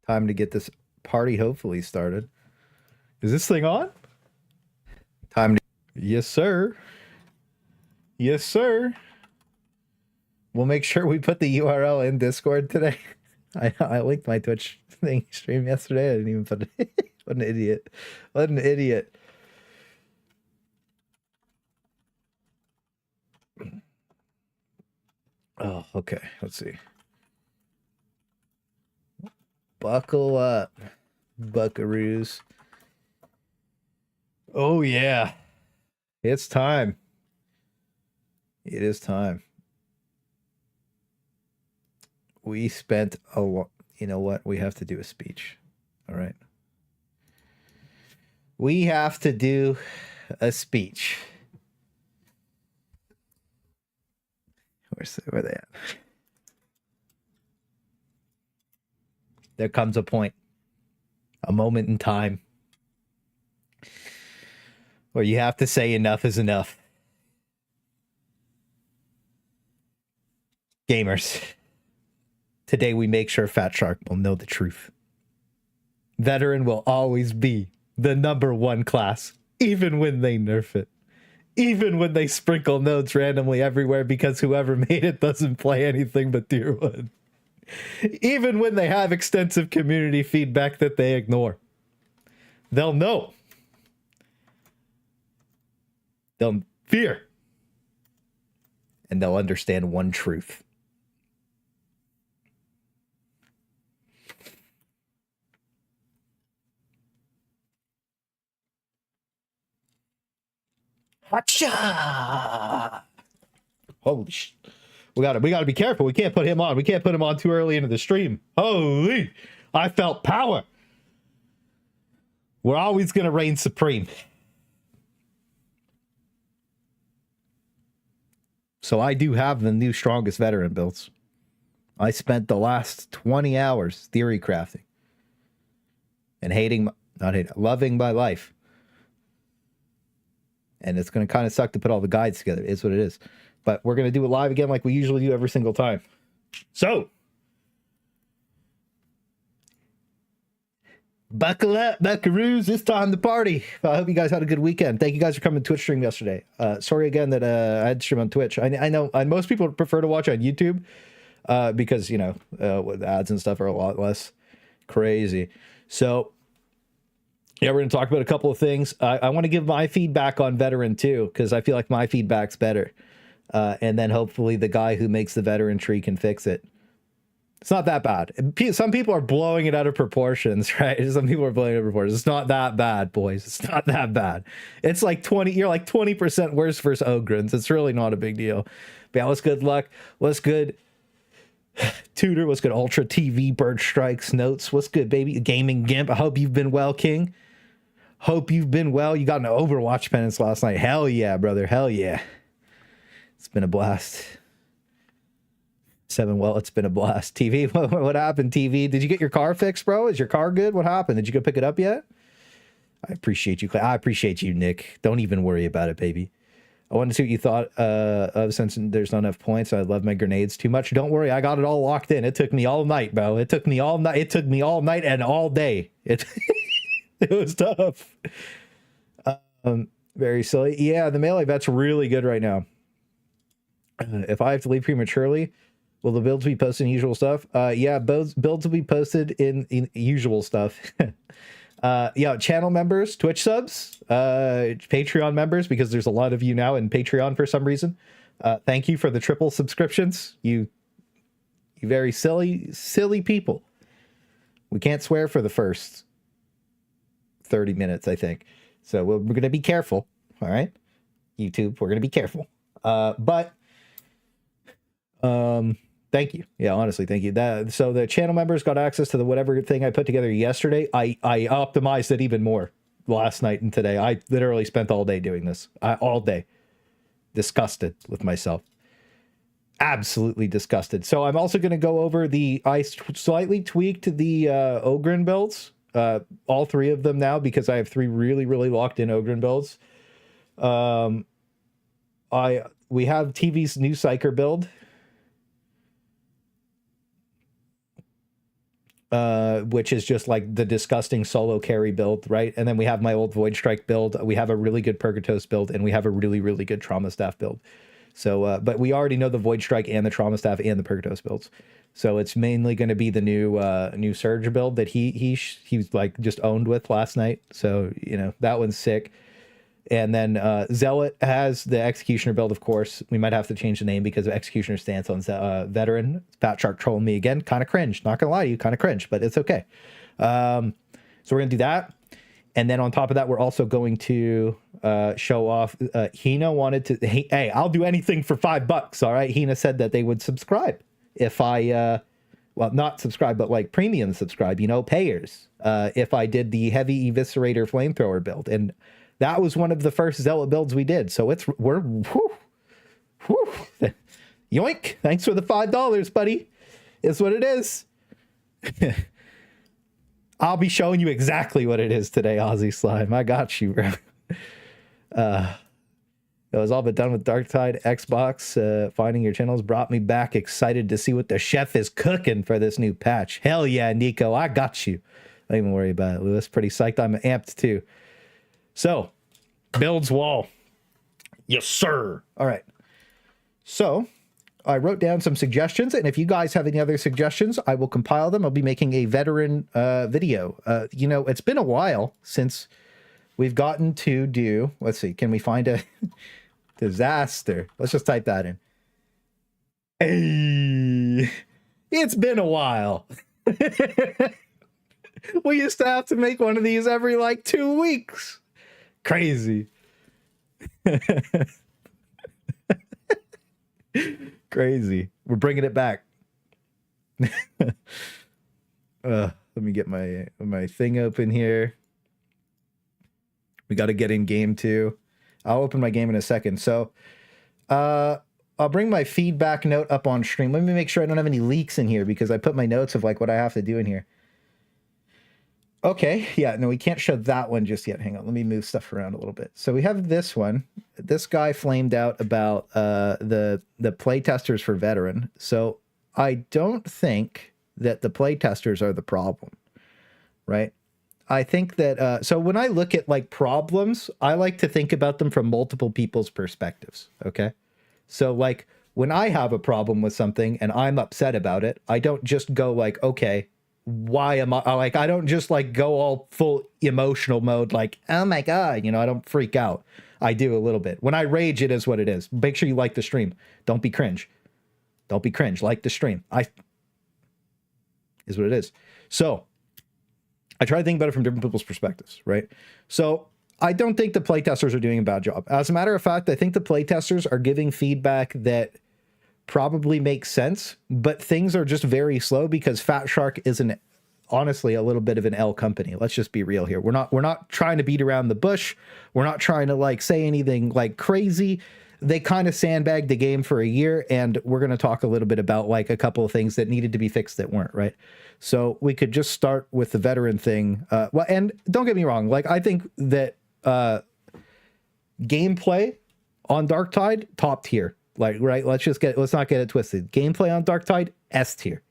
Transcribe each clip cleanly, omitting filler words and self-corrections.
Time to get this party hopefully started. Is this thing on? Time to... Yes, sir. Yes, sir. We'll make sure we put the URL in Discord today. I linked my Twitch thing stream yesterday. I didn't even put it. What an idiot. What an idiot. Oh, okay. Let's see. Buckle up, buckaroos. Oh, yeah. It's time. It is time. We spent a lot. You know what? We have to do a speech. All right. We have to do a speech. Where are they at? There comes a point, a moment in time, where you have to say enough is enough. Gamers, today we make sure Fat Shark will know the truth. Veteran will always be the #1 class, even when they nerf it. Even when they sprinkle nodes randomly everywhere because whoever made it doesn't play anything but tier 1. Even when they have extensive community feedback that they ignore. They'll know. They'll fear. And they'll understand one truth. Hotshot! Holy shit. We gotta be careful. We can't put him on. We can't put him on too early into the stream. Holy! I felt power. We're always gonna reign supreme. So I do have the new strongest veteran builds. I spent the last 20 hours theory crafting. And loving my life. And it's going to kind of suck to put all the guides together. It is what it is. But we're going to do it live again like we usually do every single time. So, buckle up, buckaroos. It's time to party. I hope you guys had a good weekend. Thank you guys for coming to Twitch stream yesterday. Sorry again that I had to stream on Twitch. I know most people prefer to watch on YouTube because, you know, with ads and stuff are a lot less crazy. So, yeah, we're going to talk about a couple of things. I want to give my feedback on Veteran too, because I feel like my feedback's better. And then hopefully the guy who makes the veteran tree can fix it. It's not that bad. Some people are blowing it out of proportions, right? Some people are blowing it out of proportions. It's not that bad, boys. It's not that bad. It's like 20, you're like 20% worse versus Ogryns. It's really not a big deal. But yeah, what's good, Luck? What's good? Tutor, what's good? Ultra TV, Bird Strikes, Notes. What's good, baby? Gaming Gimp. I hope you've been well, King. Hope you've been well. You got an Overwatch penance last night. Hell yeah, brother. Hell yeah. It's been a blast. 7, well, it's been a blast. TV, what happened, TV? Did you get your car fixed, bro? Is your car good? What happened? Did you go pick it up yet? I appreciate you, Clay. I appreciate you, Nick. Don't even worry about it, baby. I wanted to see what you thought of since there's not enough points. I love my grenades too much. Don't worry, I got it all locked in. It took me all night, bro. It took me all night. It took me all night and all day. It was tough. Very silly. Yeah, the melee vet's really good right now. If I have to leave prematurely, will the builds be posted in usual stuff? Yeah, builds will be posted in usual stuff. Yeah, channel members, Twitch subs, Patreon members, because there's a lot of you now in Patreon for some reason. Thank you for the triple subscriptions. You very silly people. We can't swear for the first 30 minutes, I think. So we're going to be careful. All right. YouTube, we're going to be careful. Thank you. Yeah, honestly, thank you. So the channel members got access to the whatever thing I put together yesterday. I optimized it even more last night and today. I literally spent all day doing this. All day. Disgusted with myself. Absolutely disgusted. So I'm also going to go over I slightly tweaked the Ogryn builds. All 3 of them now, because I have 3 really, really locked in Ogryn builds. We have TV's new Psyker build. which is just like the disgusting solo carry build, right? And then we have my old Void Strike build. We have a really good Purgatos build, and we have a really, really good Trauma Staff build. So, but we already know the Void Strike and the Trauma Staff and the Purgatos builds. So it's mainly going to be the new Surge build that he's like just owned with last night. So, you know, that one's sick. And then Zealot has the Executioner build, of course. We might have to change the name because of Executioner stance on Veteran. Fat Shark trolling me again. Kind of cringe. Not going to lie to you, kind of cringe, but it's okay. So we're going to do that. And then on top of that, we're also going to show off. Hina wanted to, hey, I'll do anything for $5. All right. Hina said that they would subscribe if I, well, not subscribe, but like premium subscribe, you know, payers, if I did the heavy eviscerator flamethrower build. And that was one of the first Zealot builds we did. So we're yoink. Thanks for the $5, buddy. Is what it is. I'll be showing you exactly what it is today, Aussie Slime. I got you, bro. It was all but done with Darktide. Xbox finding your channels brought me back excited to see what the chef is cooking for this new patch. Hell yeah, Nico, I got you. Don't even worry about it, Lewis. Pretty psyched. I'm amped too. So, builds wall. Yes, sir. All right. So, I wrote down some suggestions, and if you guys have any other suggestions, I will compile them. I'll be making a veteran video. You know, it's been a while since we've gotten to do... Let's see. Can we find a... disaster. Let's just type that in. Hey, it's been a while. We used to have to make one of these every like 2 weeks. Crazy. Crazy. We're bringing it back. Let me get my thing open here. We got to get in game too. I'll open my game in a second. So I'll bring my feedback note up on stream. Let me make sure I don't have any leaks in here because I put my notes of like what I have to do in here. Okay, yeah, no, we can't show that one just yet. Hang on, let me move stuff around a little bit. So we have this one. This guy flamed out about the playtesters for Veteran. So I don't think that the playtesters are the problem, right? I think that, so when I look at like problems, I like to think about them from multiple people's perspectives, okay? So like when I have a problem with something and I'm upset about it, I don't just go like, okay, why am I like, I don't just like go all full emotional mode, like, oh my God, you know, I don't freak out. I do a little bit. When I rage, it is what it is. Make sure you like the stream. Don't be cringe. Don't be cringe. Like the stream. Is what it is. So I try to think about it from different people's perspectives, right? So I don't think the playtesters are doing a bad job. As a matter of fact, I think the playtesters are giving feedback that probably makes sense, but things are just very slow because Fat Shark is honestly a little bit of an L company. Let's just be real here. We're not trying to beat around the bush. We're not trying to like say anything like crazy. They kind of sandbagged the game for a year, and we're going to talk a little bit about like a couple of things that needed to be fixed that weren't, right? So we could just start with the Veteran thing. Well, and don't get me wrong. Like I think that gameplay on Darktide, top tier. Like, right, let's not get it twisted. Gameplay on Darktide, S tier,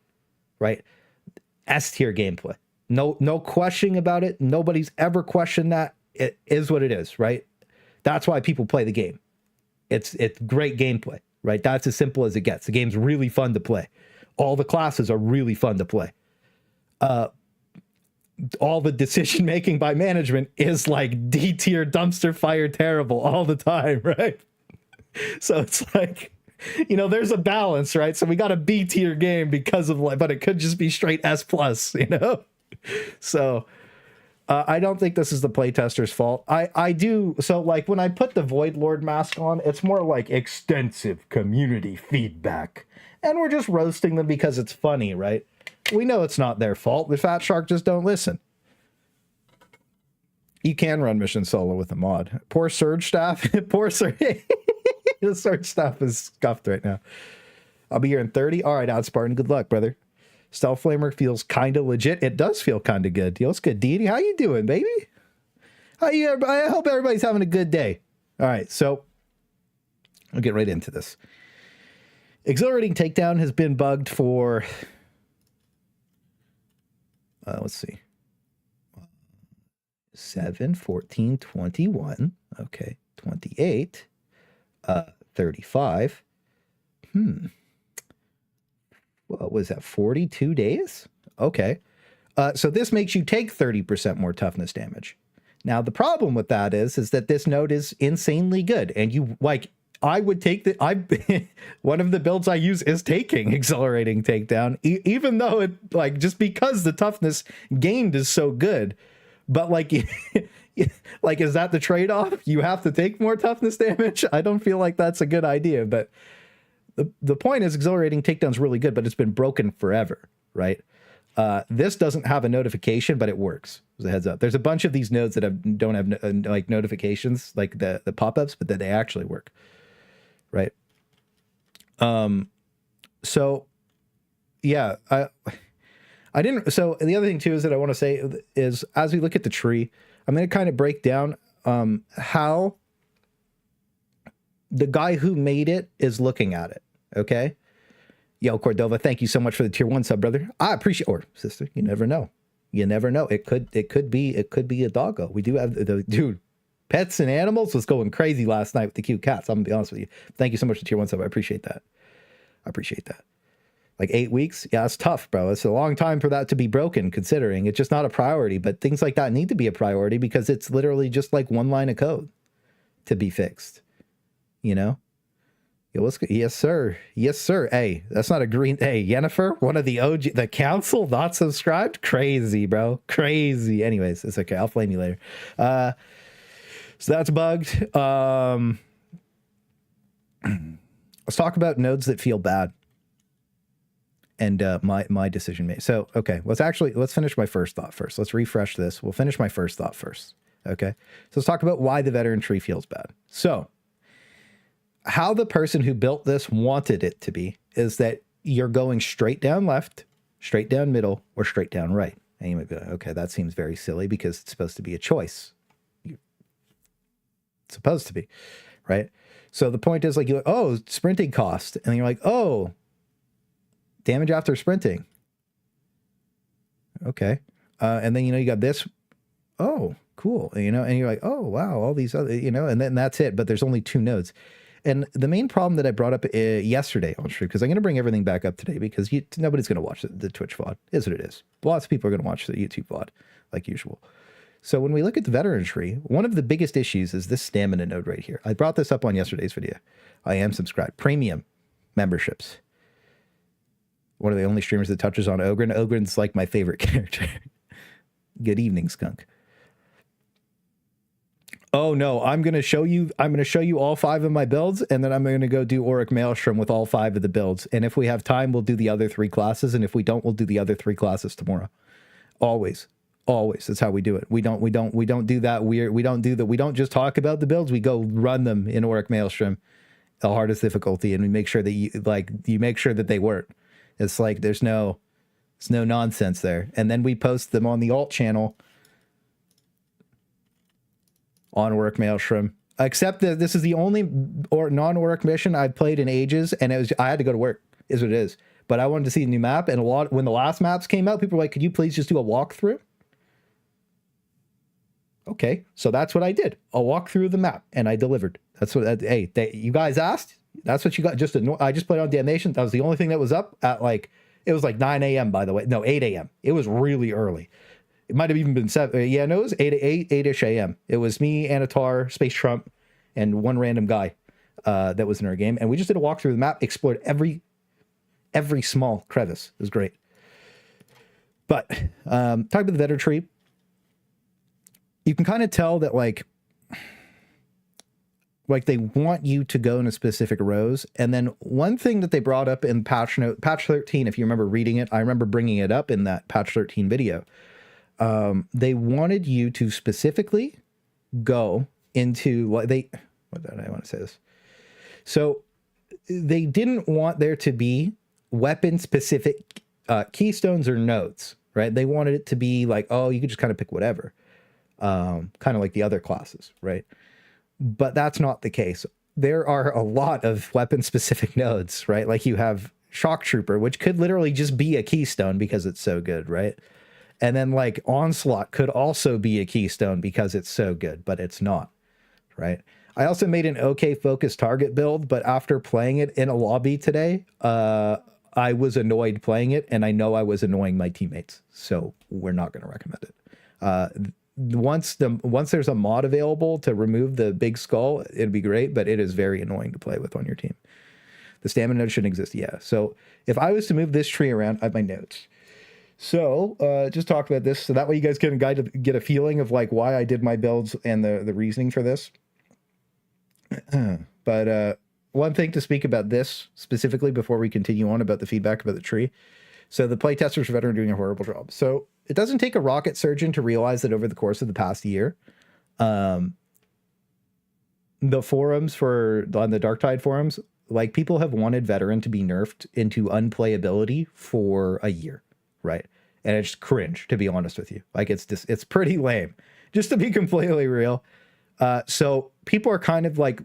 right? S tier gameplay. No questioning about it. Nobody's ever questioned that. It is what it is, right? That's why people play the game. It's great gameplay, right? That's as simple as it gets. The game's really fun to play. All the classes are really fun to play. All the decision making by management is like D tier dumpster fire terrible all the time, right? So it's like, you know, there's a balance, right? So we got a B tier game because of like, but it could just be straight S plus, you know? So I don't think this is the playtester's fault. I do. So like when I put the Void Lord mask on, it's more like extensive community feedback. And we're just roasting them because it's funny, right? We know it's not their fault. The Fat Shark just don't listen. You can run mission solo with a mod. Poor Surge staff. Poor Surge. The Surge staff is scuffed right now. I'll be here in 30. All right, Outspartan. Good luck, brother. Stealth Flamer feels kind of legit. It does feel kind of good. Yo, it's good. Deity, how you doing, baby? I hope everybody's having a good day. All right, so I'll get right into this. Exhilarating Takedown has been bugged for let's see. 7, 14, 21. Okay. 28. 35. What was that? 42 days? Okay. So this makes you take 30% more toughness damage. Now, the problem with that is that this node is insanely good. And you, like, I would take one of the builds I use is taking accelerating takedown, even though it, like, just because the toughness gained is so good. But, like, like, is that the trade-off? You have to take more toughness damage? I don't feel like that's a good idea. But the point is accelerating takedown is really good, but it's been broken forever, right? This doesn't have a notification, but it works. As a heads up, there's a bunch of these nodes that don't have like notifications, like the pop-ups, but that they actually work, right? So yeah, I didn't. So the other thing too is that I want to say is, as we look at the tree, I'm going to kind of break down how the guy who made it is looking at it. Okay. Yo, Cordova, thank you so much for the tier 1 sub, brother. I appreciate, or sister, you never know. You never know. It could be a doggo. We do have the dude, pets and animals was going crazy last night with the cute cats. I'm gonna be honest with you. Thank you so much for tier 1 sub. I appreciate that. Like 8 weeks. Yeah, it's tough, bro. It's a long time for that to be broken, considering it's just not a priority, but things like that need to be a priority because it's literally just like one line of code to be fixed, you know? Yo, what's good? Yes, sir. Yes, sir. Hey, that's not a green. Hey, Yennefer, one of the OG, the council, not subscribed. Crazy, bro. Crazy. Anyways, it's okay. I'll flame you later. So that's bugged. Let's talk about nodes that feel bad and my decision made. So, okay, let's finish my first thought first. Let's refresh this. We'll finish my first thought first. Okay. So let's talk about why the veteran tree feels bad. So, how the person who built this wanted it to be is that you're going straight down left, straight down middle, or straight down right. And you might be like, okay, that seems very silly because it's supposed to be a choice. It's supposed to be, right? So the point is like, you're like, oh, sprinting cost. And you're like, oh, damage after sprinting. Okay. And then, you know, you got this. Oh, cool. You know, and you're like, oh, wow, all these other, you know, and then that's it. But there's only 2 nodes. And the main problem that I brought up yesterday on stream, because I'm going to bring everything back up today because nobody's going to watch the Twitch VOD, is what it is. Lots of people are going to watch the YouTube VOD, like usual. So when we look at the veteran tree, one of the biggest issues is this stamina node right here. I brought this up on yesterday's video. I am subscribed. Premium memberships. One of the only streamers that touches on Ogryn. Ogryn's like my favorite character. Good evening, skunk. Oh no, I'm going to show you all 5 of my builds, and then I'm going to go do Auric Maelstrom with all 5 of the builds. And if we have time, we'll do the other 3 classes, and if we don't, we'll do the other 3 classes tomorrow. Always. That's how we do it. We don't do that weird. We don't just talk about the builds. We go run them in Auric Maelstrom, the hardest difficulty, and we make sure that you make sure that they work. It's like there's no nonsense there. And then we post them on the alt channel on Auric Maelstrom, except that this is the only non-Auric mission I've played in ages, and I had to go to work, is what it is. But I wanted to see a new map, and when the last maps came out, people were like, could you please just do a walkthrough? Okay, so that's what I did. A walkthrough of the map, and I delivered. That's what, you guys asked? That's what you got. I just played on Damnation. That was the only thing that was up at it was like 9 a.m. by the way. No, 8 a.m. It was really early. It might have even been 7. Yeah, no, it was 8-ish a.m. It was me, Anatar, Space Trump, and one random guy that was in our game. And we just did a walkthrough of the map, explored every small crevice. It was great. But talking about the veteran tree, you can kind of tell that like they want you to go in a specific rows. And then one thing that they brought up in patch 13, if you remember reading it, I remember bringing it up in that patch 13 video. They wanted you to specifically go into what did I want to say this? So they didn't want there to be weapon specific keystones or nodes, right? They wanted it to be like, oh, you could just kind of pick whatever, kind of like the other classes, right? But that's not the case. There are a lot of weapon specific nodes, right? Like you have Shock Trooper, which could literally just be a keystone because it's so good, right? And then like Onslaught could also be a keystone because it's so good, but it's not, right? I also made an okay focus target build, but after playing it in a lobby today, I was annoyed playing it, and I know I was annoying my teammates, so we're not going to recommend it. Once there's a mod available to remove the big skull, it'd be great, but it is very annoying to play with on your team. The stamina node shouldn't exist, yeah. So if I was to move this tree around, I have my notes. So just talk about this, so that way you guys can get a feeling of like why I did my builds and the reasoning for this. But one thing to speak about this specifically before we continue on about the feedback about the tree. So the playtesters for veteran are doing a horrible job. So it doesn't take a rocket surgeon to realize that over the course of the past year, the forums on the Darktide forums, like people have wanted veteran to be nerfed into unplayability for a year, right? And it's cringe, to be honest with you. Like it's pretty lame, just to be completely real. So people are kind of like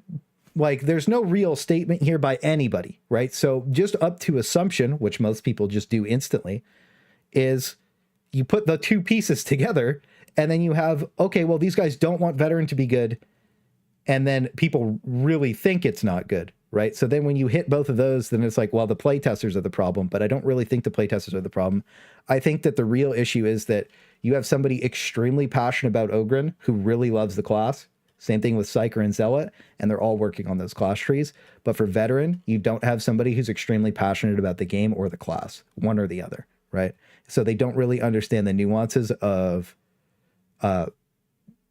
there's no real statement here by anybody, right? So just up to assumption, which most people just do instantly, is you put the two pieces together and then you have, okay, well, these guys don't want veteran to be good. And then people really think it's not good, right? So then when you hit both of those, then it's like, well, the playtesters are the problem, but I don't really think the playtesters are the problem. I think that the real issue is that you have somebody extremely passionate about Ogryn who really loves the class. Same thing with Psyker and Zealot, and they're all working on those class trees. But for veteran, you don't have somebody who's extremely passionate about the game or the class, one or the other, right? So they don't really understand the nuances of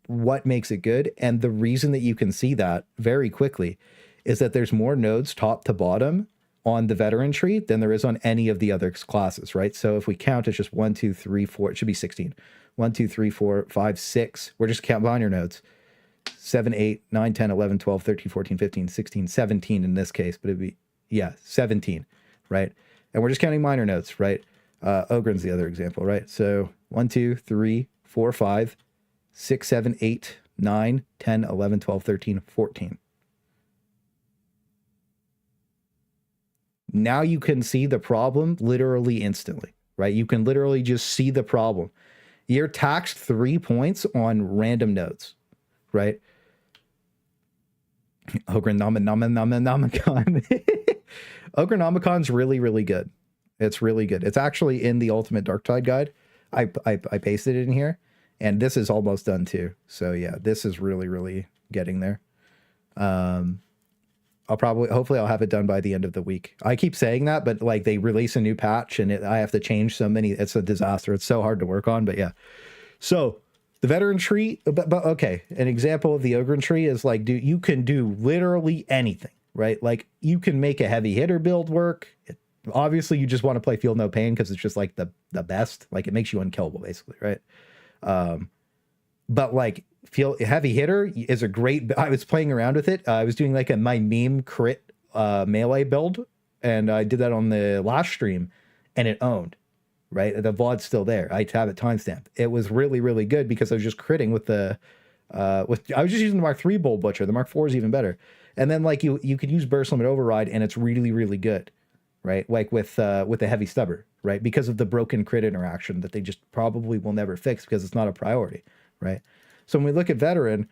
what makes it good. And the reason that you can see that very quickly is that there's more nodes top to bottom on the veteran tree than there is on any of the other classes, right? So if we count, it's just 1, 2, 3, 4, it should be 16. 1, 2, 3, 4, 5, 6. We're just counting binary nodes. 7, 8, 9, 10, 11, 12, 13, 14, 15, 16, 17 in this case, but it'd be, yeah, 17, right? And we're just counting minor nodes, right? Ogryn's the other example, right? So 1, 2, 3, 4, 5, 6, 7, 8, 9, 10, 11, 12, 13, 14. Now you can see the problem literally instantly, right? You can literally just see the problem. You're taxed 3 points on random nodes, right? Ogrynomicon. Ogrynomicon's really, really good. It's really good. It's actually in the Ultimate Darktide guide. I pasted it in here, and this is almost done too. So yeah, this is really, really getting there. Hopefully I'll have it done by the end of the week. I keep saying that, but like they release a new patch and I have to change so many. It's a disaster. It's so hard to work on, but yeah. So the veteran tree, but okay. An example of the Ogryn tree is like, you can do literally anything, right? Like you can make a heavy hitter build work. Obviously you just want to play Feel No Pain because it's just like the best. Like it makes you unkillable basically, right? But like heavy hitter is a great, I was playing around with it. I was doing like my meme crit melee build, and I did that on the last stream and it owned, right? The VOD's still there. I have it timestamped. It was really, really good because I was just critting with I was just using the Mark III Bull Butcher. The Mark IV is even better. And then like you could use Burst Limit Override and it's really, really good, right? Like with the Heavy Stubber, right? Because of the broken crit interaction that they just probably will never fix because it's not a priority, right? So when we look at veteran,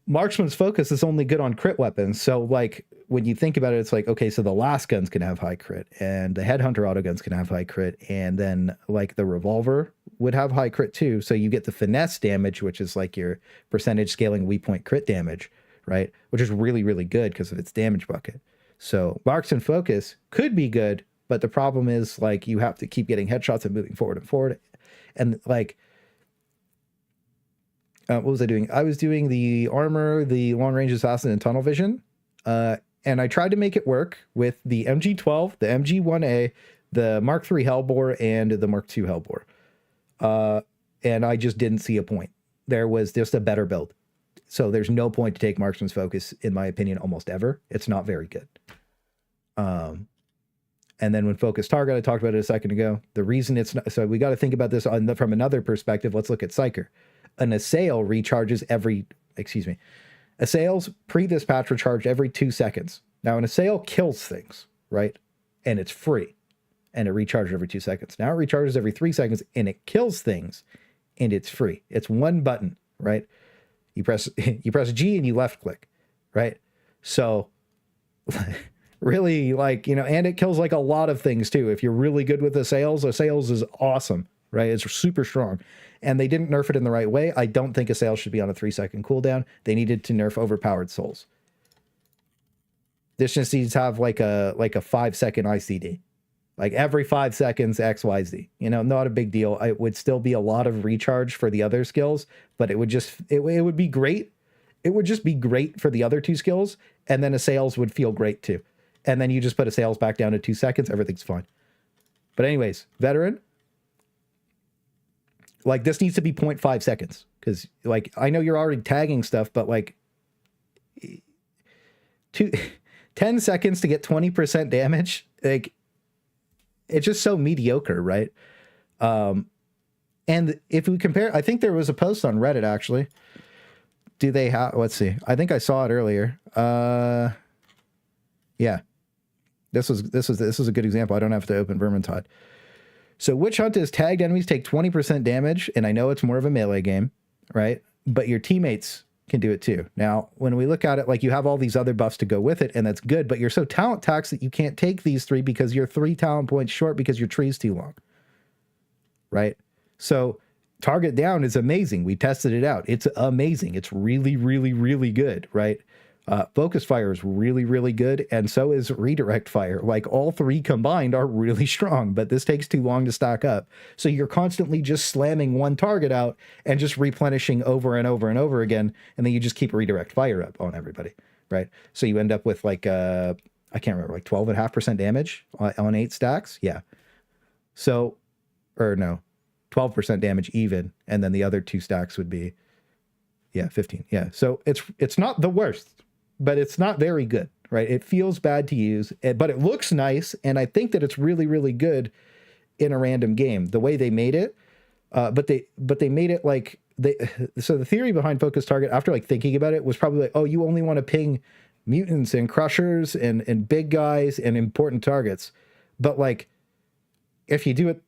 Marksman's Focus is only good on crit weapons. So like when you think about it, it's like, okay, so the Lasguns can have high crit and the Headhunter autoguns can have high crit. And then like the Revolver would have high crit too. So you get the finesse damage, which is like your percentage scaling weak point crit damage, right? Which is really, really good because of its damage bucket. So Marksman Focus could be good, but the problem is like you have to keep getting headshots and moving forward and forward. And like, what was I doing? I was doing the armor, the long range assassin, and tunnel vision. And I tried to make it work with the MG12, the MG1A, the Mark III Hellbore, and the Mark II Hellbore. And I just didn't see a point. There was just a better build. So there's no point to take Marksman's Focus, in my opinion, almost ever. It's not very good. And then when Focus Target, I talked about it a second ago. The reason it's not, so we got to think about this from another perspective. Let's look at Psyker. An assail recharges assails pre this patch recharged every 2 seconds. Now an assail kills things, right? And it's free. and it recharges every 2 seconds. Now it recharges every 3 seconds and it kills things, and it's free. It's one button, right? You press G and you left click, right? So really, like, you know, and it kills like a lot of things too. If you're really good with assails is awesome, right? It's super strong. And they didn't nerf it in the right way. I don't think assail should be on a 3-second cooldown. They needed to nerf overpowered souls. This just needs to have like a 5-second ICD. Like every 5 seconds, XYZ. You know, not a big deal. It would still be a lot of recharge for the other skills, but it would just, it would be great. It would just be great for the other 2 skills, and then assails would feel great too. And then you just put assails back down to 2 seconds, everything's fine. But anyways, veteran, like this needs to be 0.5 seconds. Because like, I know you're already tagging stuff, but like 10 seconds to get 20% damage, like, it's just so mediocre, right? And if we compare, I think there was a post on Reddit actually. Do they have, let's see. I think I saw it earlier. Yeah. This is a good example. I don't have to open Vermintide. So Witch Hunt is tagged enemies take 20% damage, and I know it's more of a melee game, right? But your teammates can do it too. Now, when we look at it, like you have all these other buffs to go with it, and that's good, but you're so talent taxed that you can't take these 3 because you're 3 talent points short because your tree's too long, right? So target down is amazing. We tested it out. It's amazing. It's really, really, really good, right? Focus fire is really, really good, and so is redirect fire. Like all 3 combined are really strong, but this takes too long to stack up. So you're constantly just slamming one target out and just replenishing over and over and over again, and then you just keep redirect fire up on everybody, right? So you end up with like, I can't remember, like 12.5% damage on 8 stacks. Yeah. So, or no, 12% damage even, and then the other 2 stacks would be, yeah, 15. Yeah. So it's not the worst, but it's not very good, right? It feels bad to use, but it looks nice, and I think that it's really, really good in a random game. The way they made it, but they made it like so the theory behind focus target, after like thinking about it, was probably like, oh, you only want to ping mutants and crushers and big guys and important targets. But like, if you do it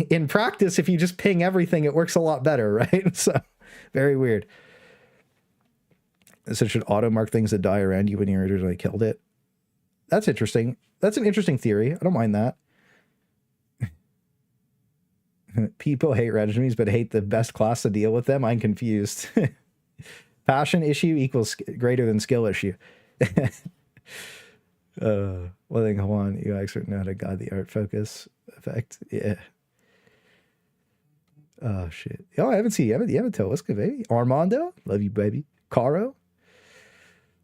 in practice, if you just ping everything, it works a lot better, right? So very weird. So should auto mark things that die around you when you originally killed it? That's interesting. That's an interesting theory. I don't mind that. People hate red enemies, but hate the best class to deal with them. I'm confused. Passion issue equals greater than skill issue. Well, then go on. You actually know how to guide the art focus effect. Yeah. Oh shit. Oh, I haven't seen you. You haven't told. What's good, baby? Armando, love you, baby. Caro.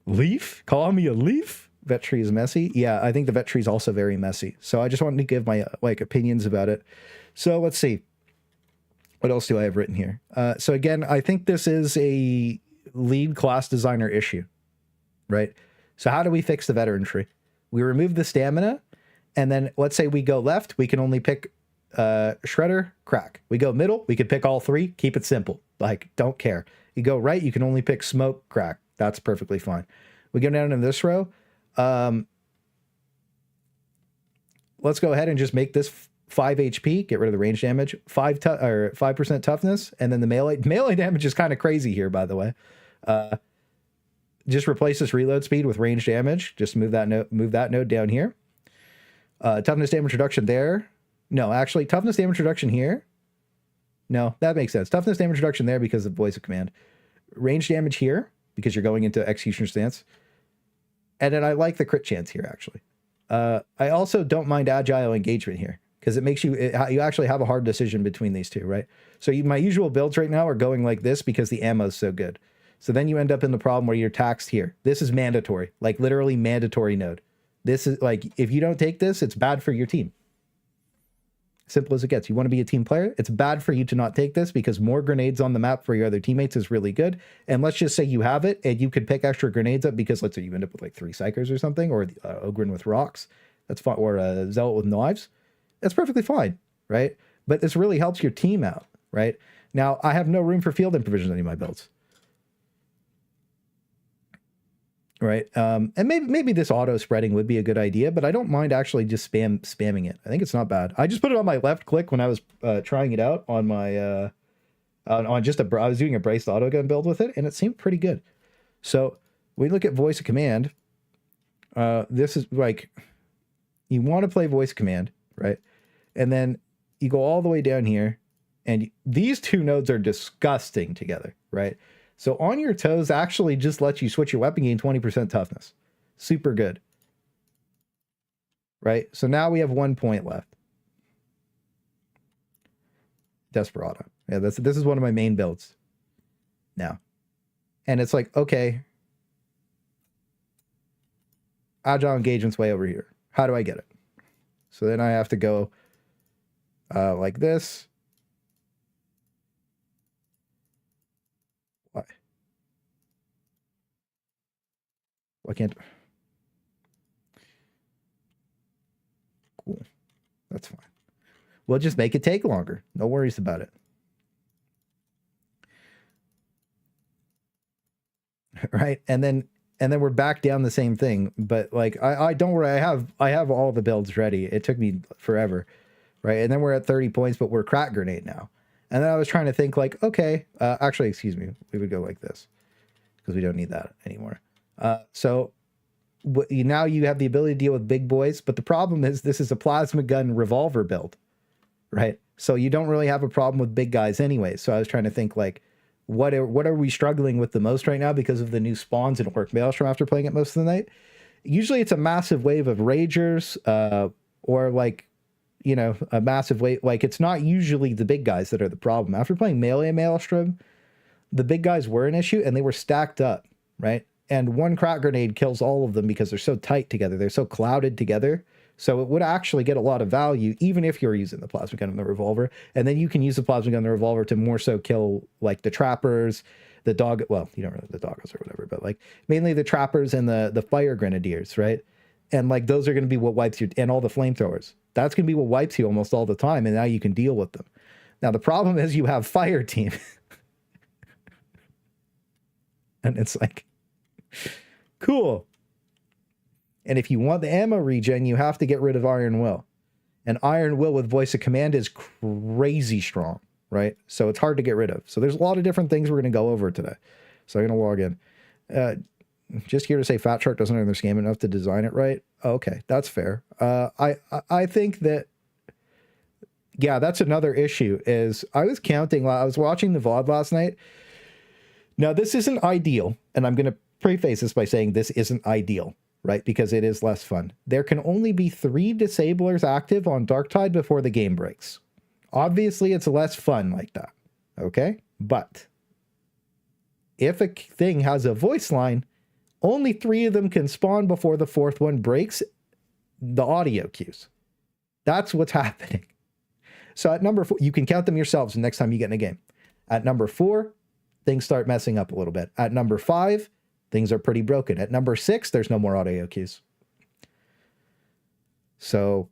Leaf? Call me a leaf? Vet tree is messy. Yeah, I think the vet tree is also very messy. So I just wanted to give my like opinions about it. So let's see. What else do I have written here? So again, I think this is a lead class designer issue, right? So how do we fix the veteran tree? We remove the stamina, and then let's say we go left, we can only pick Shredder, Crack. We go middle, we could pick all 3. Keep it simple. Like, don't care. You go right, you can only pick Smoke, Crack. That's perfectly fine. We go down in this row. Let's go ahead and just make this 5 HP, get rid of the range damage, 5% toughness, and then the melee damage is kind of crazy here, by the way. Just replace this reload speed with range damage. Just move that node down here. Toughness damage reduction there. No, actually, toughness damage reduction here. No, that makes sense. Toughness damage reduction there because of voice of command. Range damage here because you're going into executioner stance. And then I like the crit chance here, actually. I also don't mind agile engagement here because it makes you actually have a hard decision between these two, right? So my usual builds right now are going like this because the ammo is so good. So then you end up in the problem where you're taxed here. This is mandatory, like literally mandatory node. This is like, if you don't take this, it's bad for your team. Simple as it gets. You want to be a team player, it's bad for you to not take this because more grenades on the map for your other teammates is really good. And let's just say you have it and you could pick extra grenades up because let's say you end up with like 3 Psykers or something, or Ogryn with rocks. That's fine. Or a Zealot with knives. That's perfectly fine, right? But this really helps your team out, right? Now, I have no room for field improvision in any of my builds. right? And maybe this auto spreading would be a good idea, but I don't mind actually just spamming it. I think it's not bad. I just put it on my left click when I was trying it out on my on just I was doing a braced autogun build with it, and it seemed pretty good. So we look at voice of command. This is like, you want to play voice command, right? And then you go all the way down here, and these two nodes are disgusting together, right? So on your toes actually just lets you switch your weapon, gain 20% toughness. Super good. Right? So now we have 1 point left. Desperado. Yeah, this is one of my main builds now. And it's like, okay, agile engagement's way over here. How do I get it? So then I have to go like this. Why can't... Cool. That's fine. We'll just make it take longer. No worries about it. Right? And then we're back down the same thing. But like, I don't worry. I have all the builds ready. It took me forever. Right? And then we're at 30 points, but we're crack grenade now. And then I was trying to think like, okay, actually, excuse me. We would go like this because we don't need that anymore. So now you have the ability to deal with big boys, but the problem is this is a plasma gun revolver build, right? So you don't really have a problem with big guys anyway. So I was trying to think like, what are we struggling with the most right now because of the new spawns in Auric Maelstrom after playing it most of the night? Usually it's a massive wave of ragers, or like, you know, a massive wave. Like it's not usually the big guys that are the problem. After playing melee Maelstrom, the big guys were an issue and they were stacked up, right? And one crack grenade kills all of them because they're so tight together. They're so clouded together. So it would actually get a lot of value, even if you're using the plasma gun and the revolver. And then you can use the plasma gun and the revolver to more so kill like the trappers, the dog. Well, you don't really the doggos or whatever, but like mainly the trappers and the fire grenadiers, right? And like those are going to be what wipes you, and all the flamethrowers. That's going to be what wipes you almost all the time. And now you can deal with them. Now the problem is you have fire team. And it's like, cool. And if you want the ammo regen, you have to get rid of Iron Will. And Iron Will with voice of command is crazy strong, right? So it's hard to get rid of. So there's a lot of different things we're going to go over today. So I'm going to log in. Just here to say Fat Shark doesn't understand this game enough to design it right. Okay, that's fair. I think that, yeah, that's another issue is I was counting, I was watching the VOD last night. Now, this isn't ideal, and I'm going to preface this by saying this isn't ideal, right? Because it is less fun. There can only be 3 disablers active on Darktide before the game breaks. Obviously, it's less fun like that, okay? But if a thing has a voice line, only 3 of them can spawn before the 4th one breaks the audio cues. That's what's happening. So at number 4, you can count them yourselves the next time you get in a game. At number 4, things start messing up a little bit. At number 5, things are pretty broken. At number 6, there's no more audio cues. So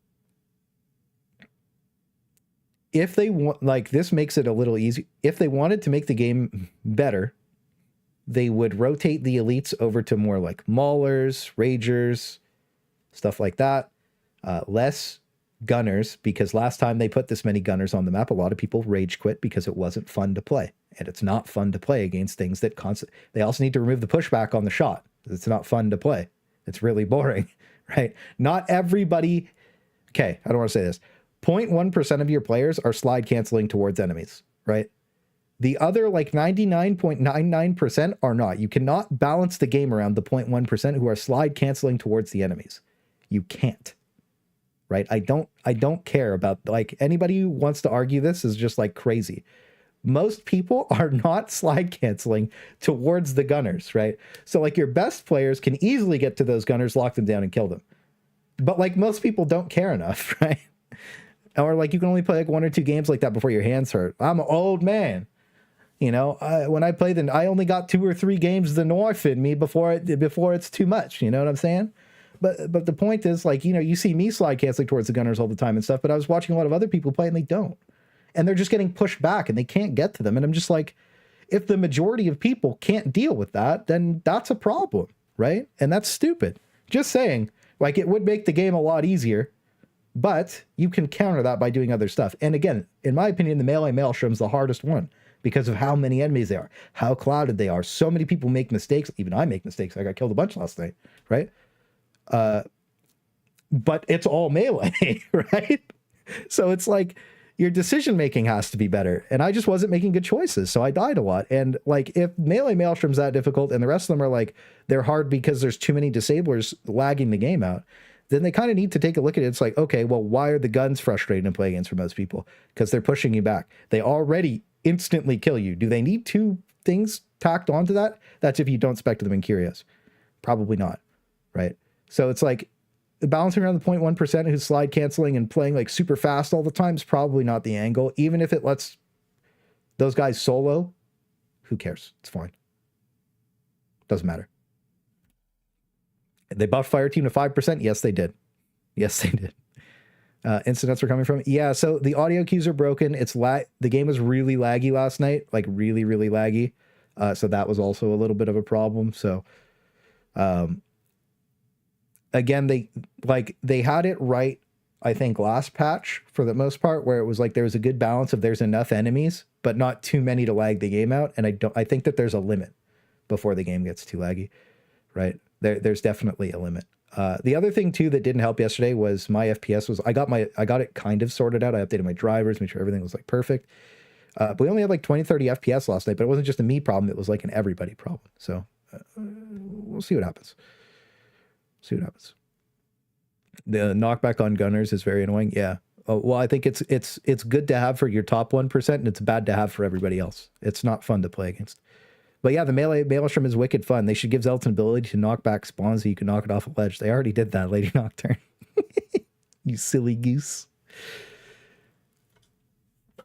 if they want, like, this makes it a little easy. If they wanted to make the game better, they would rotate the elites over to more like maulers, ragers, stuff like that. Less gunners, because last time they put this many gunners on the map, a lot of people rage quit because it wasn't fun to play. And it's not fun to play against things that they also need to remove the pushback on the shot. It's not fun to play. It's really boring, right? Not everybody. Okay, I don't want to say this. 0.1% of your players are slide canceling towards enemies, right? The other like 99.99% are not. You cannot balance the game around the 0.1% who are slide canceling towards the enemies. You can't, right? I don't care about, like, anybody who wants to argue this is just like crazy. Most people are not slide canceling towards the gunners, right? So like your best players can easily get to those gunners, lock them down and kill them. But like most people don't care enough, right? Or like you can only play like 1 or 2 games like that before your hands hurt. I'm an old man. You know, when I played, I only got 2 or 3 games the knife in me before it's too much. You know what I'm saying? But the point is, like, you know, you see me slide canceling towards the gunners all the time and stuff, but I was watching a lot of other people play and they don't. And they're just getting pushed back and they can't get to them. And I'm just like, if the majority of people can't deal with that, then that's a problem, right? And that's stupid. Just saying, like, it would make the game a lot easier, but you can counter that by doing other stuff. And again, in my opinion, the melee Maelstrom's the hardest one because of how many enemies they are, how clouded they are. So many people make mistakes. Even I make mistakes. I got killed a bunch last night, right? But it's all melee, right? So it's like your decision making has to be better. And I just wasn't making good choices. So I died a lot. And like, if melee Maelstrom's that difficult and the rest of them are like, they're hard because there's too many disablers lagging the game out, then they kind of need to take a look at it. It's like, okay, well, why are the guns frustrating to play against for most people? Because they're pushing you back. They already instantly kill you. Do they need two things tacked onto that? That's if you don't spec them in Curios. Probably not, right? So it's like, balancing around the 0.1% who's slide canceling and playing like super fast all the time is probably not the angle. Even if it lets those guys solo, who cares? It's fine. Doesn't matter. They buffed Fire Team to 5%. Yes, they did. Yes, they did. Incidents are coming from. Yeah, so the audio cues are broken. The game was really laggy last night, like really, really laggy. So that was also a little bit of a problem. So, again, they had it right, I think, last patch for the most part, where it was like there was a good balance of there's enough enemies, but not too many to lag the game out. And I think that there's a limit before the game gets too laggy, right? There's definitely a limit. The other thing too that didn't help yesterday was my FPS was I got it kind of sorted out. I updated my drivers, made sure everything was like perfect. But we only had like 20-30 FPS last night, but it wasn't just a me problem, it was like an everybody problem. So we'll see what happens. See what happens. The knockback on gunners is very annoying. Yeah. Oh, well, I think it's good to have for your top 1%, and it's bad to have for everybody else. It's not fun to play against. But yeah, the melee Maelstrom is wicked fun. They should give Zealot an ability to knock back spawns so you can knock it off a ledge. They already did that, Lady Nocturne. You silly goose.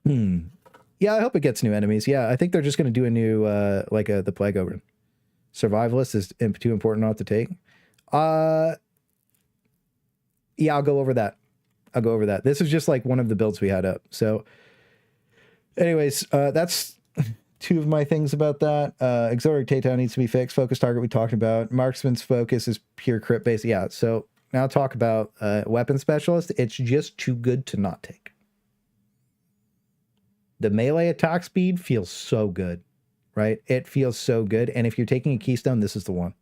Yeah, I hope it gets new enemies. Yeah, I think they're just going to do a new, the Plague Ogryn. Survivalist is too important not to take. Yeah, I'll go over that. This is just like one of the builds we had up. So anyways, that's two of my things about that. Exotic takedown needs to be fixed. Focus target we talked about. Marksman's focus is pure crit based. Yeah, so now talk about weapon specialist. It's just too good to not take. The melee attack speed feels so good, right? It feels so good. And if you're taking a keystone, this is the one.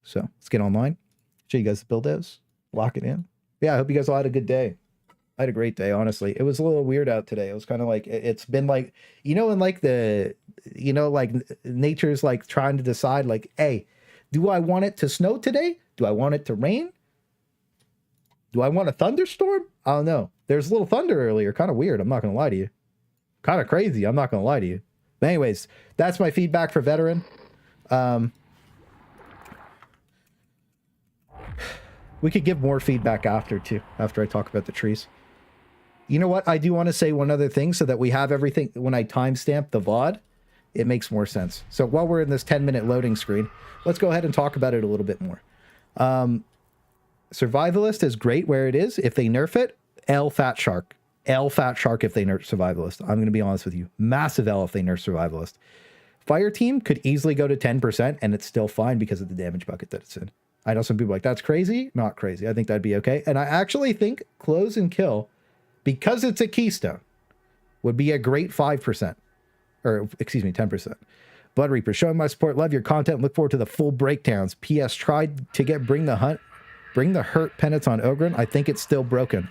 So let's get online. Show you guys the build is. Lock it in. Yeah, I hope you guys all had a good day. I had a great day, honestly. It was a little weird out today. It was kind of like, it's been like, and like nature's like trying to decide like, hey, do I want it to snow today? Do I want it to rain? Do I want a thunderstorm? I don't know. There's a little thunder earlier. Kind of weird. I'm not going to lie to you. Kind of crazy. I'm not going to lie to you. But anyways, that's my feedback for veteran. We could give more feedback after I talk about the trees. You know what? I do want to say one other thing so that we have everything. When I timestamp the VOD, it makes more sense. So while we're in this 10-minute loading screen, let's go ahead and talk about it a little bit more. Survivalist is great where it is. If they nerf it, L Fat Shark. L Fat Shark if they nerf Survivalist. I'm going to be honest with you. Massive L if they nerf Survivalist. Fire Team could easily go to 10% and it's still fine because of the damage bucket that it's in. I know some people are like, that's crazy. Not crazy. I think that'd be okay. And I actually think Close and Kill, because it's a keystone, would be a great 5%. Or, excuse me, 10%. Blood Reaper, showing my support. Love your content. Look forward to the full breakdowns. P.S. Tried to get Bring the Hurt penance on Ogryn. I think it's still broken.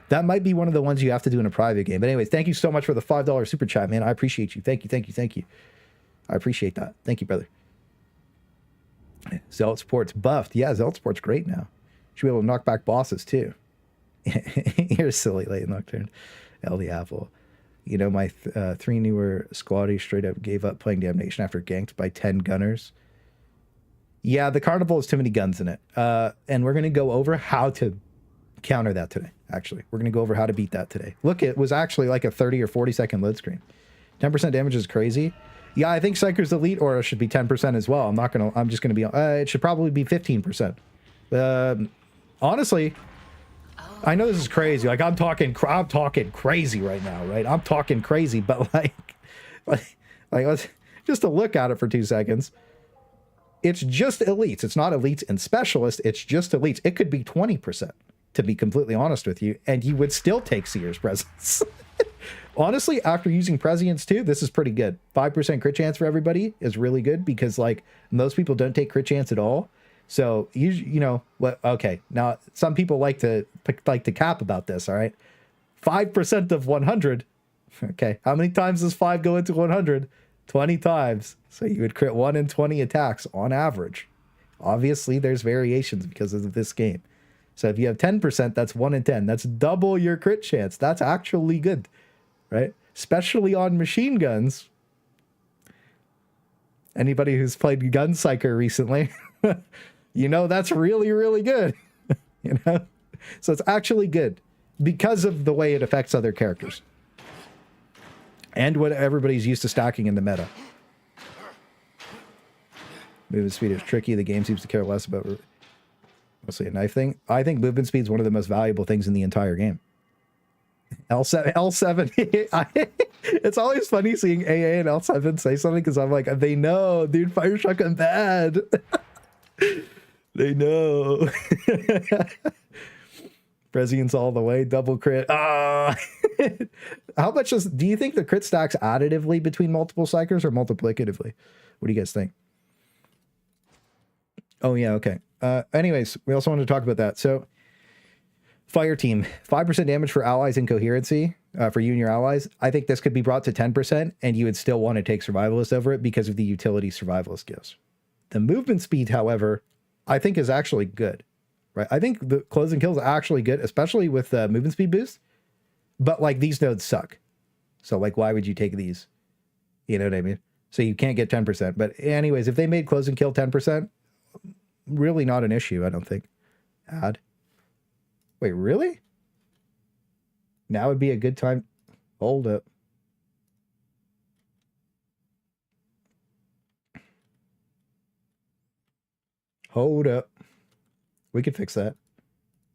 That might be one of the ones you have to do in a private game. But anyways, thank you so much for the $5 super chat, man. I appreciate you. Thank you. I appreciate that. Thank you, brother. Zealot Sport's buffed. Yeah, Zealot Sport's great now. Should be able to knock back bosses too. You're silly, Late Nocturne. LD Apple. You know, my 3 newer squaddies straight up gave up playing Damnation after ganked by 10 gunners. Yeah, the Carnival has too many guns in it. And we're going to go over how to counter that today, actually. We're going to go over how to beat that today. Look, it was actually like a 30 or 40 second load screen. 10% damage is crazy. Yeah, I think Psyker's elite aura should be 10% as well. I'm just gonna be, it should probably be 15%. Honestly, I know this is crazy. Like I'm talking crazy right now, right? I'm talking crazy, but like let's just to look at it for 2 seconds. It's just elites. It's not elites and specialists. It's just elites. It could be 20%, to be completely honest with you, and you would still take Seer's Presence. Honestly, after using Prescience too, this is pretty good. 5% crit chance for everybody is really good because, like, most people don't take crit chance at all. So, you know, what? Okay, now some people like to cap about this, all right? 5% of 100. Okay, how many times does 5 go into 100? 20 times. So you would crit 1 in 20 attacks on average. Obviously, there's variations because of this game. So if you have 10%, that's 1 in 10. That's double your crit chance. That's actually good, right? Especially on machine guns. Anybody who's played Gun Psyker recently, you know that's really, really good. You know? So it's actually good because of the way it affects other characters. And what everybody's used to stacking in the meta. Movement speed is tricky. The game seems to care less about mostly a knife thing. I think movement speed is one of the most valuable things in the entire game. L7. It's always funny seeing AA and L7 say something because I'm like, they know, dude, fire shotgun bad. They know. Prescience all the way, double crit. How much do you think the crit stacks additively between multiple psychers or multiplicatively? What do you guys think? Oh yeah, okay. Anyways, we also wanted to talk about that. So, fire team, 5% damage for allies and coherency for you and your allies. I think this could be brought to 10%, and you would still want to take survivalist over it because of the utility survivalist gives. The movement speed, however, I think is actually good. Right, I think the closing kills are actually good, especially with movement speed boost. But like these nodes suck, so like why would you take these? You know what I mean? So you can't get 10%. But anyways, if they made closing kill 10%, really not an issue. I don't think. Add. Wait, really? Now would be a good time. Hold up. Hold up. We could fix that.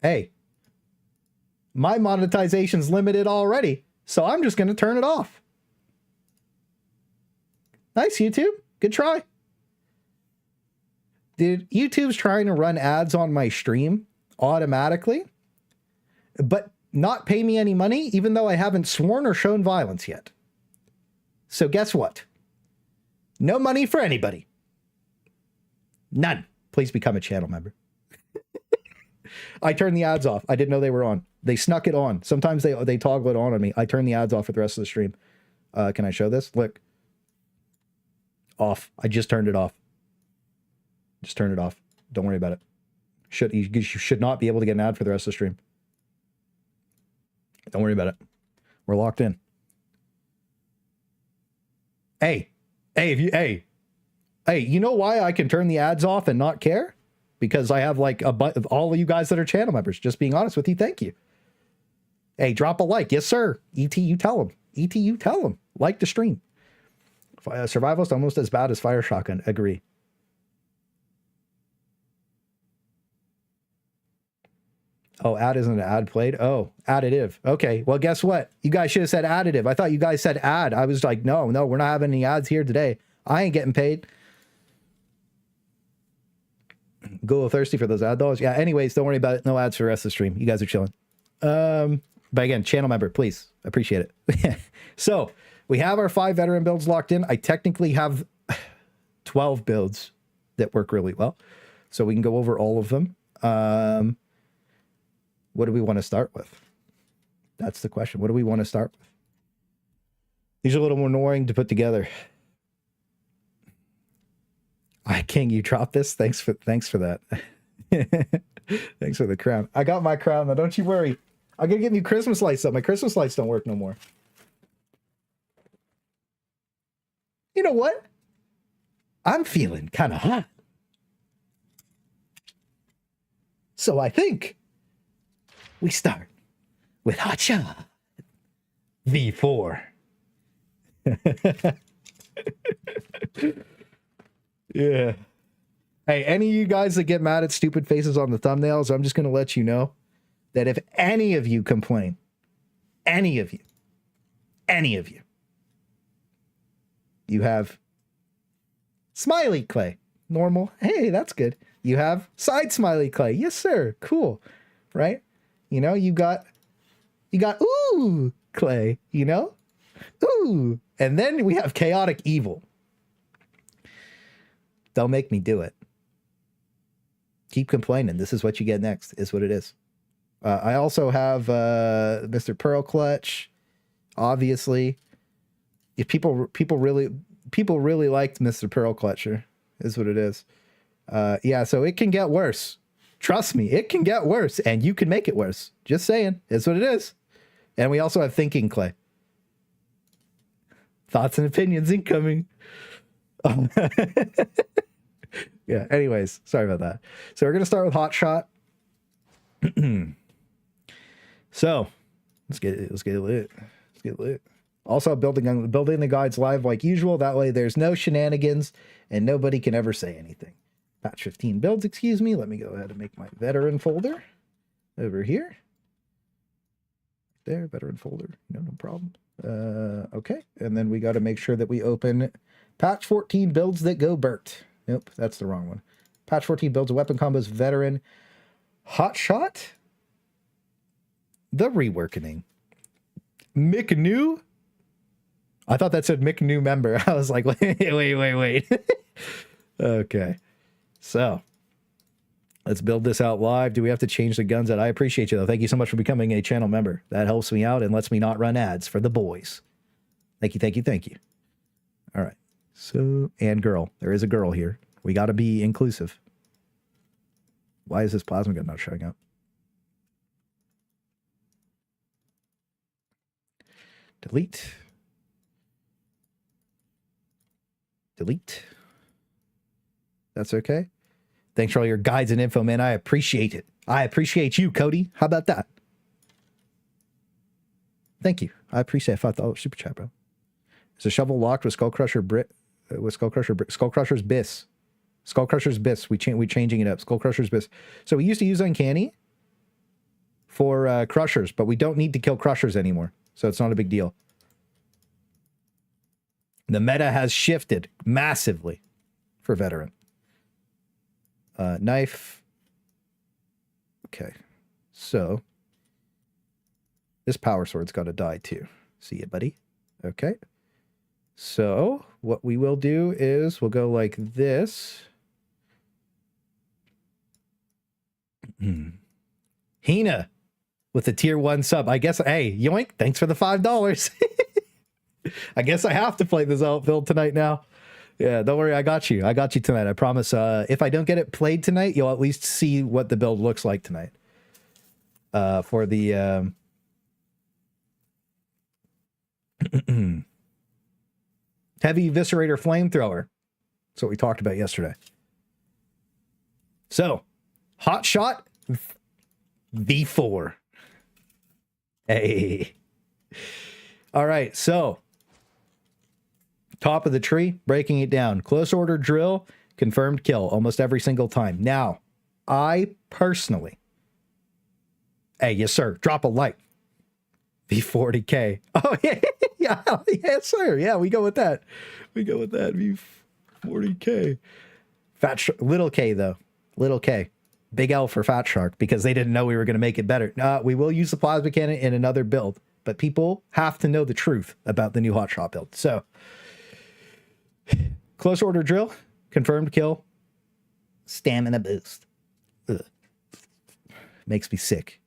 Hey, my monetization's limited already, so I'm just going to turn it off. Nice, YouTube. Good try. Dude, YouTube's trying to run ads on my stream automatically, but not pay me any money, even though I haven't sworn or shown violence yet. So guess what? No money for anybody. None. Please become a channel member. I turned the ads off. I didn't know they were on. They snuck it on. Sometimes they toggle it on me. I turn the ads off for the rest of the stream. Can I show this? Look. Off. I just turned it off. Just turn it off. Don't worry about it. You should not be able to get an ad for the rest of the stream. Don't worry about it. We're locked in. Hey, you know why I can turn the ads off and not care? Because I have like all of you guys that are channel members. Just being honest with you, thank you. Hey, drop a like. Yes, sir. ET, you tell them. ET, you tell them. Like the stream. Survivalist almost as bad as fire shotgun. Agree. Oh, add isn't an ad played? Oh, additive. Okay, well, guess what? You guys should have said additive. I thought you guys said ad. I was like, no, we're not having any ads here today. I ain't getting paid. Go thirsty for those ad dollars. Yeah, anyways, don't worry about it. No ads for the rest of the stream. You guys are chilling. But again, channel member, please. Appreciate it. So, we have our 5 veteran builds locked in. I technically have 12 builds that work really well. So we can go over all of them. What do we want to start with? That's the question. What do we want to start with? These are a little more annoying to put together. King, you dropped this? Thanks for that. Thanks for the crown. I got my crown now. Don't you worry. I'm going to get new Christmas lights up. My Christmas lights don't work no more. You know what? I'm feeling kind of hot. So I think we start with Hotshot V4. Yeah. Hey, any of you guys that get mad at stupid faces on the thumbnails, I'm just going to let you know that if any of you complain, any of you, you have Smiley clay. Normal. Hey, that's good. You have side smiley clay. Yes, sir. Cool. Right? You know, you got ooh clay, you know? Ooh. And then we have chaotic evil. Don't make me do it. Keep complaining. This is what you get next, is what it is. I also have Mr. Pearl Clutch. Obviously, if people really liked Mr. Pearl Clutcher, is what it is. Yeah, so it can get worse. Trust me, it can get worse, and you can make it worse. Just saying, is what it is. And we also have Thinking Clay. Thoughts and opinions incoming. Yeah, anyways, sorry about that. So we're going to start with Hotshot. So, let's get lit. Let's get lit. Also, building the guides live like usual. That way there's no shenanigans and nobody can ever say anything. Patch 15 builds, excuse me. Let me go ahead and make my veteran folder over here. There, veteran folder. No problem. Okay, and then we got to make sure that we open patch 14 builds that go Bert. Nope, that's the wrong one. Patch 14 builds of weapon combos, veteran, Hotshot, the reworking, Mick New. I thought that said Mick New member. I was like, wait. Okay, so let's build this out live. Do we have to change the guns out? I appreciate you though. Thank you so much for becoming a channel member. That helps me out and lets me not run ads for the boys. Thank you. All right. So, and girl. There is a girl here. We got to be inclusive. Why is this plasma gun not showing up? Delete. That's okay. Thanks for all your guides and info, man. I appreciate it. I appreciate you, Cody. How about that? Thank you. I appreciate $5 super chat, bro. Is a shovel locked with Skullcrusher's Biss? Skullcrusher's Biss. We're changing it up. Skullcrusher's Biss. So we used to use Uncanny for Crushers, but we don't need to kill Crushers anymore. So it's not a big deal. The meta has shifted massively for veteran. Knife. Okay. So this power sword's got to die too. See ya, buddy. Okay. So what we will do is we'll go like this. Hina with the tier 1 sub. I guess, hey, yoink, thanks for the $5. I guess I have to play this outfield tonight now. Yeah, don't worry, I got you. I got you tonight. I promise. If I don't get it played tonight, you'll at least see what the build looks like tonight. For the heavy Viscerator Flamethrower. That's what we talked about yesterday. So, Hotshot V4. Hey. All right, so top of the tree, breaking it down. Close order drill, confirmed kill almost every single time. Now, I personally, hey, yes, sir, drop a like. V40K. Oh, yeah, yes, sir. Yeah, we go with that. V40K. Little K, though. Little K. Big L for Fat Shark, because they didn't know we were going to make it better. We will use the plasma cannon in another build, but people have to know the truth about the new Hotshot build. So, close order drill, confirmed kill, stamina boost. Ugh. Makes me sick.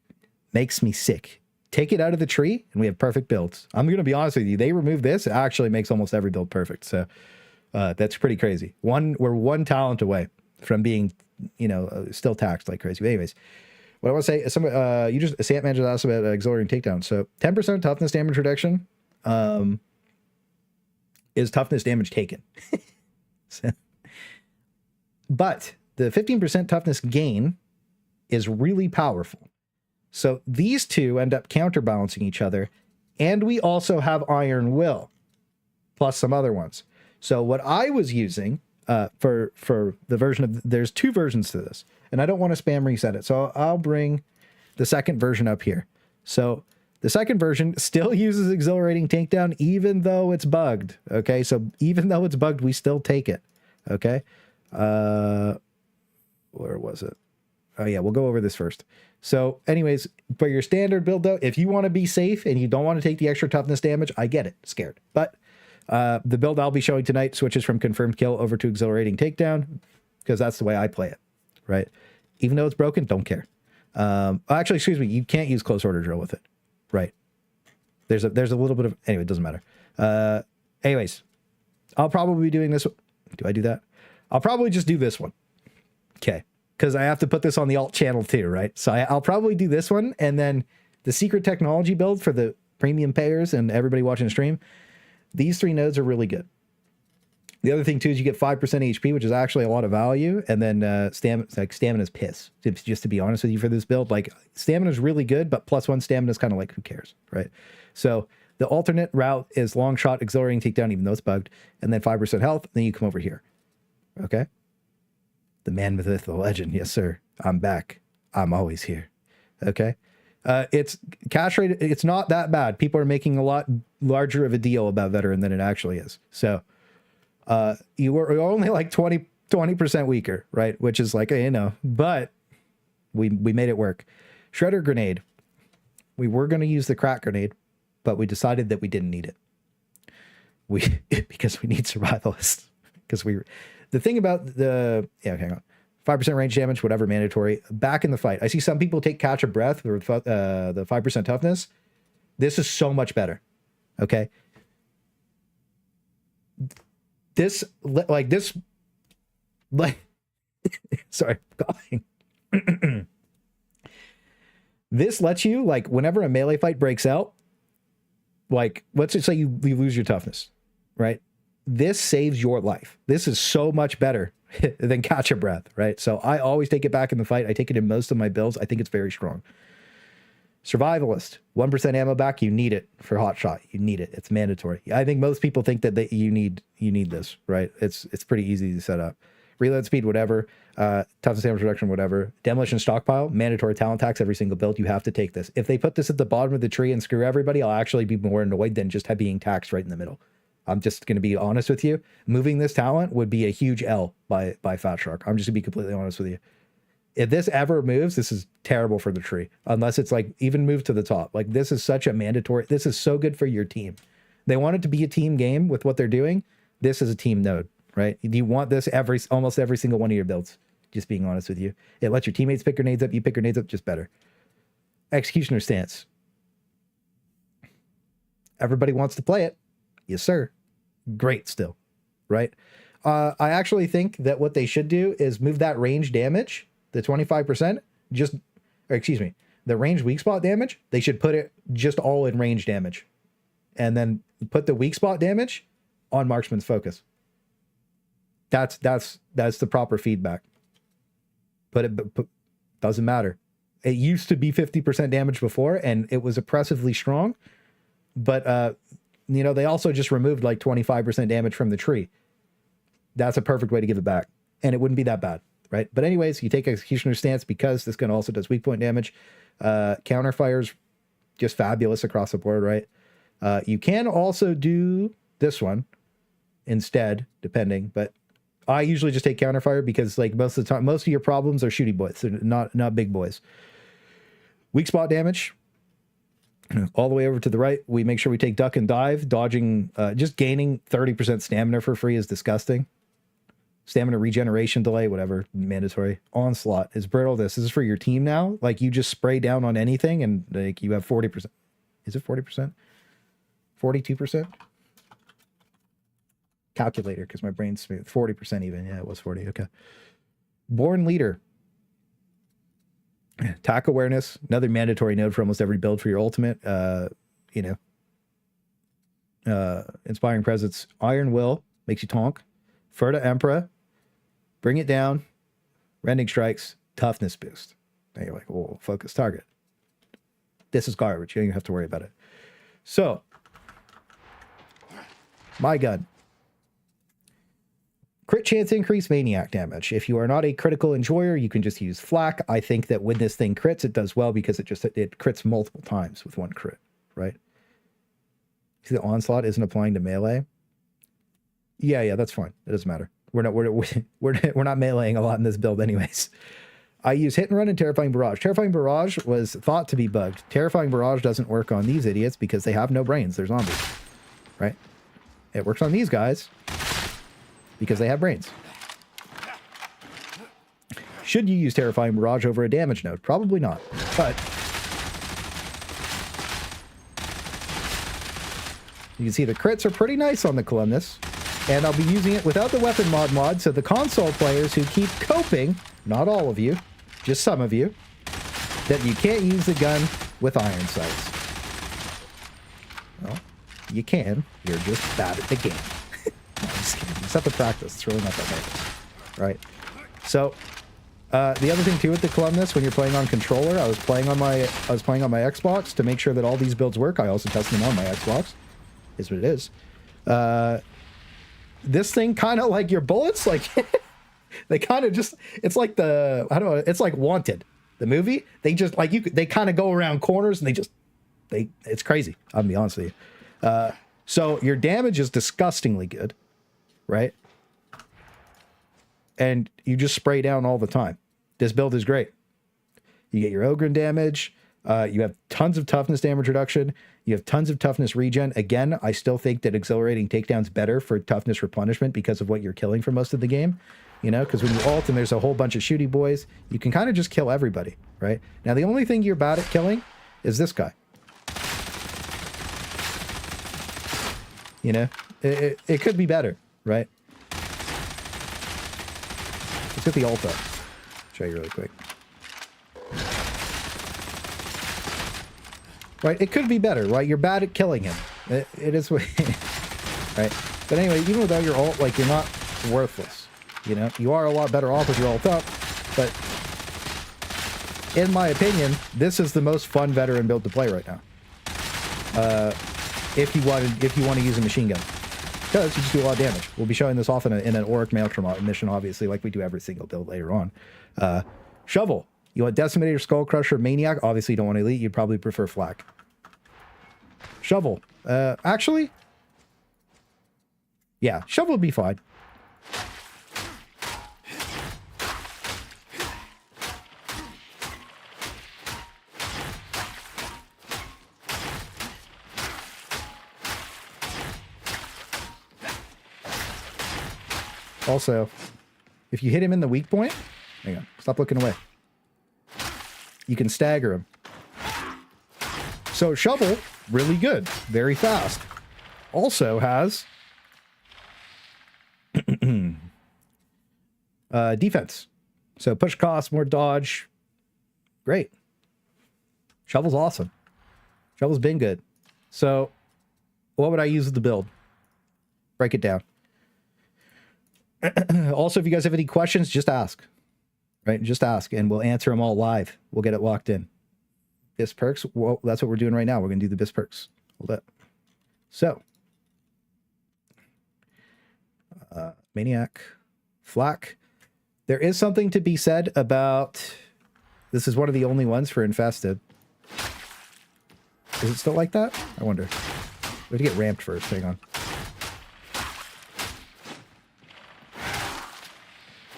Take it out of the tree, and we have perfect builds. I'm going to be honest with you. They remove this, it actually makes almost every build perfect. So, that's pretty crazy. We're one talent away from being, still taxed like crazy. But anyways, what I want to say is Santman just asked about auxiliary takedown. So 10% toughness damage reduction is toughness damage taken. But the 15% toughness gain is really powerful. So these two end up counterbalancing each other, and we also have Iron Will, plus some other ones. So what I was using for the version of, there's two versions to this, and I don't want to spam reset it, so I'll bring the second version up here. So the second version still uses exhilarating takedown, even though it's bugged. Okay, so even though it's bugged, we still take it. Okay. Where was it? Oh yeah, we'll go over this first. So anyways, for your standard build though, if you want to be safe and you don't want to take the extra toughness damage, I get it, scared. But the build I'll be showing tonight switches from confirmed kill over to exhilarating takedown, because that's the way I play it, right? Even though it's broken, don't care. Actually, excuse me, you can't use close order drill with it, right? There's a little bit of, anyway, it doesn't matter. Anyways, I'll probably be doing this. Do I do that? I'll probably just do this one. Okay. Because I have to put this on the alt channel too, right? So I'll probably do this one, and then the secret technology build for the premium payers and everybody watching the stream. These 3 nodes are really good. The other thing too is you get 5% HP, which is actually a lot of value, and then stamina's piss. Just to be honest with you, for this build, like stamina's really good, but +1 stamina's kind of like, who cares, right? So the alternate route is long shot, exhilarating takedown, even though it's bugged, and then 5% health. Then you come over here, okay? The man, myth, the legend. Yes, sir. I'm back. I'm always here. Okay. It's cash rate. It's not that bad. People are making a lot larger of a deal about veteran than it actually is. So you're only like 20% weaker, right? Which is like, you know, but we made it work. Shredder grenade. We were going to use the crack grenade, but we decided that we didn't need it. Because we need survivalists. Because the thing about the, yeah, hang on, 5% range damage, whatever, mandatory, back in the fight. I see some people take catch a breath with the 5% toughness. This is so much better. Okay. This, sorry, coughing. This lets you, like, whenever a melee fight breaks out, like, let's just say you lose your toughness, right? This saves your life. This is so much better than catch a breath, right? So I always take it back in the fight. I take it in most of my builds. I think it's very strong. Survivalist, 1% ammo back. You need it for Hotshot. You need it. It's mandatory. I think most people think that you need this, right? It's pretty easy to set up. Reload speed, whatever. Toughness damage reduction, whatever. Demolition stockpile, mandatory talent tax every single build. You have to take this. If they put this at the bottom of the tree and screw everybody, I'll actually be more annoyed than just being taxed right in the middle. I'm just going to be honest with you. Moving this talent would be a huge L by Fat Shark. I'm just going to be completely honest with you. If this ever moves, this is terrible for the tree. Unless it's like even move to the top. Like this is such a mandatory. This is so good for your team. They want it to be a team game with what they're doing. This is a team node, right? You want this almost every single one of your builds. Just being honest with you. It lets your teammates pick grenades up. You pick grenades up, just better. Executioner stance. Everybody wants to play it. Yes, sir. Great still, right? I actually think that what they should do is move that range damage, the 25%, the range weak spot damage, they should put it just all in range damage. And then put the weak spot damage on marksman's focus. That's the proper feedback. Doesn't matter. It used to be 50% damage before, and it was oppressively strong, but you know, they also just removed like 25% damage from the tree. That's a perfect way to give it back. And it wouldn't be that bad, right? But anyways, you take Executioner Stance because this gun also does weak point damage. Counterfire's just fabulous across the board, right? You can also do this one instead, depending. But I usually just take Counterfire because like most of the time, most of your problems are shooty boys. They're not big boys. Weak spot damage. All the way over to the right, we make sure we take duck and dive. Dodging, just gaining 30% stamina for free is disgusting. Stamina regeneration delay, whatever, mandatory. Onslaught is brittle. This is for your team now. Like you just spray down on anything and like you have 40%. Is it 40%? 42%? Calculator, because my brain's smooth. 40% even. Yeah, it was 40. Okay. Born Leader. Attack awareness, another mandatory node for almost every build for your ultimate. Inspiring presence. Iron Will makes you tonk. Furta Emperor, bring it down. Rending strikes, toughness boost. Now you're like, oh, focus target. This is garbage. You don't even have to worry about it. So, my gun. Crit chance increase, maniac damage. If you are not a critical enjoyer, you can just use flak. I think that when this thing crits, it does well because it crits multiple times with one crit, right? See, the onslaught isn't applying to melee. Yeah, that's fine. It doesn't matter. we're not meleeing a lot in this build anyways. I use Hit and Run and Terrifying Barrage. Terrifying Barrage was thought to be bugged. Terrifying Barrage doesn't work on these idiots because they have no brains. They're zombies, right? It works on these guys because they have brains. Should you use Terrifying Barrage over a damage node? Probably not, but you can see the crits are pretty nice on the Columnus, and I'll be using it without the weapon mod, so the console players who keep coping, not all of you, just some of you, that you can't use the gun with iron sights. Well, you can. You're just bad at the game. No, I'm just kidding. You just have to practice. It's really not that hard. Right. So, the other thing too with the Columnus, when you're playing on controller, I was playing on my Xbox to make sure that all these builds work. I also tested them on my Xbox. Is what it is. This thing kind of like your bullets, like they kind of just, it's like it's like Wanted, the movie. They just like they kind of go around corners and it's crazy. I'll be honest with you. So your damage is disgustingly good, right? And you just spray down all the time. This build is great. You get your Ogryn damage. You have tons of toughness damage reduction. You have tons of toughness regen. Again, I still think that accelerating takedown's better for toughness replenishment because of what you're killing for most of the game. You know, because when you ult and there's a whole bunch of shooty boys, you can kind of just kill everybody, right? Now, the only thing you're bad at killing is this guy. You know, it could be better, right? Let's get the ult up. Show you really quick. Right, it could be better, right? You're bad at killing him. It is what, right? But anyway, even without your ult, like, you're not worthless. You know, you are a lot better off with your ult up, but in my opinion, this is the most fun veteran build to play right now. If you want to use a machine gun, because you just do a lot of damage. We'll be showing this off in an Auric Maelstrom mission, obviously, like we do every single build later on. Shovel. You want Decimator, Skull Crusher, Maniac. Obviously, you don't want Elite. You'd probably prefer Flak. Shovel. Actually, yeah, Shovel would be fine. Also, if you hit him in the weak point, hang on, stop looking away. You can stagger him. So Shovel, really good, very fast. Also has defense. So push cost, more dodge. Great. Shovel's awesome. Shovel's been good. So what would I use with the build? Break it down. Also, if you guys have any questions, just ask. Right? Just ask, and we'll answer them all live. We'll get it locked in. BIS perks, well, that's what we're doing right now. We're going to do the BIS perks. Hold up. So, Maniac, Flak. There is something to be said about, this is one of the only ones for Infested. Is it still like that? I wonder. We have to get ramped first. Hang on.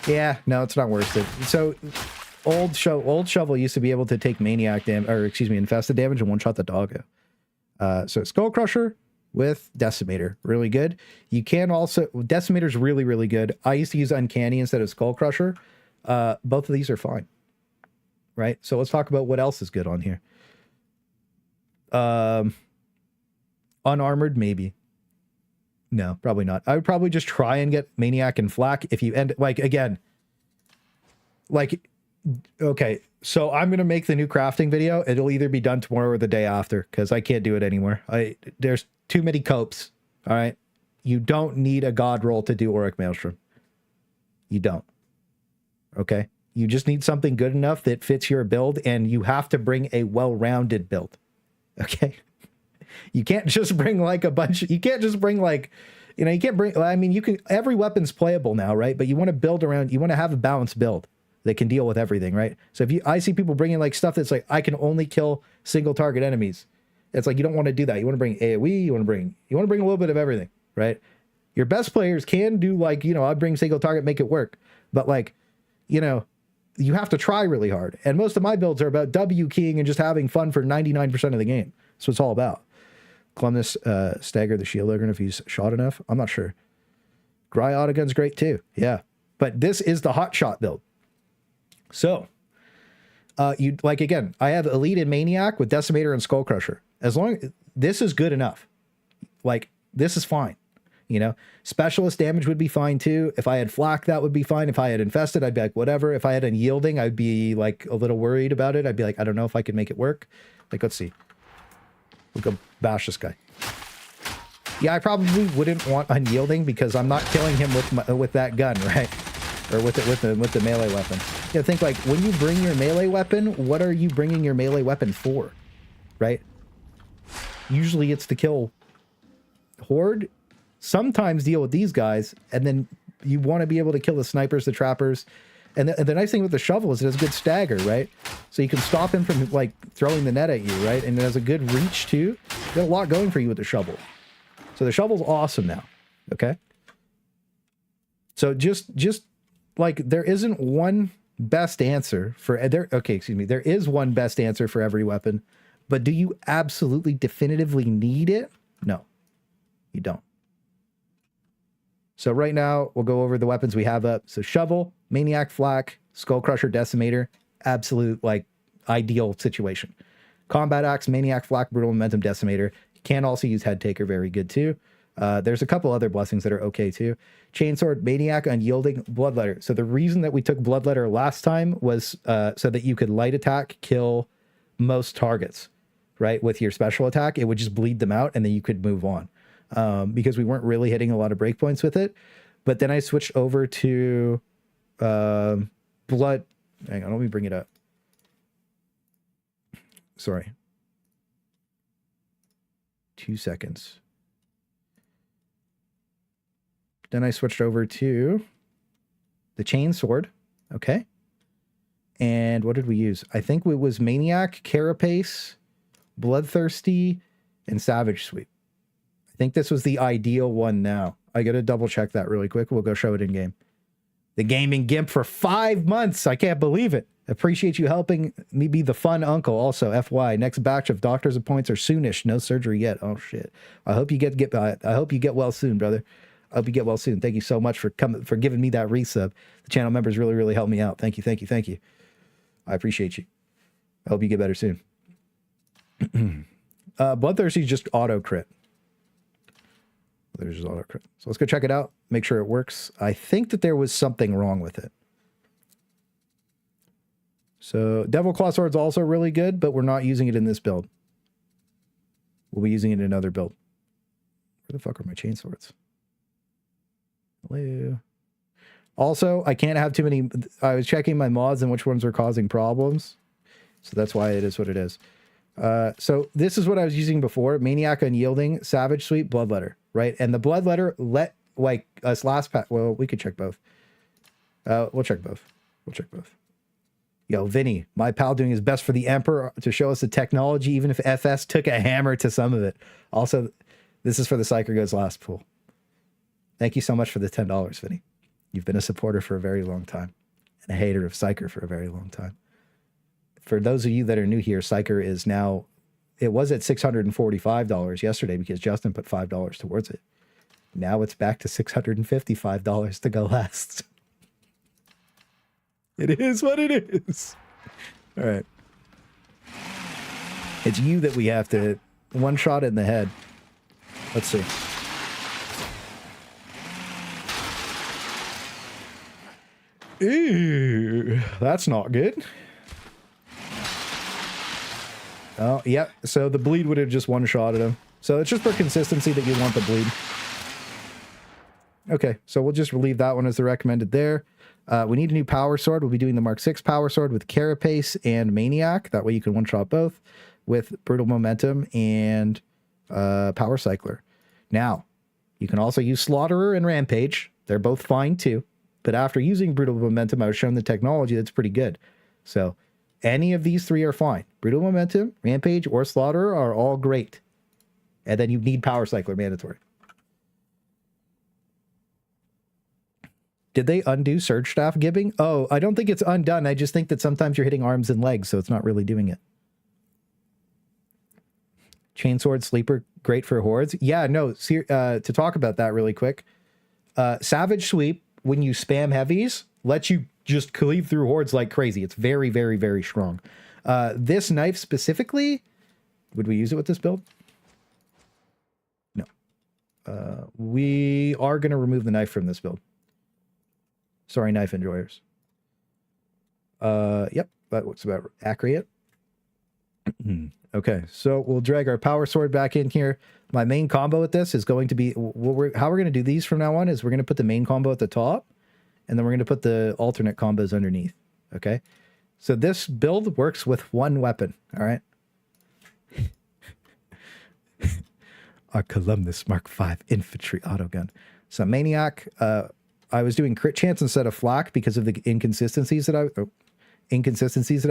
Yeah, no, it's not worth it. So, old Shovel used to be able to take Maniac damage, or excuse me, Infested damage and one-shot the doggo. So Skull Crusher with Decimator, really good. You can also, Decimator's really, really good. I used to use Uncanny instead of Skull Crusher. Both of these are fine, right? So let's talk about what else is good on here. Unarmored, maybe. No, probably not. I would probably just try and get Maniac and Flak if you end, like, again, like, okay, so I'm going to make the new crafting video. It'll either be done tomorrow or the day after, because I can't do it anymore. There's too many copes, all right? You don't need a god roll to do Auric Maelstrom. You don't, okay? You just need something good enough that fits your build, and you have to bring a well-rounded build, okay? You can't just bring like a bunch, you can't just bring like, you know, you can't bring, I mean, you can, every weapon's playable now, right? But you want to build around, you want to have a balanced build that can deal with everything, right? So if I see people bringing like stuff that's like, I can only kill single target enemies. It's like, you don't want to do that. You want to bring AoE, you want to bring a little bit of everything, right? Your best players can do like, you know, I'd bring single target, make it work. But like, you know, you have to try really hard. And most of my builds are about W keying and just having fun for 99% of the game. That's what it's all about. Columnus stagger the shield Ogryn if he's shot enough. I'm not sure. Gry Autogun's great too. Yeah. But this is the Hotshot build. So, you like, again, I have Elite and Maniac with Decimator and Skull Crusher. As long as this is good enough, like this is fine. You know, specialist damage would be fine too. If I had flak, that would be fine. If I had infested, I'd be like, whatever. If I had unyielding, I'd be like a little worried about it. I'd be like, I don't know if I could make it work. Like, let's see. We'll go bash this guy. Yeah, I probably wouldn't want unyielding because I'm not killing him with that gun, right? Or with the melee weapon. You know, think like when you bring your melee weapon, what are you bringing your melee weapon for, right? Usually it's to kill horde. Sometimes deal with these guys, and then you want to be able to kill the snipers, the trappers. And the nice thing with the shovel is it has good stagger, right? So you can stop him from like throwing the net at you, right? And it has a good reach too. You got a lot going for you with the shovel. So the shovel's awesome now, okay? So just like there isn't one best answer for there. Okay, excuse me. There is one best answer for every weapon, but do you absolutely definitively need it? No, you don't. So right now, we'll go over the weapons we have up. So Shovel, Maniac Flak, Skull Crusher, Decimator. Absolute, like, ideal situation. Combat Axe, Maniac Flak, Brutal Momentum, Decimator. You can also use Head Taker, very good too. There's a couple other blessings that are okay too. Chainsword, Maniac, Unyielding, Bloodletter. So the reason that we took Bloodletter last time was so that you could light attack, kill most targets, right? With your special attack, it would just bleed them out and then you could move on. Because we weren't really hitting a lot of breakpoints with it. But then I switched over to Blood. Hang on, let me bring it up. Sorry. 2 seconds. Then I switched over to the Chainsword. Okay. And what did we use? I think it was Maniac, Carapace, Bloodthirsty, and Savage Sweep. I think this was the ideal one now. I got to double check that really quick. We'll go show it in game. The Gaming Gimp for 5 months. I can't believe it. Appreciate you helping me be the fun uncle. Also, FY, next batch of doctor's appointments are soonish. No surgery yet. Oh shit. I hope you get I hope you get well soon, brother. I hope you get well soon. Thank you so much for giving me that resub. The channel members really helped me out. Thank you. I appreciate you. I hope you get better soon. Bloodthirsty is just auto crit. There's just auto crit. So let's go check it out. Make sure it works. I think that there was something wrong with it. So Devil Claw Sword's also really good, but we're not using it in this build. We'll be using it in another build. Where the fuck are my chainswords? Hello. Also, I can't have too many. I was checking my mods and which ones are causing problems. So that's why it is what it is. So this is what I was using before. Maniac, Unyielding, Savage Sweep, Bloodletter, right? And the Bloodletter let like us last pack. Well, we could check both. We'll check both. Yo, Vinny, my pal doing his best for the Emperor to show us the technology, even if FS took a hammer to some of it. Also, this is for the Psyker Goes Last pool. Thank you so much for the $10, Vinny. You've been a supporter for a very long time and a hater of Psyker for a very long time. For those of you that are new here, Psyker is now, it was at $645 yesterday because Justin put $5 towards it. Now it's back to $655 to go last. It is what it is. All right. It's you that we have to one shot in the head. Let's see. Ew, that's not good. Oh, yep. So the bleed would have just one-shotted him. So it's just for consistency that you want the bleed. Okay, so we'll just leave that one as the recommended there. We need a new power sword. We'll be doing the Mark 6 power sword with Carapace and Maniac. That way you can one-shot both with Brutal Momentum and Power Cycler. Now, you can also use Slaughterer and Rampage. They're both fine too. But after using Brutal Momentum, I was shown the technology that's pretty good. So any of these three are fine. Brutal Momentum, Rampage, or Slaughterer are all great. And then you need Power Cycler mandatory. Did they undo Surge Staff gibbing? Oh, I don't think it's undone. I just think that sometimes you're hitting arms and legs, so it's not really doing it. Chainsword Sleeper, great for hordes. Yeah, no, to talk about that really quick. Savage Sweep, when you spam heavies, lets you just cleave through hordes like crazy. It's very, very, very strong. This knife specifically, would we use it with this build? No. We are going to remove the knife from this build. Sorry, knife enjoyers. Yep, that looks about accurate. Okay, so we'll drag our power sword back in here. My main combo with this is going to be, how we're going to do these from now on is we're going to put the main combo at the top, and then we're going to put the alternate combos underneath, okay? So this build works with one weapon, all right? Our Columbus Mark V infantry autogun. So Maniac, I was doing crit chance instead of flak because of the inconsistencies that I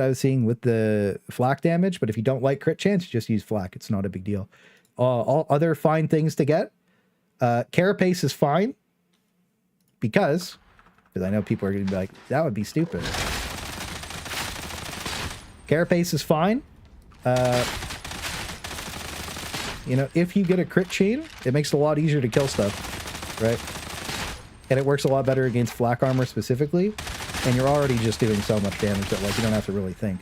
was seeing with the flak damage. But if you don't like crit chance, just use flak. It's not a big deal. All other fine things to get. Carapace is fine because I know people are going to be like, that would be stupid. Carapace is fine. You know, if you get a crit chain, it makes it a lot easier to kill stuff, right? And it works a lot better against flak armor specifically. And you're already just doing so much damage that, like, you don't have to really think.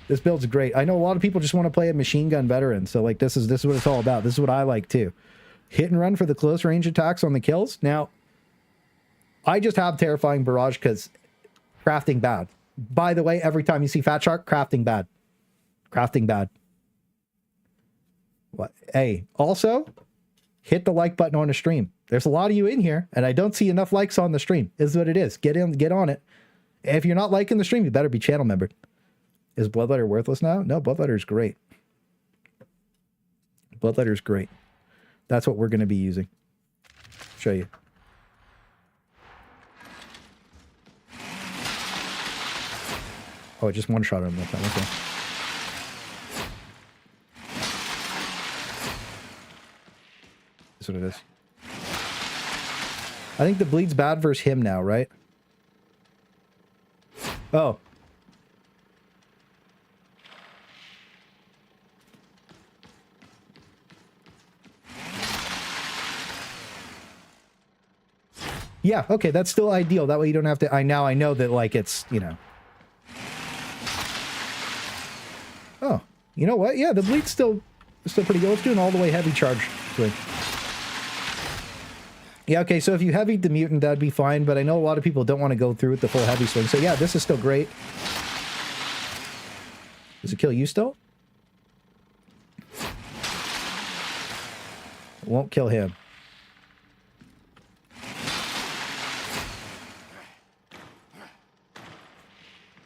This build's great. I know a lot of people just want to play a machine gun veteran. So, like, this is what it's all about. This is what I like, too. Hit and run for the close range attacks on the kills. Now, I just have Terrifying Barrage because crafting bad. By the way, every time you see Fat Shark, crafting bad. Crafting bad. What? Hey, also, hit the like button on the stream. There's a lot of you in here, and I don't see enough likes on the stream. This is what it is. Get on it. If you're not liking the stream, you better be channel membered. Is Bloodletter worthless now? No, Bloodletter's great. Bloodletter's great. That's what we're going to be using. Show you. Oh, just one shot on that time. Okay. That's what it is. I think the bleed's bad versus him now, right? Oh. Yeah, okay, that's still ideal. That way you don't have to... I know that, like, it's, you know... Oh, you know what? Yeah, the bleed's still pretty good. Let's do an all-the-way heavy charge swing. Yeah, okay, so if you heavied the mutant, that'd be fine, but I know a lot of people don't want to go through with the full heavy swing. So yeah, this is still great. Does it kill you still? It won't kill him.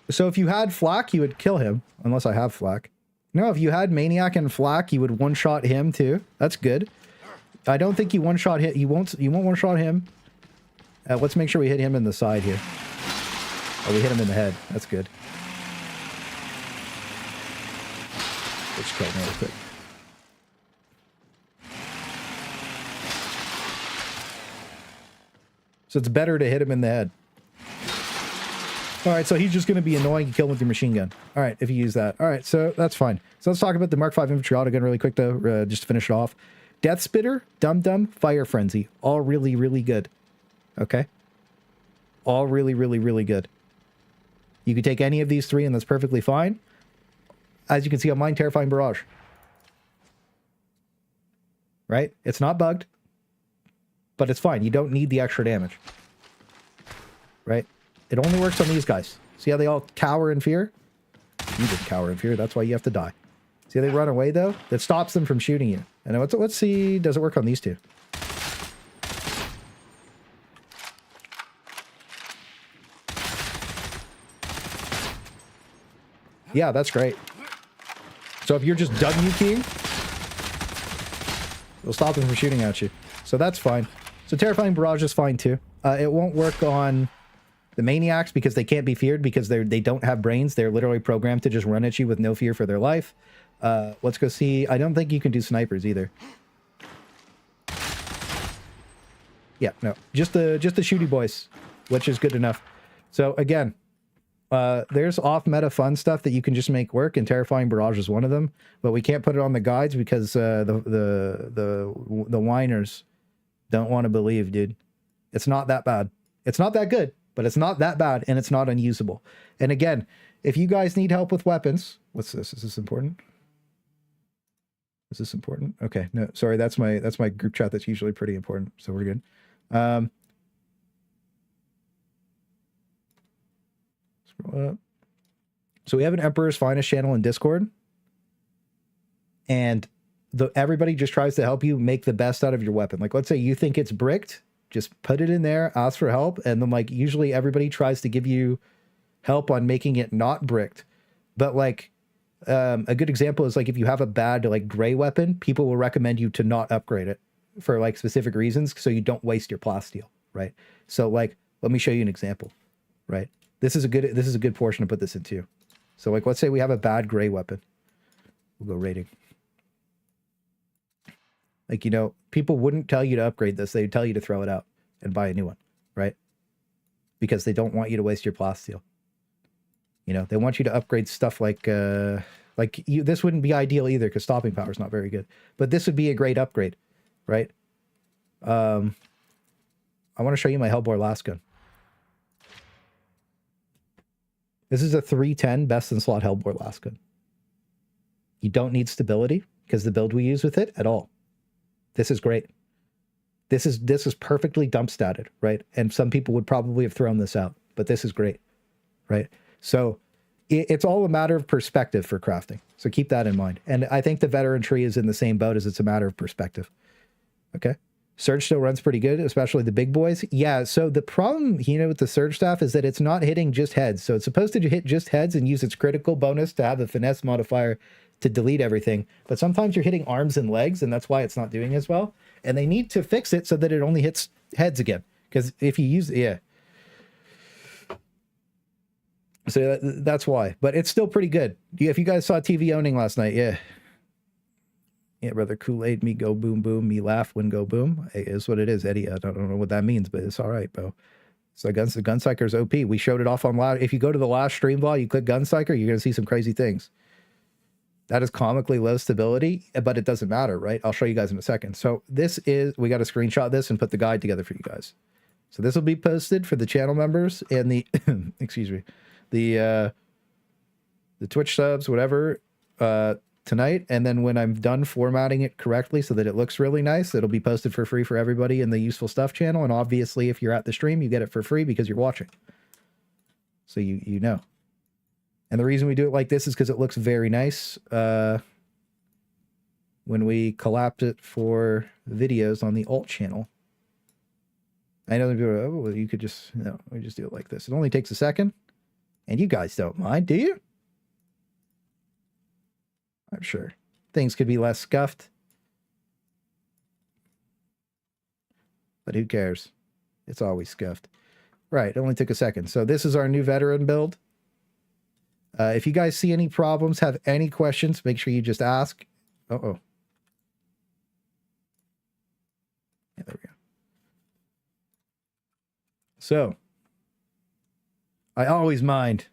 So if you had flak, you would kill him, unless I have flak. No, if you had Maniac and flak, you would one-shot him too. That's good. I don't think you one-shot hit. You won't one-shot him. Let's make sure we hit him in the side here. Oh, we hit him in the head. That's good. Let's kill him real quick. So it's better to hit him in the head. All right, so he's just going to be annoying to kill him with your machine gun. All right, if you use that. All right, so that's fine. So let's talk about the Mark V infantry autogun really quick, though, just to finish it off. Death Spitter, Dum Dum, Fire Frenzy. All really, really good. Okay? All really, really, really good. You can take any of these three, and that's perfectly fine. As you can see on mine, Terrifying Barrage. Right? It's not bugged. But it's fine. You don't need the extra damage. Right? It only works on these guys. See how they all cower in fear? You didn't cower in fear. That's why you have to die. See how they run away, though? That stops them from shooting you. And let's see, does it work on these two? Yeah, that's great. So if you're just W-keying, it'll stop them from shooting at you. So that's fine. So Terrifying Barrage is fine, too. It won't work on the Maniacs because they can't be feared because they don't have brains. They're literally programmed to just run at you with no fear for their life. Let's go see. I don't think you can do snipers either. Yeah, no. Just the shooty boys. which is good enough. So again, there's off-meta fun stuff that you can just make work, and Terrifying Barrage is one of them. But we can't put it on the guides because the whiners don't want to believe, dude. It's not that bad. It's not that good, but it's not that bad, and it's not unusable. And again, if you guys need help with weapons, what's this? Is this important? Is this important? Okay, no, sorry, that's my group chat. That's usually pretty important, so we're good. Scroll up. So we have an Emperor's Finest channel in Discord, and everybody just tries to help you make the best out of your weapon. Like, let's say you think it's bricked, just put it in there, ask for help, and then like usually everybody tries to give you help on making it not bricked. But like a good example is like if you have a bad like gray weapon, people will recommend you to not upgrade it for like specific reasons, so you don't waste your plasteel, right? So like, let me show you an example, right? This is a good portion to put this into. So like, let's say we have a bad gray weapon. We'll go rating. Like, you know, people wouldn't tell you to upgrade this. They'd tell you to throw it out and buy a new one, right? Because they don't want you to waste your plasteel. You know, they want you to upgrade stuff like this wouldn't be ideal either because stopping power is not very good. But this would be a great upgrade, right? I want to show you my Hellbore Lasgun. This is a 310 best in slot Hellbore Lasgun. You don't need stability because the build we use with it at all. This is great. This is perfectly dump statted, right? And some people would probably have thrown this out, but this is great, right? So it's all a matter of perspective for crafting. So keep that in mind. And I think the veteran tree is in the same boat as it's a matter of perspective. Okay. Surge still runs pretty good, especially the big boys. Yeah. So the problem, you know, with the Surge Staff is that it's not hitting just heads. So it's supposed to hit just heads and use its critical bonus to have the finesse modifier to delete everything. But sometimes you're hitting arms and legs, and that's why it's not doing as well. And they need to fix it so that it only hits heads again. Because if you use, yeah. So that's why. But it's still pretty good. If you guys saw TV owning last night, yeah. Yeah, brother, Kool-Aid, me go boom boom, me laugh when go boom. It is what it is, Eddie. I don't know what that means, but it's all right, bro. So the Gunpsyker's OP. We showed it off on live. If you go to the last stream vlog, you click Gunpsyker, you're going to see some crazy things. That is comically low stability, but it doesn't matter, right? I'll show you guys in a second. So this is, we got to screenshot this and put the guide together for you guys. So this will be posted for the channel members and the, excuse me, the Twitch subs, whatever, tonight. And then when I'm done formatting it correctly so that it looks really nice, it'll be posted for free for everybody in the Useful Stuff channel. And obviously, if you're at the stream, you get it for free because you're watching. So you know. And the reason we do it like this is because it looks very nice when we collapse it for videos on the alt channel. I know people are, oh, well, you could just, no, we just do it like this. It only takes a second. And you guys don't mind, do you? I'm sure. Things could be less scuffed. But who cares? It's always scuffed. Right, it only took a second. So this is our new veteran build. If you guys see any problems, have any questions, make sure you just ask. Uh-oh. Yeah, there we go. So, I always mind.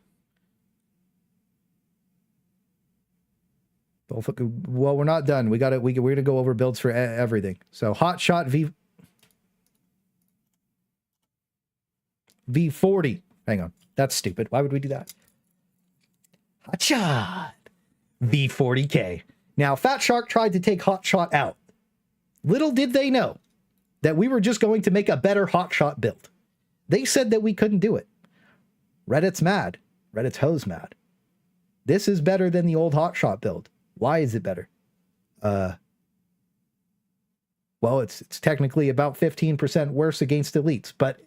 Well, we're not done. We're gonna go over builds for everything. So, Hotshot V40. Hang on, that's stupid. Why would we do that? Hotshot V40K. Now, Fat Shark tried to take Hotshot out. Little did they know that we were just going to make a better Hotshot build. They said that we couldn't do it. Reddit's mad. Reddit's hose mad. This is better than the old Hotshot build. Why is it better? Well, it's technically about 15% worse against elites, but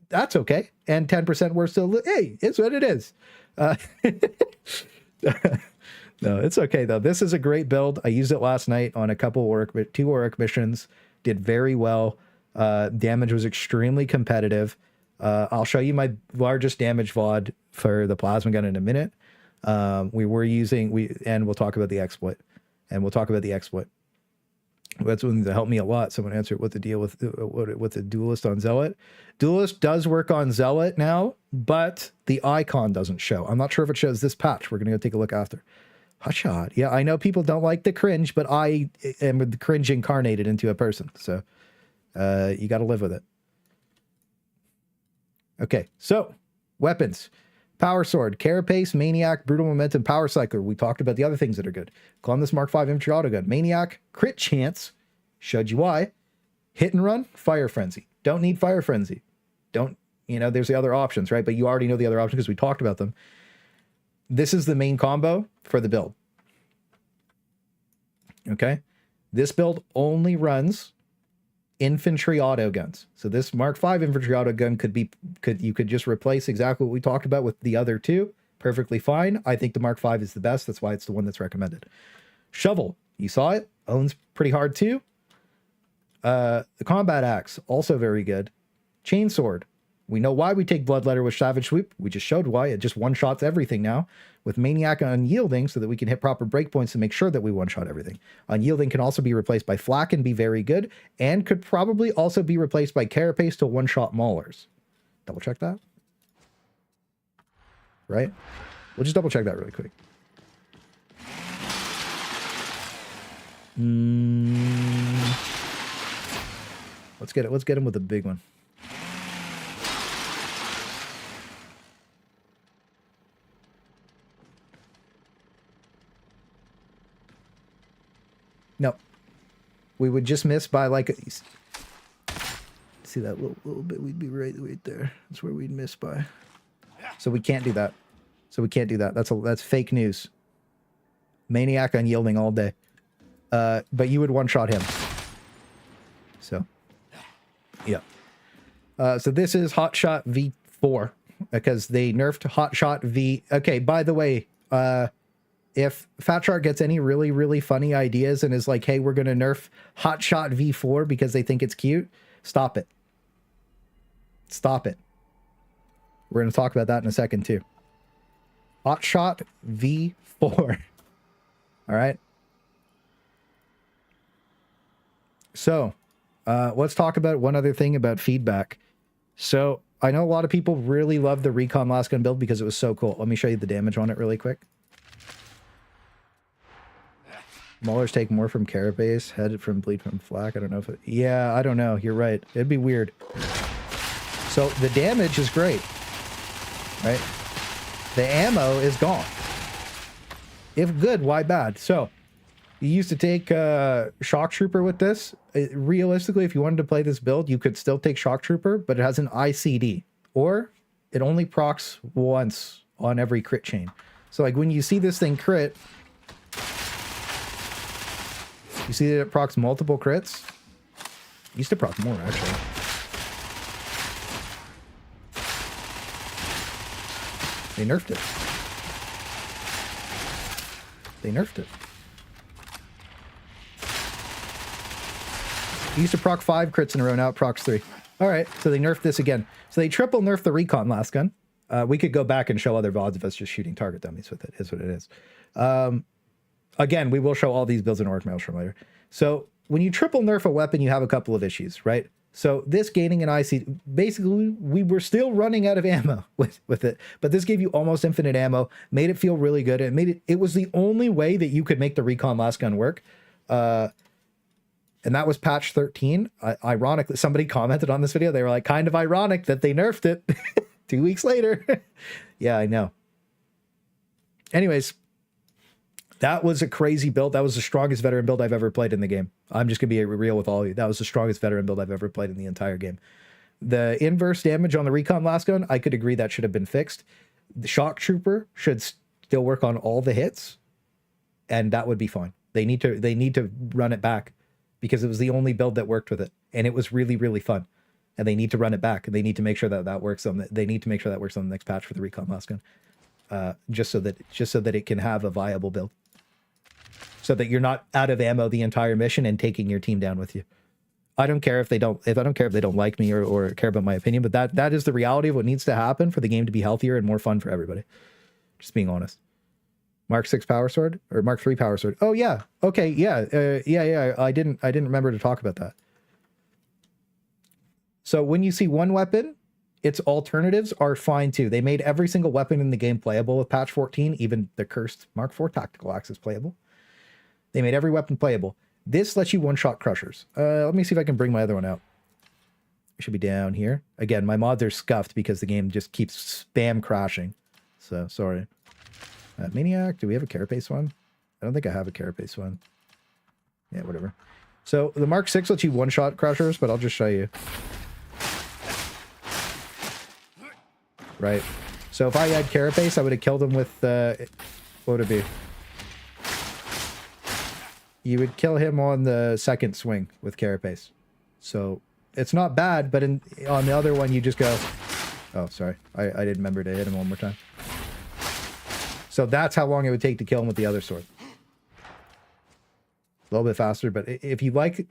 that's okay. And 10% worse to hey, it's what it is. No, it's okay though. This is a great build. I used it last night on a couple two Auric missions. Did very well. Damage was extremely competitive. I'll show you my largest damage VOD for the plasma gun in a minute. And we'll talk about the exploit. That's one that helped me a lot. Someone answered what the deal with the duelist on Zealot. Duelist does work on Zealot now, but the icon doesn't show. I'm not sure if it shows this patch. We're going to go take a look after. Hotshot. Yeah, I know people don't like the cringe, but I am the cringe incarnated into a person. So you got to live with it. Okay, so weapons. Power Sword, Carapace, Maniac, Brutal Momentum, Power Cycler. We talked about the other things that are good. Columbus Mark V Infantry Autogun, Maniac, Crit Chance, showed you why. Hit and Run, Fire Frenzy. Don't need Fire Frenzy. Don't, you know, there's the other options, right? But you already know the other options because we talked about them. This is the main combo for the build. Okay? This build only runs infantry auto guns. So this Mark V infantry auto gun you could just replace exactly what we talked about with the other two. Perfectly fine. I think the Mark V is the best. That's why it's the one that's recommended. Shovel, you saw it. Owns pretty hard too. The combat axe, also very good. Chainsword. We know why we take Bloodletter with Savage Sweep. We just showed why. It just one-shots everything now. With Maniac Unyielding, so that we can hit proper breakpoints to make sure that we one-shot everything. Unyielding can also be replaced by Flak and be very good, and could probably also be replaced by Carapace to one-shot Maulers. Double check that. Right? We'll just double check that really quick. Let's get it. Let's get him with a big one. No, we would just miss by like see that little bit. We'd be right there. That's where we'd miss by. So we can't do that. That's fake news. Maniac Unyielding all day. But you would one-shot him. So yeah. So this is Hotshot V4 because they nerfed Hotshot V. Okay, by the way, if Fat Shark gets any really, really funny ideas and is like, hey, we're going to nerf Hotshot V4 because they think it's cute, stop it. Stop it. We're going to talk about that in a second, too. Hotshot V4. All right. So, let's talk about one other thing about feedback. So, I know a lot of people really love the Recon Lasgun build because it was so cool. Let me show you the damage on it really quick. Maulers take more from Carapace, headed from Bleed from Flak. I don't know if it... Yeah, I don't know. You're right. It'd be weird. So the damage is great. Right? The ammo is gone. If good, why bad? So, you used to take Shock Trooper with this. Realistically, if you wanted to play this build, you could still take Shock Trooper, but it has an ICD. Or, it only procs once on every crit chain. So, like, when you see this thing crit... You see that it procs multiple crits? It used to proc more, actually. They nerfed it. They nerfed it. It used to proc 5 crits in a row, now it procs 3. Alright, so they nerfed this again. So they triple nerfed the Recon Lasgun. We could go back and show other VODs of us just shooting target dummies with it, is what it is. Again, we will show all these builds in Auric Maelstrom later. So when you triple nerf a weapon, you have a couple of issues, right? So this gaining an IC, basically we were still running out of ammo with it, but this gave you almost infinite ammo, made it feel really good. It was the only way that you could make the Recon Lasgun work. And that was patch 13. Ironically, somebody commented on this video. They were like, kind of ironic that they nerfed it 2 weeks later. Yeah, I know. Anyways, that was a crazy build. That was the strongest veteran build I've ever played in the game. I'm just going to be real with all of you. That was the strongest veteran build I've ever played in the entire game. The inverse damage on the Recon Lasgun, I could agree that should have been fixed. The Shock Trooper should still work on all the hits, and that would be fine. They need to run it back because it was the only build that worked with it, and it was really, really fun. And they need to run it back. They need to make sure that works on they need to make sure that works on the next patch for the Recon Lasgun, just so that it can have a viable build. So that you're not out of ammo the entire mission and taking your team down with you. I don't care if they don't like me or care about my opinion, but that is the reality of what needs to happen for the game to be healthier and more fun for everybody. Just being honest. Mark 6 power sword or Mark 3 power sword. Oh yeah. Okay. Yeah. Yeah. I didn't remember to talk about that. So when you see one weapon, its alternatives are fine too. They made every single weapon in the game playable with patch 14. Even the cursed Mark 4 tactical axe is playable. They made every weapon playable. This lets you one-shot crushers. Let me see if I can bring my other one out. It should be down here. Again, my mods are scuffed because the game just keeps spam crashing. So, sorry. Maniac, do we have a carapace one? I don't think I have a carapace one. Yeah, whatever. So, the Mark 6 lets you one-shot crushers, but I'll just show you. Right. So, if I had carapace, I would have killed him with, what would it be? You would kill him on the second swing with carapace. So, it's not bad, but on the other one, you just go... Oh, sorry. I didn't remember to hit him one more time. So that's how long it would take to kill him with the other sword. A little bit faster, but if you like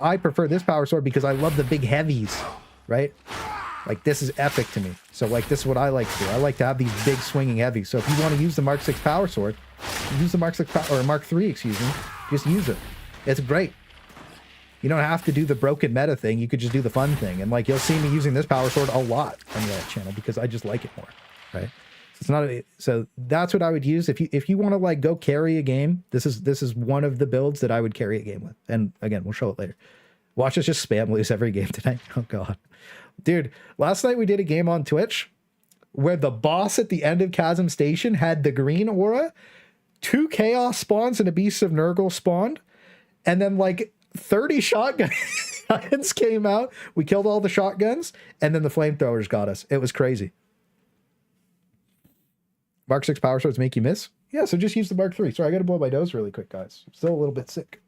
I prefer this power sword because I love the big heavies, right? Like, this is epic to me. So, like, this is what I like to do. I like to have these big swinging heavies. So if you want to use the Mark 6 power sword, use the Mark 6 or Mark 3, excuse me. Just use it. It's great. You don't have to do the broken meta thing. You could just do the fun thing. And, like, you'll see me using this power sword a lot on the channel because I just like it more, right? So it's not so that's what I would use if you want to, like, go carry a game. This is one of the builds that I would carry a game with. And again, we'll show it later. Watch us just spam lose every game tonight. Oh god. Dude, last night we did a game on Twitch where the boss at the end of Chasm Station had the green aura, 2 chaos spawns and a beast of Nurgle spawned, and then like 30 shotguns came out. We killed all the shotguns, and then the flamethrowers got us. It was crazy. Mark 6 power swords make you miss? Yeah, so just use the Mark 3. Sorry, I gotta blow my nose really quick, guys. I'm still a little bit sick.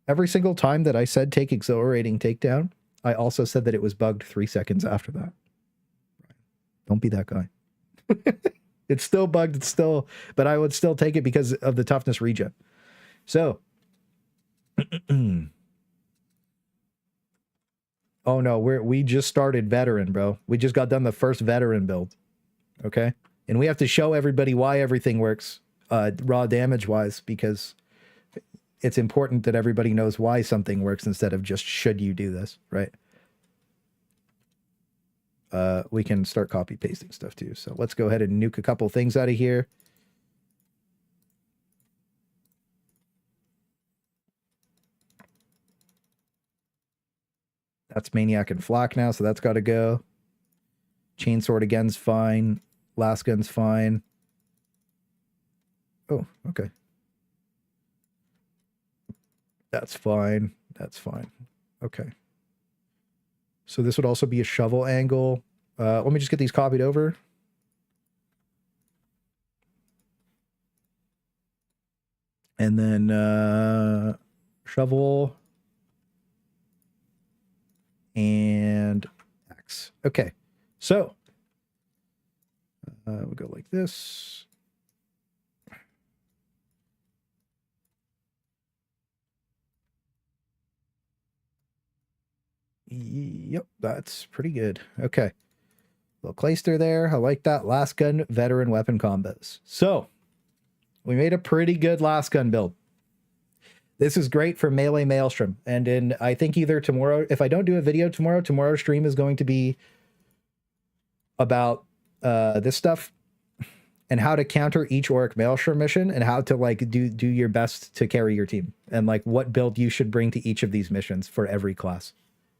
Every single time that I said take exhilarating takedown, I also said that it was bugged 3 seconds after that. Don't be that guy. It's still bugged, it's still, but I would still take it because of the toughness regen. So, oh no, we just started veteran, bro. We just got done the first veteran build. Okay? And we have to show everybody why everything works, raw damage wise, because it's important that everybody knows why something works instead of just should you do this, right? We can start copy pasting stuff too. So let's go ahead and nuke a couple things out of here. That's Maniac and Flak now, so that's got to go. Chainsword again's fine. Lasgun's fine. Oh, okay. That's fine. That's fine. Okay. So this would also be a shovel angle. Let me just get these copied over. And then shovel and axe. Okay. So we'll go like this. Yep, that's pretty good. Okay. Little Clayster there. I like that. Lasgun veteran weapon combos. So, we made a pretty good Lasgun build. This is great for Melee Maelstrom. And I think either tomorrow, if I don't do a video tomorrow, tomorrow's stream is going to be about this stuff and how to counter each Auric Maelstrom mission and how to like do your best to carry your team and like what build you should bring to each of these missions for every class.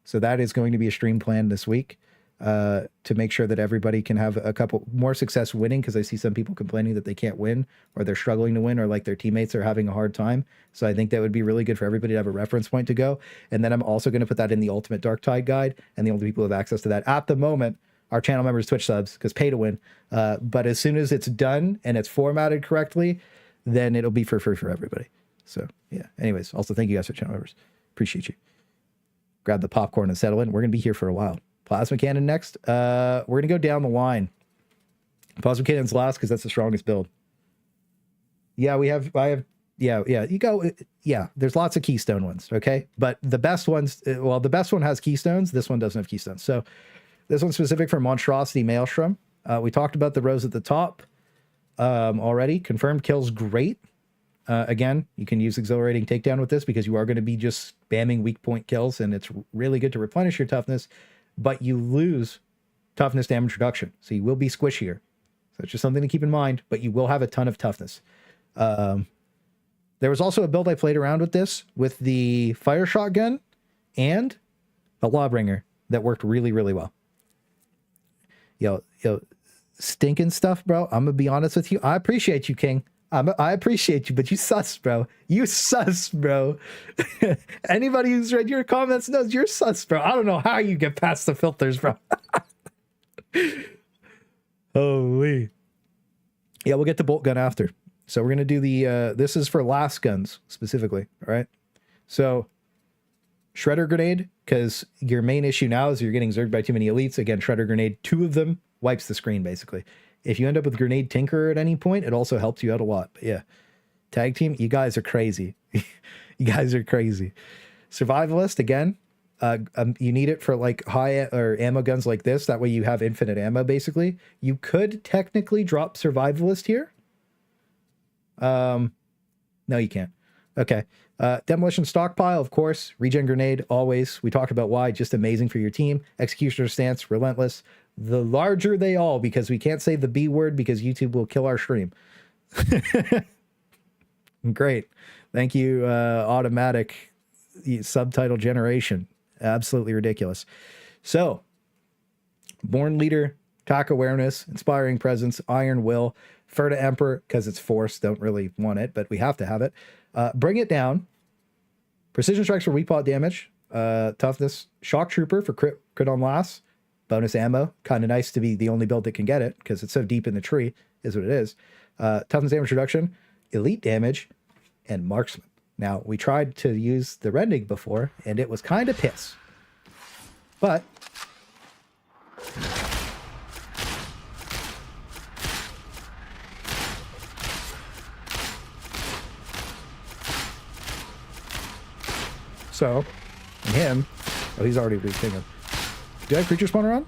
So that is going to be a stream plan this week to make sure that everybody can have a couple more success winning, because I see some people complaining that they can't win or they're struggling to win or like their teammates are having a hard time. So I think that would be really good for everybody to have a reference point to go. And then I'm also going to put that in the Ultimate Darktide guide, and the only people who have access to that at the moment are channel members, Twitch subs, because pay to win. But as soon as it's done and it's formatted correctly, then it'll be for free for everybody. So yeah, anyways, also thank you guys for channel members. Appreciate you. Grab the popcorn and settle in. We're going to be here for a while. Plasma Cannon next. We're going to go down the line. Plasma Cannon's last because that's the strongest build. Yeah, I have Yeah, you go. Yeah, there's lots of keystone ones. Okay, but the best ones. Well, the best one has keystones. This one doesn't have keystones. So this one's specific for Monstrosity Maelstrom. We talked about the rows at the top already. Confirmed kills great. Again, you can use exhilarating takedown with this because you are going to be just spamming weak point kills, and it's really good to replenish your toughness. But you lose toughness damage reduction, so you will be squishier. So it's just something to keep in mind. But you will have a ton of toughness. There was also a build I played around with this, with the fire shotgun and the Lawbringer that worked really, really well. Yo, stinking stuff, bro. I'm gonna be honest with you. I appreciate you, King. I appreciate you, but you sus, bro. You sus, bro. Anybody who's read your comments knows you're sus, bro. I don't know how you get past the filters, bro. Holy. Yeah, we'll get the bolt gun after. So we're going to do the, this is for Lasguns specifically, all right? So Shredder Grenade, because your main issue now is you're getting zerged by too many elites. Again, Shredder Grenade, 2 of them wipes the screen, basically. If you end up with Grenade Tinker at any point, it also helps you out a lot. But yeah, tag team, you guys are crazy. You guys are crazy. Survivalist, again, you need it for like high or ammo guns like this. That way you have infinite ammo, basically. You could technically drop Survivalist here. No, you can't. Okay. Demolition Stockpile, of course. Regen Grenade, always. We talked about why. Just amazing for your team. Executioner Stance, relentless. The larger they all, because we can't say the B word because YouTube will kill our stream. Great. Thank you, automatic subtitle generation. Absolutely ridiculous. So, Born Leader, Attack Awareness, Inspiring Presence, Iron Will, Furta Emperor, because it's force, don't really want it, but we have to have it. Bring It Down, Precision Strikes for weak pot damage, Toughness, Shock Trooper for crit on last, bonus ammo, kind of nice to be the only build that can get it, because it's so deep in the tree, is what it is. Toughness damage reduction, Elite damage, and Marksman. Now, we tried to use the Rendig before, and it was kind of piss. But so, and him, oh, he's already weak. Hang on. Do I have creature spawner on?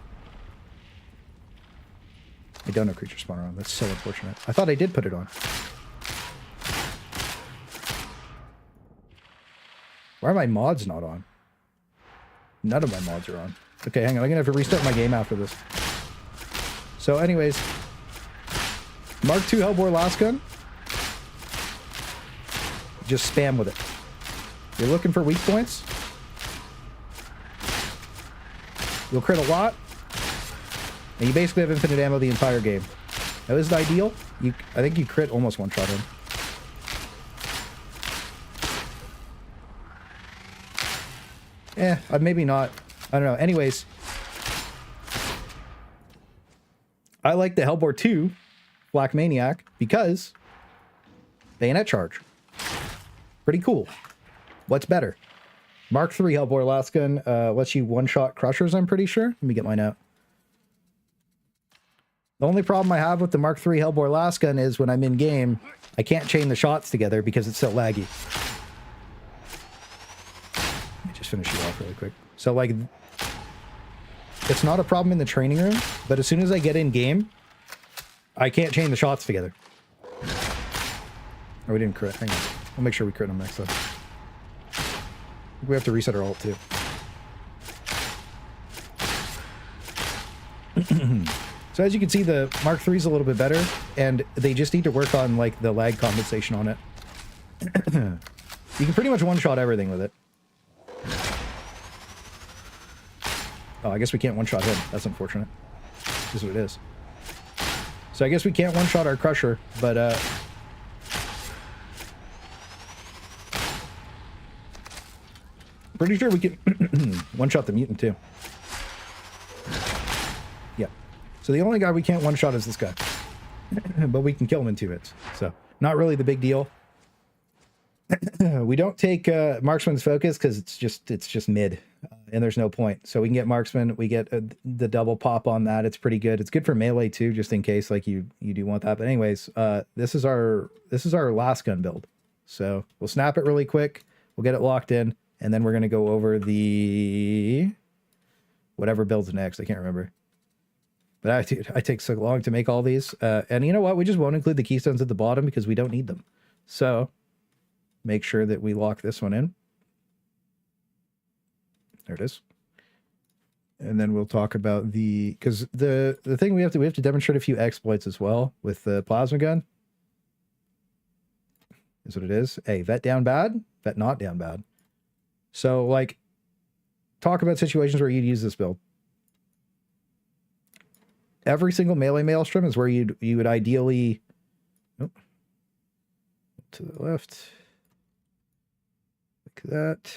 I don't have creature spawner on. That's so unfortunate. I thought I did put it on. Why are my mods not on? None of my mods are on. Okay, hang on. I'm going to have to restart my game after this. So anyways, Mark II Hellbore Lasgun. Just spam with it. You're looking for weak points. You'll crit a lot. And you basically have infinite ammo the entire game. Now, is it ideal? I think you crit almost one shot in. Maybe not. I don't know. Anyways, I like the Hellbore 2 Black Maniac because bayonet charge. Pretty cool. What's better? Mark III Hellbore Lasgun lets you one-shot crushers, I'm pretty sure. Let me get mine out. The only problem I have with the Mark III Hellbore Lasgun is when I'm in game, I can't chain the shots together because it's so laggy. Let me just finish it off really quick. So, like, it's not a problem in the training room, but as soon as I get in game, I can't chain the shots together. Oh, we didn't crit. Hang on. I'll make sure we crit them next time. We have to reset our ult, too. So as you can see, the Mark III is a little bit better, and they just need to work on, like, the lag compensation on it. You can pretty much one-shot everything with it. Oh, I guess we can't one-shot him. That's unfortunate. This is what it is. So I guess we can't one-shot our Crusher, but, pretty sure we can one-shot the Mutant, too. Yeah. So the only guy we can't one-shot is this guy. But we can kill him in 2 hits. So, not really the big deal. We don't take Marksman's Focus because it's just mid. And there's no point. So we can get Marksman. We get the double pop on that. It's pretty good. It's good for melee, too, just in case like you do want that. But anyways, this is our Lasgun build. So we'll snap it really quick. We'll get it locked in, and then we're going to go over the whatever builds next. I can't remember. But I take so long to make all these. And you know what? We just won't include the keystones at the bottom because we don't need them. So make sure that we lock this one in. There it is. And then we'll talk about because the thing we have to demonstrate a few exploits as well with the plasma gun. Is what it is. Hey, vet down bad, vet not down bad. So like, talk about situations where you'd use this build. Every single melee maelstrom is where you would ideally, oh, to the left, like that.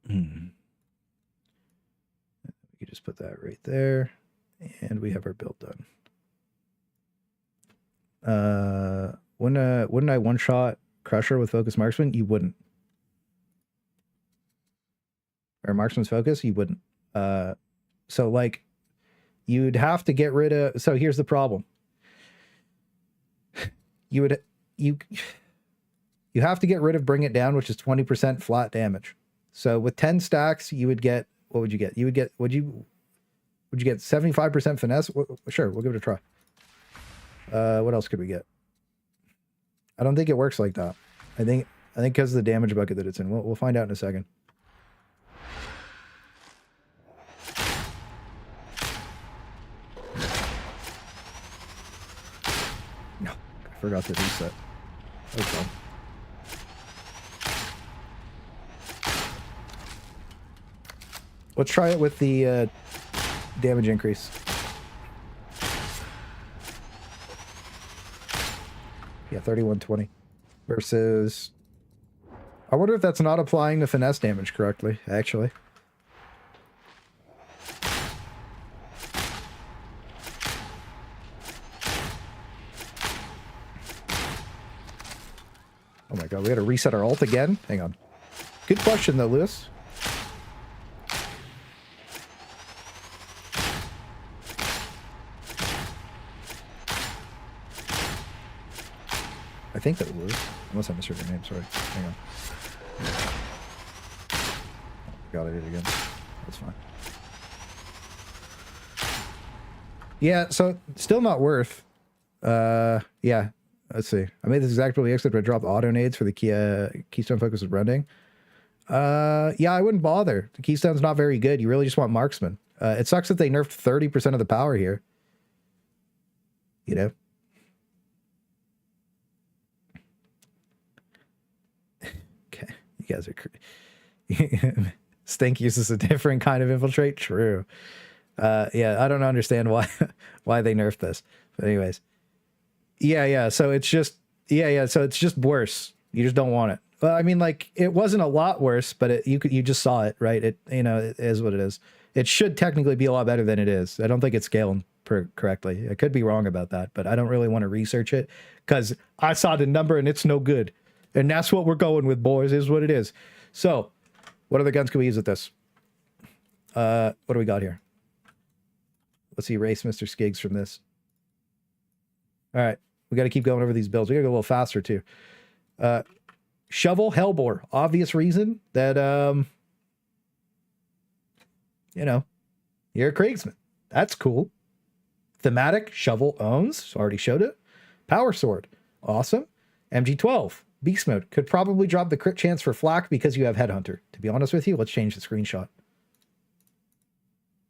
We could just put that right there, and we have our build done. Wouldn't I one-shot Crusher with Focus Marksman? You wouldn't. Or Marksman's Focus? You wouldn't. So like, you'd have to get rid of. So here's the problem. You have to get rid of Bring It Down, which is 20% flat damage. So with 10 stacks, you would get, what would you get? Would you get 75% finesse? Sure, we'll give it a try. What else could we get? I don't think it works like that. I think because of the damage bucket that it's in. We'll find out in a second. No, I forgot to reset. Okay. Let's try it with the damage increase. Yeah, 3120 versus. I wonder if that's not applying the finesse damage correctly, actually. Oh my god, we gotta reset our ult again? Hang on. Good question though, Lewis. I think that was, unless I misheard your name, sorry. Hang on. Got it again. That's fine. Yeah, so still not worth. Yeah, let's see. I made this exactly except I dropped auto nades for the Keystone Focus with Rending. Yeah, I wouldn't bother. The Keystone's not very good. You really just want Marksman. It sucks that they nerfed 30% of the power here. You know? You guys are Stink uses a different kind of infiltrate. True. Yeah, I don't understand why they nerfed this. But anyways, yeah. So it's just So it's just worse. You just don't want it. Well, I mean, like it wasn't a lot worse, but you just saw it, right? It it is what it is. It should technically be a lot better than it is. I don't think it's scaling correctly. I could be wrong about that, but I don't really want to research it because I saw the number and it's no good. And that's what we're going with, boys, is what it is. So, what other guns can we use with this? What do we got here? Let's erase Mr. Skiggs from this. All right. We got to keep going over these builds. We got to go a little faster, too. Shovel Hellbore. Obvious reason that, you're a Craigsman. That's cool. Thematic. Shovel owns. Already showed it. Power Sword. Awesome. MG12. Beast mode. Could probably drop the crit chance for Flak because you have Headhunter. To be honest with you, let's change the screenshot.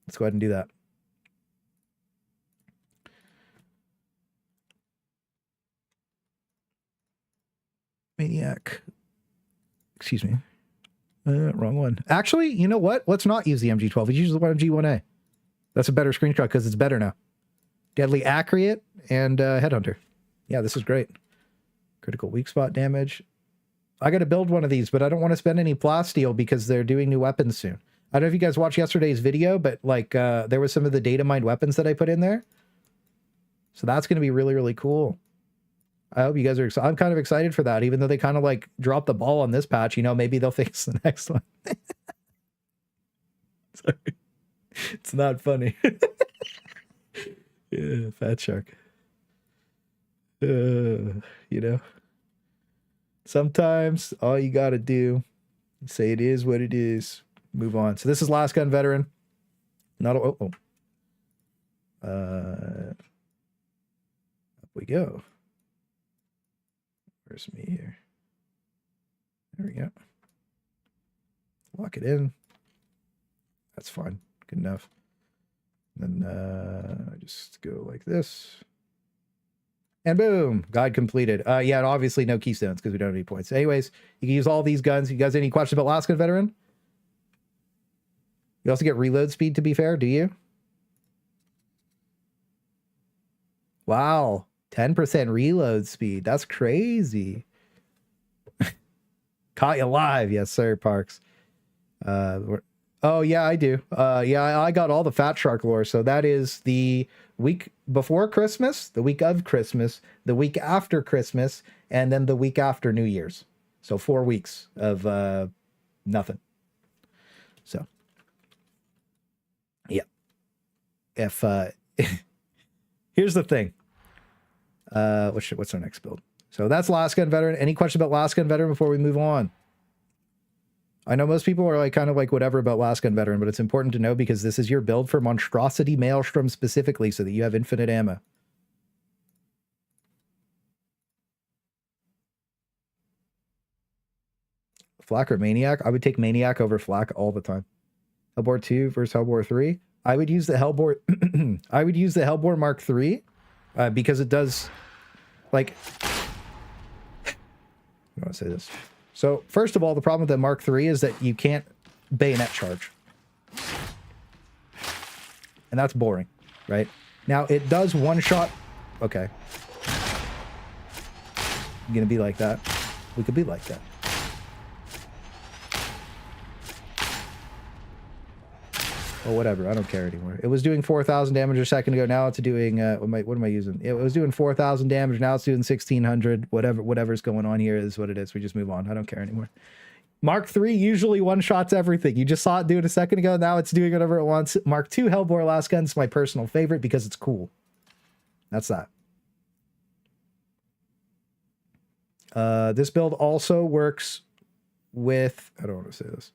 Let's go ahead and do that. Maniac. Excuse me. Wrong one. Actually, you know what? Let's not use the MG12. Let's use the MG1A. That's a better screenshot because it's better now. Deadly Accurate and Headhunter. Yeah, this is great. Critical weak spot damage. I got to build one of these, but I don't want to spend any plasteel because they're doing new weapons soon. I don't know if you guys watched yesterday's video, but like there was some of the data mined weapons that I put in there. So that's going to be really, really cool. I hope you guys are excited. I'm kind of excited for that, even though they kind of like dropped the ball on this patch. Maybe they'll fix the next one. Sorry. It's not funny. Yeah, Fat Shark. You know, sometimes all you got to do is say it is what it is. Move on. So this is Lasgun Veteran. Not a, up we go. Where's me here? There we go. Lock it in. That's fine. Good enough. Then just go like this. And boom, guide completed. Yeah, and obviously no keystones because we don't have any points. Anyways, you can use all these guns. You guys have any questions about Lasgun Veteran? You also get reload speed, to be fair, do you? Wow, 10% reload speed. That's crazy. Caught you live. Yes, sir, Parks. Oh, yeah, I do. Yeah, I got all the Fat Shark lore. So that is the week before Christmas, the week of Christmas, the week after Christmas, and then the week after New Year's. So 4 weeks of nothing. So, yeah. If here's the thing. What's our next build? So that's Lasgun Veteran. Any question about Lasgun Veteran before we move on? I know most people are like kind of like whatever about Lasgun Veteran, but it's important to know because this is your build for Monstrosity Maelstrom specifically so that you have infinite ammo. Flak or Maniac? I would take Maniac over Flak all the time. Hellbore 2 versus Hellbore 3. I would use the Hellbore I would use the Hellbore Mark 3 because it does like I want to say this. So, first of all, the problem with the Mark III is that you can't bayonet charge. And that's boring, right? Now, it does one-shot... Okay. I'm going to be like that. We could be like that. Well, whatever. I don't care anymore. It was doing 4,000 damage a second ago. Now it's doing... what am I using? It was doing 4,000 damage. Now it's doing 1,600. Whatever's going on here is what it is. We just move on. I don't care anymore. Mark III usually one-shots everything. You just saw it do it a second ago. Now it's doing whatever it wants. Mark II Hellbore Lasgun is my personal favorite because it's cool. That's that. This build also works with... I don't want to say this.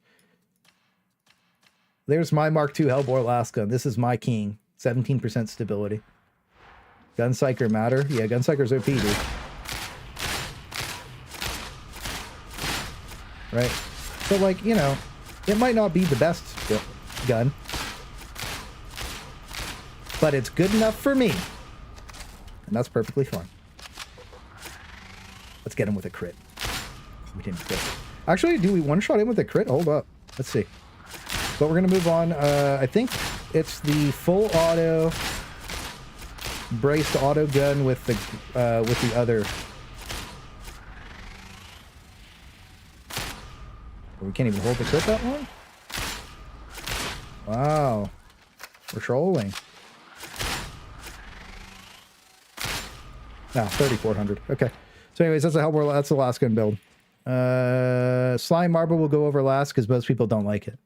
There's my Mark II Hellbore Lasgun. This is my king. 17% stability. Gun Psyker matter? Yeah, Gun Psyker's OP, dude. Right? So, like, you know, it might not be the best gun. But it's good enough for me. And that's perfectly fine. Let's get him with a crit. We didn't crit. Actually, do we one-shot him with a crit? Hold up. Let's see. But we're going to move on. I think it's the full auto braced auto gun with the other. We can't even hold the crit that long? Wow. We're trolling. No, 3,400. Okay. So anyways, that's the Lasgun build. Sly Marbo will go over last because most people don't like it.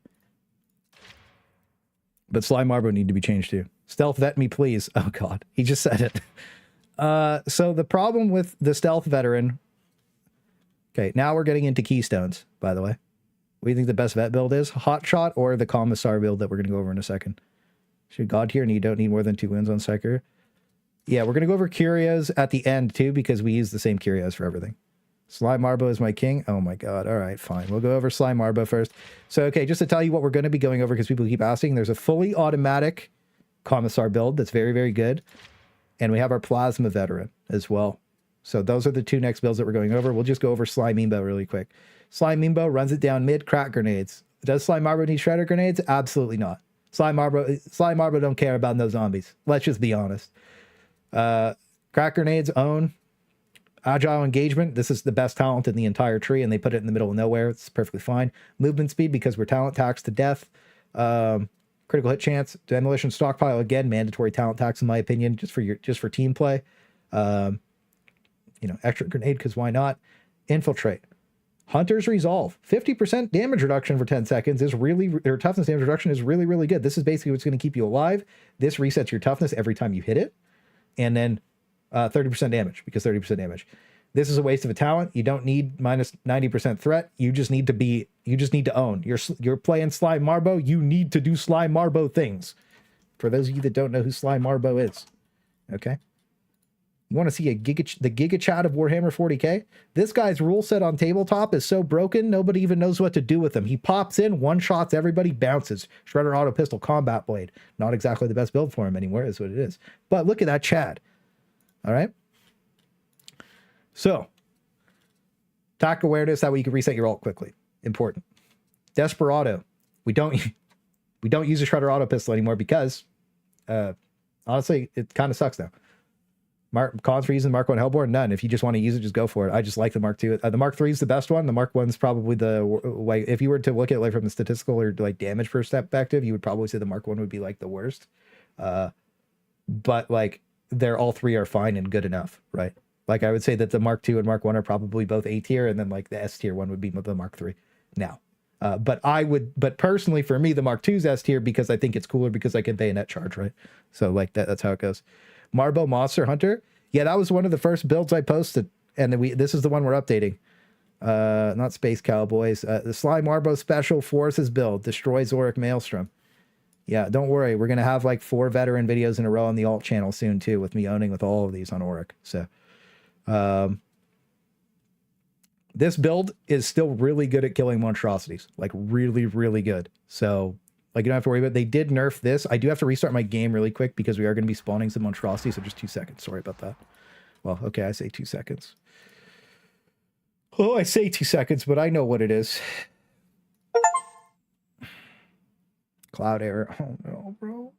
But Sly Marbo need to be changed too. Stealth vet me, please. Oh, God. He just said it. So the problem with the Stealth Veteran... Okay, now we're getting into keystones, by the way. What do you think the best vet build is? Hotshot or the Commisar build that we're going to go over in a second? Should God tier and you don't need more than 2 wins on Psyker? Yeah, we're going to go over curios at the end too because we use the same curios for everything. Sly Marbo is my king. Oh my God. All right, fine. We'll go over Sly Marbo first. So, okay, just to tell you what we're going to be going over because people keep asking, there's a fully automatic Commisar build that's very, very good. And we have our Plasma Veteran as well. So those are the 2 next builds that we're going over. We'll just go over Sly Meanbo really quick. Sly Meanbo runs it down mid, crack grenades. Does Sly Marbo need shredder grenades? Absolutely not. Sly Marbo don't care about no zombies. Let's just be honest. Crack grenades own. Agile engagement. This is the best talent in the entire tree, and they put it in the middle of nowhere. It's perfectly fine. Movement speed because we're talent taxed to death. Critical hit chance. Demolition stockpile again. Mandatory talent tax in my opinion, just for team play. You know, extra grenade because why not? Infiltrate. Hunter's Resolve. 50% damage reduction for 10 seconds is really, or toughness damage reduction is really, really good. This is basically what's going to keep you alive. This resets your toughness every time you hit it. And then 30% damage, because 30% damage. This is a waste of a talent. You don't need minus 90% threat. You just need to own. You're playing Sly Marbo. You need to do Sly Marbo things. For those of you that don't know who Sly Marbo is, okay? You want to see the Giga Chat of Warhammer 40k? This guy's rule set on tabletop is so broken, nobody even knows what to do with him. He pops in, one-shots everybody, bounces. Shredder Auto Pistol, Combat Blade. Not exactly the best build for him anymore, is what it is. But look at that Chad. All right? So, attack awareness, that way you can reset your ult quickly. Important. Desperado. We don't use a Shredder Auto Pistol anymore because, honestly, it kind of sucks now. Cons for using Mark 1 Hellborn? None. If you just want to use it, just go for it. I just like the Mark 2. The Mark 3 is the best one. The Mark 1's probably the, like, if you were to look at it like from a statistical or like damage perspective, you would probably say the Mark 1 would be like the worst. But like, all three are fine and good enough, right? Like, I would say that the Mark 2 and Mark 1 are probably both A tier, and then like the S tier one would be the Mark 3 now. But personally for me, the Mark 2's S tier because I think it's cooler because I can bayonet charge, right? So like that's how it goes. Marbo Monster Hunter. Yeah, that was one of the first builds I posted. And then this is the one we're updating. Not Space Cowboys. The Sly Marbo Special Forces build destroys Auric Maelstrom. Yeah, don't worry. We're going to have like 4 veteran videos in a row on the alt channel soon too, with me owning with all of these on Auric. So this build is still really good at killing monstrosities. Like really, really good. So like, you don't have to worry about it. They did nerf this. I do have to restart my game really quick because we are going to be spawning some monstrosities. So just 2 seconds. Sorry about that. Well, okay, I say 2 seconds. Oh, I say 2 seconds, but I know what it is. Cloud error. Oh no, bro.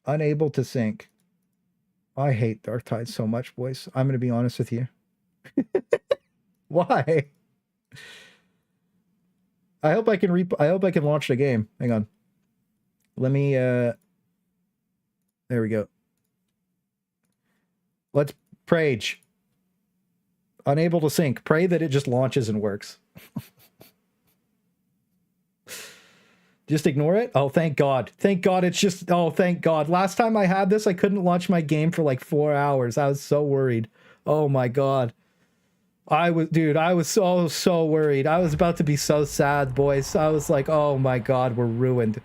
Unable to sync. I hate Darktide so much, boys. I'm going to be honest with you. Why? I hope I can launch the game. Hang on. Let me there we go. Let's Prage. Unable to sync. Pray that it just launches and works. Just ignore it. Oh, thank God. Thank God it's just, oh, thank God. Last time I had this, I couldn't launch my game for like 4 hours. I was so worried. Oh my God. I was so worried. I was about to be so sad, boys. I was like, oh my God, we're ruined.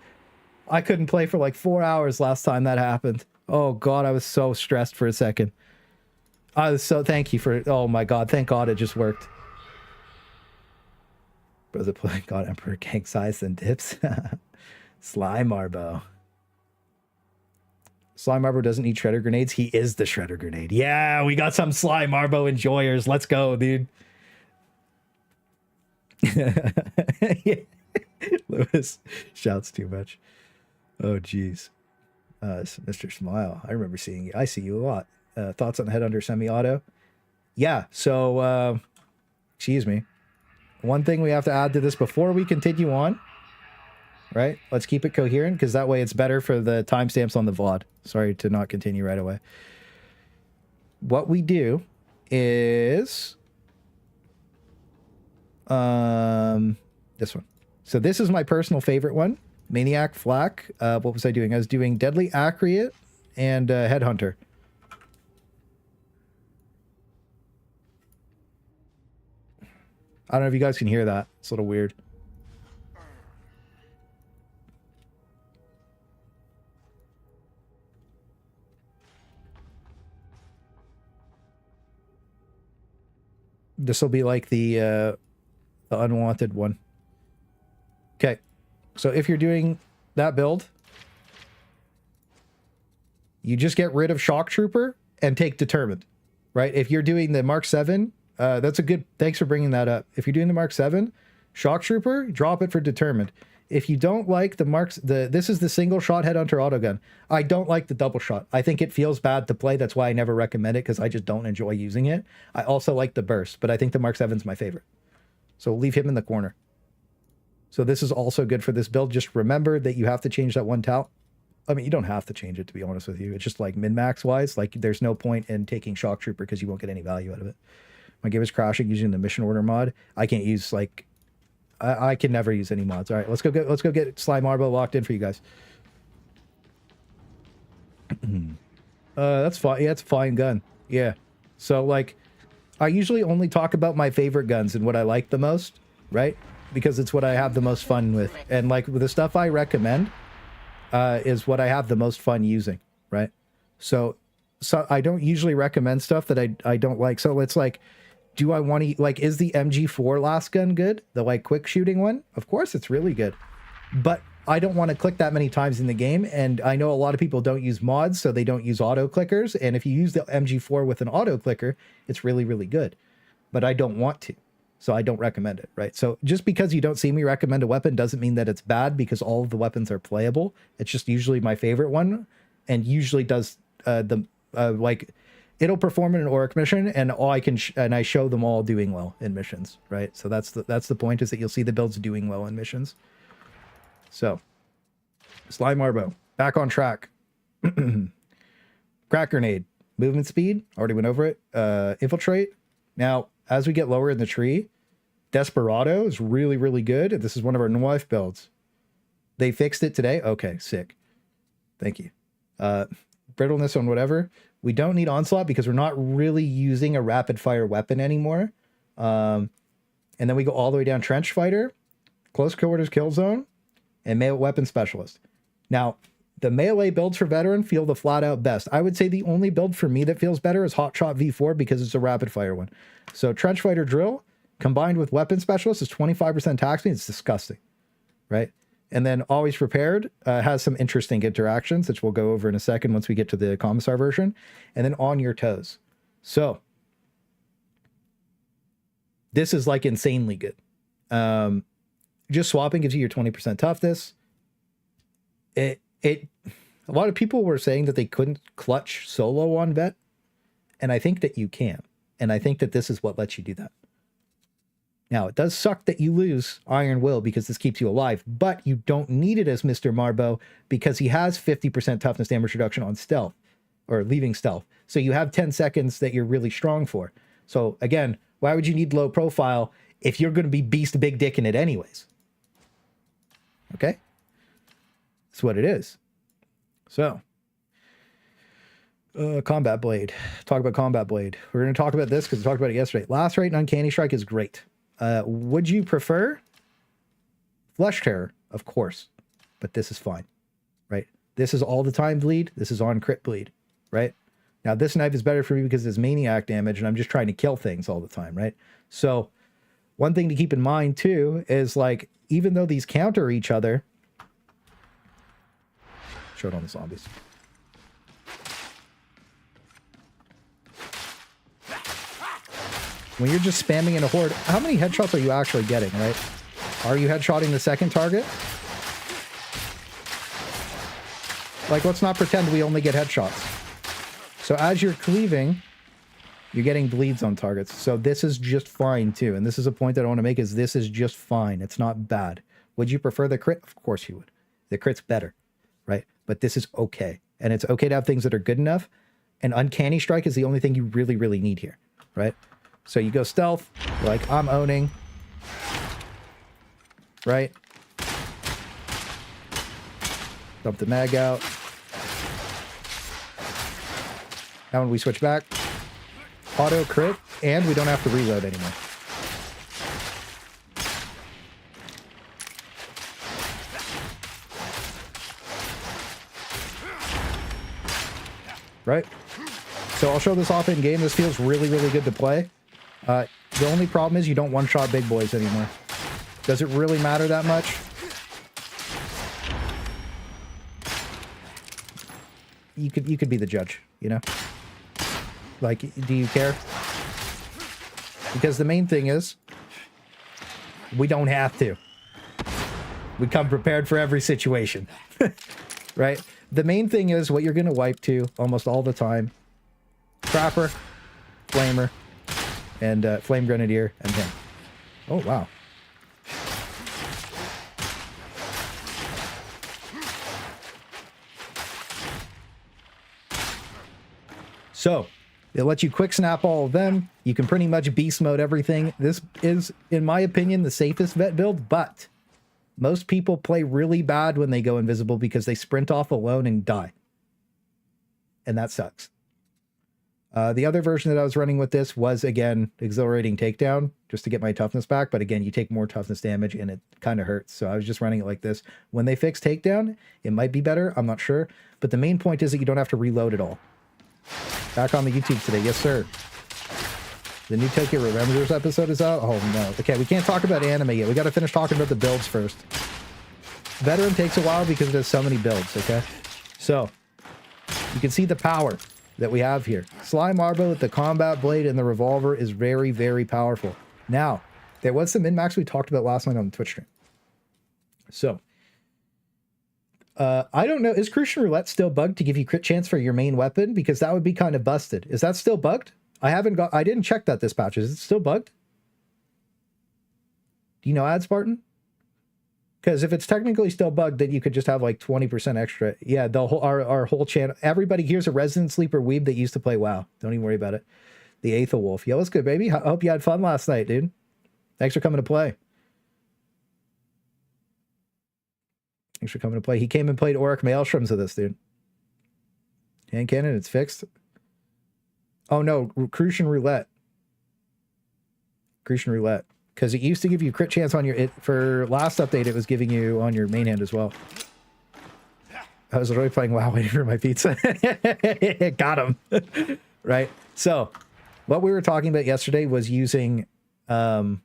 I couldn't play for like 4 hours last time that happened. Oh God, I was so stressed for a second. I was so, thank you for, oh my God, thank God it just worked. Was it playing God Emperor Gang Size and Dips? Sly Marbo. Sly Marbo doesn't need shredder grenades. He is the shredder grenade. Yeah, we got some Sly Marbo enjoyers. Let's go, dude. Yeah. Lewis shouts too much. Oh, geez. Mr. Smile. I remember seeing you. I see you a lot. Thoughts on the Headhunter semi-auto? Yeah, so, excuse me. One thing we have to add to this before we continue on, right? Let's keep it coherent, because that way it's better for the timestamps on the VOD. Sorry to not continue right away. What we do is this one. So this is my personal favorite one. Maniac Flak. What was I doing? I was doing Deadly Acreate and Headhunter. I don't know if you guys can hear that. It's a little weird. This will be like the unwanted one. Okay. So if you're doing that build, you just get rid of Shock Trooper and take Determined, right? If you're doing the Mark 7, that's a good, thanks for bringing that up. If you're doing the Mark 7, Shock Trooper, drop it for Determined. If you don't like the Marks, this is the single shot Headhunter autogun. I don't like the double shot. I think it feels bad to play. That's why I never recommend it, because I just don't enjoy using it. I also like the burst, but I think the Mark 7's my favorite. So leave him in the corner. So this is also good for this build. Just remember that you have to change that one talent. I mean, you don't have to change it, to be honest with you. It's just like min-max wise, like there's no point in taking Shock Trooper because you won't get any value out of it. My game is crashing using the mission order mod. I can't use like, I can never use any mods. All right, let's go get Sly Marbo locked in for you guys. That's fine. Yeah, it's a fine gun. Yeah. So, like, I usually only talk about my favorite guns and what I like the most, right? Because it's what I have the most fun with. And, like, the stuff I recommend is what I have the most fun using, right? So I don't usually recommend stuff that I don't like. So it's like, do I want to, like, is the MG4 Lasgun good? The, like, quick shooting one? Of course it's really good. But I don't want to click that many times in the game, and I know a lot of people don't use mods, so they don't use auto clickers, and if you use the MG4 with an auto clicker, it's really, really good. But I don't want to, so I don't recommend it, right? So just because you don't see me recommend a weapon doesn't mean that it's bad, because all of the weapons are playable. It's just usually my favorite one, and usually does like, it'll perform in an Auric mission, and all I can and I show them all doing well in missions, right? So that's the point, is that you'll see the builds doing well in missions. So, Sly Marbo, back on track. Crack grenade, movement speed, already went over it. Infiltrate. Now, as we get lower in the tree, Desperado is really, really good. This is one of our knife builds. They fixed it today. Okay, sick. Thank you. Brittleness on whatever. We don't need onslaught because we're not really using a rapid fire weapon anymore. And then we go all the way down trench fighter, close quarters kill zone, and melee weapon specialist. Now, the melee builds for veteran feel the flat out best. I would say the only build for me that feels better is Hotshot V4 because it's a rapid fire one. So trench fighter drill combined with weapon specialist is 25% attack speed. It's disgusting, right? And then always prepared has some interesting interactions, which we'll go over in a second once we get to the Commisar version. And then on your toes. So this is like insanely good. Just swapping gives you your 20% toughness. A lot of people were saying that they couldn't clutch solo on vet, and I think that you can. And I think that this is what lets you do that. Now, it does suck that you lose Iron Will because this keeps you alive, but you don't need it as Mr. Marbo because he has 50% toughness damage reduction on stealth, or leaving stealth. So you have 10 seconds that you're really strong for. So again, why would you need low profile if you're going to be beast big dick in it anyways? Okay? That's what it is. So, Combat Blade. Talk about Combat Blade. We're going to talk about this because we talked about it yesterday. Last Rate and Uncanny Strike is great. Would you prefer Flesh Terror? Of course. But this is fine, right? This is all the time bleed. This is on crit bleed, right? Now, this knife is better for me because it's maniac damage, and I'm just trying to kill things all the time, right? So, one thing to keep in mind, too, is, like, even though these counter each other... Show it on the zombies. When you're just spamming in a horde, how many headshots are you actually getting, right? Are you headshotting the second target? Like, let's not pretend we only get headshots. So as you're cleaving, you're getting bleeds on targets. So this is just fine, too. And this is a point that I want to make, is this is just fine. It's not bad. Would you prefer the crit? Of course you would. The crit's better, right? But this is okay. And it's okay to have things that are good enough. And Uncanny Strike is the only thing you really, really need here, right? So you go stealth, like, I'm owning, right? Dump the mag out. Now when we switch back, auto crit, and we don't have to reload anymore. Right? So I'll show this off in game. This feels really, really good to play. The only problem is you don't one-shot big boys anymore. Does it really matter that much? You could be the judge, you know? Like, do you care? Because the main thing is, we don't have to. We come prepared for every situation. Right? The main thing is what you're going to wipe to almost all the time. Trapper, Flamer, and Flame Grenadier, and him. Oh, wow. So, it lets you quick snap all of them. You can pretty much beast mode everything. This is, in my opinion, the safest vet build, but most people play really bad when they go invisible because they sprint off alone and die. and that sucks. The other version that I was running with this was, again, exhilarating takedown, just to get my toughness back. But again, you take more toughness damage, and it kind of hurts. So I was just running it like this. When they fix takedown, it might be better. I'm not sure. But the main point is that you don't have to reload at all. Back on the YouTube today. Yes, sir. The new Tokyo Revengers episode is out? Oh, no. Okay, we can't talk about anime yet. We got to finish talking about the builds first. Veteran takes a while because there's so many builds, okay? So, you can see the power that we have here. Sly Marbo with the combat blade and the revolver is very, very powerful. Now, there was some min-max we talked about last night on the Twitch stream. So, I don't know. Is Crucian Roulette still bugged to give you crit chance for your main weapon? Because that would be kind of busted. Is that still bugged? I didn't check that this patch. Is it still bugged? Do you know, Ad Spartan? Because if it's technically still bugged, then you could just have like 20% extra. Yeah, the whole our whole channel. Everybody here's a resident sleeper weeb that used to play WoW. Don't even worry about it. The Aether Wolf. Yeah, what's good, baby? I hope you had fun last night, dude. Thanks for coming to play. Thanks for coming to play. He came and played Auric Maelstroms with us, dude. Hand cannon, it's fixed. Oh no, Crucian Roulette. Crucian Roulette. Because it used to give you crit chance on your... for last update, it was giving you on your main hand as well. I was literally playing WoW waiting for my pizza. Got him. Right? So, what we were talking about yesterday was using... what's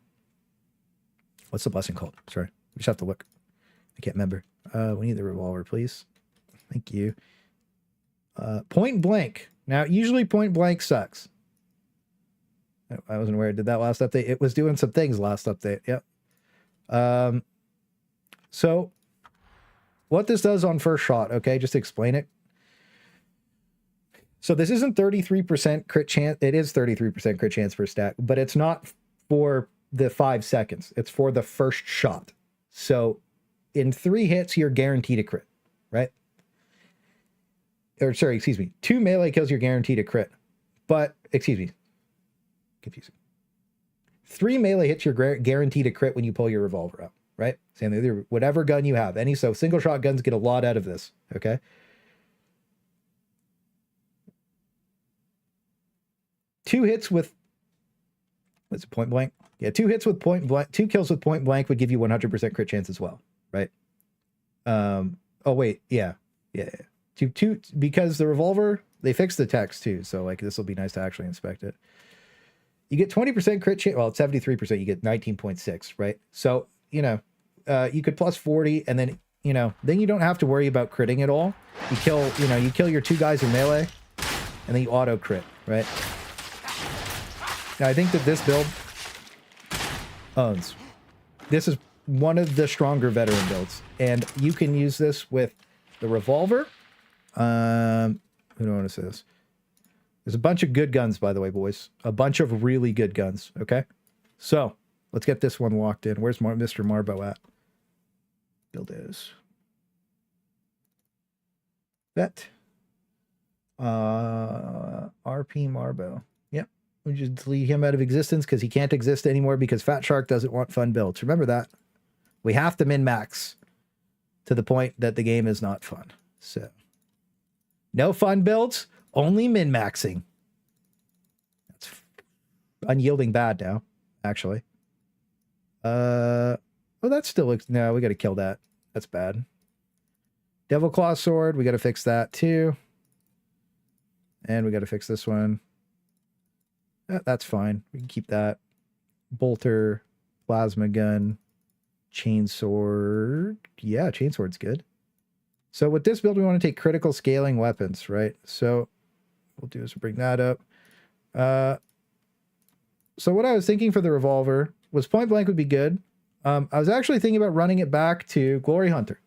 the blessing called? Sorry. We just have to look. I can't remember. We need the revolver, please. Thank you. Point blank. Now, usually point blank sucks. I wasn't aware it did that last update. It was doing some things last update. Yep. So what this does on first shot, okay, just to explain it. So this isn't 33% crit chance. It is 33% crit chance per stack, but it's not for the 5 seconds. It's for the first shot. So in 3 hits, you're guaranteed a crit, right? Or sorry, excuse me. 2 melee kills, you're guaranteed a crit. But, excuse me. Confusing. 3 melee hits, you're guaranteed a crit when you pull your revolver out, right? Same either whatever gun you have. So single shot guns get a lot out of this, okay? Two hits with, what's it, point blank? Yeah, 2 hits with point blank, 2 kills with point blank would give you 100% crit chance as well, right? Oh wait, yeah. Two, because the revolver, they fixed the text too, so like this will be nice to actually inspect it. You get 20% crit chance. Well, it's 73%. You get 19.6, right? So, you know, you could plus 40, and then, you know, then you don't have to worry about critting at all. You kill, you know, you kill your 2 guys in melee, and then you auto crit, right? Now, I think that this build owns. This is one of the stronger veteran builds, and you can use this with the revolver. Who do I want to say this? There's a bunch of good guns, by the way, boys. A bunch of really good guns, okay? So, let's get this one locked in. Where's Mr. Marbo at? Build is. Vet. RP Marbo. Yep. We just delete him out of existence because he can't exist anymore because Fat Shark doesn't want fun builds. Remember that. We have to min-max to the point that the game is not fun. So, no fun builds. Only min-maxing. That's unyielding bad now, actually. Oh, that still looks... No, we got to kill that. That's bad. Devil Claw Sword, we got to fix that too. And we got to fix this one. That's fine. We can keep that. Bolter, Plasma Gun, Chainsword. Yeah, Chainsword's good. So with this build, we want to take critical scaling weapons, right? So we'll do is bring that up. So what I was thinking for the revolver was point blank would be good. I was actually thinking about running it back to Glory Hunter.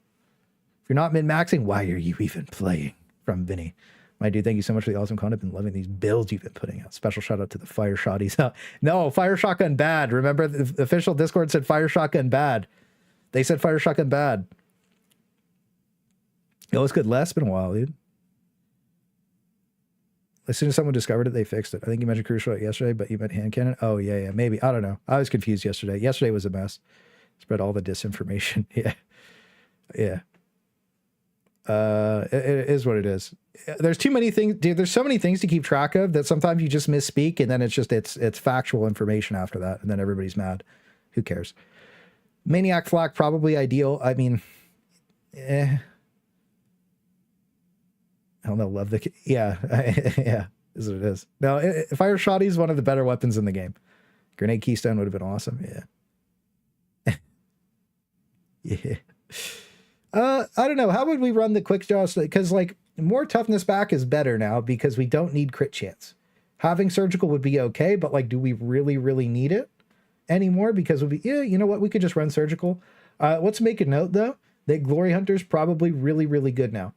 If you're not min-maxing, why are you even playing? From Vinny. My dude, thank you so much for the awesome content. Been loving these builds you've been putting out. Special shout out to the Fire Shotties. No, Fire Shotgun bad. Remember, the official Discord said Fire Shotgun bad. They said Fire Shotgun bad. It was good. Less been a while, dude. As soon as someone discovered it, they fixed it. I think you mentioned Crucial yesterday, but you meant hand cannon. Oh, yeah, maybe. I don't know. I was confused yesterday. Yesterday was a mess. Spread all the disinformation. Yeah. It is what it is. There's too many things, dude. There's so many things to keep track of that sometimes you just misspeak, and then it's factual information after that, and then everybody's mad. Who cares? Maniac Flak, probably ideal. I mean, I don't know. Love the yeah, yeah, is what it is. No, Fire Shotty is one of the better weapons in the game. Grenade Keystone would have been awesome. Yeah. Yeah. I don't know. How would we run the quick draw? Because like more toughness back is better now because we don't need crit chance. Having surgical would be okay, but like, do we really, really need it anymore? Because we'll be, yeah, you know what? We could just run surgical. Let's make a note though, that Glory Hunter's probably really, really good now.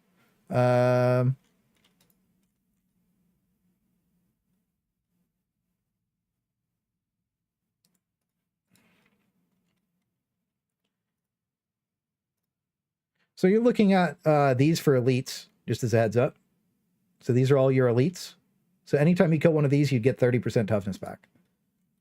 So you're looking at these for elites, just as a heads up. So these are all your elites. So anytime you kill one of these, you'd get 30% toughness back,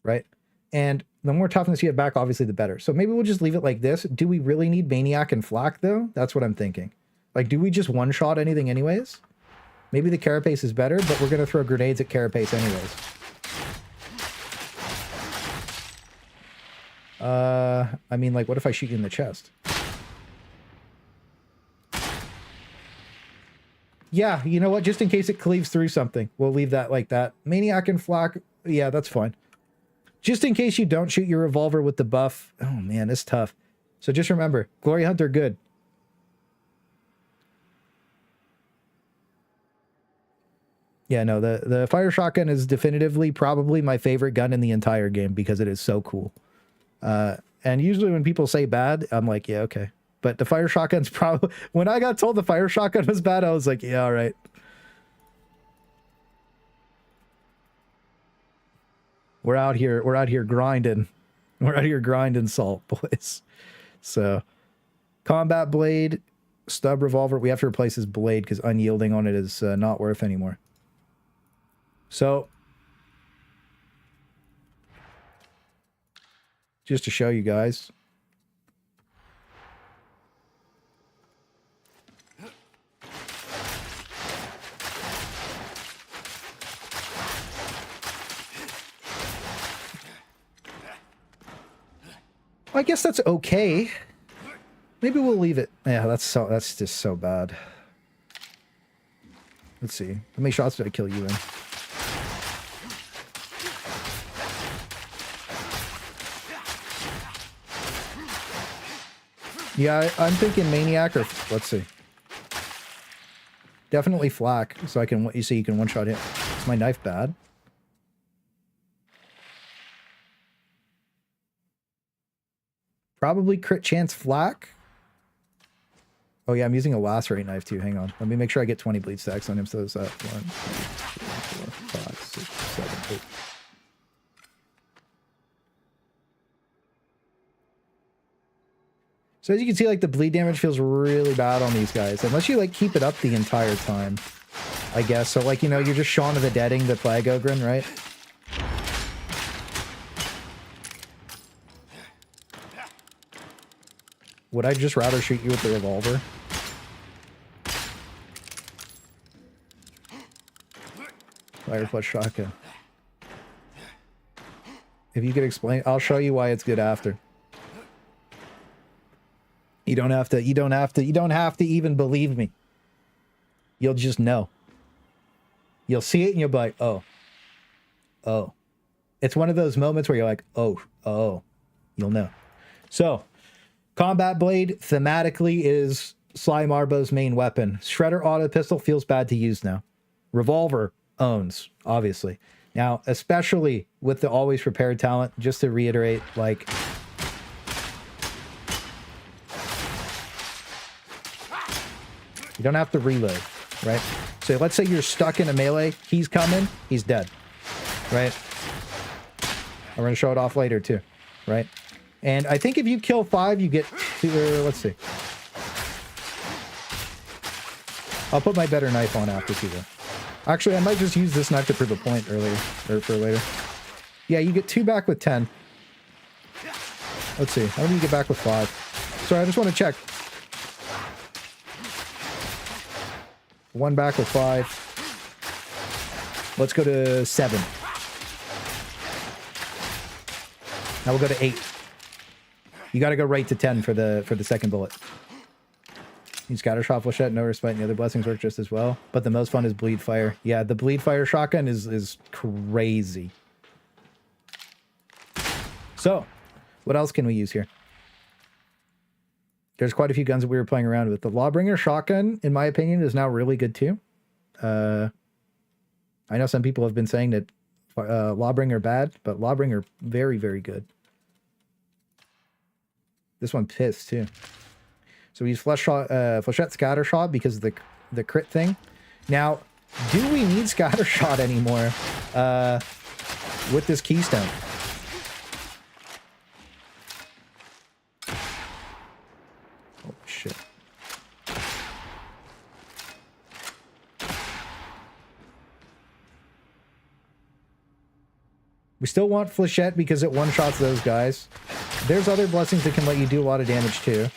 right? And the more toughness you have back, obviously, the better. So maybe we'll just leave it like this. Do we really need Maniac and Flak, though? That's what I'm thinking. Like, do we just one-shot anything anyways? Maybe the Carapace is better, but we're going to throw grenades at Carapace anyways. I mean, like, what if I shoot you in the chest? Yeah, you know what? Just in case it cleaves through something, we'll leave that like that. Maniac and Flak, yeah, that's fine. Just in case you don't shoot your revolver with the buff. Oh, man, it's tough. So just remember, Glory Hunter, good. Yeah, no, the fire shotgun is definitively probably my favorite gun in the entire game because it is so cool. And usually when people say bad, I'm like, yeah, okay. But the fire shotgun's probably... When I got told the fire shotgun was bad, I was like, yeah, all right. We're out here grinding. We're out here grinding salt, boys. So, combat blade, stub revolver. We have to replace his blade because unyielding on it is not worth anymore. So, just to show you guys... I guess that's okay. Maybe we'll leave it. Yeah, that's just so bad. Let's see. How many shots did I kill you in? Yeah, I'm thinking Maniac or let's see. Definitely Flak, so I can you see you can one shot him. Is my knife bad? Probably crit chance Flak. Oh yeah, I'm using a lacerate knife too. Hang on. Let me make sure I get 20 bleed stacks on him. So it's 1, 2, 3, 4, 5, 6, 7, 8. So as you can see, like the bleed damage feels really bad on these guys. Unless you like keep it up the entire time, I guess. So like, you know, you're just Shaun of the Deading the Plague Ogryn, right? Would I just rather shoot you with the revolver? Fireflush shotgun. If you could explain, I'll show you why it's good after. You don't have to even believe me. You'll just know. You'll see it and you'll be like, oh. Oh. It's one of those moments where you're like, oh. You'll know. So, Combat Blade, thematically, is Sly Marbo's main weapon. Shredder Auto Pistol feels bad to use now. Revolver owns, obviously. Now, especially with the Always Prepared talent, just to reiterate, like... You don't have to reload, right? So let's say you're stuck in a melee, he's coming, he's dead, right? I'm going to show it off later, too, right? And I think if you kill 5, you get to, let's see. I'll put my better knife on after too, though. Actually, I might just use this knife to prove a point earlier, or for later. Yeah, you get 2 back with 10. Let's see. How do you get back with 5? Sorry, I just want to check. 1 back with 5. Let's go to 7. Now we'll go to 8. You got to go right to 10 for the second bullet. You scattershot, flechette, no respite, and the other blessings work just as well. But the most fun is bleed fire. Yeah, the bleed fire shotgun is crazy. So, what else can we use here? There's quite a few guns that we were playing around with. The Lawbringer shotgun, in my opinion, is now really good too. I know some people have been saying that Lawbringer bad, but Lawbringer very, very good. This one pissed too. So we use flechette scattershot because of the crit thing. Now, do we need scattershot anymore with this keystone? Oh shit. We still want flechette because it one-shots those guys. There's other blessings that can let you do a lot of damage too.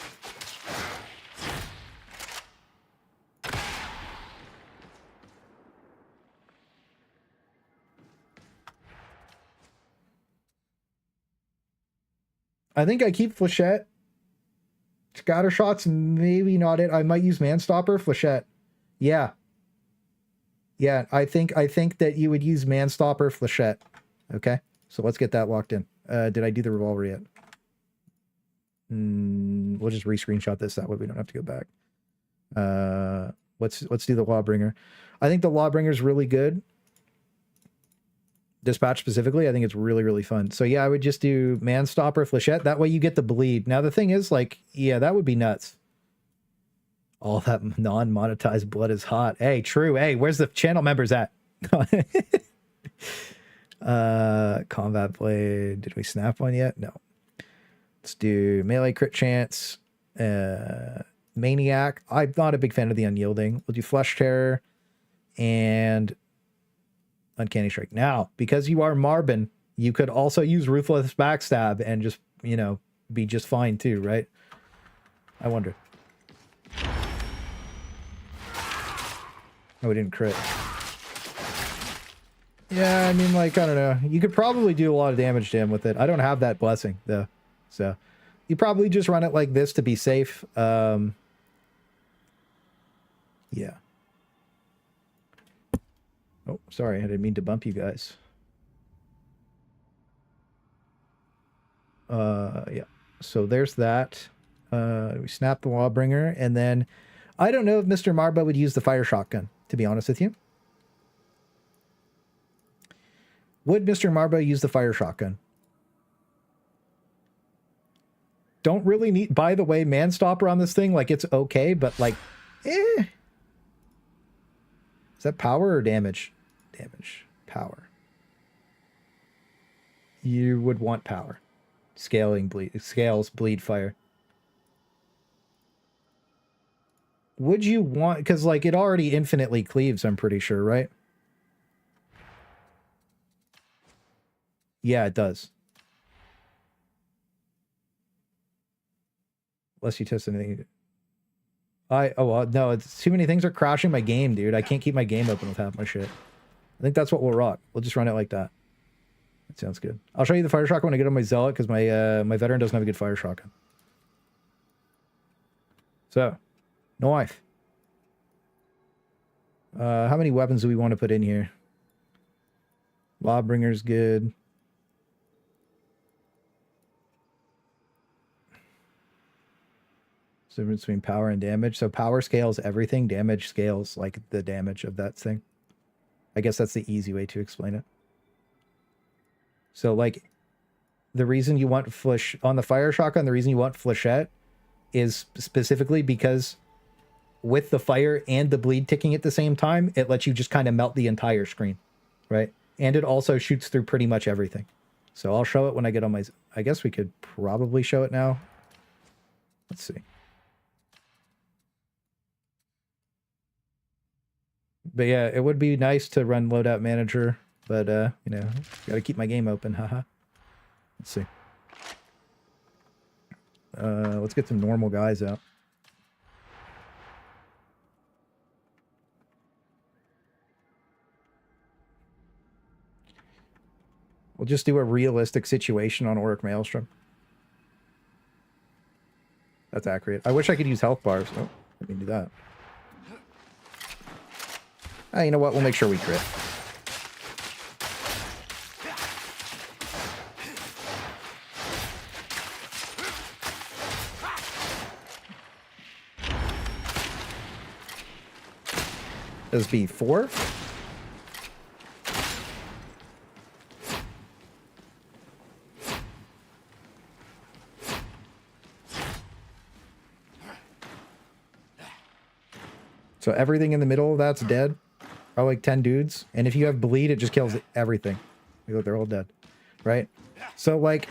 I think I keep flechette. Scattershots, maybe not it. I might use Manstopper, flechette. Yeah. Yeah, I think that you would use Manstopper, flechette. Okay, so let's get that locked in. Did I do the revolver yet? We'll just re-screenshot this, that way we don't have to go back. Let's do the Lawbringer. I think the Lawbringer is really good. Dispatch specifically, I think it's really, really fun. So yeah, I would just do Manstopper, flechette. That way you get the bleed. Now the thing is, like, yeah, that would be nuts. All that non-monetized blood is hot. Hey, true. Hey, where's the channel members at? Combat blade. Did we snap one yet? No. Let's do melee crit chance. Maniac. I'm not a big fan of the unyielding. We'll do flesh terror and uncanny strike. Now, because you are Marbin, you could also use ruthless backstab and just, you know, be just fine too, right? I wonder. Oh, we didn't crit. Yeah, I mean, like, I don't know. You could probably do a lot of damage to him with it. I don't have that blessing, though. So, you probably just run it like this to be safe. Yeah. Oh, sorry. I didn't mean to bump you guys. Yeah. So, there's that. We snap the Lawbringer, and then I don't know if Mr. Marbo would use the fire shotgun, to be honest with you. Would Mr. Marbo use the fire shotgun? Don't really need... By the way, Manstopper on this thing, like, it's okay, but, like, eh. Is that power or damage? Damage. Power. You would want power. Scales bleed fire. Would you want... Because, like, it already infinitely cleaves, I'm pretty sure, right? Yeah, it does. Unless you test anything. No, it's too many things are crashing my game, dude. I can't keep my game open with half my shit. I think that's what we'll rock. We'll just run it like that. That sounds good. I'll show you the fire shotgun when I get on my Zealot, because my veteran doesn't have a good fire shotgun. So, knife. How many weapons do we want to put in here? Lawbringer's good. Difference between power and damage. So power scales everything. Damage scales like the damage of that thing. I guess that's the easy way to explain it. So like the reason you want on the fire shotgun, the reason you want flechette is specifically because with the fire and the bleed ticking at the same time, it lets you just kind of melt the entire screen, right? And it also shoots through pretty much everything. So I'll show it when I get on my... I guess we could probably show it now. Let's see. But yeah, it would be nice to run loadout manager, but you know, gotta keep my game open, haha. Let's see. Let's get some normal guys out. We'll just do a realistic situation on Auric Maelstrom. That's accurate. I wish I could use health bars. Oh, let me do that. You know what? We'll make sure we crit. This be 4. So everything in the middle of that's dead. Probably like 10 dudes. And if you have bleed, it just kills everything. They're all dead. Right? So like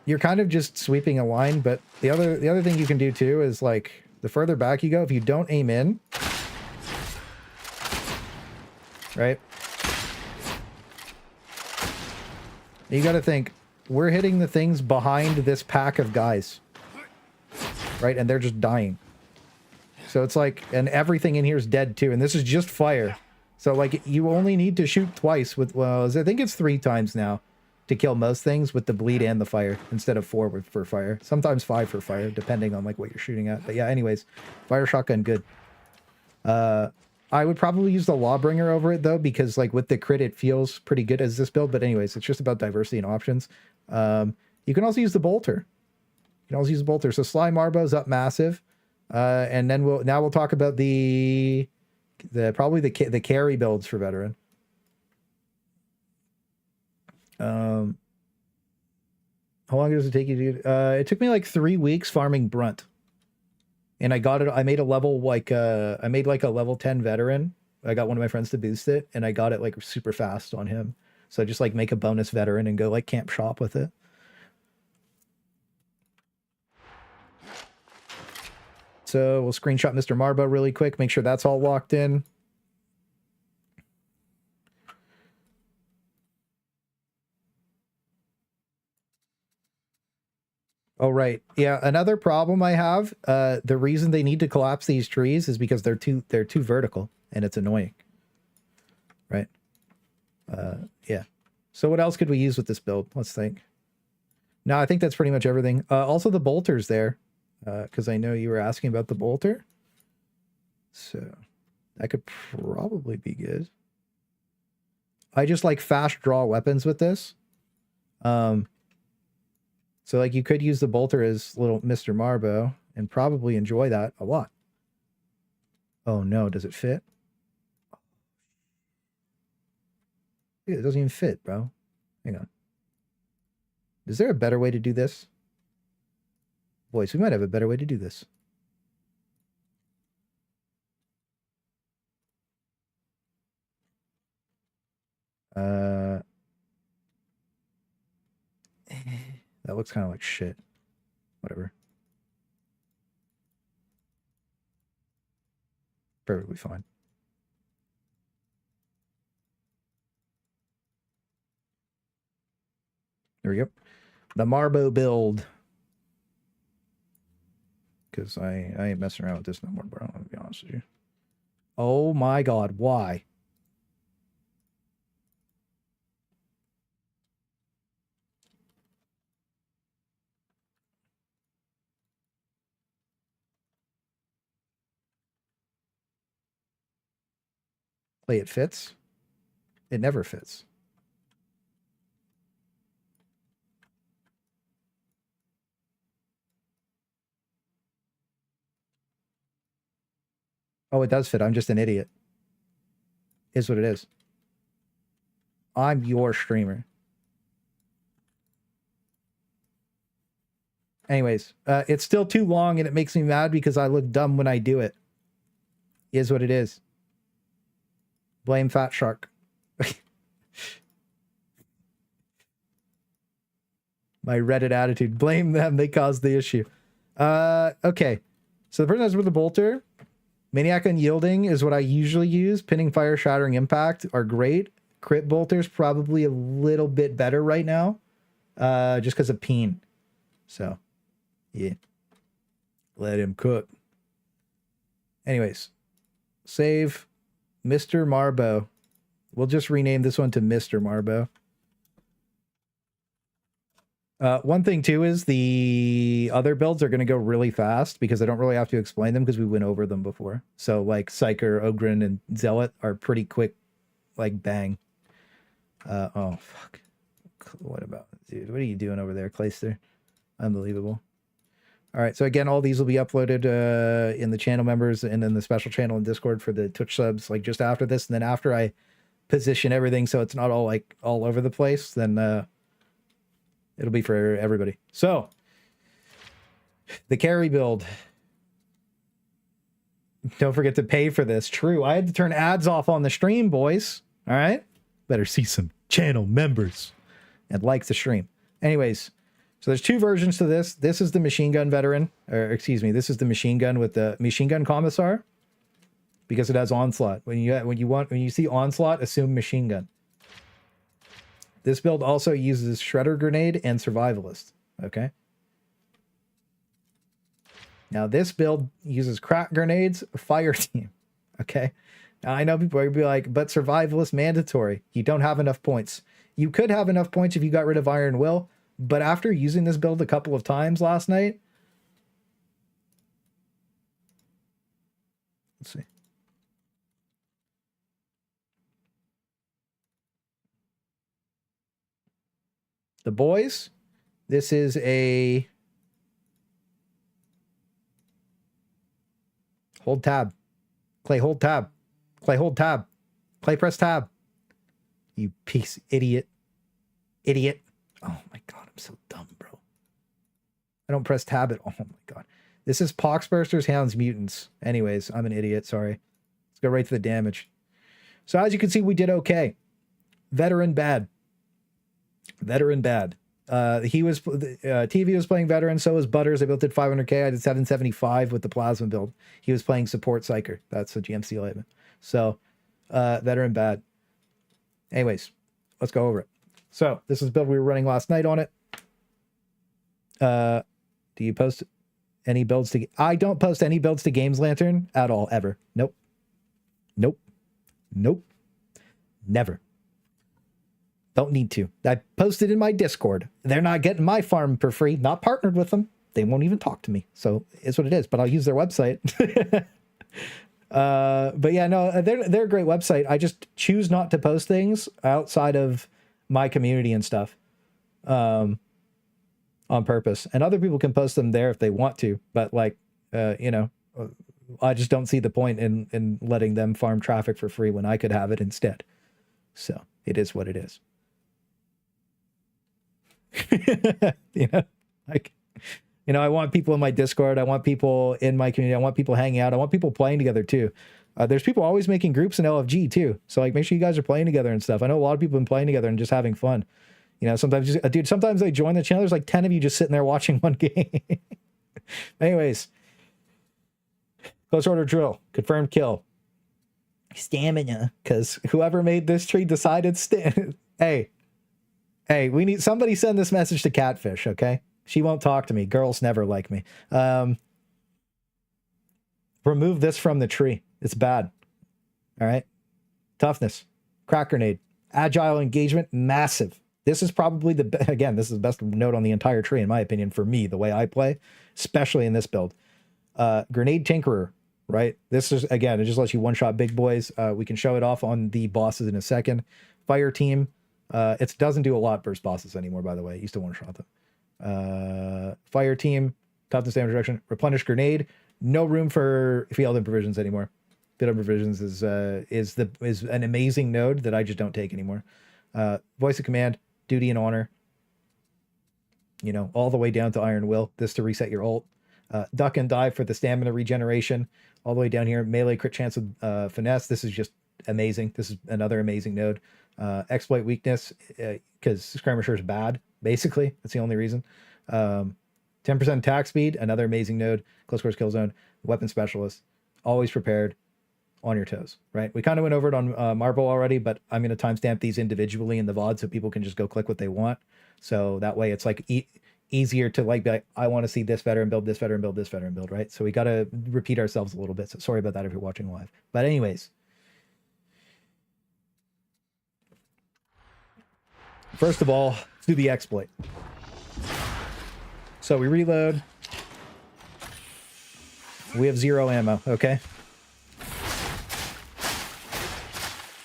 you're kind of just sweeping a line, but the other thing you can do too is like the further back you go, if you don't aim in, right? You got to think, we're hitting the things behind this pack of guys, right? And they're just dying. So it's like, and everything in here is dead too. And this is just fire. So like you only need to shoot twice with, well, I think it's 3 times now to kill most things with the bleed and the fire instead of 4 for fire. Sometimes 5 for fire, depending on like what you're shooting at. But yeah, anyways, fire shotgun, good. I would probably use the Lawbringer over it though, because like with the crit, it feels pretty good as this build. But anyways, it's just about diversity and options. You can also use the Bolter. You can also use the Bolter. So Sly Marbo's up massive. And then we'll talk about probably the carry builds for veteran. How long does it take you to do? It took me like 3 weeks farming Brunt. And I got it. I made a level like I made like a level 10 veteran. I got one of my friends to boost it, and I got it like super fast on him. So I just like make a bonus veteran and go like camp shop with it. So we'll screenshot Mr. Marbo really quick, make sure that's all locked in. Oh, right. Yeah, another problem I have, the reason they need to collapse these trees is because they're too vertical, and it's annoying. Right? Yeah. So what else could we use with this build? Let's think. No, I think that's pretty much everything. Also the bolters there. Because I know you were asking about the bolter. So that could probably be good. I just like fast draw weapons with this. So like you could use the bolter as little Mr. Marbo and probably enjoy that a lot. Oh no, does it fit? It doesn't even fit, bro. Hang on. Is there a better way to do this? Boys, we might have a better way to do this. That looks kind of like shit. Whatever. Perfectly fine. There we go. The Marbo build. Because I ain't messing around with this no more, bro. I'm gonna be honest with you. Oh my god, why? Play it fits. It never fits. Oh, it does fit. I'm just an idiot. Is what it is. I'm your streamer. Anyways, it's still too long and it makes me mad because I look dumb when I do it. Is what it is. Blame Fat Shark. My Reddit attitude. Blame them. They caused the issue. Okay. So the person that's with the bolter. Maniac Unyielding is what I usually use. Pinning, Fire, Shattering, Impact are great. Crit Bolter's probably a little bit better right now. Just because of Peen. So, yeah. Let him cook. Anyways. Save Mr. Marbo. We'll just rename this one to Mr. Marbo. One thing too is the other builds are going to go really fast because I don't really have to explain them because we went over them before. So like Psyker, Ogryn, and Zealot are pretty quick, like bang. Oh fuck! What about, dude? What are you doing over there, Clayster? Unbelievable. All right, so again, all these will be uploaded in the channel members and in the special channel in Discord for the Twitch subs, like just after this, and then after I position everything so it's not all like all over the place, then it'll be for everybody. So, the carry build. Don't forget to pay for this. True, I had to turn ads off on the stream, boys. All right? Better see some channel members and like the stream. Anyways, so there's two versions to this. This is the machine gun veteran, or excuse me, this is the machine gun with the machine gun commissar because it has onslaught. When you see onslaught, assume machine gun. This build also uses Shredder Grenade and Survivalist, okay? Now, this build uses Crack Grenades, Fire Team, okay? Now, I know people are going to be like, but Survivalist mandatory. You don't have enough points. You could have enough points if you got rid of Iron Will, but after using this build a couple of times last night... Let's see. The boys, this is a hold tab. Clay, hold tab. Clay, hold tab. Clay, press tab. You piece idiot. Idiot. Oh my god, I'm so dumb, bro. I don't press tab at all. Oh my god. This is Poxbursters, Hounds, Mutants. Anyways, I'm an idiot, sorry. Let's go right to the damage. So as you can see, we did okay. Veteran bad. Veteran bad. He was TV was playing veteran, so was Butters. I built it 500k. I did 775 with the plasma build. He was playing support psyker. That's a GMC light. So veteran bad. Anyways, let's go over it. So this is the build we were running last night on it. Do you post any builds to... I don't post any builds to Games Lantern at all, ever. Nope. Nope. Nope. Never. Don't need to. I posted in my Discord. They're not getting my farm for free. Not partnered with them. They won't even talk to me. So it's what it is. But I'll use their website. But yeah, no, they're a great website. I just choose not to post things outside of my community and stuff on purpose. And other people can post them there if they want to. But like, you know, I just don't see the point in letting them farm traffic for free when I could have it instead. So it is what it is. You know, like, you know, I want people in my Discord. I want people in my community. I want people hanging out. I want people playing together too. There's people always making groups in LFG too. So like, make sure you guys are playing together and stuff. I know a lot of people have been playing together and just having fun. You know, sometimes, dude, sometimes they join the channel. There's like 10 of you just sitting there watching one game. Anyways, close order drill, confirmed kill. Stamina, because whoever made this tree decided Hey, we need somebody send this message to Catfish, okay? She won't talk to me. Girls never like me. Remove this from the tree. It's bad. All right. Toughness. Crack grenade. Agile engagement. Massive. This is probably again, this is the best note on the entire tree, in my opinion, for me, the way I play, especially in this build. Grenade Tinkerer, right? This is, again, it just lets you one-shot big boys. We can show it off on the bosses in a second. Fire Team. It doesn't do a lot versus bosses anymore, by the way. It used to one-shot them. Fire Team, toughness damage reduction, replenish grenade. No room for field and provisions anymore. Field and provisions is an amazing node that I just don't take anymore. Voice of command, duty and honor. You know, all the way down to Iron Will. This to reset your ult. Duck and dive for the stamina regeneration. All the way down here, melee crit chance with finesse. This is just amazing. This is another amazing node. Exploit weakness, because Skirmisher is bad, basically. That's the only reason. 10% attack speed, another amazing node. Close quarters kill zone. Weapon specialist. Always prepared, on your toes, right? We kind of went over it on Marbo already, but I'm going to timestamp these individually in the VOD so people can just go click what they want. So that way it's like easier to like be like, I want to see this veteran build, this veteran build, this veteran build, right? So we got to repeat ourselves a little bit. So sorry about that if you're watching live. But anyways, first of all, let's do the exploit. So we reload. We have 0 ammo, okay?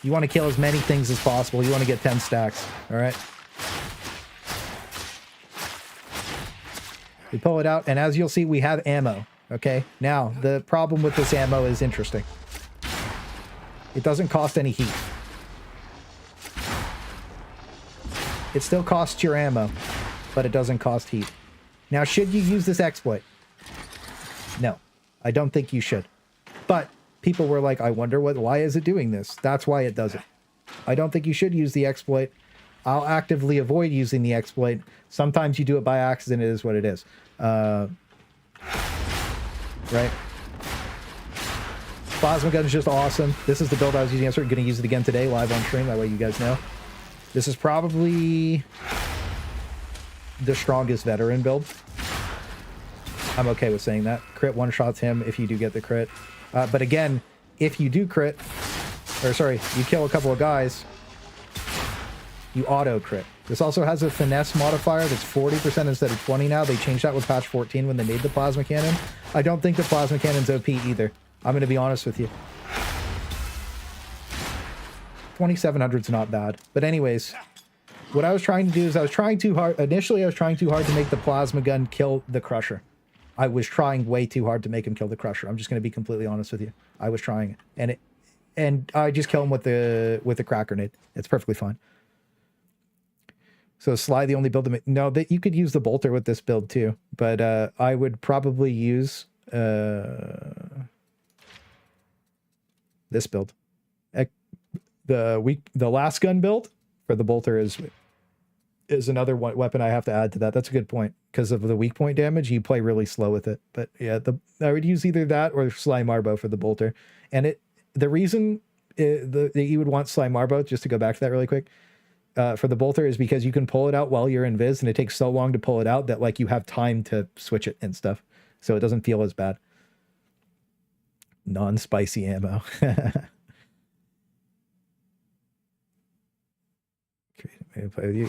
You want to kill as many things as possible. You want to get 10 stacks, all right? We pull it out, and as you'll see, we have ammo, okay? Now, the problem with this ammo is interesting. It doesn't cost any heat. It still costs your ammo, but it doesn't cost heat. Now, should you use this exploit? No, I don't think you should. But people were like, I wonder why is it doing this? That's why it does it. I don't think you should use the exploit. I'll actively avoid using the exploit. Sometimes you do it by accident. It is what it is. Right? Plasma gun is just awesome. This is the build I was using yesterday. I'm going to use it again today, live on stream. That way you guys know. This is probably the strongest veteran build. I'm okay with saying that. Crit one-shots him if you do get the crit. But again, if you do crit, or sorry, you kill a couple of guys, you auto-crit. This also has a finesse modifier that's 40% instead of 20 now. They changed that with patch 14 when they made the plasma cannon. I don't think the plasma cannon's OP either. I'm going to be honest with you. 2700's not bad. But anyways, what I was trying to do is I was trying too hard. Initially, I was trying too hard to make the plasma gun kill the Crusher. I was trying way too hard to make him kill the Crusher. I'm just going to be completely honest with you. I was trying, and I just kill him with the crack grenade. It's perfectly fine. So Sly, the only build to make... No, that you could use the bolter with this build too, but I would probably use this build. The Lasgun build for the bolter is another weapon I have to add to that. That's a good point. Because of the weak point damage, you play really slow with it. But yeah, I would use either that or Sly Marbo for the bolter. And the reason that you would want Sly Marbo, just to go back to that really quick, for the bolter is because you can pull it out while you're invis, and it takes so long to pull it out that like you have time to switch it and stuff. So it doesn't feel as bad. Non-spicy ammo.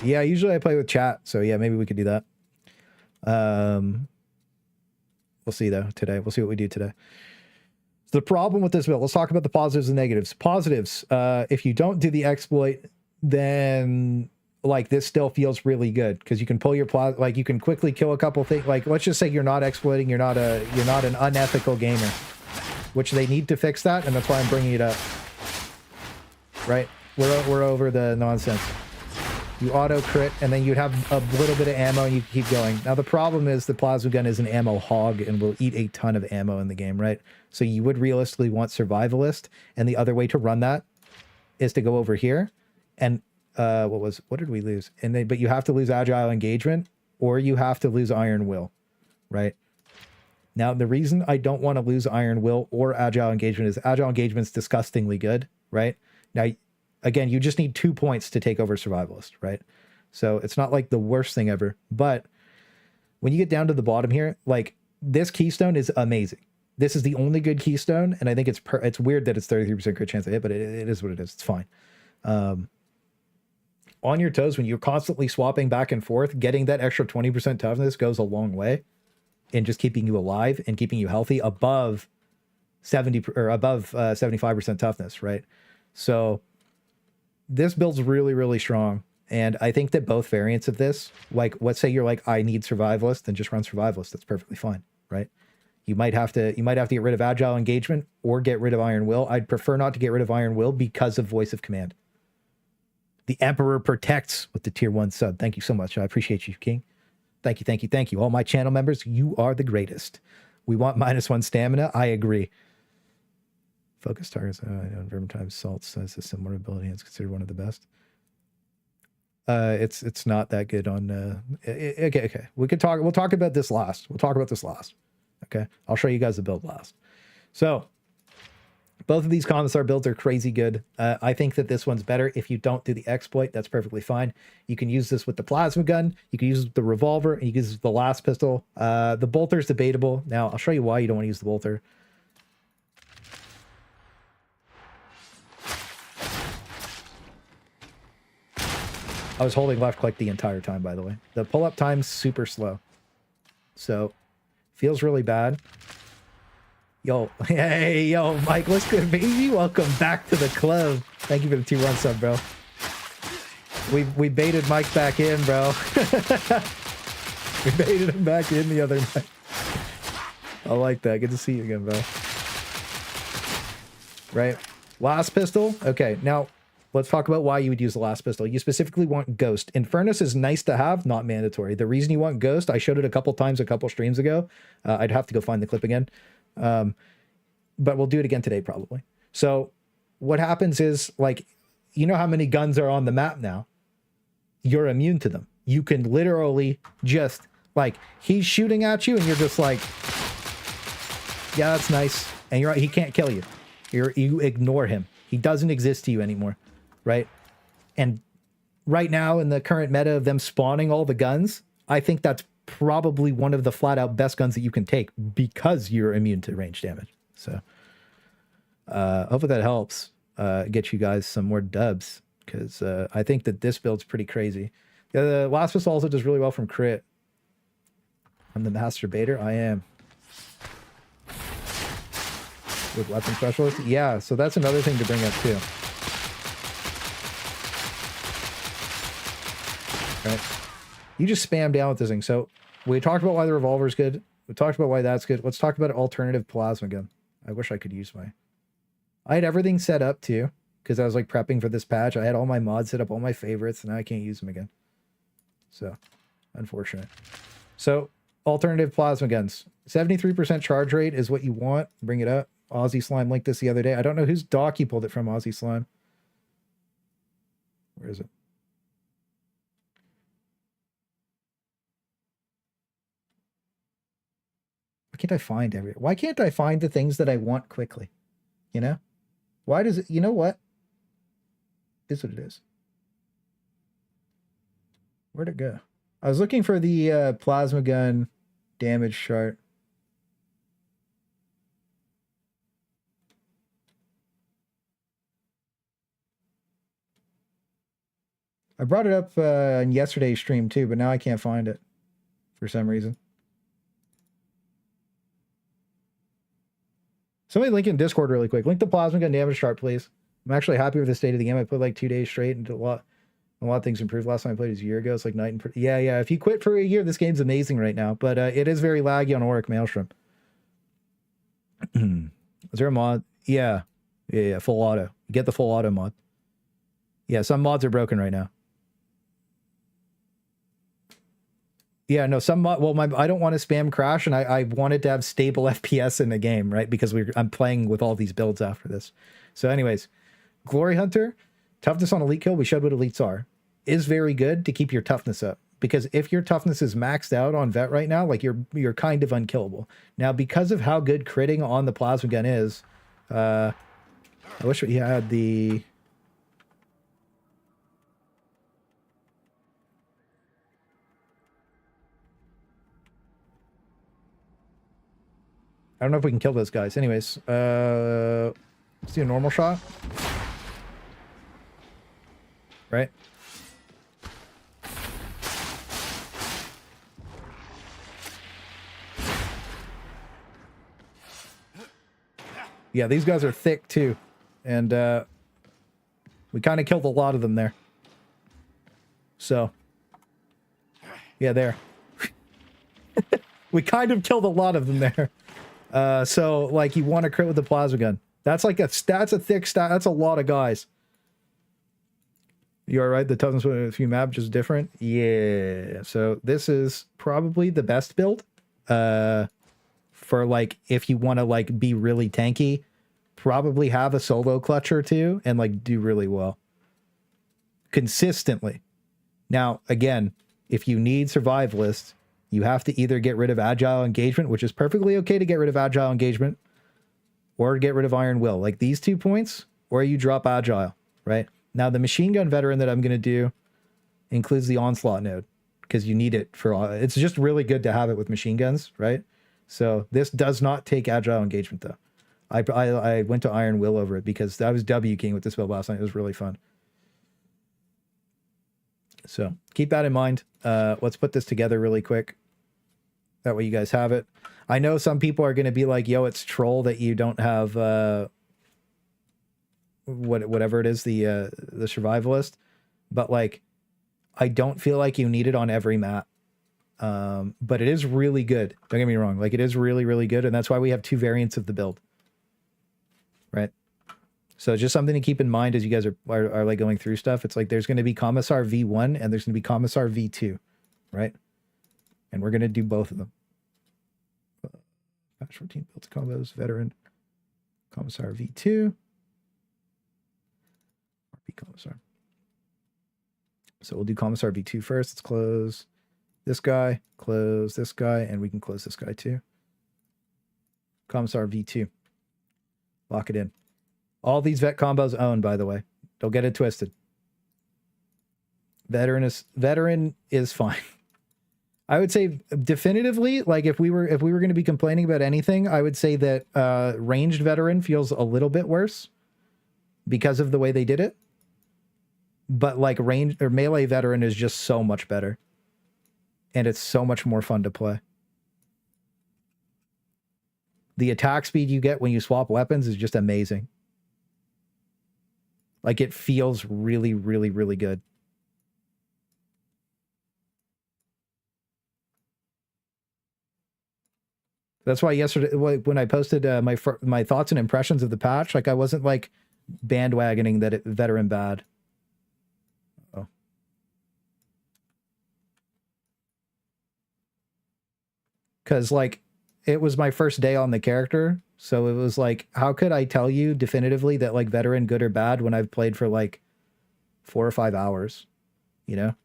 Yeah, usually I play with chat, so yeah, maybe we could do that. We'll see though today. We'll see what we do today. So the problem with this build, let's talk about the positives and negatives. Positives, if you don't do the exploit, then like this still feels really good because you can pull your plot, like you can quickly kill a couple things. Like let's just say you're not exploiting, you're not an unethical gamer, which they need to fix that, and that's why I'm bringing it up. Right? We're over the nonsense. You auto crit, and then you'd have a little bit of ammo, and you can keep going. Now, the problem is the plasma gun is an ammo hog and will eat a ton of ammo in the game, right? So you would realistically want survivalist, and the other way to run that is to go over here, and what did we lose? But you have to lose agile engagement, or you have to lose iron will, right? Now, the reason I don't want to lose iron will or agile engagement is agile engagement's disgustingly good, right? Now, again, you just need 2 points to take over survivalist, right? So it's not like the worst thing ever. But when you get down to the bottom here, like this keystone is amazing. This is the only good keystone, and I think it's weird that it's 33% crit chance to hit, but it is what it is. It's fine. On your toes, when you're constantly swapping back and forth, getting that extra 20% toughness goes a long way in just keeping you alive and keeping you healthy above 75% toughness, right? So this build's really, really strong. And I think that both variants of this, like, let's say you're like, I need survivalist, then just run survivalist. That's perfectly fine, right? You might have to get rid of agile engagement or get rid of iron will. I'd prefer not to get rid of iron will because of voice of command. The Emperor protects with the tier 1 sub. Thank you so much. I appreciate you, King. Thank you, thank you, thank you. All my channel members, you are the greatest. We want -1 stamina. I agree. Focus targets on Vermintide Salts has a similar ability and it's considered one of the best. It's not that good on okay. We'll talk about this last. Okay. I'll show you guys the build last. So both of these Commisar builds are crazy good. I think that this one's better if you don't do the exploit. That's perfectly fine. You can use this with the plasma gun, you can use it with the revolver, and you can use it with the last pistol. The bolter's debatable. Now I'll show you why you don't want to use the bolter. I was holding left click the entire time, by the way. The pull-up time's super slow. So feels really bad. Yo, hey, yo, Mike, what's good, baby? Welcome back to the club. Thank you for the 2-1 sub, bro. We baited Mike back in, bro. We baited him back in the other night. I like that. Good to see you again, bro. Right. Last pistol. Okay, now let's talk about why you would use the last pistol. You specifically want Ghost. Infernus is nice to have, not mandatory. The reason you want Ghost, I showed it a couple times a couple streams ago. I'd have to go find the clip again. But we'll do it again today, probably. So what happens is, like, you know how many guns are on the map now? You're immune to them. You can literally just, like, he's shooting at you and you're just like, yeah, that's nice. And you're right, he can't kill you. You ignore him. He doesn't exist to you anymore, right? And right now in the current meta of them spawning all the guns, I think that's probably one of the flat out best guns that you can take because you're immune to range damage. So hopefully that helps get you guys some more dubs, because I think that this build's pretty crazy. The last pistol also does really well from crit. I'm the master baiter. I am. With weapon specialist? Yeah, so that's another thing to bring up too. Right. You just spam down with this thing. So we talked about why the revolver is good. We talked about why that's good. Let's talk about alternative plasma gun. I wish I could use my... I had everything set up too, because I was like prepping for this patch. I had all my mods set up, all my favorites, and now I can't use them again. So, unfortunate. So, alternative plasma guns. 73% charge rate is what you want. Bring it up. Aussie Slime linked this the other day. I don't know whose doc he pulled it from, Aussie Slime. Where is it? Why can't I find the things that I want quickly? You know? Why does it, you know what? Is what it is. Where'd it go? I was looking for the plasma gun damage chart. I brought it up in yesterday's stream too, but now I can't find it for some reason. Somebody link in Discord really quick. Link the plasma gun damage chart, please. I'm actually happy with the state of the game. I played like 2 days straight and a lot of things improved. Last time I played was a year ago. It's like night and... Yeah. If you quit for a year, this game's amazing right now. But it is very laggy on Auric Maelstrom. Is there a mod? Yeah. Full auto. Get the full auto mod. Yeah, some mods are broken right now. Yeah, no, some mod... Well, I don't want to spam crash, and I wanted to have stable FPS in the game, right? Because I'm playing with all these builds after this. So anyways, Glory Hunter, toughness on elite kill, we showed what elites are, is very good to keep your toughness up. Because if your toughness is maxed out on vet right now, like you're kind of unkillable. Now, because of how good critting on the plasma gun is, I wish we had the... I don't know if we can kill those guys. Anyways, let's do a normal shot. Right? Yeah, these guys are thick too. And we kind of killed a lot of them there. So, yeah, there. We kind of killed a lot of them there. So like you want to crit with the plasma gun. That's like that's a thick stat. That's a lot of guys. You are right. The toughness with a few maps is different. Yeah. So this is probably the best build. For like, if you want to like be really tanky, probably have a solo clutch or two and like do really well. Consistently. Now, again, if you need survivalists, you have to either get rid of agile engagement, which is perfectly okay to get rid of agile engagement, or get rid of iron will. Like these 2 points, or you drop agile, right? Now, the machine gun veteran that I'm going to do includes the onslaught node, because you need it for... It's just really good to have it with machine guns, right? So this does not take agile engagement, though. I went to iron will over it, because I was W king with this build last night. It was really fun. So keep that in mind. Let's put this together really quick. That way you guys have it. I know some people are going to be like, yo, it's troll that you don't have whatever it is, the survivalist. But like, I don't feel like you need it on every map. But it is really good. Don't get me wrong. Like, it is really, really good. And that's why we have 2 variants of the build. Right? So just something to keep in mind as you guys are like going through stuff. It's like there's going to be Commisar V1 and there's going to be Commisar V2. Right? And we're going to do both of them. Patch 14 build combos, veteran, Commisar V2, RP Commisar. So we'll do Commisar V2 first. Let's close this guy, and we can close this guy too. Commisar V2. Lock it in. All these vet combos own, by the way. Don't get it twisted. Veteran is fine. I would say definitively, like if we were going to be complaining about anything, I would say that ranged veteran feels a little bit worse because of the way they did it. But like range or melee veteran is just so much better. And it's so much more fun to play. The attack speed you get when you swap weapons is just amazing. Like it feels really, really, really good. That's why yesterday, when I posted my thoughts and impressions of the patch, like I wasn't like bandwagoning that veteran bad. Oh, because like it was my first day on the character, so it was like, how could I tell you definitively that like veteran good or bad when I've played for like 4 or 5 hours, you know?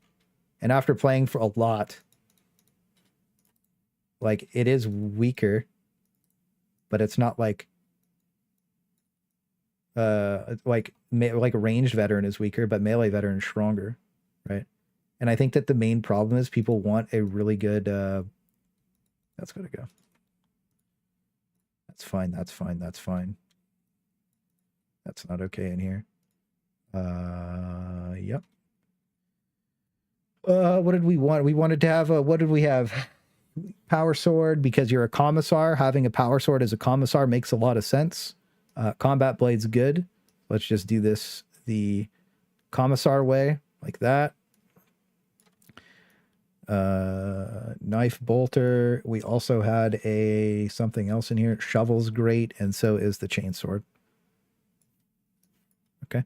And after playing for a lot. Like, it is weaker, but it's not like, like ranged veteran is weaker, but melee veteran is stronger, right? And I think that the main problem is people want a really good, that's gotta go. That's fine, that's fine, that's fine. That's not okay in here. Yep. What did we want? We wanted to have, what did we have? Power sword, because you're a commissar. Having a power sword as a commissar makes a lot of sense. Combat blade's good. Let's just do this the commissar way, like that. Knife bolter. We also had something else in here. Shovel's great, and so is the chainsword. Okay.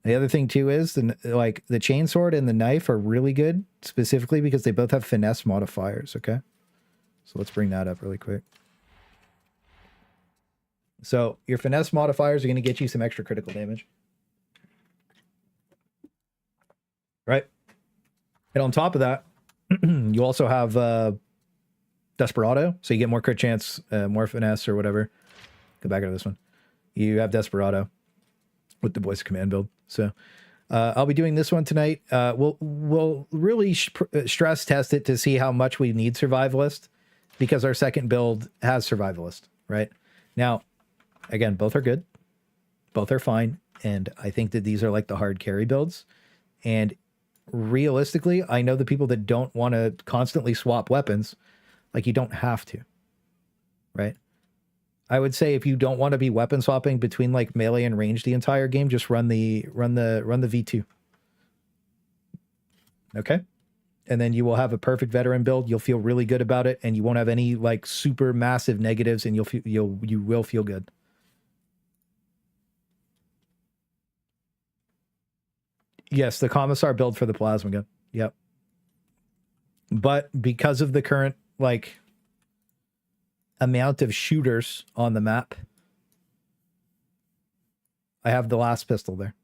The other thing too is the chainsword and the knife are really good, specifically because they both have finesse modifiers. Okay, so let's bring that up really quick. So your finesse modifiers are going to get you some extra critical damage, right? And on top of that, you also have Desperado, so you get more crit chance, more finesse or whatever. Go back into this one. You have Desperado with the Voice of Command build. So I'll be doing this one tonight. We'll really stress test it to see how much we need Survivalist, because our second build has Survivalist, right? Now, again, both are good. Both are fine. And I think that these are like the hard carry builds. And realistically, I know the people that don't want to constantly swap weapons, like you don't have to, right? I would say if you don't want to be weapon swapping between like melee and range the entire game, just run the V2. Okay? And then you will have a perfect veteran build. You'll feel really good about it, and you won't have any like super massive negatives, and you will feel good. Yes, the Commisar build for the plasma gun. Yep. But because of the current like amount of shooters on the map, I have the last pistol there,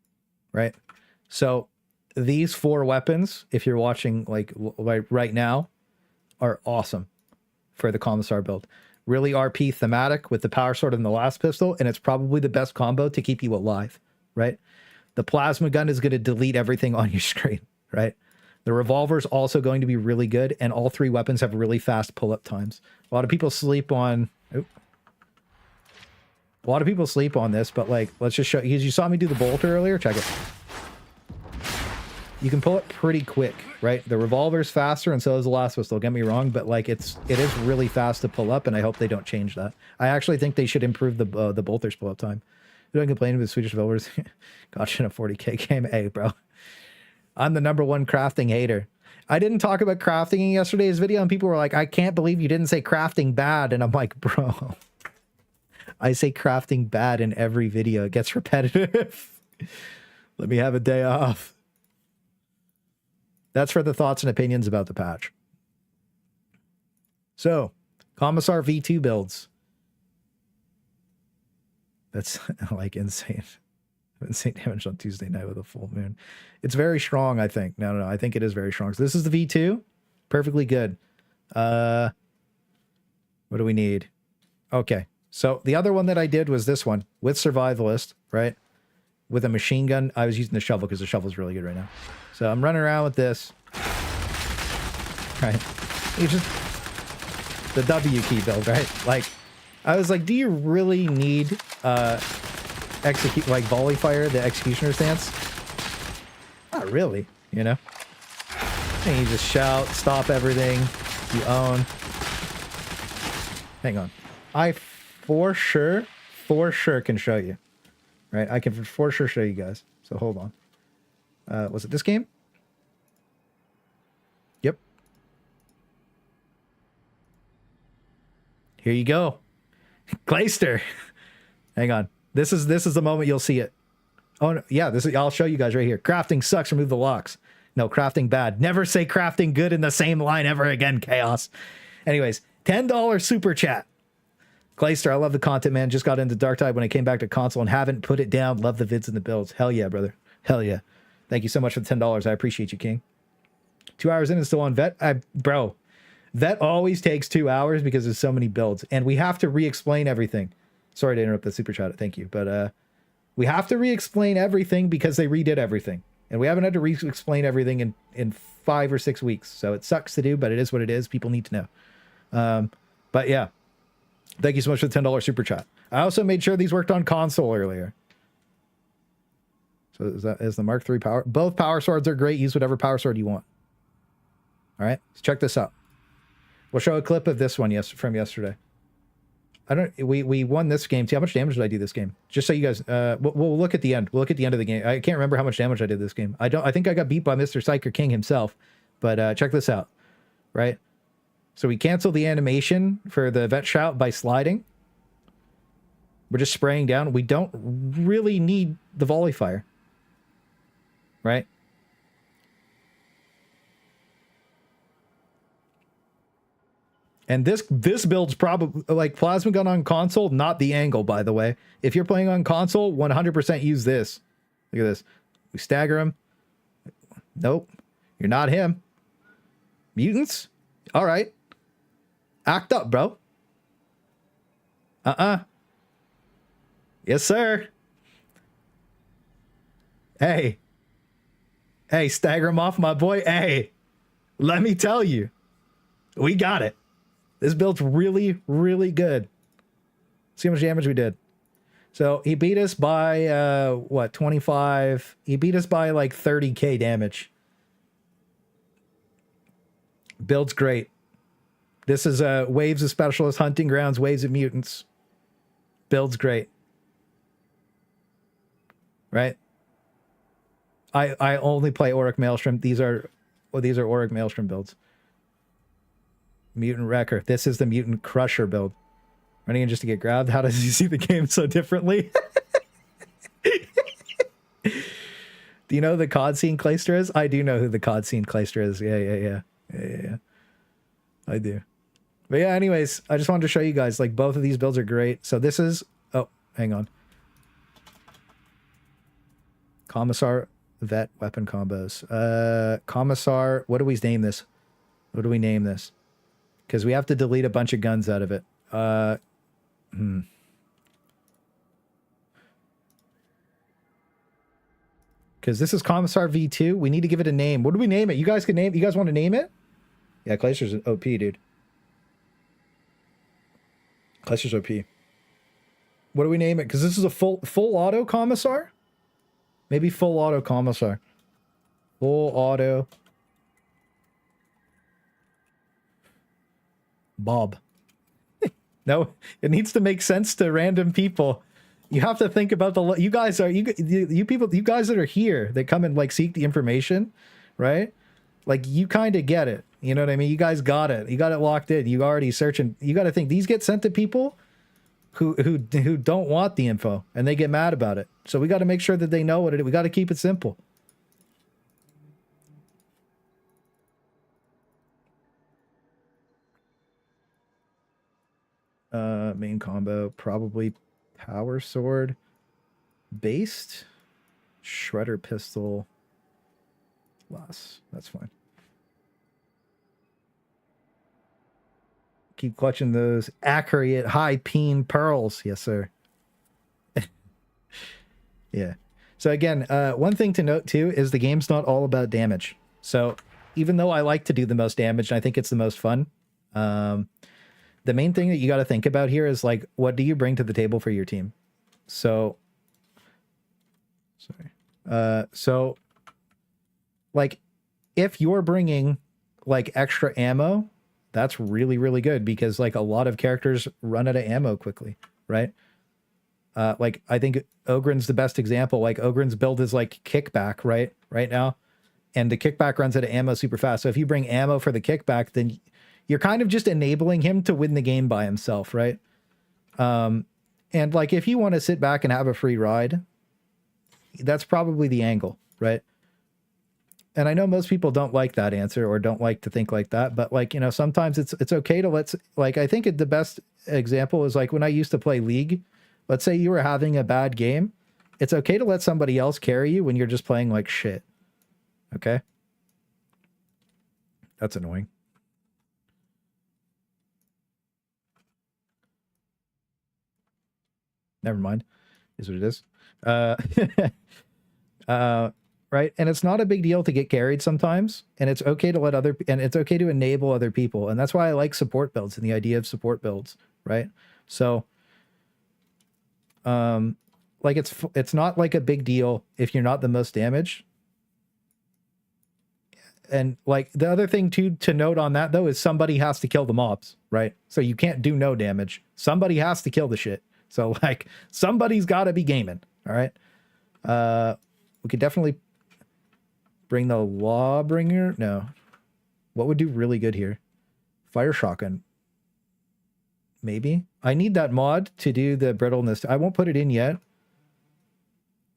right? So these 4 weapons, if you're watching like right now, are awesome for the Commisar build. Really RP thematic with the power sword and the last pistol, and it's probably the best combo to keep you alive, right? The plasma gun is going to delete everything on your screen, right? The revolver is also going to be really good, and all 3 weapons have really fast pull-up times. A lot of people sleep on... Oop. A lot of people sleep on this, but like, let's just show... You saw me do the bolter earlier? Check it. You can pull it pretty quick, right? The revolver's faster, and so is the last whistle. Don't get me wrong, but like it is really fast to pull up, and I hope they don't change that. I actually think they should improve the bolter's pull up time. You don't complain with Swedish developers. Gotcha in a 40k game. Hey, bro, I'm the #1 crafting hater. I didn't talk about crafting in yesterday's video, and people were like, "I can't believe you didn't say crafting bad," and I'm like, bro, I say crafting bad in every video. It gets repetitive. Let me have a day off. That's for the thoughts and opinions about the patch. So, Commisar V2 builds. That's like insane. Insane damage on Tuesday night with a full moon. It's very strong, I think. No. I think it is very strong. So this is the V2. Perfectly good. What do we need? Okay. So the other one that I did was this one with Survivalist, right? With a machine gun. I was using the shovel because the shovel is really good right now. So I'm running around with this. Right. It's just the W key build, right? Like, I was like, do you really need execute like volley fire, the executioner stance? Not really, you know? And you just shout, stop everything, you own. Hang on. I for sure can show you. Right? I can for sure show you guys. So hold on. Was it this game? Yep. Here you go. Clayster. Hang on. This is the moment you'll see it. Oh no, yeah, I'll show you guys right here. Crafting sucks, remove the locks. No, crafting bad. Never say crafting good in the same line ever again, Chaos. Anyways, $10 super chat. Clayster, I love the content, man. Just got into Darktide when I came back to console and haven't put it down. Love the vids and the builds. Hell yeah, brother. Hell yeah. Thank you so much for the $10. I appreciate you, King. 2 hours in and still on vet. Bro, vet always takes 2 hours because there's so many builds, and we have to re-explain everything. Sorry to interrupt the super chat. Thank you, but we have to re-explain everything because they redid everything, and we haven't had to re-explain everything in 5 or 6 weeks. So it sucks to do, but it is what it is. People need to know. But yeah, thank you so much for the $10 super chat. I also made sure these worked on console earlier. So is the Mark III power? Both power swords are great. Use whatever power sword you want. All right, let's check this out. We'll show a clip of this one from yesterday. We won this game. See, how much damage did I do this game? Just so you guys, we'll look at the end. We'll look at the end of the game. I can't remember how much damage I did this game. I think I got beat by Mr. Psyker King himself, but check this out, right? So we cancel the animation for the vet shout by sliding. We're just spraying down. We don't really need the volley fire, right? And this build's probably like plasma gun on console, not the angle, by the way. If you're playing on console, 100% use this. Look at this. We stagger him. Nope. You're not him. Mutants? All right. Act up, bro. Yes, sir. Hey. Hey, stagger him off, my boy. Hey. Let me tell you. We got it. This build's really, really good. See how much damage we did. So he beat us by, what, 25? He beat us by like 30k damage. Build's great. This is waves of specialist hunting grounds, waves of mutants. Build's great. Right? I only play Auric Maelstrom. These are Auric Maelstrom builds. Mutant Wrecker. This is the Mutant Crusher build. Running in just to get grabbed. How does he see the game so differently? Do you know who the COD scene Clayster is? I do know who the COD scene Clayster is. Yeah. I do. But yeah, anyways, I just wanted to show you guys, like, both of these builds are great. So this is... Oh, hang on. Commisar vet weapon combos. Commisar... What do we name this? What do we name this? Because we have to delete a bunch of guns out of it. Because this is Commisar V2. We need to give it a name. What do we name it? You guys can name... You guys want to name it? Yeah, Clayster's an OP, dude. Clayster's OP. What do we name it? Because this is a full auto Commisar? Maybe full auto Commisar. Full auto. Bob. No, it needs to make sense to random people. You have to think about you guys are, you people, you guys that are here, that come and like seek the information, right? Like you kind of get it. You know what I mean? You guys got it. You got it locked in. You already searching. You got to think these get sent to people who don't want the info and they get mad about it. So we got to make sure that they know what it is. We got to keep it simple. Main combo, probably power sword, based, shredder pistol, last. That's fine. Keep clutching those accurate high peen pearls. Yes, sir. Yeah. So again, one thing to note too is the game's not all about damage. So even though I like to do the most damage and I think it's the most fun, the main thing that you got to think about here is like, what do you bring to the table for your team? So, sorry. Like if you're bringing like extra ammo, that's really, really good because like a lot of characters run out of ammo quickly, right? Like I think Ogryn's the best example. Like Ogryn's build is like kickback, right now. And the kickback runs out of ammo super fast. So if you bring ammo for the kickback, then you're kind of just enabling him to win the game by himself, right? And like if you want to sit back and have a free ride, that's probably the angle, right? And I know most people don't like that answer or don't like to think like that, but like, you know, sometimes it's okay to like, I think the best example is like when I used to play League, let's say you were having a bad game. It's okay to let somebody else carry you when you're just playing like shit. Okay. That's annoying. Never mind. Is what it is. Right. And it's not a big deal to get carried sometimes. And it's okay to it's okay to enable other people. And that's why I like support builds and the idea of support builds. Right. So, like it's not like a big deal if you're not the most damaged. And like the other thing to note on that though is somebody has to kill the mobs, right? So you can't do no damage. Somebody has to kill the shit. So like somebody's got to be gaming. All right. We could definitely bring the Lawbringer. No. What would do really good here? Fire shotgun. Maybe. I need that mod to do the brittleness. I won't put it in yet.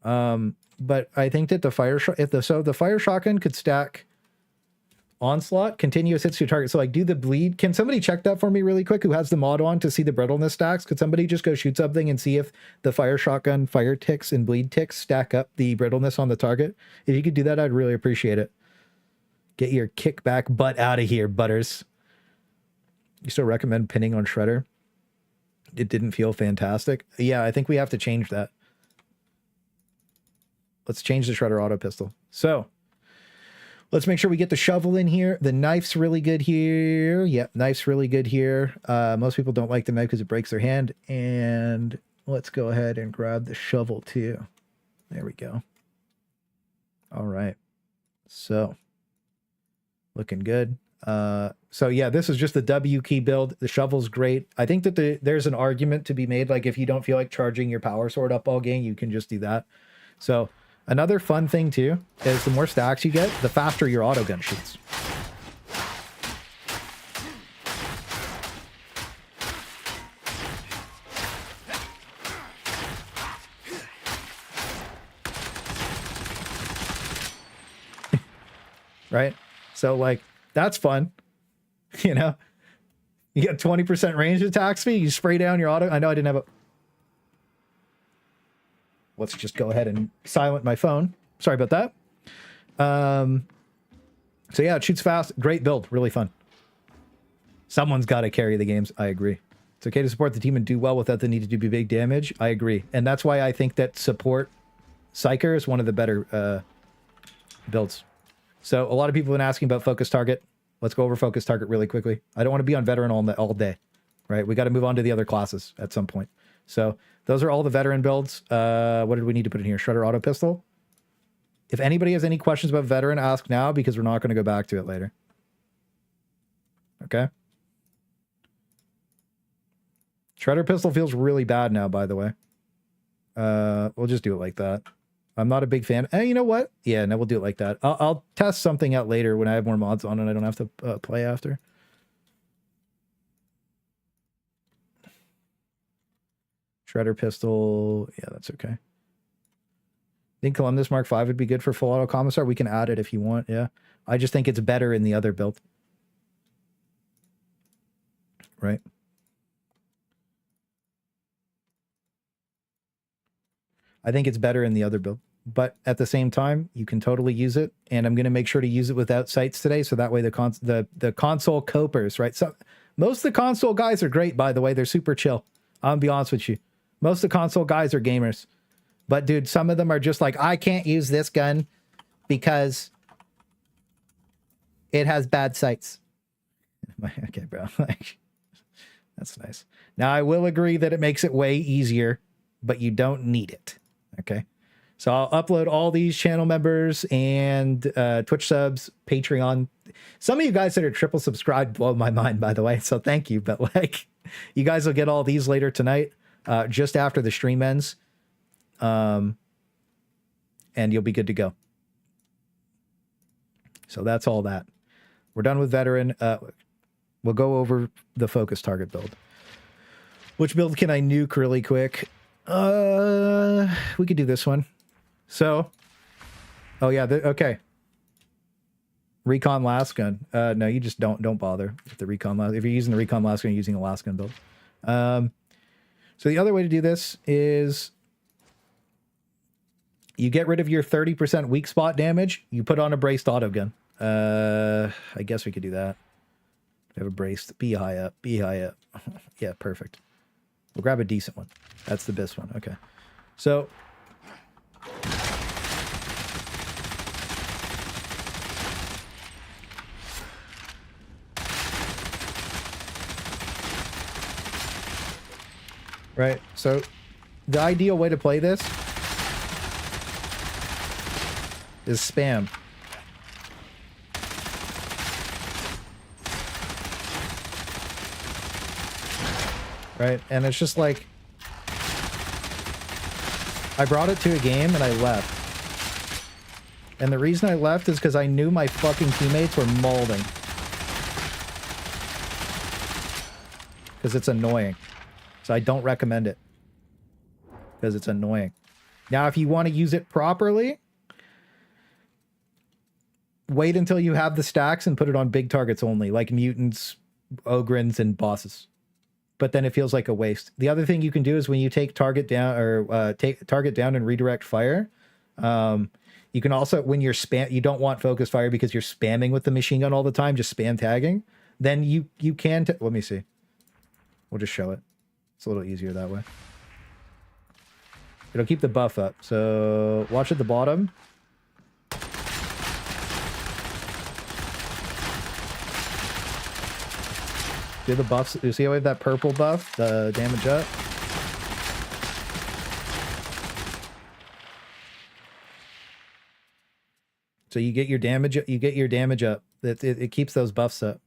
But I think that the fire shotgun could stack onslaught, continuous hits to your target. So like do the bleed. Can somebody check that for me really quick who has the mod on to see the brittleness stacks? Could somebody just go shoot something and see if the fire shotgun fire ticks and bleed ticks stack up the brittleness on the target? If you could do that, I'd really appreciate it. Get your kickback butt out of here, Butters. You still recommend pinning on Shredder? It didn't feel fantastic. Yeah, I think we have to change that. Let's change the Shredder auto pistol. So let's make sure we get the shovel in here. The knife's really good here. Yep, knife's really good here. Most people don't like the knife because it breaks their hand. And let's go ahead and grab the shovel too. There we go. All right. So looking good. So yeah, this is just the W key build. The shovel's great. I think that there's an argument to be made. Like if you don't feel like charging your power sword up all game, you can just do that. So another fun thing too is the more stacks you get, the faster your auto gun shoots. Right? So like that's fun. You know, you get 20% range attack speed, you spray down your auto. I know I didn't have a... Let's just go ahead and silent my phone. Sorry about that. So yeah, it shoots fast. Great build. Really fun. Someone's got to carry the games. I agree. It's okay to support the team and do well without the need to do big damage. I agree. And that's why I think that support Psyker is one of the better builds. So a lot of people have been asking about focus target. Let's go over focus target really quickly. I don't want to be on veteran all day, right? We got to move on to the other classes at some point. So those are all the veteran builds. What did we need to put in here? Shredder auto pistol. If anybody has any questions about veteran, ask now because we're not going to go back to it later. Okay. Shredder pistol feels really bad now, by the way. We'll just do it like that. I'm not a big fan. You know what? Yeah, no, we'll do it like that. I'll test something out later when I have more mods on and I don't have to play after. Shredder pistol. Yeah, that's okay. Think Columbus Mark V would be good for full auto Commissar? We can add it if you want, yeah. I just think it's better in the other build. Right. I think it's better in the other build. But at the same time, you can totally use it. And I'm going to make sure to use it without sights today. So that way the console copers, right? So most of the console guys are great, by the way. They're super chill. I'll be honest with you. Most of the console guys are gamers. But dude, some of them are just like, I can't use this gun because it has bad sights. Okay, bro. Like, that's nice. Now, I will agree that it makes it way easier, but you don't need it. Okay. So I'll upload all these channel members and Twitch subs, Patreon. Some of you guys that are triple subscribed blow my mind, by the way. So thank you. But like, you guys will get all these later tonight, just after the stream ends. And you'll be good to go. So that's all that. We're done with veteran. We'll go over the focus target build. Which build can I nuke really quick? We could do this one. So, oh yeah, okay. Recon Lasgun. No, you just don't bother with the Recon Lasgun. If you're using the Recon Lasgun, you're using a Lasgun build. So the other way to do this is you get rid of your 30% weak spot damage. You put on a braced auto gun. I guess we could do that. We have a braced. Be high up. Be high up. Yeah, perfect. We'll grab a decent one. That's the best one. Okay. So right. So the ideal way to play this is spam. Right? And it's just like, I brought it to a game and I left. And the reason I left is because I knew my fucking teammates were molding. Because it's annoying. So I don't recommend it. Because it's annoying. Now, if you want to use it properly, wait until you have the stacks and put it on big targets only, like mutants, Ogryns, and bosses. But then it feels like a waste. The other thing you can do is when you take target down or take target down and redirect fire, you can also, when you're you don't want focus fire because you're spamming with the machine gun all the time, just spam tagging. Then you can, let me see. We'll just show it. It's a little easier that way. It'll keep the buff up. So watch at the bottom. Do the buffs. You see how we have that purple buff? The damage up. So you get your damage. You get your damage up. It keeps those buffs up.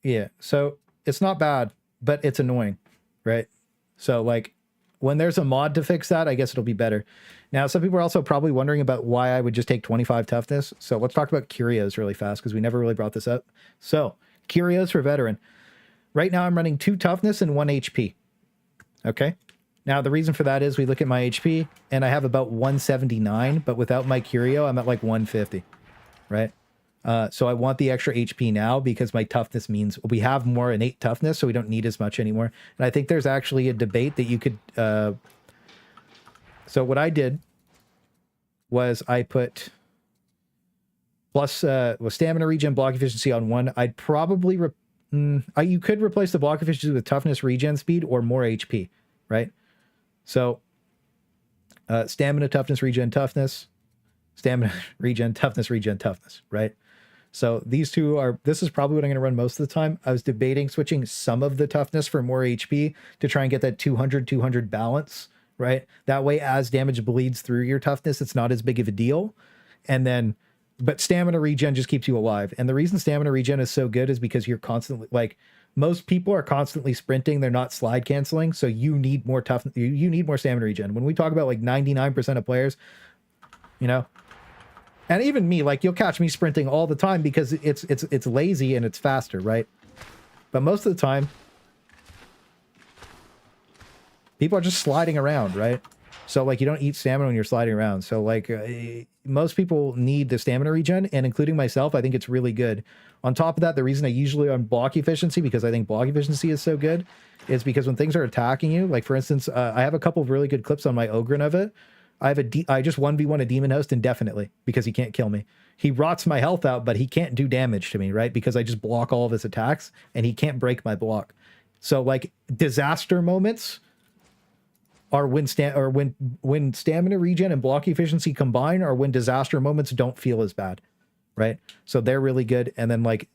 Yeah. So it's not bad, but it's annoying, right? So like, when there's a mod to fix that, I guess it'll be better. Now, some people are also probably wondering about why I would just take 25 toughness. So let's talk about curios really fast because we never really brought this up. So curios for veteran. Right now I'm running 2 toughness and 1 HP. Okay. Now the reason for that is we look at my HP and I have about 179, but without my curio, I'm at like 150, right? So I want the extra HP now because my toughness means we have more innate toughness, so we don't need as much anymore. And I think there's actually a debate that you could... So what I did was I put plus stamina regen, block efficiency on 1. I'd probably... you could replace the block efficiency with toughness, regen speed, or more HP, right? So stamina, toughness, regen, toughness. Stamina, regen, toughness, right? So these two are, this is probably what I'm going to run most of the time. I was debating switching some of the toughness for more HP to try and get that 200 balance, right? That way, as damage bleeds through your toughness, it's not as big of a deal. And then, but stamina regen just keeps you alive. And the reason stamina regen is so good is because you're constantly, like, most people are constantly sprinting. They're not slide canceling. So you need more toughness. You need more stamina regen. When we talk about like 99% of players, you know, and even me, like, you'll catch me sprinting all the time because it's lazy and it's faster, right? But most of the time, people are just sliding around, right? So, like, you don't eat stamina when you're sliding around. So, like, most people need the stamina regen, and including myself, I think it's really good. On top of that, the reason I usually on block efficiency, because I think block efficiency is so good, is because when things are attacking you, like, for instance, I have a couple of really good clips on my Ogryn of it. I just 1v1 a demon host indefinitely because he can't kill me. He rots my health out, but he can't do damage to me, right? Because I just block all of his attacks and he can't break my block. So like disaster moments are when stamina regen and block efficiency combine, or when disaster moments don't feel as bad, right? So they're really good. And then like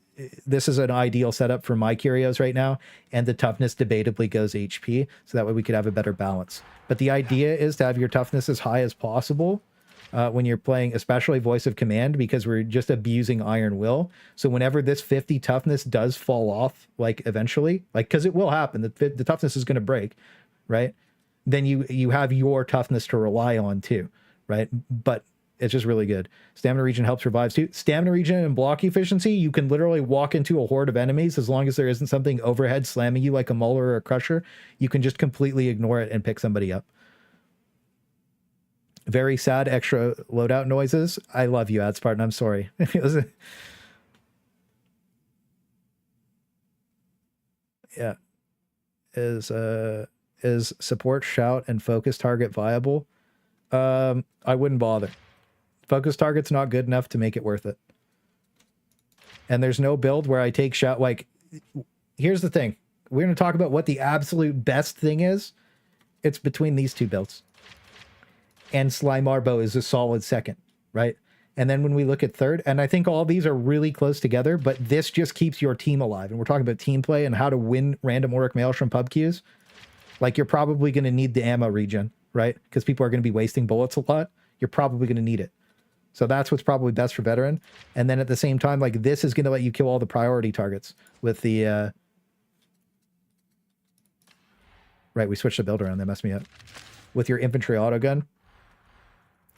this is an ideal setup for my curios right now, and the toughness debatably goes HP, so that way we could have a better balance. But the idea is to have your toughness as high as possible when you're playing, especially Voice of Command, because we're just abusing Iron Will. So whenever this 50 toughness does fall off, like eventually, like, because it will happen, the toughness is going to break, right? Then you have your toughness to rely on too, right? But it's just really good. Stamina regen helps revives too. Stamina regen and block efficiency, you can literally walk into a horde of enemies as long as there isn't something overhead slamming you like a Mauler or a Crusher. You can just completely ignore it and pick somebody up. Very sad extra loadout noises. I love you, Adspartan. I'm sorry. Yeah. Is support, shout, and focus target viable? I wouldn't bother. Focus target's not good enough to make it worth it. And there's no build where I take shout. Like, here's the thing. We're going to talk about what the absolute best thing is. It's between these two builds. And Sly Marbo is a solid second, right? And then when we look at third, and I think all these are really close together, but this just keeps your team alive. And we're talking about team play and how to win random Auric Maelstrom pub queues. Like, you're probably going to need the ammo regen, right? Because people are going to be wasting bullets a lot. You're probably going to need it. So that's what's probably best for veteran. And then at the same time, like, this is going to let you kill all the priority targets with the... Right, we switched the build around. That messed me up. With your infantry autogun.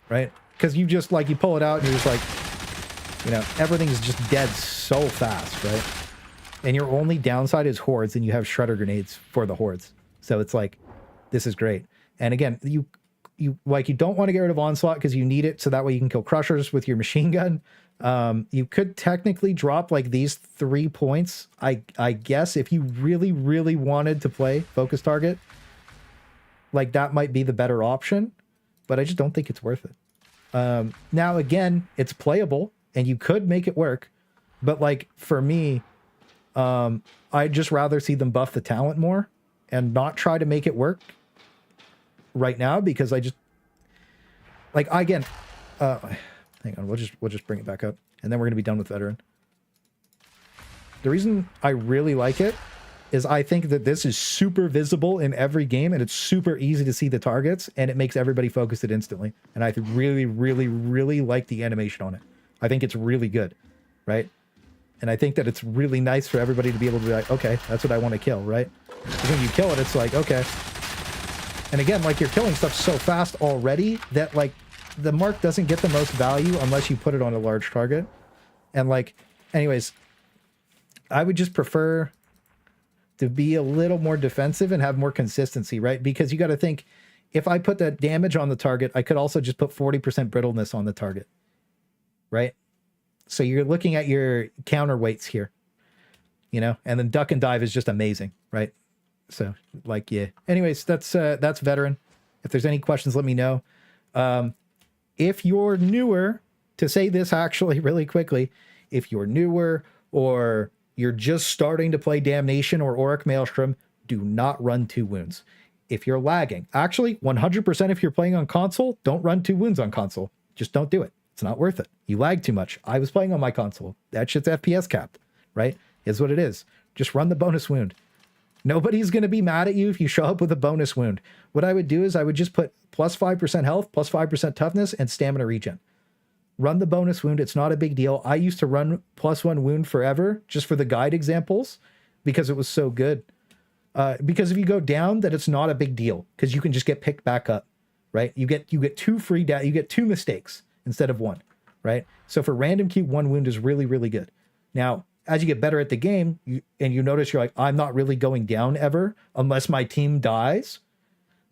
Right? Because you just, like, you pull it out and you're just like, you know, everything's just dead so fast, right? And your only downside is hordes, and you have shredder grenades for the hordes. So it's like, this is great. And again, you don't want to get rid of onslaught because you need it, so that way you can kill crushers with your machine gun. You could technically drop like these 3 points, I guess, if you really, really wanted to play focus target. Like, that might be the better option, but I just don't think it's worth it. Now, again, it's playable, and you could make it work, but like, for me, I'd just rather see them buff the talent more and not try to make it work right now, because I just, like, again, hang on, we'll just bring it back up, and then we're gonna be done with veteran. The reason I really like it is I think that this is super visible in every game, and it's super easy to see the targets, and it makes everybody focus it instantly. And I really, really, really like the animation on it. I think it's really good, right? And I think that it's really nice for everybody to be able to be like, okay, that's what I want to kill, right? Because when you kill it, it's like, okay. And again, like, you're killing stuff so fast already that, like, the mark doesn't get the most value unless you put it on a large target. And, like, anyways, I would just prefer to be a little more defensive and have more consistency, right? Because you got to think, if I put that damage on the target, I could also just put 40% brittleness on the target, right? So you're looking at your counterweights here, you know, and then duck and dive is just amazing, right? So, like, yeah. Anyways, that's veteran. If there's any questions, let me know. If you're newer, to say this actually really quickly, if you're newer or you're just starting to play Damnation or Auric Maelstrom, do not run 2 wounds. If you're lagging, actually 100% if you're playing on console, don't run 2 wounds on console. Just don't do it. It's not worth it. You lag too much. I was playing on my console. That shit's FPS capped, right? Is what it is. Just run the bonus wound. Nobody's going to be mad at you if you show up with a bonus wound. What I would do is I would just put plus 5% health, plus 5% toughness, and stamina regen. Run the bonus wound. It's not a big deal. I used to run +1 wound forever just for the guide examples because it was so good. Because if you go down, then it's not a big deal because you can just get picked back up, right? You get 2 free down. You get 2 mistakes instead of 1, right? So for random keep, 1 wound is really, really good. Now, as you get better at the game, you notice you're like, I'm not really going down ever unless my team dies,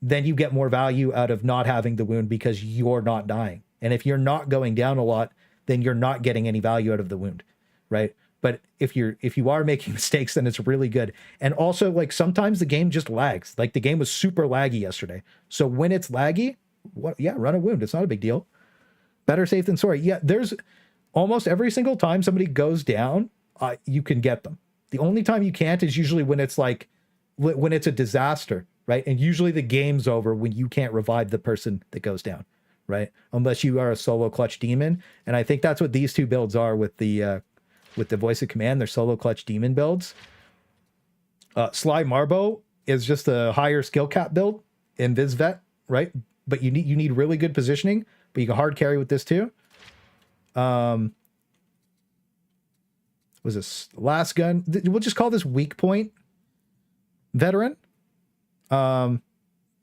then you get more value out of not having the wound because you're not dying. And if you're not going down a lot, then you're not getting any value out of the wound, right? But if you are making mistakes, then it's really good. And also, like, sometimes the game just lags. Like, the game was super laggy yesterday. So when it's laggy, run a wound. It's not a big deal. Better safe than sorry. Yeah, there's almost every single time somebody goes down, you can get them. The only time you can't is usually when it's like, when it's a disaster, right? And usually the game's over when you can't revive the person that goes down, right? Unless you are a solo clutch demon. And I think that's what these 2 builds are with the voice of command. They're solo clutch demon builds. Sly Marbo is just a higher skill cap build in Visvet, right? But you need really good positioning, but you can hard carry with this too. Was this Lasgun? We'll just call this weak point veteran. And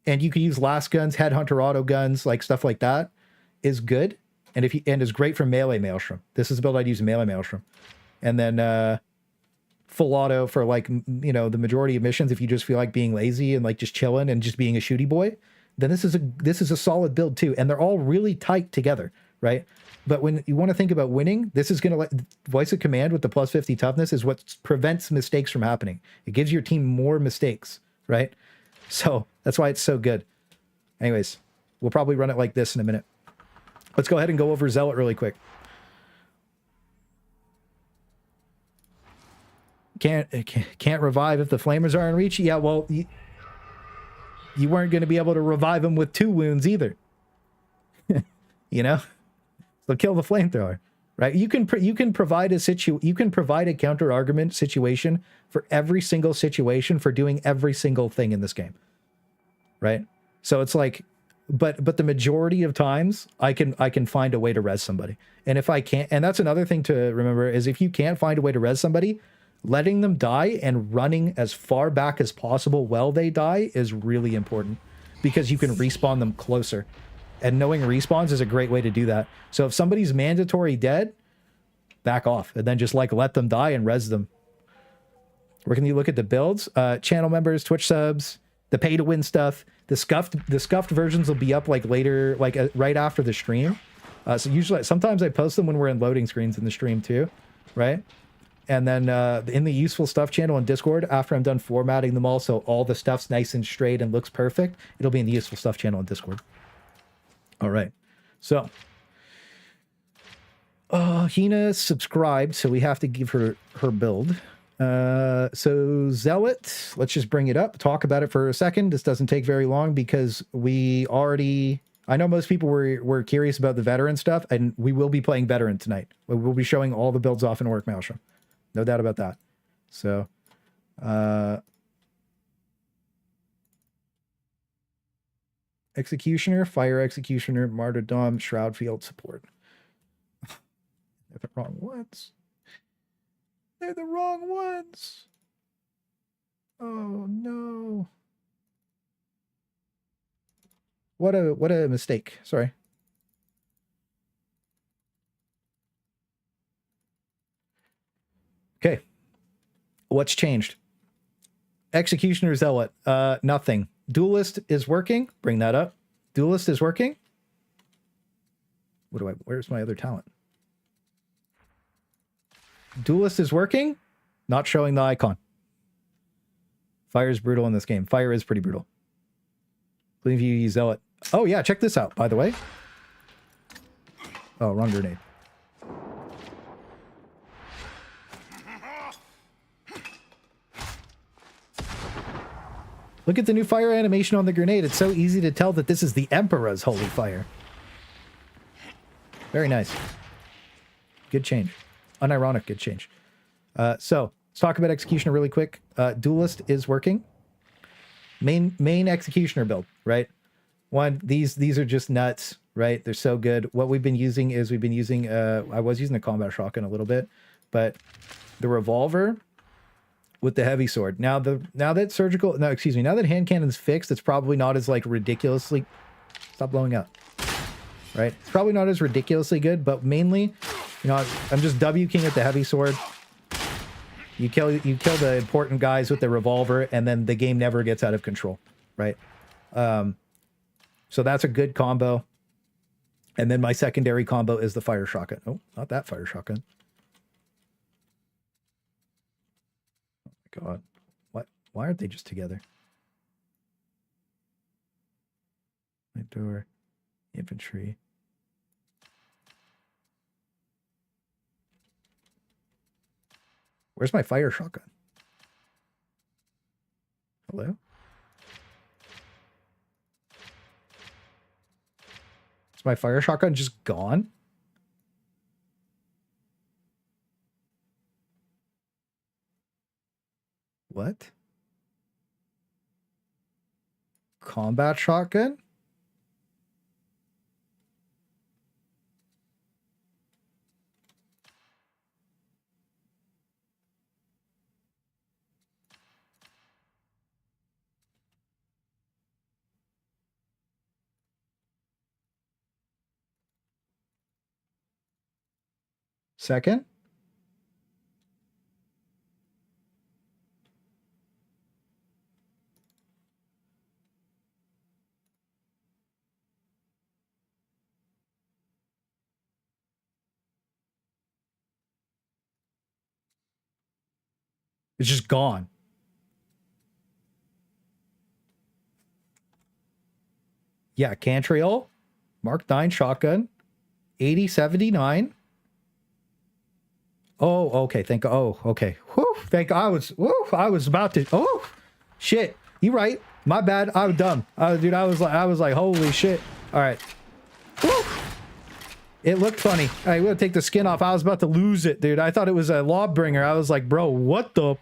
you can use Lasguns, headhunter auto guns, like stuff like that is good. And is great for melee Maelstrom. This is a build I'd use Melee Maelstrom. And then full auto for, like, the majority of missions. If you just feel like being lazy and like just chilling and just being a shooty boy, then this is a solid build too. And they're all really tight together, right? But when you want to think about winning, this is going to voice of command with the plus 50 toughness is what prevents mistakes from happening. It gives your team more mistakes, right? So that's why it's so good. Anyways, we'll probably run it like this in a minute. Let's go ahead and go over Zealot really quick. Can't revive if the flamers are in reach. Yeah, well, you weren't going to be able to revive them with 2 wounds either. So kill the flamethrower, right? You can provide a counter argument situation for every single situation for doing every single thing in this game, right? So it's like, but the majority of times I can find a way to res somebody, and if I can't, and that's another thing to remember is if you can't find a way to res somebody, letting them die and running as far back as possible while they die is really important because you can respawn them closer. And knowing respawns is a great way to do that. So if somebody's mandatory dead, back off and then just like let them die and res them. Where can you look at the builds? Channel members, Twitch subs, the pay to win stuff. The scuffed versions will be up like later, like right after the stream. So usually, sometimes I post them when we're in loading screens in the stream too, right? And then in the useful stuff channel on Discord, after I'm done formatting them all so all the stuff's nice and straight and looks perfect, it'll be in the useful stuff channel on Discord. All right, so Hina subscribed, so we have to give her build. So Zealot, let's just bring it up, talk about it for a second. This doesn't take very long because I know most people were curious about the veteran stuff, and we will be playing veteran tonight. We'll be showing all the builds off in Auric Maelstrom. No doubt about that. So, Executioner, Fire Executioner, Matyrdom, Shroud Field Support. They're the wrong ones. They're the wrong ones. Oh no. What a mistake. Sorry. Okay. What's changed? Executioner Zealot. Nothing. Duelist is working. Bring that up. Duelist is working. Where's my other talent? Duelist is working. Not showing the icon. Fire is brutal in this game. Fire is pretty brutal. Believe you use Zealot. Oh yeah, check this out, by the way. Oh, wrong grenade. Look at the new fire animation on the grenade. It's so easy to tell that this is the Emperor's holy fire. Very nice. Good change. Unironic good change. So let's talk about Executioner really quick. Duelist is working. Main Executioner build, right? One, these are just nuts, right? They're so good. What we've been using is I was using the combat shotgun a little bit, but the revolver with the heavy sword. Now that hand cannon's fixed, it's probably not as like ridiculously, stop blowing up, right? It's probably not as ridiculously good, but mainly, you know, I'm just W king at the heavy sword. You kill the important guys with the revolver, and then the game never gets out of control, right? So that's a good combo. And then my secondary combo is the fire shotgun. Oh, not that fire shotgun. God, what? Why aren't they just together? My door, infantry. Where's my fire shotgun? Hello? Is my fire shotgun just gone? What? Combat shotgun? Second? It's just gone. Yeah, Cantriel, Mark 9 shotgun, 8079. Oh, okay. Okay. Whew, I was about to. Oh, shit. You right. My bad. I was dumb. Dude, I was like, holy shit. All right. Whew. It looked funny. I will take the skin off. I was about to lose it, dude. I thought it was a Lawbringer. I was like, bro, what the?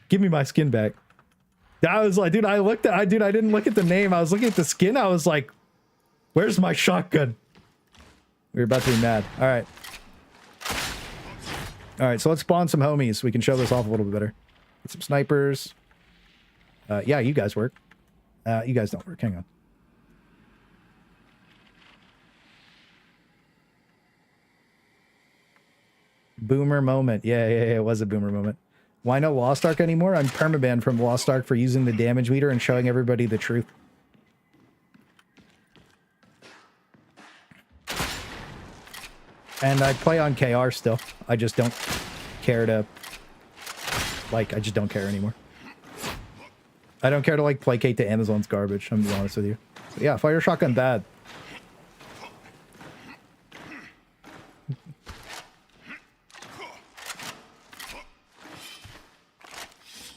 Give me my skin back. I was like, dude, I didn't look at the name. I was looking at the skin. I was like, where's my shotgun? We were about to be mad. All right. All right, so let's spawn some homies so we can show this off a little bit better. Get some snipers. Yeah, you guys work. You guys don't work. Hang on. Boomer moment. Yeah, it was a boomer moment. Why no Lost Ark anymore? I'm permabanned from Lost Ark for using the damage meter and showing everybody the truth. And I play on KR still. I just don't care to... Like, I just don't care anymore. I don't care to, like, placate to Amazon's garbage, I'm gonna be honest with you. But yeah, fire shotgun bad.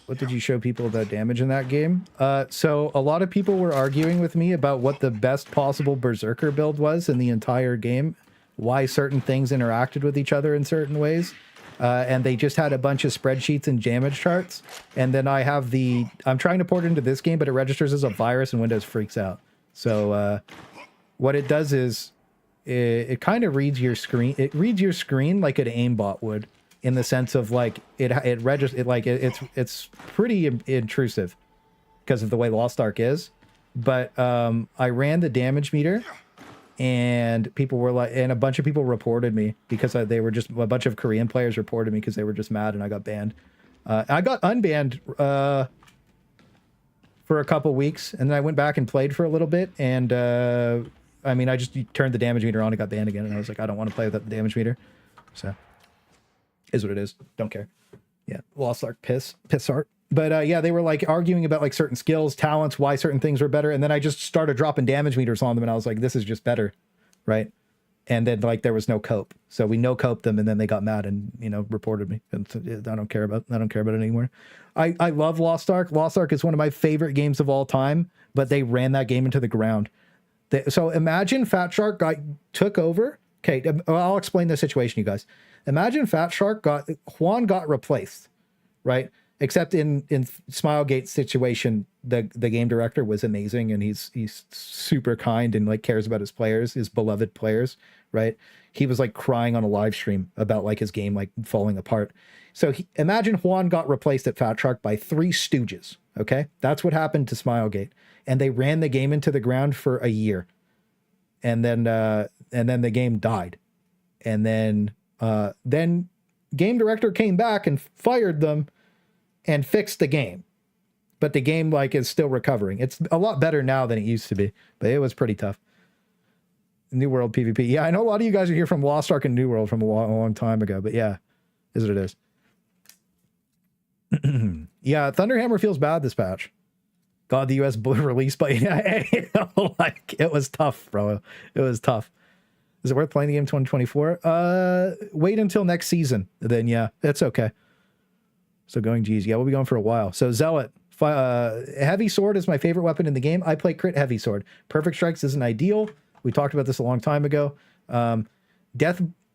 What did you show people about damage in that game? So a lot of people were arguing with me about what the best possible Berserker build was in the entire game. Why certain things interacted with each other in certain ways. And they just had a bunch of spreadsheets and damage charts. And then I have I'm trying to port it into this game, but it registers as a virus and Windows freaks out. So what it does is it kind of reads your screen. It reads your screen like an aimbot would, in the sense of like it's pretty intrusive because of the way Lost Ark is. But I ran the damage meter. And people were like, and a bunch of people reported me because they were just, a bunch of Korean players reported me because they were just mad and I got banned. I got unbanned for a couple weeks and then I went back and played for a little bit. And I mean, I just turned the damage meter on and got banned again. And I was like, I don't want to play with the damage meter. So, is what it is. Don't care. Yeah, Lost Ark piss art. But yeah, they were like arguing about like certain skills, talents, why certain things were better. And then I just started dropping damage meters on them and I was like, this is just better. Right. And then like there was no cope. So we no coped them and then they got mad and, you know, reported me. And I don't care about it anymore. I love Lost Ark. Lost Ark is one of my favorite games of all time, but they ran that game into the ground. So imagine Fat Shark took over. Okay, I'll explain the situation, you guys. Imagine Fat Shark Juan got replaced, right? Except in Smilegate's situation, the game director was amazing, and he's super kind and like cares about his players, his beloved players, right? He was like crying on a live stream about like his game like falling apart. So imagine Juan got replaced at Fat Shark by 3 stooges. Okay, that's what happened to Smilegate, and they ran the game into the ground for a year, and then the game died, and then game director came back and fired them and fixed the game, but the game like is still recovering. It's a lot better now than it used to be, but it was pretty tough. New World PvP. Yeah, I know a lot of you guys are here from Lost Ark and New World from a long time ago, but yeah, is what it is. Yeah, Thunderhammer feels bad this patch. God, the US release, but yeah, like it was tough, bro. It was tough. Is it worth playing the game 2024? Wait until next season. Then yeah, it's okay. So going G's. Yeah, we'll be going for a while. So Zealot. Heavy sword is my favorite weapon in the game. I play crit heavy sword. Perfect strikes isn't ideal. We talked about this a long time ago. What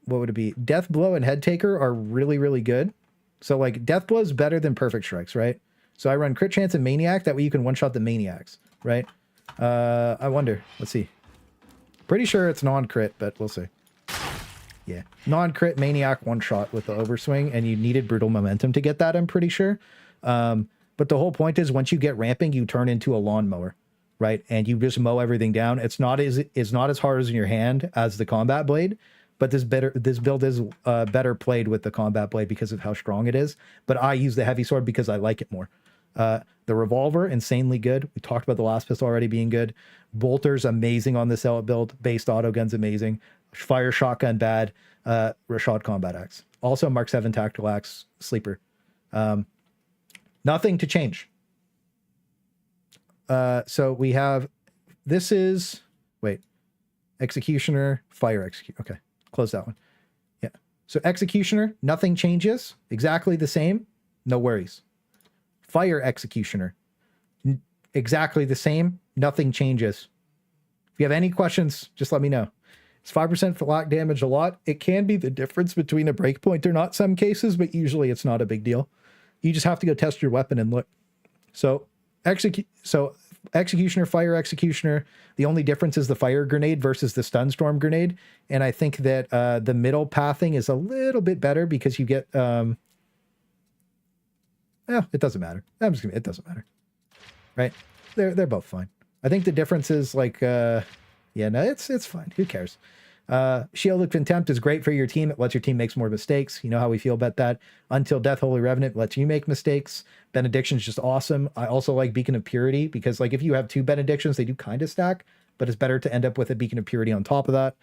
would it be? Death blow and head taker are really, really good. So like death blow is better than perfect strikes, right? So I run crit chance and maniac. That way you can one shot the maniacs, right? I wonder. Let's see. Pretty sure it's non-crit, but we'll see. Yeah, non-crit maniac one shot with the overswing, and you needed brutal momentum to get that. I'm pretty sure. But the whole point is once you get ramping, you turn into a lawnmower, right? And you just mow everything down. It's not as hard as in your hand as the combat blade, but this build is better played with the combat blade because of how strong it is. But I use the heavy sword because I like it more. The revolver, insanely good. We talked about the last pistol already being good. Bolter's amazing on the Zealot build. Based auto gun's amazing. Fire shotgun bad. Rashad combat axe. Also Mark 7 tactical axe sleeper. Nothing to change. So we have, this is, wait, Executioner, Fire Execute. Okay, close that one. Yeah. So Executioner, nothing changes. Exactly the same. No worries. Fire Executioner, exactly the same. Nothing changes. If you have any questions, just let me know. It's 5% flat damage a lot. It can be the difference between a breakpoint or not some cases, but usually it's not a big deal. You just have to go test your weapon and look. So Executioner, Fire Executioner, the only difference is the fire grenade versus the stun storm grenade. And I think that the middle pathing is a little bit better because you get... it doesn't matter. It doesn't matter. Right? They're both fine. I think the difference is like... it's fine. Who cares? Shield of Contempt is great for your team. It lets your team make more mistakes. You know how we feel about that. Until Death, Holy Revenant lets you make mistakes. Benediction's just awesome. I also like Beacon of Purity because like if you have 2 Benedictions, they do kind of stack, but it's better to end up with a Beacon of Purity on top of that.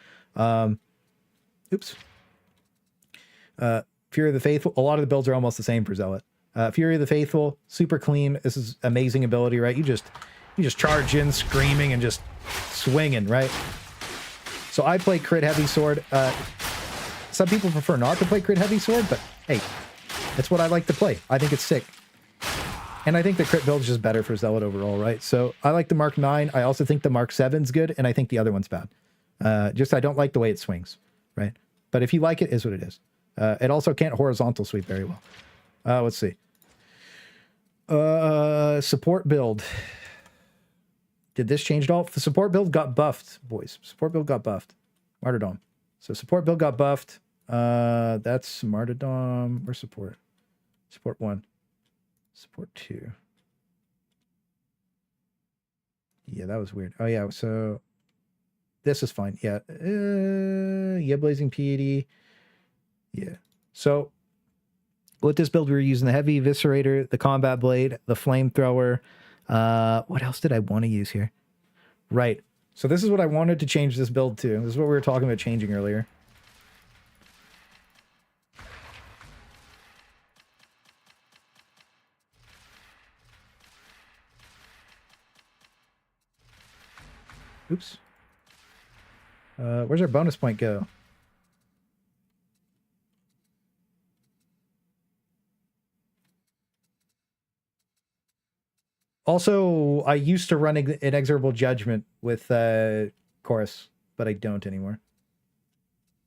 Fury of the Faithful. A lot of the builds are almost the same for Zealot. Fury of the Faithful, super clean. This is amazing ability, right? You just charge in screaming and just swinging, right? So I play crit heavy sword. Some people prefer not to play crit heavy sword, but hey, that's what I like to play. I think it's sick. And I think the crit build is just better for Zealot overall, right? So I like the Mark 9. I also think the Mark 7's good, and I think the other one's bad. Just I don't like the way it swings, right? But if you like it, is what it is. It also can't horizontal sweep very well. Let's see. Support build. Did this change at all? The support build got buffed, boys. Support build got buffed. Martyrdom. So support build got buffed. That's Martyrdom. Where's support? Support 1. Support 2. Yeah, that was weird. Oh, yeah. So this is fine. Yeah. Yeah, Blazing Piety. Yeah. So with this build, we were using the Heavy Eviscerator, the Combat Blade, the Flamethrower. What else did I want to use here? Right. So this is what I wanted to change this build to. This is what we were talking about changing earlier. Oops. Where's our bonus point go? Also, I used to run Inexorable Judgment with chorus, but I don't anymore.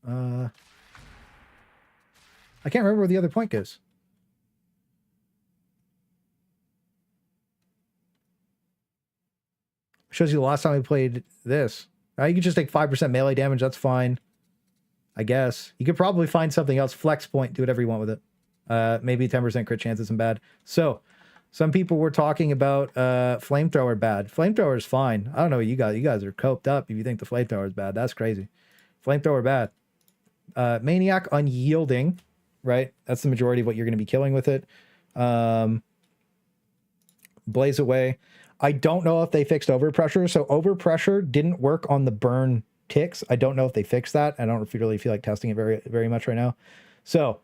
I can't remember where the other point goes. Shows you the last time we played this. You can just take 5% melee damage. That's fine. I guess. You could probably find something else. Flex point. Do whatever you want with it. Maybe 10% crit chance isn't bad. So, some people were talking about flamethrower bad. Flamethrower is fine. I don't know what you guys. You guys are coped up if you think the flamethrower is bad. That's crazy. Flamethrower bad. Maniac unyielding. Right? That's the majority of what you're going to be killing with it. Blaze away. I don't know if they fixed overpressure. So overpressure didn't work on the burn ticks. I don't know if they fixed that. I don't really feel like testing it very, very much right now. So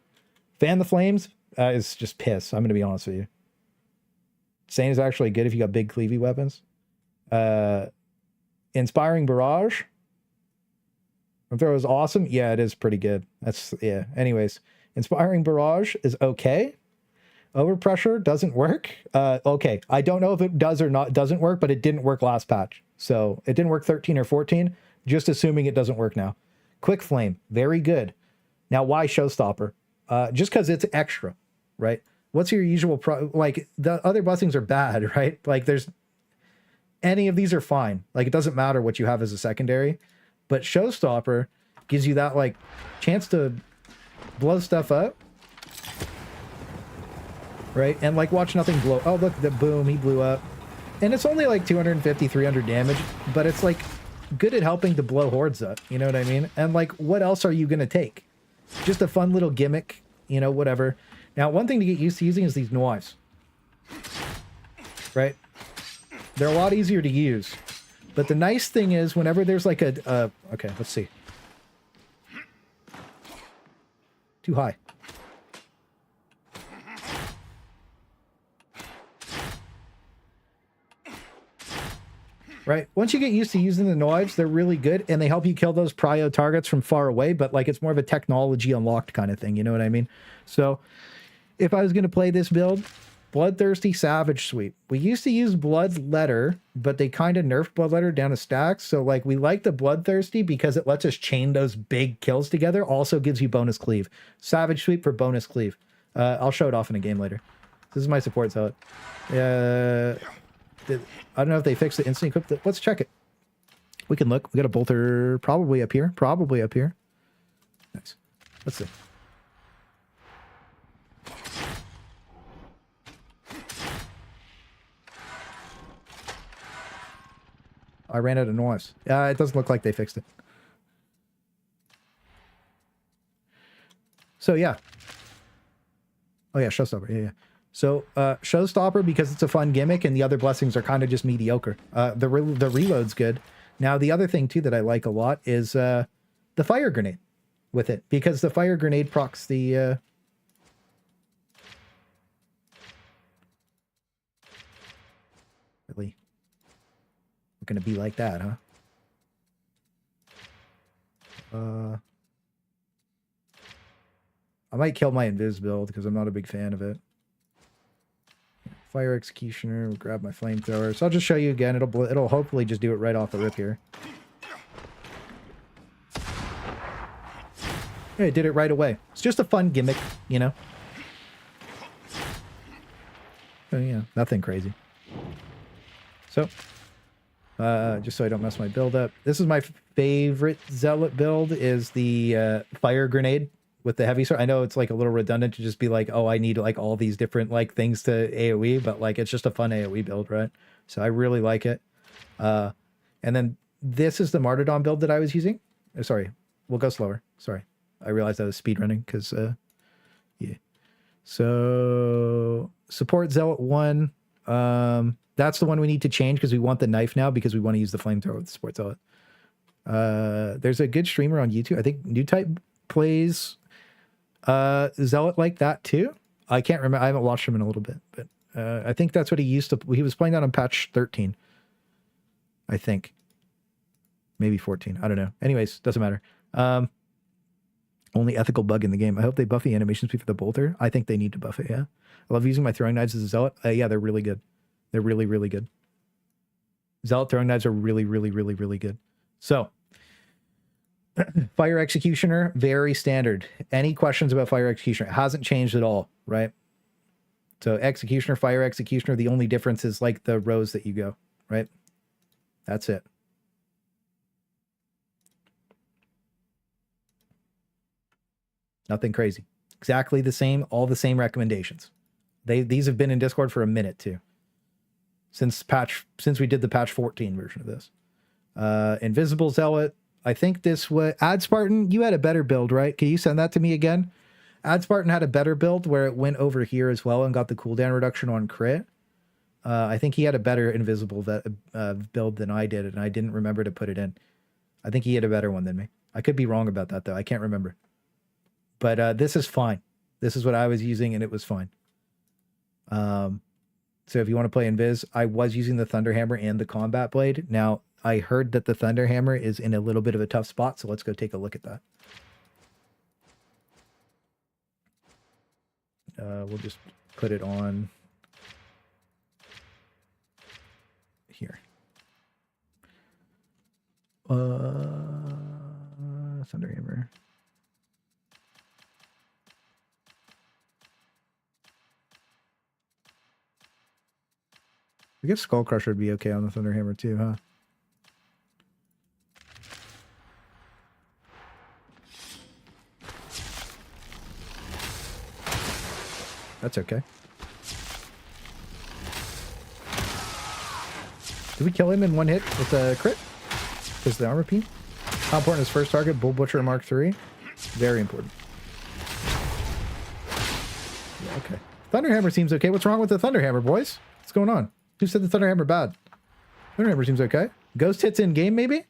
fan the flames is just piss. I'm going to be honest with you. Sane is actually good if you got big cleavy weapons. Inspiring barrage. Throw is awesome. Yeah, it is pretty good. That's yeah. Anyways, inspiring barrage is okay. Overpressure doesn't work. Okay, I don't know if it does or not doesn't work, but it didn't work last patch. So it didn't work 13 or 14. Just assuming it doesn't work now. Quick flame, very good. Now, why showstopper? Just because it's extra, right? What's your usual like the other blessings are bad, right? Like there's any of these are fine. Like it doesn't matter what you have as a secondary, but showstopper gives you that like chance to blow stuff up. Right? And like watch nothing blow. Oh, look, the boom, he blew up. And it's only like 250, 300 damage, but it's like good at helping to blow hordes up. You know what I mean? And like, what else are you going to take? Just a fun little gimmick, you know, whatever. Now, one thing to get used to using is these knives. Right? They're a lot easier to use. But the nice thing is whenever there's like okay, let's see. Too high. Right? Once you get used to using the knives, they're really good, and they help you kill those prio targets from far away, but like it's more of a technology unlocked kind of thing, you know what I mean? So, if I was going to play this build, Bloodthirsty Savage Sweep. We used to use Bloodletter, but they kind of nerfed Bloodletter down to stacks, so like we like the Bloodthirsty because it lets us chain those big kills together, also gives you bonus cleave. Savage Sweep for bonus cleave. I'll show it off in a game later. This is my support zealot. I don't know if they fixed the instant equip. Let's check it. We can look. We got a bolter probably up here. Probably up here. Nice. Let's see. I ran out of noise. It doesn't look like they fixed it. So yeah. Oh yeah, showstopper. Yeah. So, showstopper because it's a fun gimmick and the other blessings are kind of just mediocre. The reload's good. Now, the other thing, too, that I like a lot is the fire grenade with it. Because the fire grenade procs the... Really? We're going to be like that, huh? I might kill my Invis build because I'm not a big fan of it. Fire Executioner, we'll grab my flamethrower. So I'll just show you again. It'll hopefully just do it right off the rip here. Yeah, it did it right away. It's just a fun gimmick, you know? Oh yeah, nothing crazy. So, just so I don't mess my build up. This is my favorite Zealot build, is the fire grenade with the heavy sword. I know it's like a little redundant to just be like, oh, I need like all these different like things to AoE, but like it's just a fun AoE build, right? So I really like it. And then this is the Matyrdom build that I was using. Oh, sorry, we'll go slower. Sorry, I realized I was speedrunning because yeah. So support Zealot 1. That's the one we need to change because we want the knife now because we want to use the flamethrower with the support Zealot. There's a good streamer on YouTube. I think New Type plays Zealot like that too. I can't remember. I haven't watched him in a little bit, but I think that's what he used to. He was playing that on patch 13. I think. Maybe 14. I don't know. Anyways, doesn't matter. Only ethical bug in the game. I hope they buff the animation speed for the bolter. I think they need to buff it, yeah. I love using my throwing knives as a Zealot. Yeah, they're really good. They're really, really good. Zealot throwing knives are really, really, really, really good. So, Fire Executioner, very standard. Any questions about Fire Executioner? It hasn't changed at all, right? So Executioner, Fire Executioner, the only difference is like the rows that you go, right? That's it. Nothing crazy. Exactly the same, all the same recommendations. These have been in Discord for a minute too. Since we did the patch 14 version of this. Invisible Zealot. I think this was Ad Spartan. You had a better build, right? Can you send that to me again? Ad Spartan had a better build where it went over here as well and got the cooldown reduction on crit. I think he had a better invisible build than I did, and I didn't remember to put it in. I think he had a better one than me. I could be wrong about that though. I can't remember. But this is fine. This is what I was using, and it was fine. So if you want to play Invis, I was using the Thunderhammer and the Combat Blade. Now, I heard that the Thunderhammer is in a little bit of a tough spot, so let's go take a look at that. We'll just put it on here. Thunderhammer. I guess Skullcrusher would be okay on the Thunderhammer too, huh? That's okay. Did we kill him in one hit with a crit? Because the armor peen? How important is first target? Bull Butcher Mark III? Very important. Yeah, okay. Thunderhammer seems okay. What's wrong with the Thunderhammer, boys? What's going on? Who said the Thunderhammer bad? Thunderhammer seems okay. Ghost hits in game, maybe?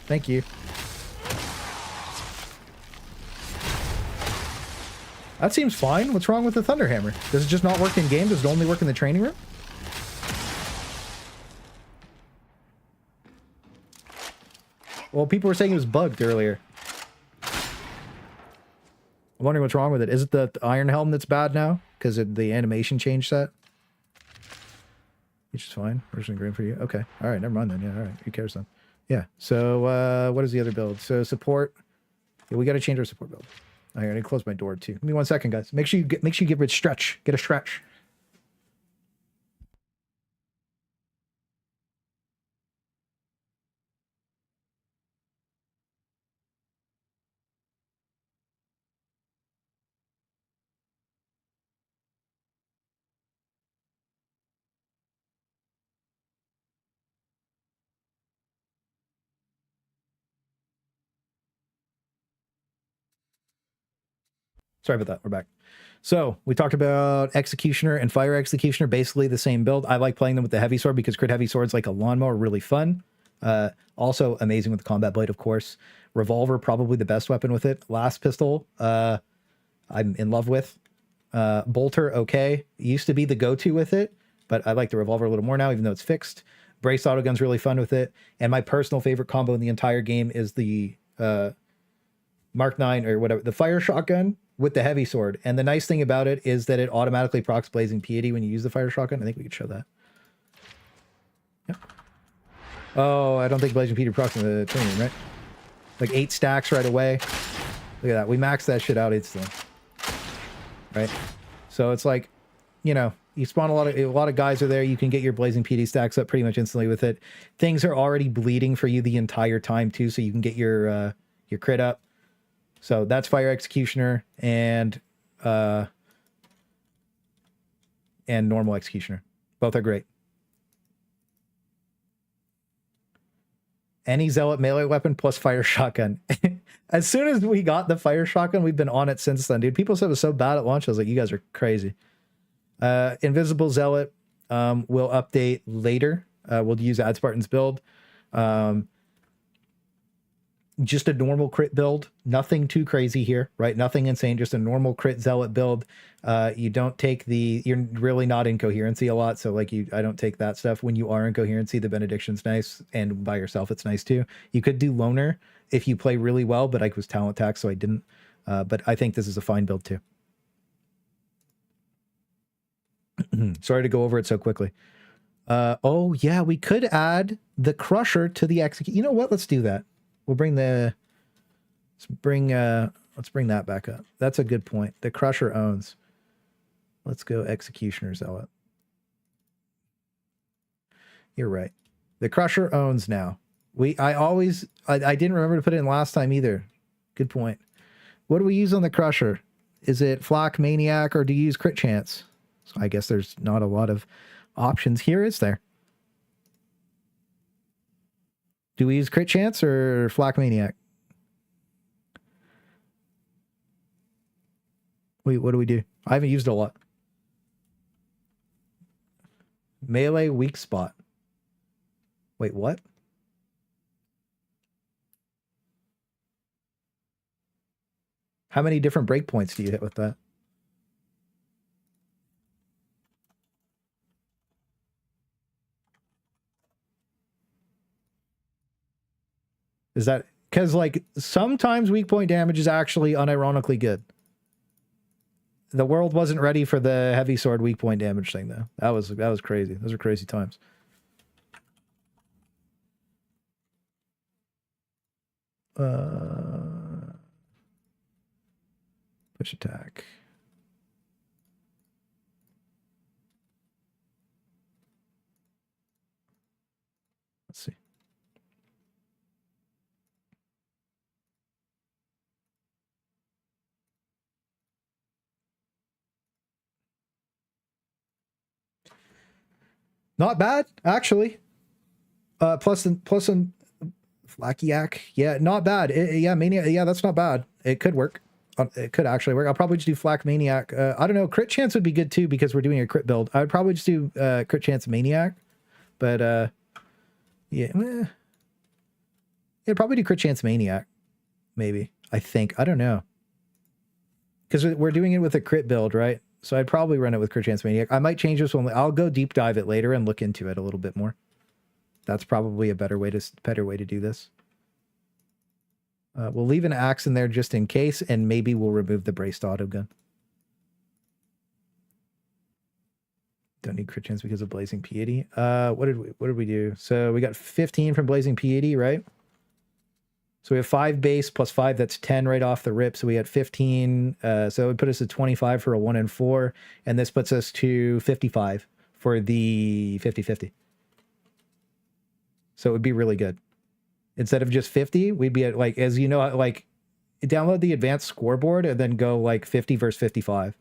Thank you. That seems fine. What's wrong with the Thunderhammer? Does it just not work in game? Does it only work in the training room? Well, people were saying it was bugged earlier. I'm wondering what's wrong with it. Is it the Iron Helm that's bad now? Because the animation change set? Which is fine. Version green for you. Okay. All right. Never mind then. Yeah. All right. Who cares then? Yeah. So what is the other build? So support. Yeah, we got to change our support build. All right, I need to close my door too. Give me 1 second, guys. Make sure you give it a stretch. Get a stretch. Sorry about that. We're back. So we talked about Executioner and Fire Executioner, basically the same build. I like playing them with the heavy sword because crit heavy swords like a lawnmower are really fun. Also amazing with the combat blade, of course. Revolver, probably the best weapon with it. Last pistol, I'm in love with. Bolter, okay. It used to be the go-to with it, but I like the revolver a little more now, even though it's fixed. Brace autogun's really fun with it. And my personal favorite combo in the entire game is the Mark 9 or whatever, the fire shotgun with the heavy sword. And the nice thing about it is that it automatically procs Blazing Piety when you use the fire shotgun. I think we could show that. Yep. Oh, I don't think Blazing Piety procs in the training, right? Like 8 stacks right away. Look at that. We maxed that shit out instantly. Right? So it's like, you know, you spawn a lot of guys are there. You can get your Blazing Piety stacks up pretty much instantly with it. Things are already bleeding for you the entire time too, so you can get your crit up. So that's Fire Executioner and normal Executioner. Both are great. Any Zealot melee weapon plus fire shotgun. As soon as we got the fire shotgun, we've been on it since then, dude. People said it was so bad at launch. I was like, you guys are crazy. Invisible Zealot will update later. We'll use Ad Spartan's build. Just a normal crit build, nothing too crazy here, right? Nothing insane, just a normal crit Zealot build. You don't take you're really not in coherency a lot, so like I don't take that stuff. When you are in coherency, the benediction's nice, and by yourself it's nice too. You could do loner if you play really well, but I was talent taxed, so I didn't. But I think this is a fine build too. Sorry to go over it so quickly. Oh yeah, we could add the Crusher to the execute. You know what? Let's do that. We'll bring the. Let's bring that back up. That's a good point. The Crusher owns. Let's go Executioner Zealot. You're right. The Crusher owns now. I didn't remember to put it in last time either. Good point. What do we use on the Crusher? Is it Flak Maniac or do you use Crit Chance? So I guess there's not a lot of options here, is there? Do we use Crit Chance or Flak Maniac? Wait, what do we do? I haven't used it a lot. Melee weak spot. Wait, what? How many different breakpoints do you hit with that? Is that because like sometimes weak point damage is actually unironically good. The world wasn't ready for the heavy sword weak point damage thing though. That was crazy. Those were crazy times. Push attack. Let's see. Not bad, actually. Plus Flakiak. Yeah, not bad. Yeah, Maniac. Yeah, that's not bad. It could work. It could actually work. I'll probably just do Flak Maniac. I don't know. Crit Chance would be good too because we're doing a crit build. I would probably just do Crit Chance Maniac. But yeah. Yeah, probably do Crit Chance Maniac. Maybe. I think. I don't know. Because we're doing it with a crit build, right? So I'd probably run it with Crit Chance Maniac. I might change this one. I'll go deep dive it later and look into it a little bit more. That's probably a better way to do this. We'll leave an axe in there just in case, and maybe we'll remove the braced autogun. Don't need crit chance because of Blazing Piety. What did we do? So we got 15 from Blazing Piety, right? So we have 5 base plus 5, that's 10 right off the rip. So we had 15. So it would put us at 25 for a 1 and 4. And this puts us to 55 for the 50-50. So it would be really good. Instead of just 50, we'd be at, like, as you know, like, download the advanced scoreboard and then go, like, 50 versus 55.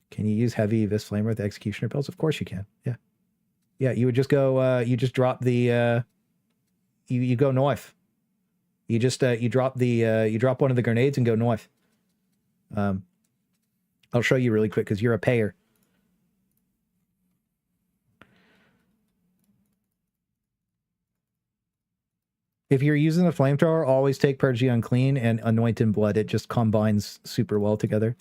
Can you use heavy Vis Flamer with Executioner builds? Of course you can. Yeah. Yeah, you would just go, you just drop the, you go north. You just, you drop one of the grenades and go north. I'll show you really quick because you're a payer. If you're using the flamethrower, always take Purge the Unclean and Anoint in Blood. It just combines super well together.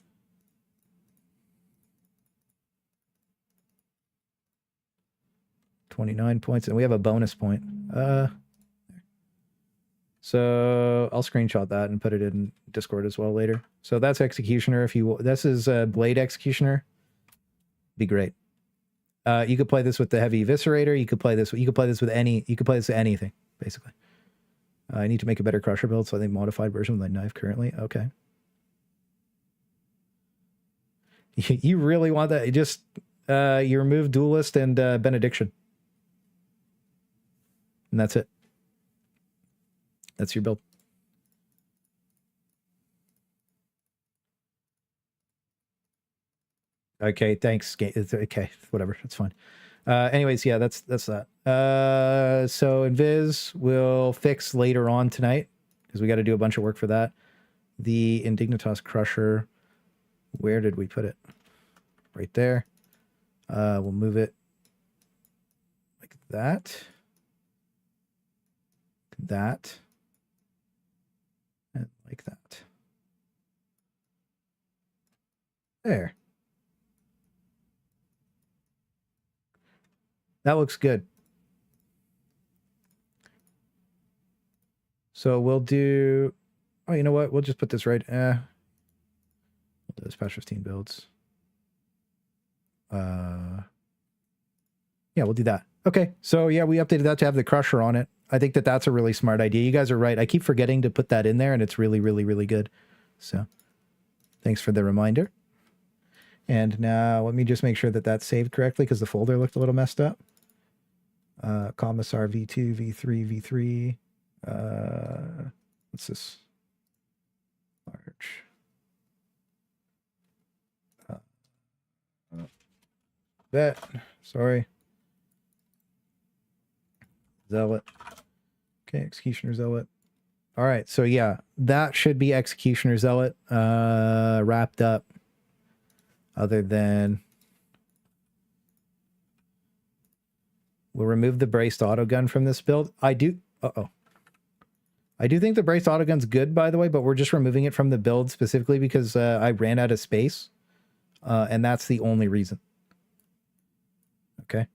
$29 points, and we have a bonus point. So I'll screenshot that and put it in Discord as well later. So that's Executioner. If you, this is Blade Executioner. Be great. You could play this with the Heavy Eviscerator. You could play this with anything basically. I need to make a better Crusher build, so I think modified version with my knife currently. Okay. You really want that? Just you remove Duelist and Benediction. And that's it. That's your build. Okay, thanks. It's okay, whatever. It's fine. Anyways, yeah, that's that. So Invis will fix later on tonight because we got to do a bunch of work for that. The Indignitas Crusher, where did we put it? Right there. We'll move it like that. That. And like that. There. That looks good. So we'll do... Oh, you know what? We'll just put this right... We'll do this patch 15 builds. Yeah, we'll do that. Okay, so yeah, we updated that to have the Crusher on it. I think that that's a really smart idea. You guys are right. I keep forgetting to put that in there, and it's really, really, really good. So thanks for the reminder. And now let me just make sure that that's saved correctly because the folder looked a little messed up. Commissar V2, V3, V3. What's this? Large. Vet. Sorry. Zealot. Okay, Executioner Zealot. All right, so yeah, that should be Executioner Zealot wrapped up. Other than we'll remove the braced autogun from this build. I do think the braced autogun's good, by the way, but we're just removing it from the build specifically because I ran out of space, and that's the only reason. Okay.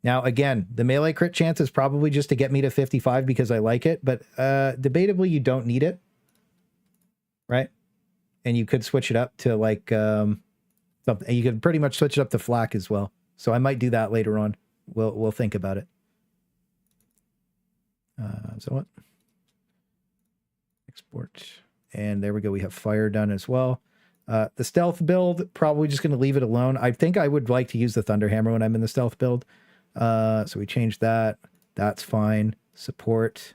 Now, again, the melee crit chance is probably just to get me to 55 because I like it, but debatably you don't need it, right? And you could switch it up to like, you could pretty much switch it up to flak as well. So I might do that later on. We'll think about it. So what? Export. And there we go. We have fire done as well. The stealth build, probably just going to leave it alone. I think I would like to use the Thunderhammer when I'm in the stealth build. So we changed that. That's fine. Support.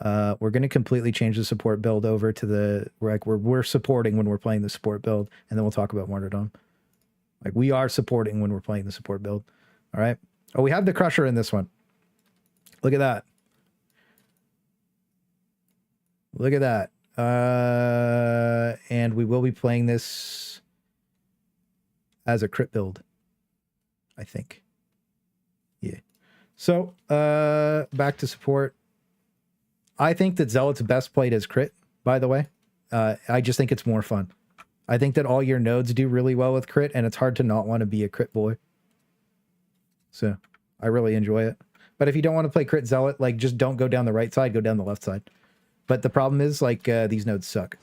We're going to completely change the support build over to the... We're supporting when we're playing the support build. And then we'll talk about Martyrdom. Like, we are supporting when we're playing the support build. All right. Oh, we have the Crusher in this one. Look at that. Look at that. And we will be playing this as a crit build, I think. Yeah. So, back to support. I think that Zealot's best played as crit, by the way. I just think it's more fun. I think that all your nodes do really well with crit, and it's hard to not want to be a crit boy. So, I really enjoy it. But if you don't want to play crit Zealot, like, just don't go down the right side, go down the left side. But the problem is, like, these nodes suck.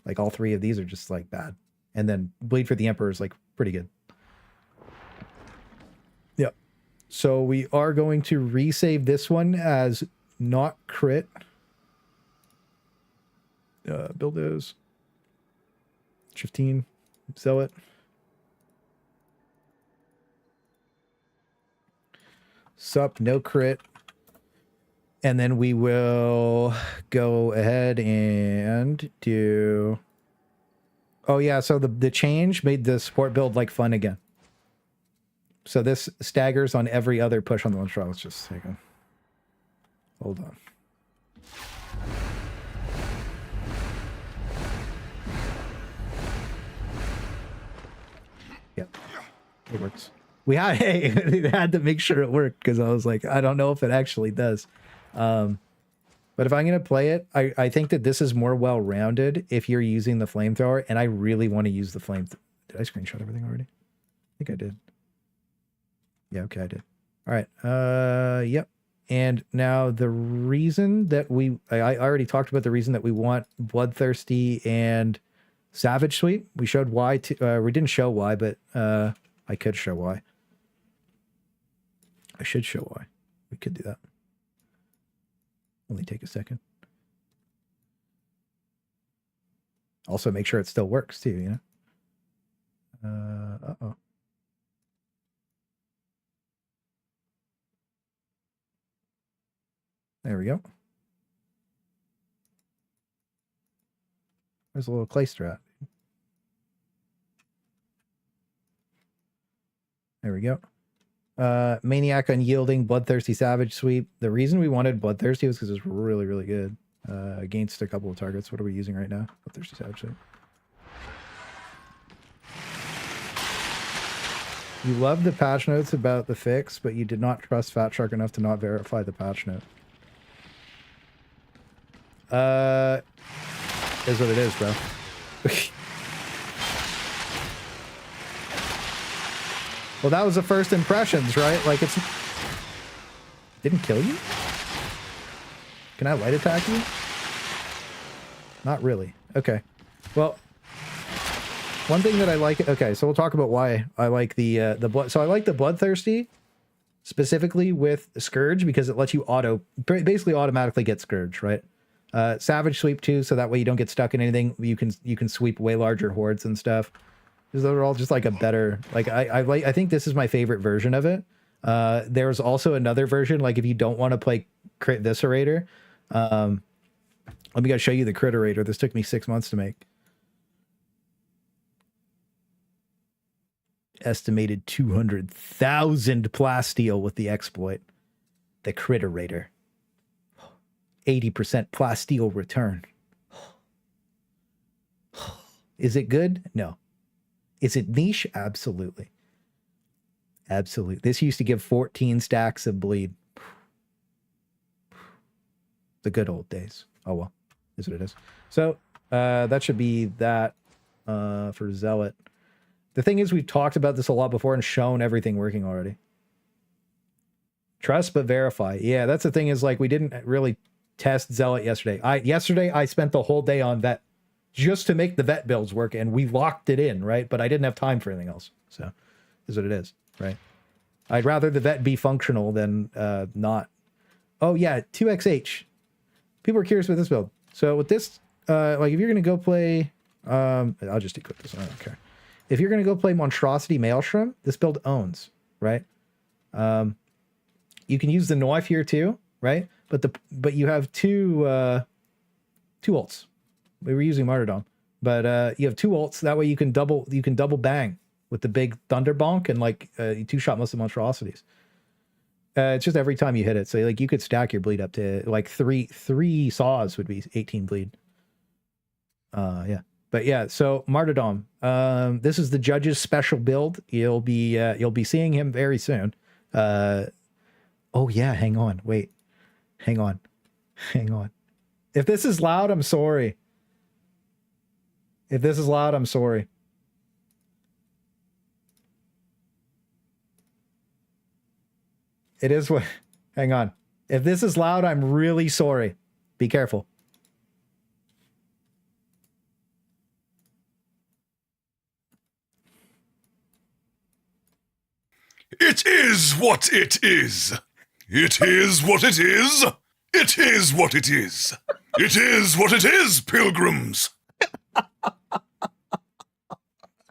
Like, all three of these are just, like, bad. And then Bleed for the Emperor is, like, pretty good. Yep. So we are going to resave this one as not crit. Build those. 15. Zealot. Sup, no crit. And then we will go ahead and do... Oh, yeah, so the change made the support build, like, fun again. So this staggers on every other push on the launch trial. Let's just take a... Hold on. Yep, it works. We had, had to make sure it worked because I was like, I don't know if it actually does. But if I'm going to play it, I think that this is more well-rounded if you're using the flamethrower, and I really want to use the flamethrower. Did I screenshot everything already? I think I did. Yeah, okay, I did. All right. Yep. And now the reason that I already talked about the reason that we want Bloodthirsty and Savage Sweep. We showed why. We didn't show why, but I could show why. I should show why. We could do that. Only take a second. Also make sure it still works too, you know? Uh-oh. There we go. There's a little Claystrat. There we go. Maniac Unyielding, Bloodthirsty Savage Sweep. The reason we wanted Bloodthirsty was because it's really, really good against a couple of targets. What are we using right now? Bloodthirsty Savage Sweep. You love the patch notes about the fix, but you did not trust Fat Shark enough to not verify the patch note. Is what it is, bro. Well, that was the first impressions, right? Like, it's... Didn't kill you? Can I light attack you? Not really. Okay. Well, one thing that I like... Okay, so we'll talk about why I like the blood... So I like the Bloodthirsty, specifically with Scourge, because it lets you basically automatically get Scourge, right? Savage Sweep too, so that way you don't get stuck in anything. You can sweep way larger hordes and stuff. Those are all just like a better... Like, I think this is my favorite version of it. There's also another version, like if you don't want to play Crit Viscerator... let me go show you the Criterator. This took me 6 months to make. Estimated 200,000 plasteel with the exploit. The Criterator. 80% plasteel return. Is it good? No. Is it niche? Absolutely. Absolutely. This used to give 14 stacks of bleed. The good old days. Oh well, is what it is. So that should be that for Zealot. The thing is, we've talked about this a lot before and shown everything working already. Trust but verify. Yeah, that's the thing is, like, we didn't really test Zealot yesterday. Yesterday I spent the whole day on vet just to make the vet builds work, and we locked it in, right? But I didn't have time for anything else. So is what it is, right? I'd rather the vet be functional than not. Oh yeah, 2xh. People are curious with this build. So with this, like if you're going to go play, I'll just equip this. I don't care. If you're going to go play Monstrosity Maelstrom, this build owns, right? You can use the knife here too, right? But you have two ults. We were using Matyrdom, but you have two ults. That way you can double bang with the big Thunder Bonk and like you two-shot most of the Monstrosities. It's just every time you hit it. So like you could stack your bleed up to like three saws would be 18 bleed. Yeah. But yeah, so Matyrdom. This is the judge's special build. You'll be seeing him very soon. Oh yeah, hang on. Wait. Hang on. If this is loud, I'm sorry. If this is loud, I'm sorry. It is what... Hang on. If this is loud, I'm really sorry. Be careful. It is what it is. It is what it is. It is what it is. It is what it is, pilgrims.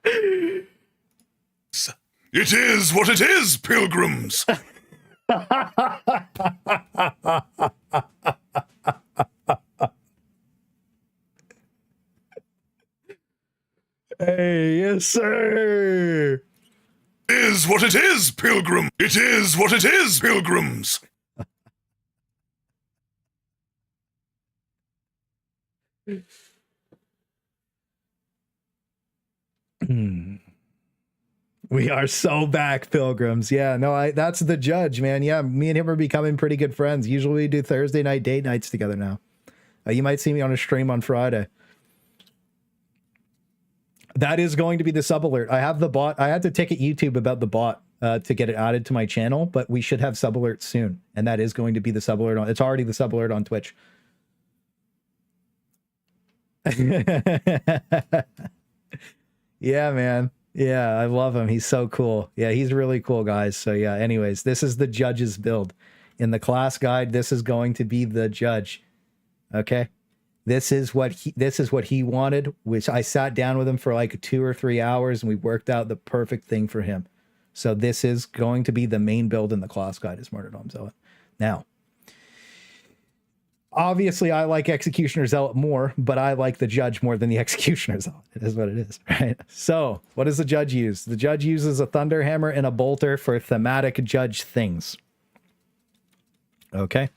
It is what it is, pilgrims. Hey, yes, sir. Is what it is, pilgrim. It is what it is, pilgrims. We are so back, pilgrims. Yeah, no, that's the judge, man. Yeah, me and him are becoming pretty good friends. Usually we do Thursday night date nights together now. You might see me on a stream on Friday. That is going to be the sub alert. I have the bot. I had to ticket YouTube about the bot to get it added to my channel, but we should have sub alerts soon. And that is going to be the sub alert on. It's already the sub alert on Twitch. Yeah, man. Yeah, I love him. He's so cool. Yeah, he's really cool, guys. So yeah, anyways, this is the judge's build. In the class guide, this is going to be the judge. Okay? This is what he wanted, which I sat down with him for like 2 or 3 hours and we worked out the perfect thing for him. So this is going to be the main build in the class guide is Matyrdom Zealot. Now, obviously I like Executioner Zealot more, but I like the judge more than the Executioner Zealot. It is what it is, right? So what does the judge use? The judge uses a Thunder Hammer and a Bolter for thematic judge things. Okay.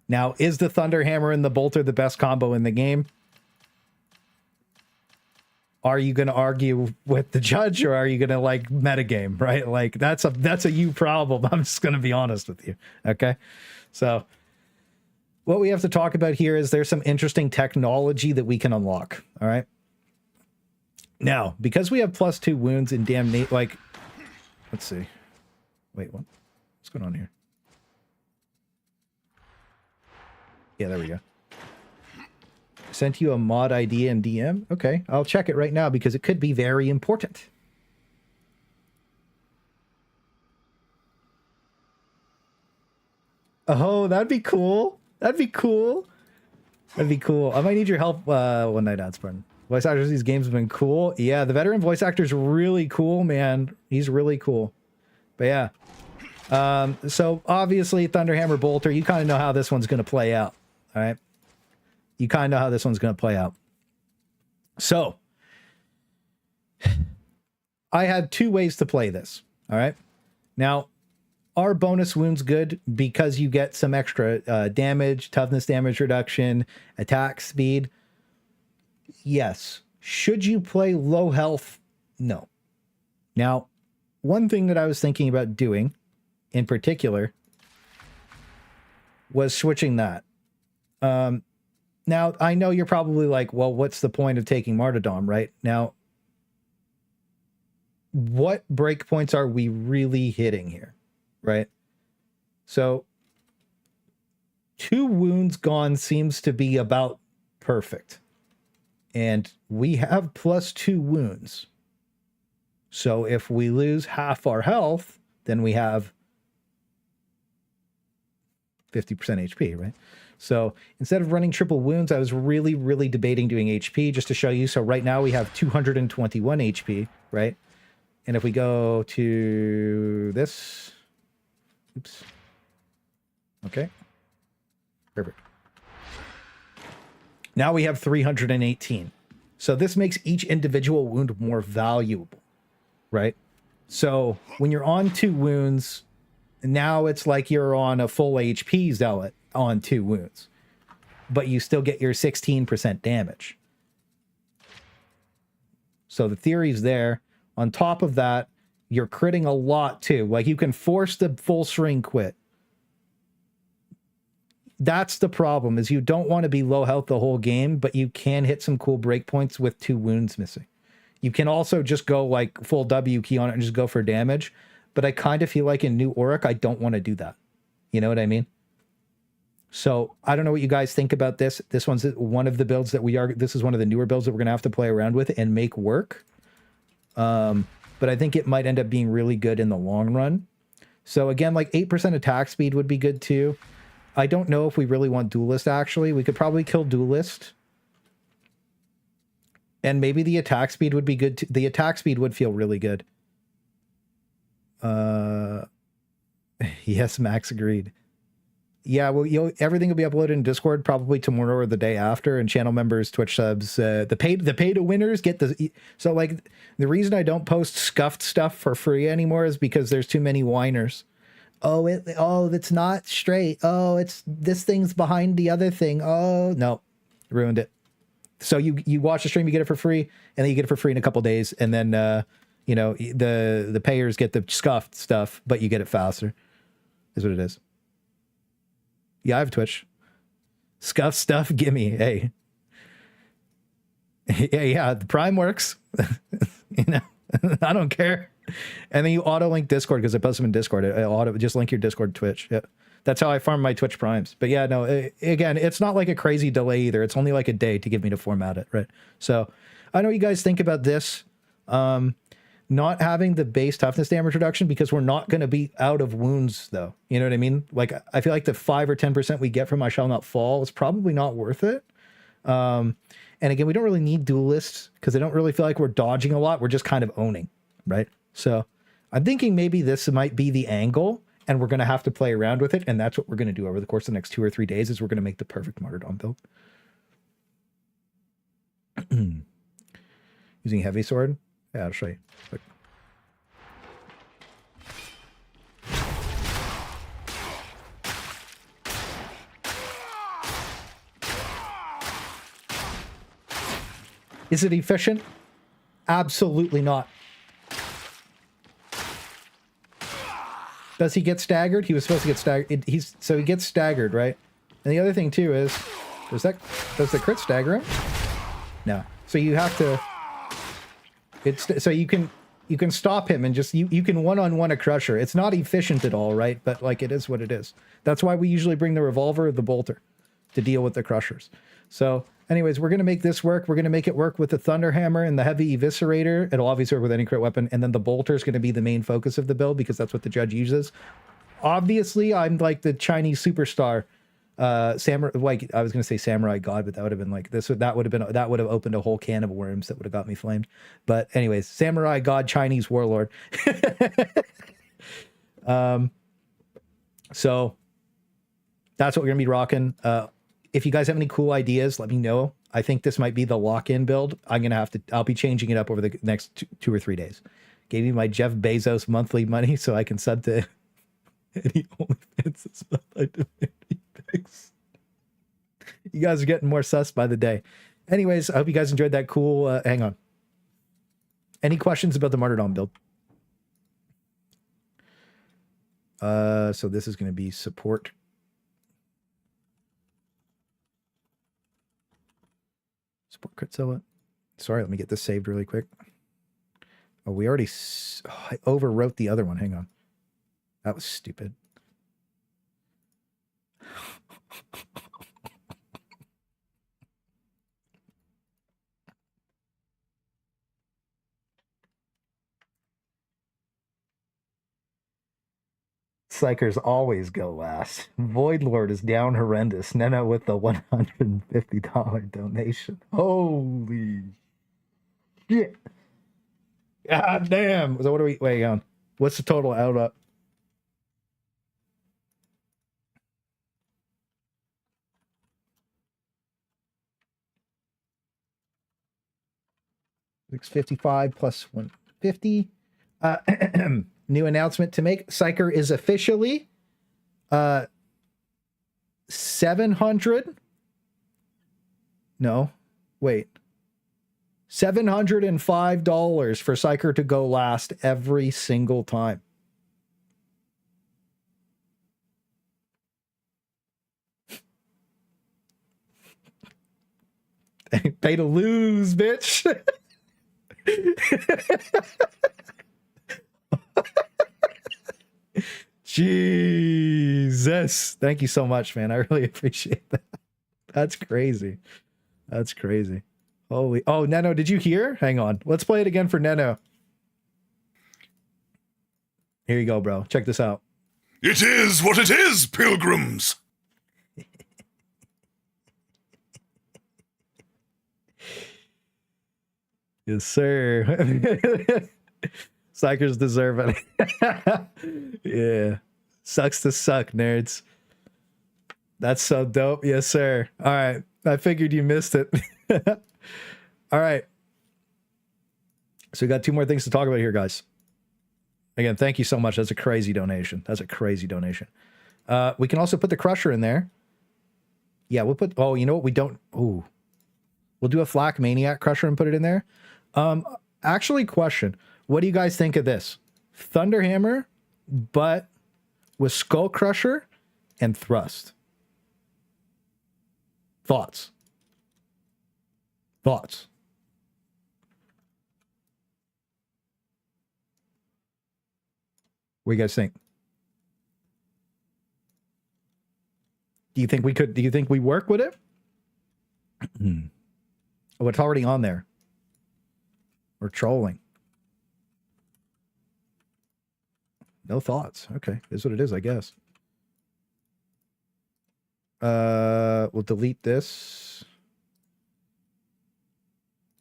Now, is the Thunder Hammer and the Bolter the best combo in the game? Are you going to argue with the judge or are you going to like metagame, right? Like that's a you problem. I'm just going to be honest with you. Okay. So what we have to talk about here is there's some interesting technology that we can unlock. All right. Now, because we have +2 wounds in damnation, like, let's see. Wait, what's going on here? Yeah, there we go. Sent you a mod ID and DM. Okay, I'll check it right now because it could be very important. Oh, that'd be cool. That'd be cool. That'd be cool. I might need your help one night, Adspartan. Voice actors, these games have been cool. Yeah, the veteran voice actor's really cool, man. He's really cool. But yeah. So obviously, Thunderhammer Bolter, you kind of know how this one's going to play out. All right. You kind of know how this one's going to play out. So, I had two ways to play this. All right. Now, are bonus wounds good because you get some extra damage, toughness damage reduction, attack speed? Yes. Should you play low health? No. Now, one thing that I was thinking about doing in particular was switching that. Now, I know you're probably like, well, what's the point of taking Matyrdom, right? Now, what breakpoints are we really hitting here, right? So, 2 wounds gone seems to be about perfect. And we have +2 wounds. So, if we lose half our health, then we have 50% HP, right? So instead of running triple wounds, I was really debating doing HP just to show you. So right now we have 221 HP, right? And if we go to this, oops. Okay. Perfect. Now we have 318. So this makes each individual wound more valuable, right? So when you're on 2 wounds, now it's like you're on a full HP Zealot on 2 wounds, but you still get your 16% damage. So the theory's there. On top of that, you're critting a lot too. Like you can force the full string quit. That's the problem, is you don't want to be low health the whole game, but you can hit some cool breakpoints with 2 wounds missing. You can also just go like full W key on it and just go for damage. But I kind of feel like in New Auric, I don't want to do that. You know what I mean? So I don't know what you guys think about this. This one's one of the builds that this is one of the newer builds that we're going to have to play around with and make work. But I think it might end up being really good in the long run. So again, like 8% attack speed would be good too. I don't know if we really want Duelist, actually. We could probably kill Duelist. And maybe the attack speed would be good too. The attack speed would feel really good. Yes, Max agreed. Yeah, well, everything will be uploaded in Discord probably tomorrow or the day after, and channel members, Twitch subs, the pay to winners get the. So like the reason I don't post scuffed stuff for free anymore is because there's too many whiners. Oh, it's not straight. Oh, it's this thing's behind the other thing. Oh no, ruined it. So you watch the stream, you get it for free, and then you get it for free in a couple days, and then you know the payers get the scuffed stuff, but you get it faster. Is what it is. Yeah, I have Twitch. Scuff stuff, gimme. Hey. Yeah, the Prime works. You know, I don't care. And then you auto-link Discord because I post them in Discord. I just link your Discord to Twitch. Yeah, that's how I farm my Twitch Primes. But yeah, no, again, it's not like a crazy delay either. It's only like a day to get me to format it, right? So I know what you guys think about this. Not having the base toughness damage reduction because we're not going to be out of wounds, though. You know what I mean? Like, I feel like the 5 or 10% we get from I Shall Not Fall is probably not worth it. And again, we don't really need duelists because I don't really feel like we're dodging a lot. We're just kind of owning, right? So I'm thinking maybe this might be the angle, and we're going to have to play around with it. And that's what we're going to do over the course of the next 2 or 3 days is we're going to make the perfect Matyrdom build. Using heavy sword. Yeah, I'll show you. Look. Is it efficient? Absolutely not. Does he get staggered? He was supposed to get staggered. So he gets staggered, right? And the other thing too is, does the crit stagger him? No. So you have to. So you can stop him and just you can one-on-one a crusher. It's not efficient at all, right? But like it is what it is. That's why we usually bring the revolver or the bolter to deal with the crushers. So anyways, we're going to make this work. We're going to make it work with the Thunderhammer and the Heavy Eviscerator. It'll obviously work with any crit weapon. And then the Bolter is going to be the main focus of the build because that's what the judge uses. Obviously, I'm like the Chinese superstar. Samurai, like I was going to say Samurai God, but that would have been like this. That would have opened a whole can of worms that would have got me flamed. But anyways, Samurai God, Chinese warlord. So that's what we're going to be rocking. If you guys have any cool ideas, let me know. I think this might be the lock-in build. I'll be changing it up over the next 2 or 3 days. Gave me my Jeff Bezos monthly money so I can sub to any OnlyFans this month. I do anything. You guys are getting more sus by the day. Anyways, I hope you guys enjoyed that cool. Hang on. Any questions about the Matyrdom build? So this is going to be support. Support crit Zealot. Sorry, let me get this saved really quick. Oh, we already... I overwrote the other one. Hang on. That was stupid. Psykers always go last. Voidlord is down horrendous. Nena with the $150 donation. Holy shit. God damn. So what are we... Wait on. What's the total out up? $655 plus 150. New announcement to make. Psyker is officially 700. No, wait. $705 for Psyker to go last every single time. Pay to lose, bitch. Jesus. Thank you so much, man. I really appreciate that. That's crazy. That's crazy. Holy. Oh, Neno, did you hear? Hang on. Let's play it again for Neno. Here you go, bro. Check this out. It is what it is, pilgrims. Yes, sir. Psykers deserve it. Yeah. Sucks to suck, nerds. That's so dope. Yes, sir. All right. I figured you missed it. All right. So we got 2 more things to talk about here, guys. Again, thank you so much. That's a crazy donation. That's a crazy donation. We can also put the Crusher in there. Yeah, we'll put... Oh, you know what? We don't... Ooh. We'll do a Flak Maniac Crusher and put it in there. Actually, question. What do you guys think of this? Thunderhammer, but with Skull Crusher and Thrust. Thoughts? Thoughts? What do you guys think? Do you think we could... Do you think we work with it? Oh, it's already on there. We're trolling. No thoughts. Okay. Is what it is, I guess. We'll delete this.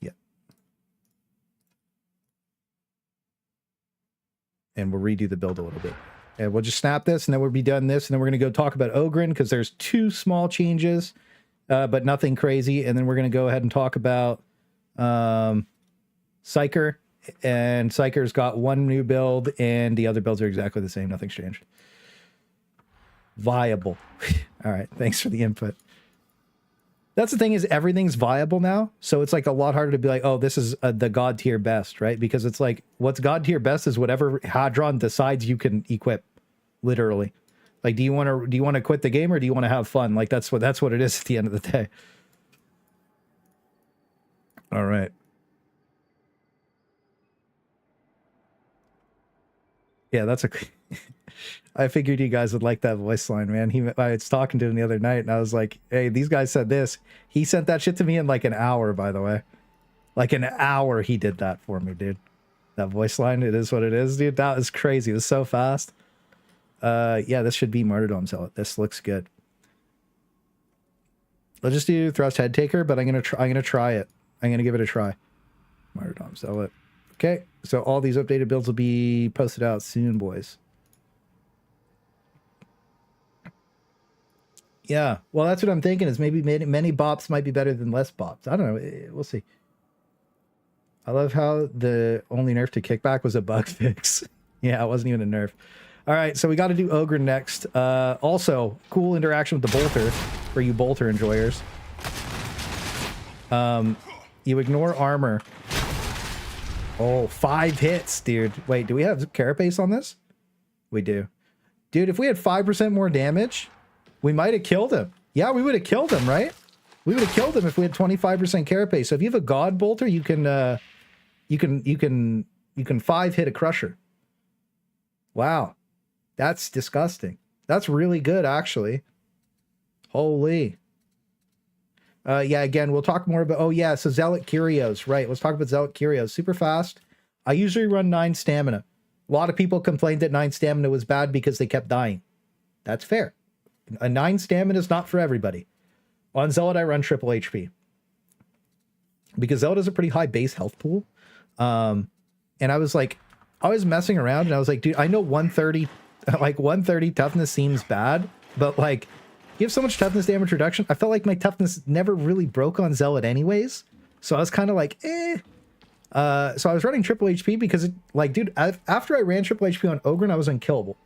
Yeah. And we'll redo the build a little bit. And we'll just snap this, and then we'll be done this, and then we're going to go talk about Ogryn, because there's 2 small changes, but nothing crazy. And then we're going to go ahead and talk about Psyker, and Psyker's got 1 new build, and the other builds are exactly the same. Nothing's changed. Viable. All right. Thanks for the input. That's the thing, is everything's viable now. So it's like a lot harder to be like, oh, this is the God tier best, right? Because it's like, what's God tier best is whatever Hadron decides you can equip, literally. Like, do you want to quit the game, or do you want to have fun? Like, that's what it is at the end of the day. All right. Yeah, that's a... I figured you guys would like that voice line, man. I was talking to him the other night, and I was like, hey, these guys said this. He sent that shit to me in like an hour, by the way. Like an hour he did that for me, dude. That voice line, it is what it is, dude. That was crazy. It was so fast. Yeah, this should be Martyrdom Zealot. This looks good. Let's just do Thrust Head Taker, but I'm gonna try it. I'm gonna give it a try. Martyrdom Zealot. Okay, so all these updated builds will be posted out soon, boys. Yeah, well, that's what I'm thinking, is maybe many bops might be better than less bops. I don't know. We'll see. I love how the only nerf to kickback was a bug fix. Yeah, it wasn't even a nerf. All right, so we got to do Ogryn next. Also, cool interaction with the Bolter for you Bolter enjoyers. You ignore armor. Oh, 5 hits, dude. Wait, do we have carapace on this? We do. Dude, if we had 5% more damage, we might have killed him. Yeah, we would have killed him, right? We would have killed him if we had 25% carapace. So if you have a God Bolter, you can 5 hit a Crusher. Wow. That's disgusting. That's really good, actually. Holy. Yeah, again, we'll talk more about... Oh, yeah, so Zealot Curios. Right, let's talk about Zealot Curios. Super fast. I usually run 9 stamina. A lot of people complained that 9 stamina was bad because they kept dying. That's fair. A 9 stamina is not for everybody. On Zealot, I run triple HP. Because Zealot has a pretty high base health pool. And I was messing around, and I was like, dude, I know 130... Like, 130 toughness seems bad, but, like... You have so much toughness damage reduction. I felt like my toughness never really broke on Zealot anyways. So I was kind of like, eh. So I was running triple HP because, it, like, dude, after I ran triple HP on Ogryn, I was unkillable.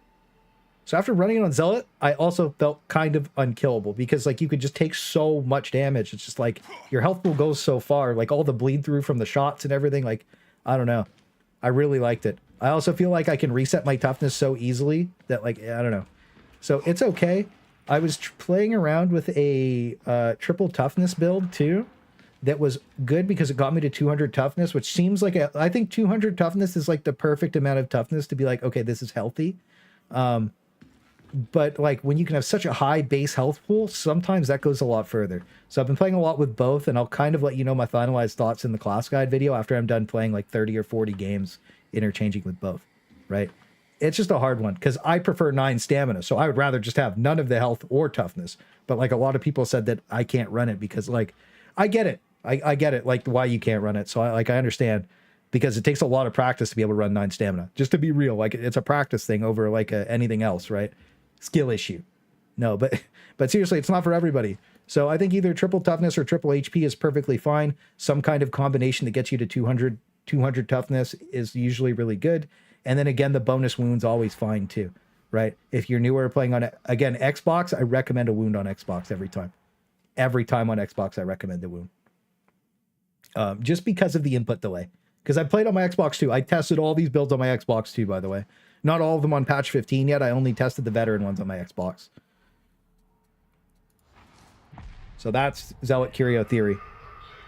So after running it on Zealot, I also felt kind of unkillable because, like, you could just take so much damage. It's just like your health pool goes so far, like all the bleed through from the shots and everything. Like, I don't know. I really liked it. I also feel like I can reset my toughness so easily that, like, I don't know. So it's okay. I was playing around with a triple toughness build too that was good because it got me to 200 toughness, which seems like I think 200 toughness is like the perfect amount of toughness to be like, okay, this is healthy. But like when you can have such a high base health pool, sometimes that goes a lot further. So I've been playing a lot with both, and I'll kind of let you know my finalized thoughts in the class guide video after I'm done playing like 30 or 40 games interchanging with both, right? It's just a hard one because I prefer 9 stamina. So I would rather just have none of the health or toughness. But like a lot of people said that I can't run it because like, I get it. I get it. Like why you can't run it. So I understand because it takes a lot of practice to be able to run 9 stamina, just to be real. Like it's a practice thing over like anything else, right? Skill issue. No, but seriously, it's not for everybody. So I think either triple toughness or triple HP is perfectly fine. Some kind of combination that gets you to 200 toughness is usually really good. And then again, the bonus wound's always fine too, right? If you're newer playing on, again, Xbox, I recommend a wound on Xbox every time. Every time on Xbox, I recommend the wound. Just because of the input delay. Because I played on my Xbox too. I tested all these builds on my Xbox too, by the way. Not all of them on patch 15 yet. I only tested the veteran ones on my Xbox. So that's Zealot Curio theory.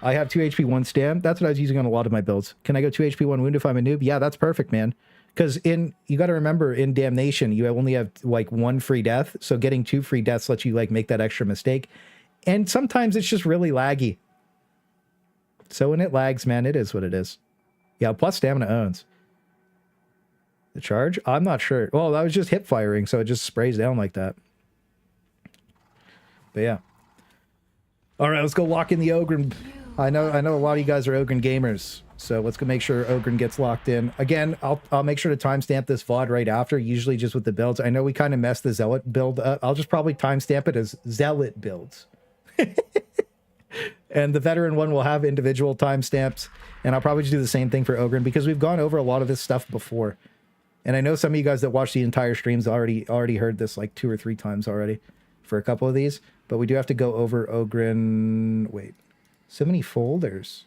I have 2 HP, 1 stam. That's what I was using on a lot of my builds. Can I go 2 HP, 1 wound if I'm a noob? Yeah, that's perfect, man. Because you got to remember, in Damnation, you only have like 1 free death. So getting 2 free deaths lets you like make that extra mistake. And sometimes it's just really laggy. So when it lags, man, it is what it is. Yeah, plus stamina owns. The charge? I'm not sure. Well, that was just hip firing, so it just sprays down like that. But yeah. All right, let's go lock in the Ogryn. I know a lot of you guys are Ogryn gamers. So let's go make sure Ogryn gets locked in. Again, I'll make sure to timestamp this VOD right after, usually just with the builds. I know we kind of messed the Zealot build up. I'll just probably timestamp it as Zealot builds. And the veteran one will have individual timestamps. And I'll probably just do the same thing for Ogryn because we've gone over a lot of this stuff before. And I know some of you guys that watch the entire streams already heard this like 2 or 3 times already for a couple of these. But we do have to go over Ogryn. Wait, so many folders.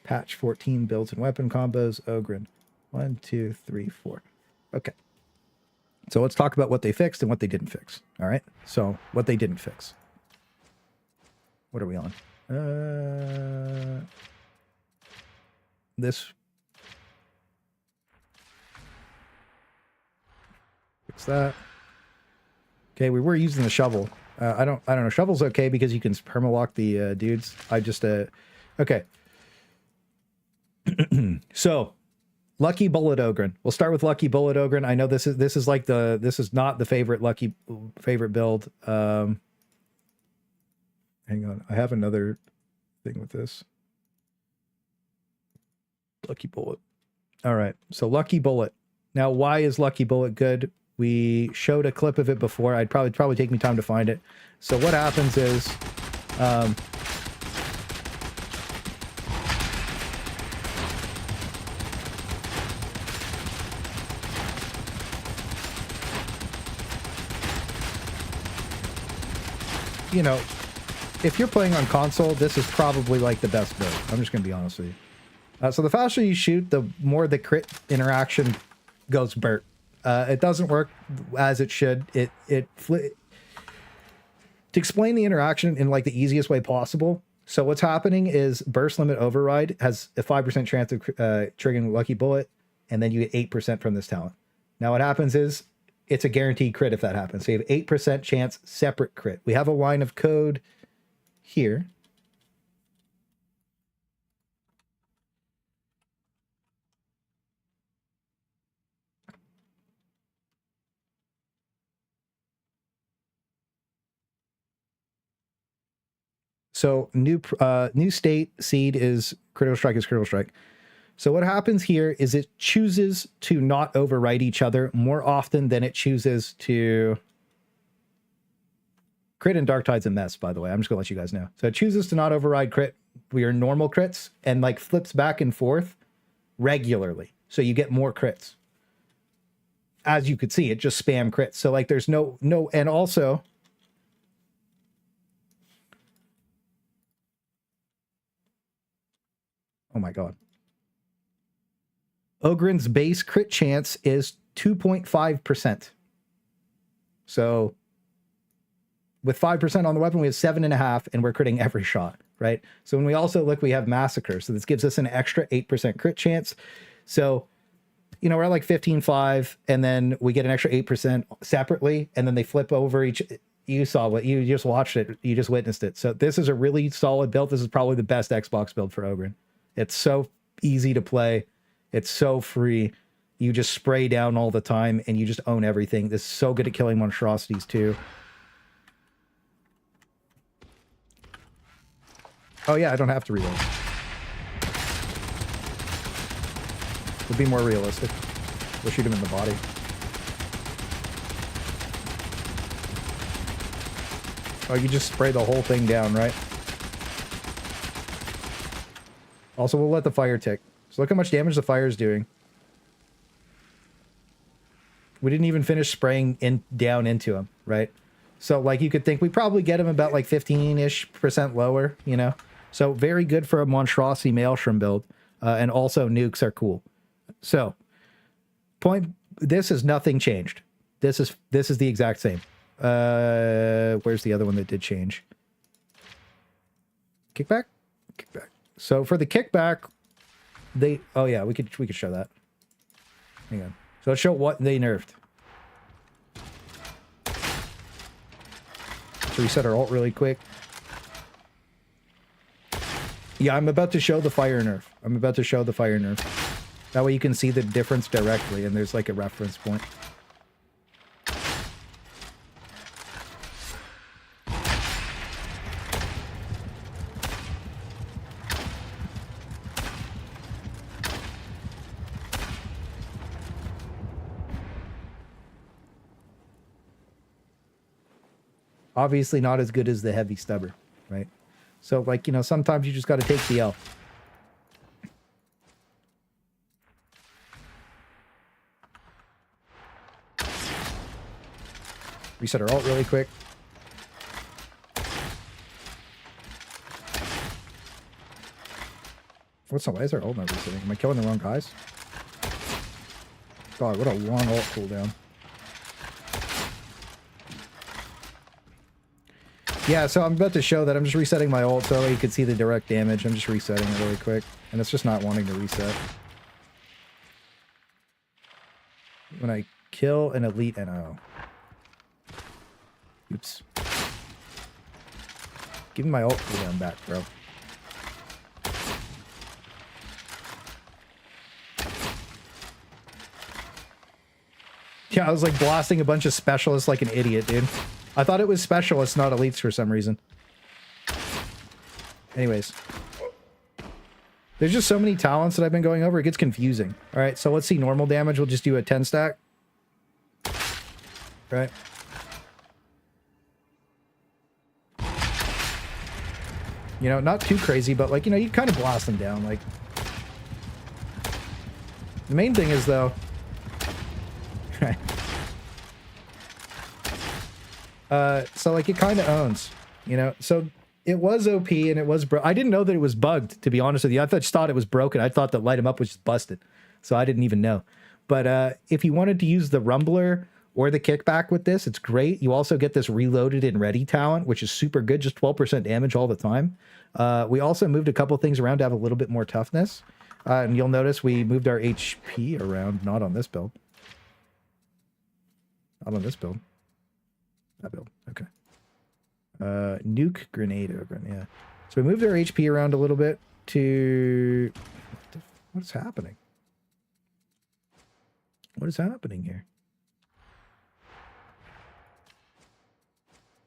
Patch 14 builds and weapon combos. Ogryn. 1, 2, 3, 4. Okay. So let's talk about what they fixed and what they didn't fix. All right. So what they didn't fix. What are we on? This. What's that? Okay, we were using the shovel. I don't know. Shovel's okay because you can permalock the dudes. I just okay. So, Lucky Bullet Ogryn. We'll start with Lucky Bullet Ogryn. I know this is like this is not the favorite build. Hang on, I have another thing with this. Lucky Bullet. All right, so Lucky Bullet. Now, why is Lucky Bullet good? We showed a clip of it before. I'd probably take me time to find it. So what happens is, you know, if you're playing on console, this is probably like the best build. I'm just gonna be honest with you. So the faster you shoot, the more the crit interaction goes burnt. It doesn't work as it should. To explain the interaction in like the easiest way possible. So what's happening is burst limit override has a 5% chance of triggering Lucky Bullet, and then you get 8% from this talent. Now what happens is it's a guaranteed crit if that happens. So you have 8% chance separate crit. We have a line of code here. So new state seed is critical strike is critical strike. So what happens here is it chooses to not overwrite each other more often than it chooses to crit, and Darktide's a mess, by the way. I'm just gonna let you guys know. So it chooses to not override crit your normal crits and like flips back and forth regularly. So you get more crits. As you could see, it just spam crits. So like there's no, and also oh my god. Ogryn's base crit chance is 2.5%. So with 5% on the weapon, we have 7.5, and we're critting every shot, right? So when we also look, we have Massacre. So this gives us an extra 8% crit chance. So, you know, we're at like 15.5, and then we get an extra 8% separately, and then they flip over each. You saw what you just watched it. You just witnessed it. So this is a really solid build. This is probably the best Xbox build for Ogryn. It's so easy to play. It's so free. You just spray down all the time and you just own everything. This is so good at killing monstrosities too. Oh yeah, I don't have to reload. Would be more realistic. We'll shoot him in the body. Oh, you just spray the whole thing down, right? Also, we'll let the fire tick. So look how much damage the fire is doing. We didn't even finish spraying down into him, right? So like you could think we probably get him about like 15-ish% lower, you know? So very good for a monstrosity Maelstrom build. And also nukes are cool. So this is nothing changed. This is the exact same. Where's the other one that did change? Kickback? Kickback. So for the kickback, oh yeah, we could show that. Hang on. So let's show what they nerfed. Let's reset our ult really quick. Yeah, I'm about to show the fire nerf. That way you can see the difference directly, and there's like a reference point. Obviously not as good as the heavy stubber, right? So like, you know, sometimes you just got to take the L. Reset our ult really quick. Why is our ult not resetting? Am I killing the wrong guys? God, what a long ult cooldown. Yeah, so I'm about to show that I'm just resetting my ult so you can see the direct damage. I'm just resetting it really quick. And it's just not wanting to reset. When I Kill an elite NO. Oops. Give me my ult cooldown back, bro. Yeah, I was like blasting a bunch of specialists like an idiot, dude. I thought it was specialists, not elites for some reason. Anyways. There's just so many talents that I've been going over, it gets confusing. All right, so let's see normal damage. We'll just do a 10 stack. Right. You know, not too crazy, but like, you know, you kind of blast them down. Like, the main thing is though, right. So like it kind of owns, you know, so it was OP and it was I didn't know that it was bugged, to be honest with you. I just thought it was broken. I thought that light 'em up was just busted. So I didn't even know. But if you wanted to use the Rumbler or the kickback with this, it's great. You also get this reloaded and ready talent, which is super good, just 12% damage all the time. We also moved a couple things around to have a little bit more toughness. And you'll notice we moved our HP around, not on this build. Not on this build. That build, okay. Nuke Grenade Ogryn, yeah. So we moved our HP around a little bit to... What's happening? What is happening here?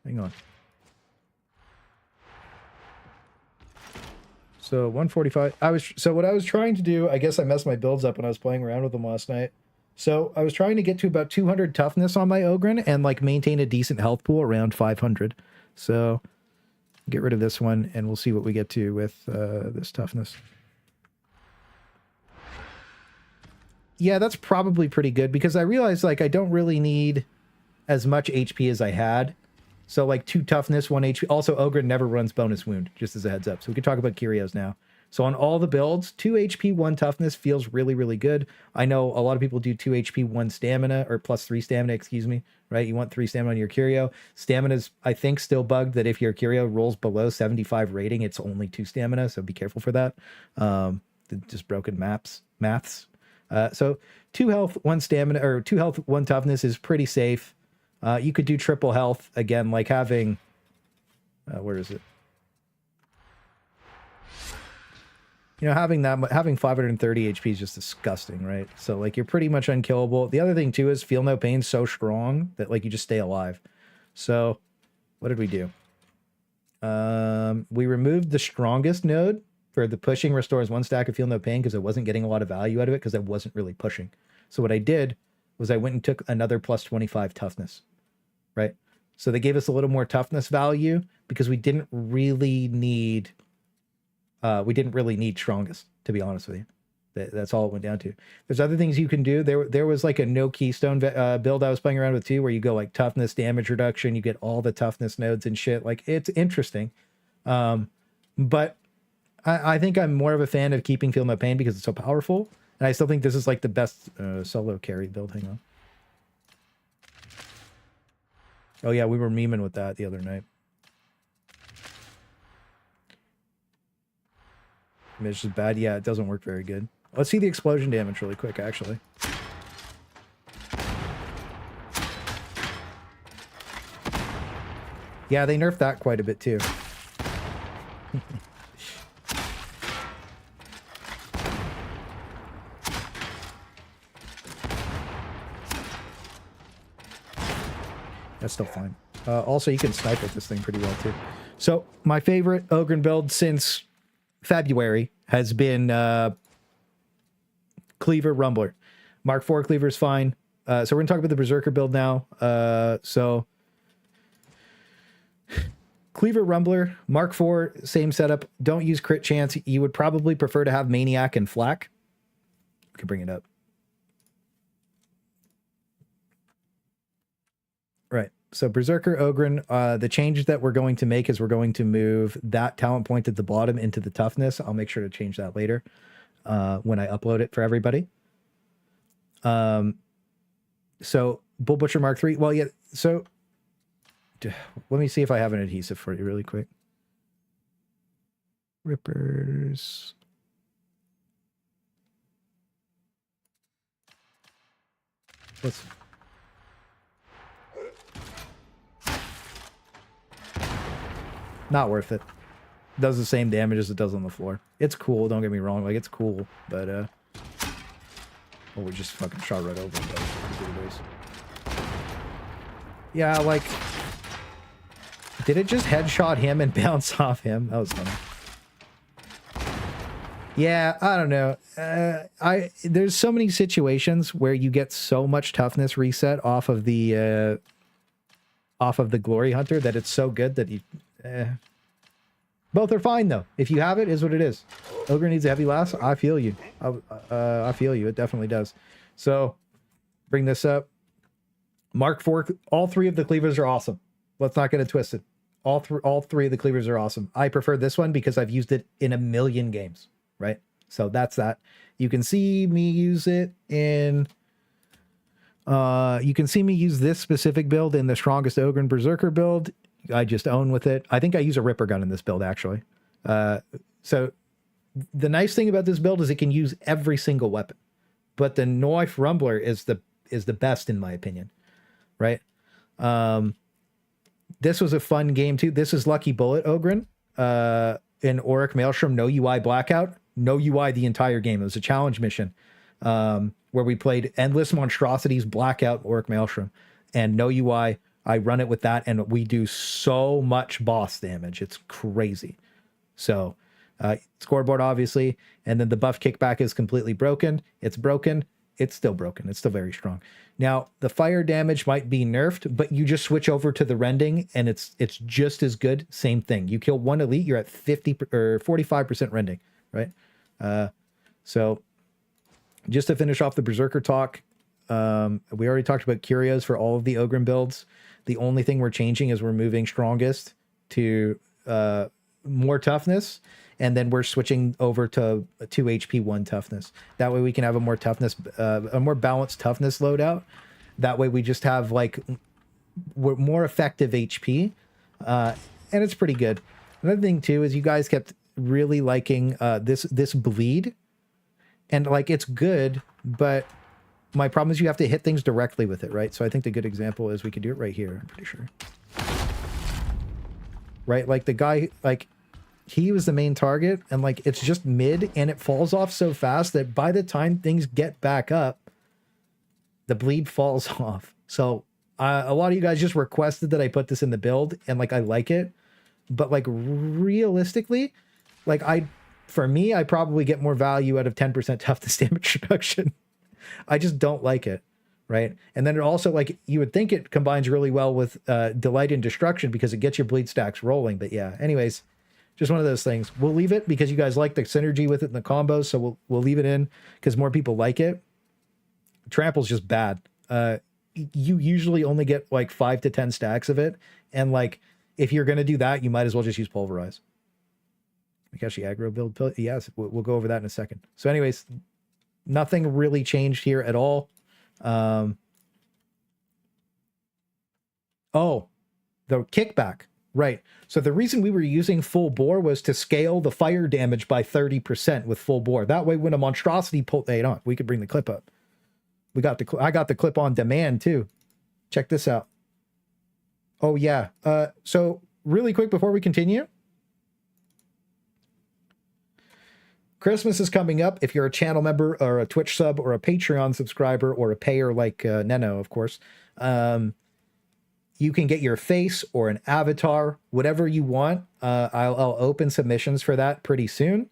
Hang on. So 145. So what I was trying to do, I guess I messed my builds up when I was playing around with them last night. So I was trying to get to about 200 toughness on my Ogryn and like maintain a decent health pool around 500. So get rid of this one and we'll see what we get to with this toughness. Yeah, that's probably pretty good because I realized like I don't really need as much HP as I had. So like 2 toughness, 1 HP. Also, Ogryn never runs bonus wound, just as a heads up. So we can talk about Kyrios now. So on all the builds, 2 HP, 1 toughness feels really, really good. I know a lot of people do 2 HP, 1 stamina, or plus 3 stamina, excuse me, right? You want 3 stamina on your Curio. Stamina's, I think, still bugged that if your Curio rolls below 75 rating, it's only 2 stamina, so be careful for that. Just broken maths. So 2 health, 1 stamina, or 2 health, 1 toughness is pretty safe. You could do triple health, again, like having... where is it? You know, having 530 HP is just disgusting, right? So, like, you're pretty much unkillable. The other thing, too, is Feel No Pain's so strong that, like, you just stay alive. So, what did we do? We removed the strongest node for the pushing restores 1 stack of Feel No Pain because I wasn't getting a lot of value out of it because I wasn't really pushing. So what I did was I went and took another plus 25 toughness, right? So they gave us a little more toughness value because we didn't really need strongest, to be honest with you. That's all it went down to. There's other things you can do. There was like a no keystone build I was playing around with too, where you go like toughness, damage reduction, you get all the toughness nodes and shit. Like, it's interesting. But I think I'm more of a fan of keeping Feel No Pain because it's so powerful. And I still think this is like the best solo carry build. Hang on. Oh yeah, we were memeing with that the other night. It's just bad. Yeah, it doesn't work very good. Let's see the explosion damage really quick, actually. Yeah, they nerfed that quite a bit, too. That's still fine. Also, you can snipe at this thing pretty well, too. So, my favorite Ogryn build since February has been Cleaver Rumbler. Mark IV Cleaver is fine. So we're going to talk about the Berserker build now. So Cleaver Rumbler, Mark IV, same setup. Don't use crit chance. You would probably prefer to have Maniac and Flak. We can bring it up. Right. So Berserker Ogryn, the change that we're going to make is we're going to move that talent point at the bottom into the toughness. I'll make sure to change that later when I upload it for everybody. So Bull Butcher Mark III. Well, yeah. So let me see if I have an adhesive for you really quick. Rippers. Not worth it. Does the same damage as it does on the floor. It's cool, don't get me wrong, like it's cool, but oh, we just fucking shot right over him. Yeah, like, did it just headshot him and bounce off him? That was funny. Yeah, I don't know. There's so many situations where you get so much toughness reset off of the Glory Hunter that it's so good that you. Both are fine though. If you have it, is what it is. Ogre needs a heavy last. I feel you. I feel you. It definitely does. So, bring this up. Mark IV. All three of the cleavers are awesome. Let's not get it twisted. All three of the cleavers are awesome. I prefer this one because I've used it in a million games. Right? So that's that. You can see me use it in... you can see me use this specific build in the strongest Ogryn Berserker build. I just own with it. I think I use a Ripper gun in this build, actually. So the nice thing about this build is it can use every single weapon. But the Knife Rumbler is the best, in my opinion. Right? This was a fun game, too. This is Lucky Bullet Ogryn. In Auric Maelstrom, no UI Blackout. No UI the entire game. It was a challenge mission where we played Endless Monstrosities, Blackout, Auric Maelstrom. And no UI, I run it with that, and we do so much boss damage. It's crazy. So, scoreboard, obviously. And then the buff kickback is completely broken. It's broken. It's still broken. It's still very strong. Now, the fire damage might be nerfed, but you just switch over to the rending, and it's just as good. Same thing. You kill one elite, you're at 50 or 45% rending, right? So just to finish off the Berserker talk, we already talked about curios for all of the Ogryn builds. The only thing we're changing is we're moving strongest to more toughness, and then we're switching over to 2 HP, 1 toughness. That way we can have a more toughness, a more balanced toughness loadout. That way we just have like more effective HP, and it's pretty good. Another thing too is you guys kept really liking this bleed, and like it's good, but my problem is you have to hit things directly with it, right? So I think the good example is we could do it right here, I'm pretty sure. Right, like the guy, like he was the main target, and like it's just mid, and it falls off so fast that by the time things get back up, the bleed falls off. So a lot of you guys just requested that I put this in the build, and like I like it, but like realistically, like for me, I probably get more value out of 10% toughness damage reduction. I just don't like it, right? And then it also, like, you would think it combines really well with Delight in Destruction because it gets your bleed stacks rolling. But yeah, anyways, just one of those things. We'll leave it because you guys like the synergy with it in the combos, so we'll leave it in because more people like it. Trample's just bad. You usually only get like 5 to 10 stacks of it, and like if you're gonna do that, you might as well just use Pulverize. Mikashi aggro build, yes, we'll go over that in a second. So anyways, nothing really changed here at all. Oh, the kickback, right. So the reason we were using full bore was to scale the fire damage by 30% with full bore. That way when a monstrosity pulled, hey, on, we could bring the clip up. I got the clip on demand too. Check this out. Oh yeah. So really quick before we continue, Christmas is coming up. If you're a channel member or a Twitch sub or a Patreon subscriber or a payer like Neno, of course, you can get your face or an avatar, whatever you want. I'll open submissions for that pretty soon.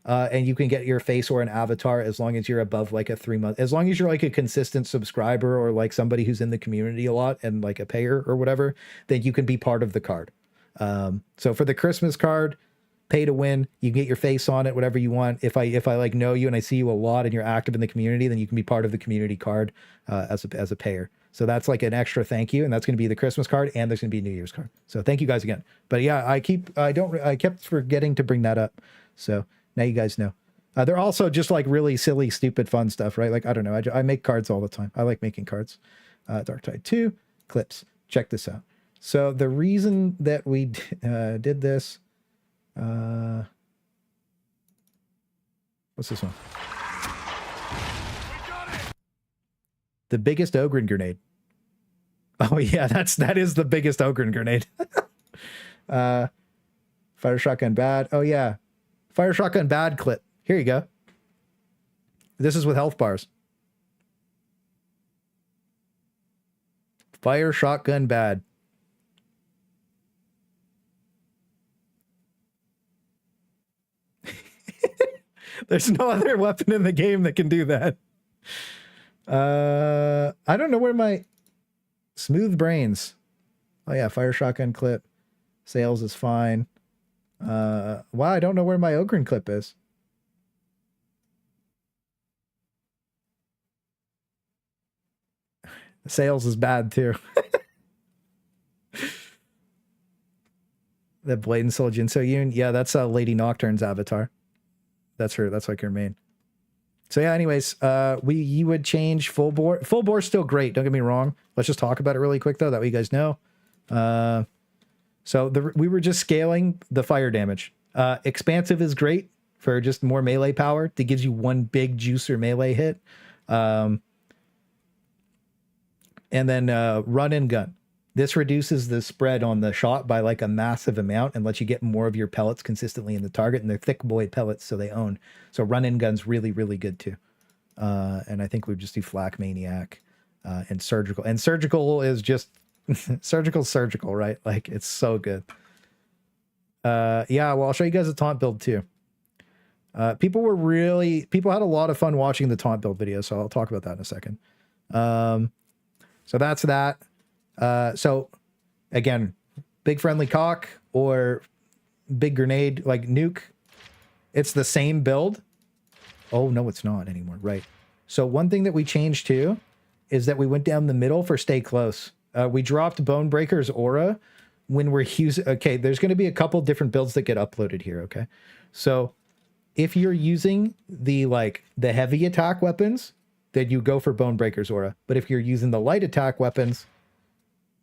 And you can get your face or an avatar as long as you're above like a 3-month, as long as you're like a consistent subscriber or like somebody who's in the community a lot and like a payer or whatever, then you can be part of the card. So for the Christmas card, pay to win, you can get your face on it, whatever you want. If I like know you and I see you a lot and you're active in the community, then you can be part of the community card as a payer. So that's like an extra thank you, and that's going to be the Christmas card, and there's going to be a New Year's card. So thank you guys again. But yeah, I kept forgetting to bring that up. So now you guys know. They're also just like really silly, stupid, fun stuff, right? Like, I don't know. I make cards all the time. I like making cards. Darktide 2 clips. Check this out. So the reason that we did this, what's this one? The biggest Ogryn grenade. Oh yeah, that is the biggest Ogryn grenade. Fire shotgun bad. Oh yeah. Fire shotgun bad clip. Here you go. This is with health bars. Fire shotgun bad. There's no other weapon in the game that can do that. I don't know where my smooth brains. Oh yeah, fire shotgun clip. Sales is fine. Wow, I don't know where my Ogryn clip is. Sales is bad too. That Blade and Soul Jin So Yoon. Yeah, that's Lady Nocturne's avatar. That's her. That's like her main. So yeah, anyways, you would change full bore. Full bore is still great. Don't get me wrong. Let's just talk about it really quick though. That way you guys know. So we were just scaling the fire damage. Expansive is great for just more melee power. That gives you one big juicer melee hit. And then run and gun. This reduces the spread on the shot by like a massive amount and lets you get more of your pellets consistently in the target. And they're thick boy pellets, so they own. So run and gun's really, really good too. And I think we just do Flak Maniac and Surgical. And Surgical is just surgical, right? Like it's so good. Yeah, well, I'll show you guys a taunt build too. People had a lot of fun watching the taunt build video, so I'll talk about that in a second. So that's that. So again, big friendly cock or big grenade, like nuke. It's the same build. Oh no, it's not anymore. Right. So one thing that we changed too is that we went down the middle for stay close. We dropped Bonebreaker's aura when we're using, okay, there's going to be a couple different builds that get uploaded here. Okay. So if you're using the heavy attack weapons, then you go for Bonebreaker's aura. But if you're using the light attack weapons,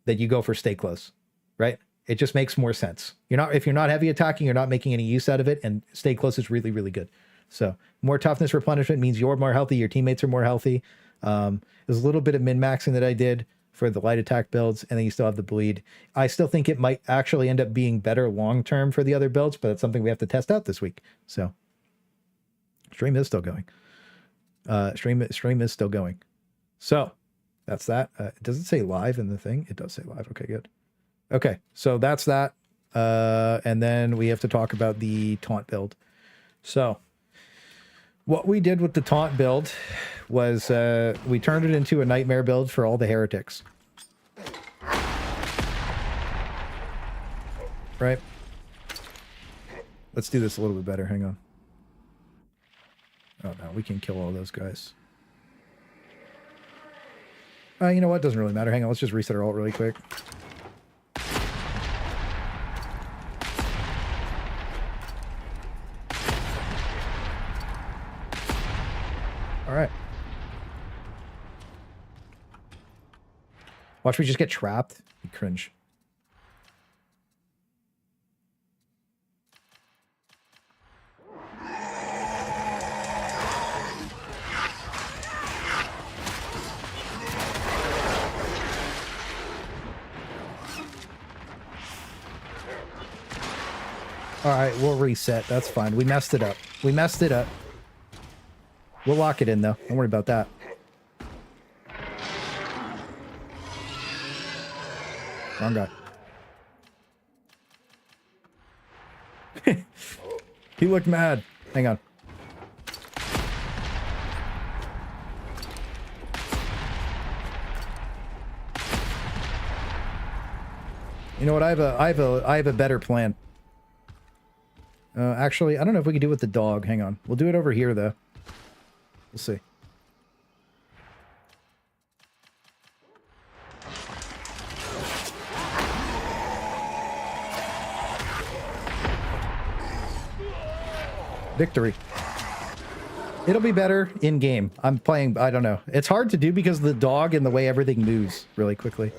then you go for stay close, right? It just makes more sense. If you're not heavy attacking, you're not making any use out of it, and stay close is really, really good. So more toughness replenishment means you're more healthy, your teammates are more healthy. There's a little bit of min-maxing that I did for the light attack builds, and then you still have the bleed. I still think it might actually end up being better long-term for the other builds, but it's something we have to test out this week. So stream is still going. Stream is still going. So that's that. Does it say live in the thing? It does say live. Okay, good. Okay, so that's that. And then we have to talk about the taunt build. So what we did with the taunt build was we turned it into a nightmare build for all the heretics. Right? Let's do this a little bit better. Hang on. Oh no, we can kill all those guys. You know what? Doesn't really matter. Hang on, let's just reset our ult really quick. All right. Watch me just get trapped. You cringe. All right, we'll reset. That's fine. We messed it up. We messed it up. We'll lock it in, though. Don't worry about that. Wrong guy. He looked mad. Hang on. You know what? I have a better plan. Actually, I don't know if we can do it with the dog. Hang on. We'll do it over here, though. We'll see. Victory. It'll be better in game. I'm playing, I don't know. It's hard to do because of the dog and the way everything moves really quickly.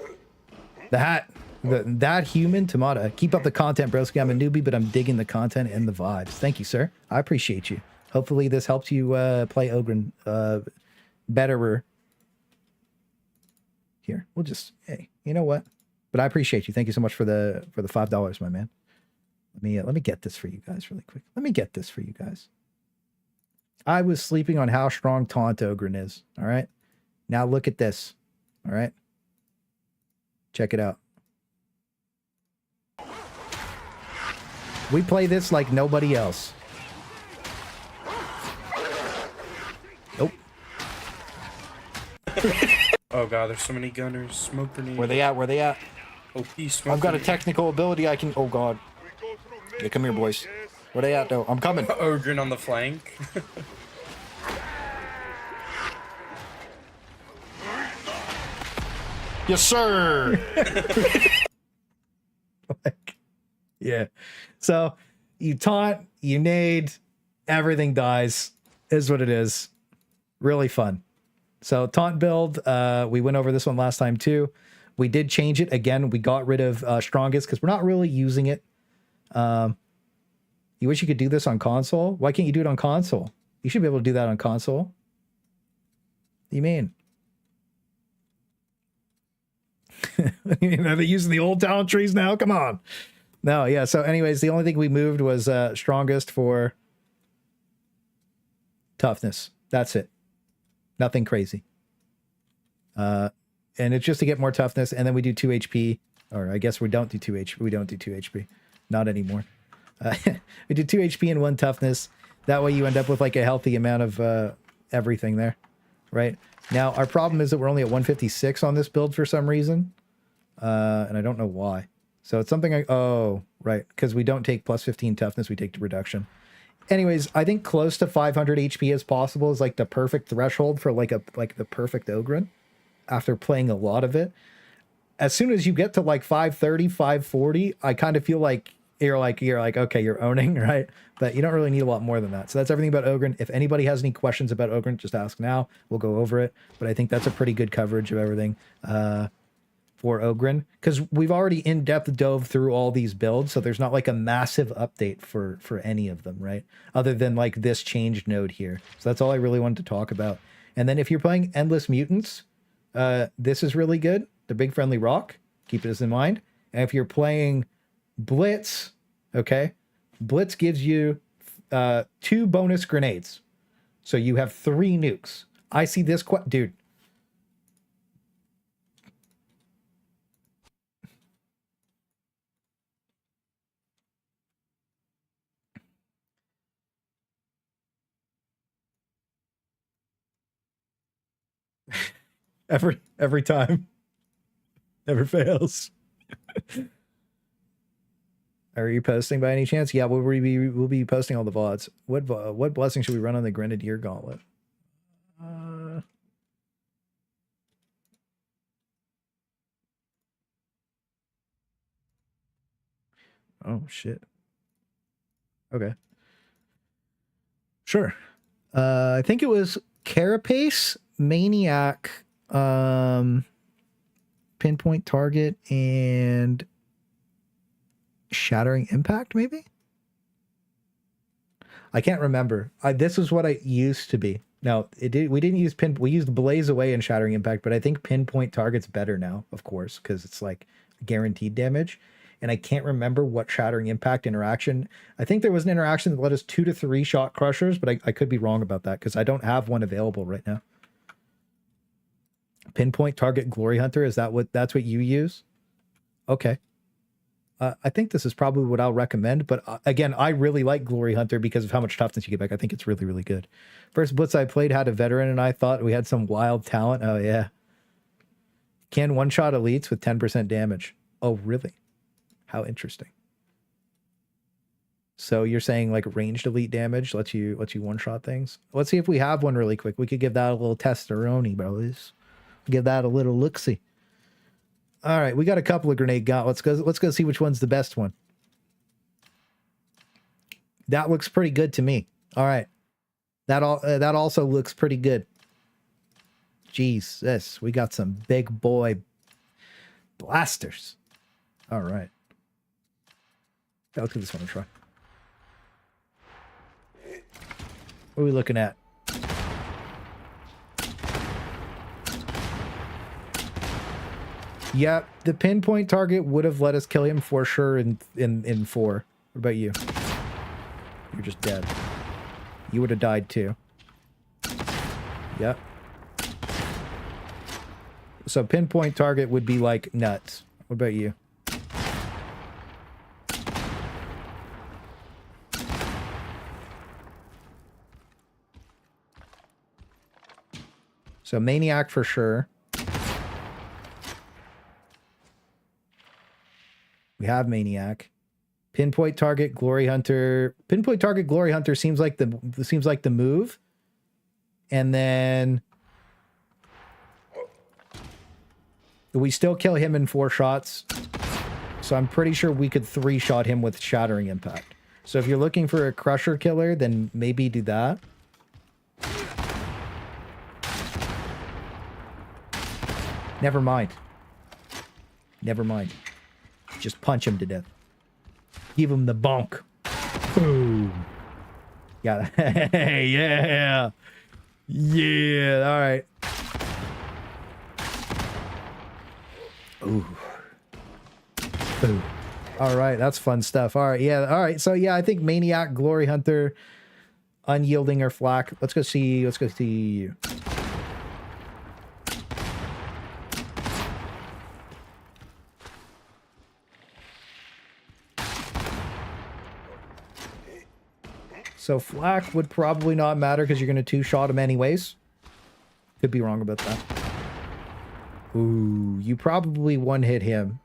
The hat. That human, Tamada. Keep up the content, broski. I'm a newbie, but I'm digging the content and the vibes. Thank you, sir. I appreciate you. Hopefully this helps you play Ogryn betterer. Here, we'll just, hey, you know what? But I appreciate you. Thank you so much for the $5, my man. Let me get this for you guys really quick. Let me get this for you guys. I was sleeping on how strong Taunt Ogryn is. All right. Now look at this. All right. Check it out. We play this like nobody else. Nope. Oh god, there's so many gunners. Smoke grenade. Where they at? Where they at? OP smoke I've got a grenade. technical ability I can... Oh, God. Yeah, come here, boys. Where they at, though? I'm coming. Ogryn on the flank. Yes, sir. Like, yeah. So, you taunt, you nade, everything dies, is what it is. Really fun. So, taunt build, we went over this one last time, too. We did change it. Again, we got rid of strongest because we're not really using it. You wish you could do this on console? Why can't you do it on console? You should be able to do that on console. What do you mean? You know, they're using the old talent trees now? Come on. No, yeah. So anyways, the only thing we moved was strongest for toughness. That's it. Nothing crazy. And it's just to get more toughness. And then we do 2 HP. Or I guess we don't do 2 HP. We don't do 2 HP. Not anymore. We do 2 HP and 1 toughness. That way you end up with like a healthy amount of everything there. Right? Now, our problem is that we're only at 156 on this build for some reason. And I don't know why. So it's something I... Oh, right. Because we don't take plus 15 toughness. We take the reduction. Anyways, I think close to 500 HP as possible is like the perfect threshold for like the perfect Ogryn. After playing a lot of it. As soon as you get to like 530, 540, I kind of feel like you're like, okay, you're owning, right? But you don't really need a lot more than that. So that's everything about Ogryn. If anybody has any questions about Ogryn, just ask now. We'll go over it. But I think that's a pretty good coverage of everything for Ogryn. Because we've already in-depth dove through all these builds, so there's not like a massive update for any of them, right? Other than like this change node here. So that's all I really wanted to talk about. And then if you're playing Endless Mutants, this is really good. The Big Friendly Rock. Keep this in mind. And if you're playing Blitz, okay, Blitz gives you 2 bonus grenades. So you have 3 nukes. I see this dude. Every time. Never fails. Are you posting by any chance? Yeah, we'll be posting all the VODs. What blessing should we run on the Grenadier Gauntlet? Oh shit. Okay. Sure. I think it was Carapace, Maniac, Pinpoint Target, and Shattering Impact, maybe? I can't remember. This is what I used to be. Now, we didn't use we used Blaze Away and Shattering Impact, but I think Pinpoint Target's better now, of course, because it's like guaranteed damage. And I can't remember what Shattering Impact interaction. I think there was an interaction that let us 2 to 3 shot crushers, but I could be wrong about that because I don't have one available right now. Pinpoint Target Glory Hunter, that's what you use? Okay. I think this is probably what I'll recommend, but again, I really like Glory Hunter because of how much toughness you get back. I think it's really, really good. First Blitz I played had a veteran, and I thought we had some wild talent. Oh, yeah. Can one-shot elites with 10% damage. Oh, really? How interesting. So you're saying like ranged elite damage lets you one-shot things? Let's see if we have one really quick. We could give that a little testeroni, bros. Give that a little look-see. All right, we got a couple of grenade gauntlets. Let's go see which one's the best one. That looks pretty good to me. All right, that also looks pretty good. Jesus, we got some big boy blasters. All right, let's give this one a try. What are we looking at? Yeah, the pinpoint target would have let us kill him for sure in 4. What about you? You're just dead. You would have died too. Yep. So pinpoint target would be like nuts. What about you? So Maniac for sure. We have Maniac. Pinpoint target Glory Hunter. Pinpoint target Glory Hunter seems like the move. And then we still kill him in 4 shots. So I'm pretty sure we could 3-shot him with Shattering Impact. So if you're looking for a Crusher killer, then maybe do that. Never mind. Never mind. Just punch him to death. Give him the bonk. Boom. Yeah. Yeah. Yeah. All right. Ooh. Boom. All right. That's fun stuff. All right. Yeah. All right. So yeah, I think Maniac, Glory Hunter, Unyielding, or Flak. Let's go see. Let's go see you. So Flak would probably not matter because you're going to 2-shot him anyways. Could be wrong about that. Ooh, you probably 1-hit him.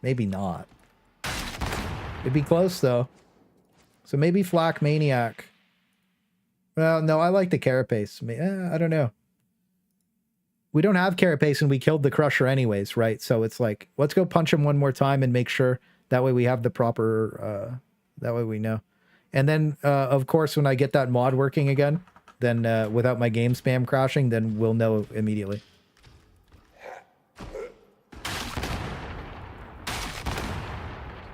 Maybe not. It'd be close though. So maybe Flak Maniac. Well, no, I like the Carapace. I don't know. We don't have Carapace and we killed the Crusher anyways, right? So it's like, let's go punch him one more time and make sure. That way we have the proper... that way we know. And then, of course, when I get that mod working again, then without my game spam crashing, then we'll know immediately.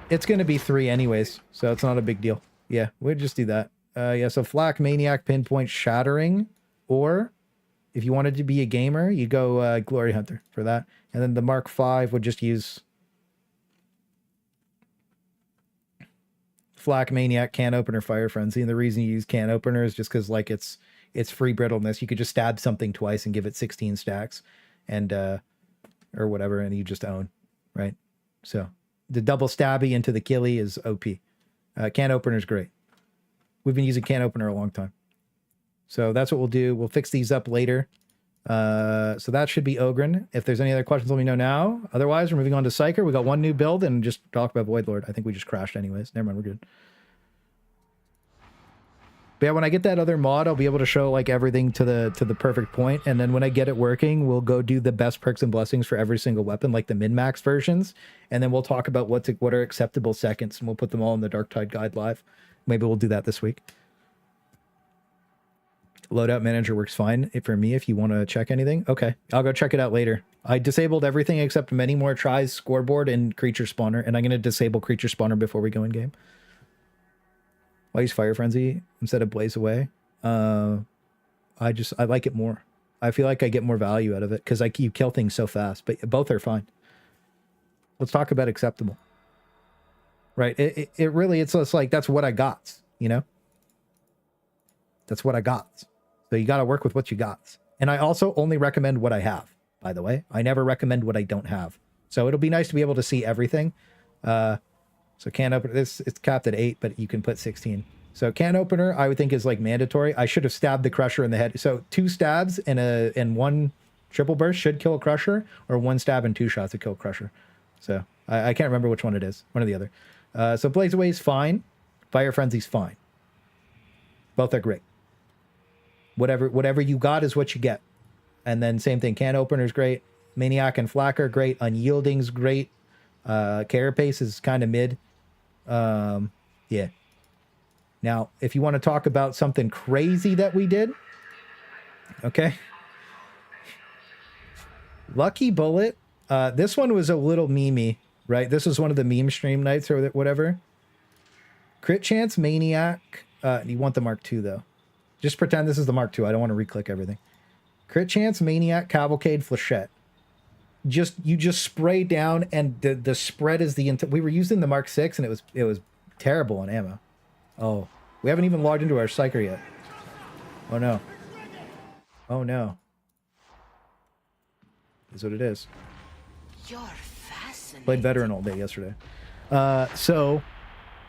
It's going to be 3 anyways, so it's not a big deal. Yeah, we'll just do that. Yeah, so Flak, Maniac, Pinpoint, Shattering, or if you wanted to be a gamer, you go Glory Hunter for that. And then the Mark V would just use... Flak, Maniac, Can Opener, Fire Frenzy. And the reason you use Can Opener is just because like it's free brittleness. You could just stab something twice and give it 16 stacks and or whatever, and you just own, right? So the double stabby into the killie is OP. Can Opener is great. We've been using Can Opener a long time. So that's what we'll do. We'll fix these up later. So that should be Ogryn. If there's any other questions, let me know now. Otherwise, we're moving on to Psyker. We got one new build and just talk about Voidlord. I think we just crashed anyways. Never mind, we're good. But yeah, when I get that other mod, I'll be able to show like everything to the perfect point. And then when I get it working, we'll go do the best perks and blessings for every single weapon, like the min-max versions. And then we'll talk about what are acceptable seconds, and we'll put them all in the Darktide guide live. Maybe we'll do that this week. Loadout manager works fine for me if you want to check anything. Okay, I'll go check it out later. I disabled everything except many more tries, scoreboard, and creature spawner, and I'm going to disable creature spawner before we go in game. Why use Fire Frenzy instead of Blaze Away? I like it more. I feel like I get more value out of it because you kill things so fast, but both are fine. Let's talk about acceptable. Right, it really, it's just like, that's what I got, you know? That's what I got. So you got to work with what you got. And I also only recommend what I have, by the way. I never recommend what I don't have. So it'll be nice to be able to see everything. So can opener, it's capped at 8, but you can put 16. So can opener, I would think is like mandatory. I should have stabbed the Crusher in the head. So 2 stabs and 1 triple burst should kill a Crusher, or 1 stab and 2 shots to kill a Crusher. So I can't remember which one it is. One or the other. So Blaze Away is fine. Fire Frenzy's fine. Both are great. Whatever you got is what you get. And then same thing, Can Opener's great. Maniac and Flak are great. Unyielding's great. Carapace is kind of mid. Yeah. Now, if you want to talk about something crazy that we did, okay. Lucky Bullet. This one was a little memey, right? This was one of the meme stream nights or whatever. Crit Chance, Maniac. You want the Mark II, though. Just pretend this is the Mark II. I don't want to re-click everything. Crit Chance, Maniac, Cavalcade, Flechette. you just spray down, and the spread is the we were using the Mark 6, and it was terrible on ammo. Oh, we haven't even logged into our Psyker yet. Oh no. Oh no. Is what it is. You're fascinating. Played veteran all day yesterday. So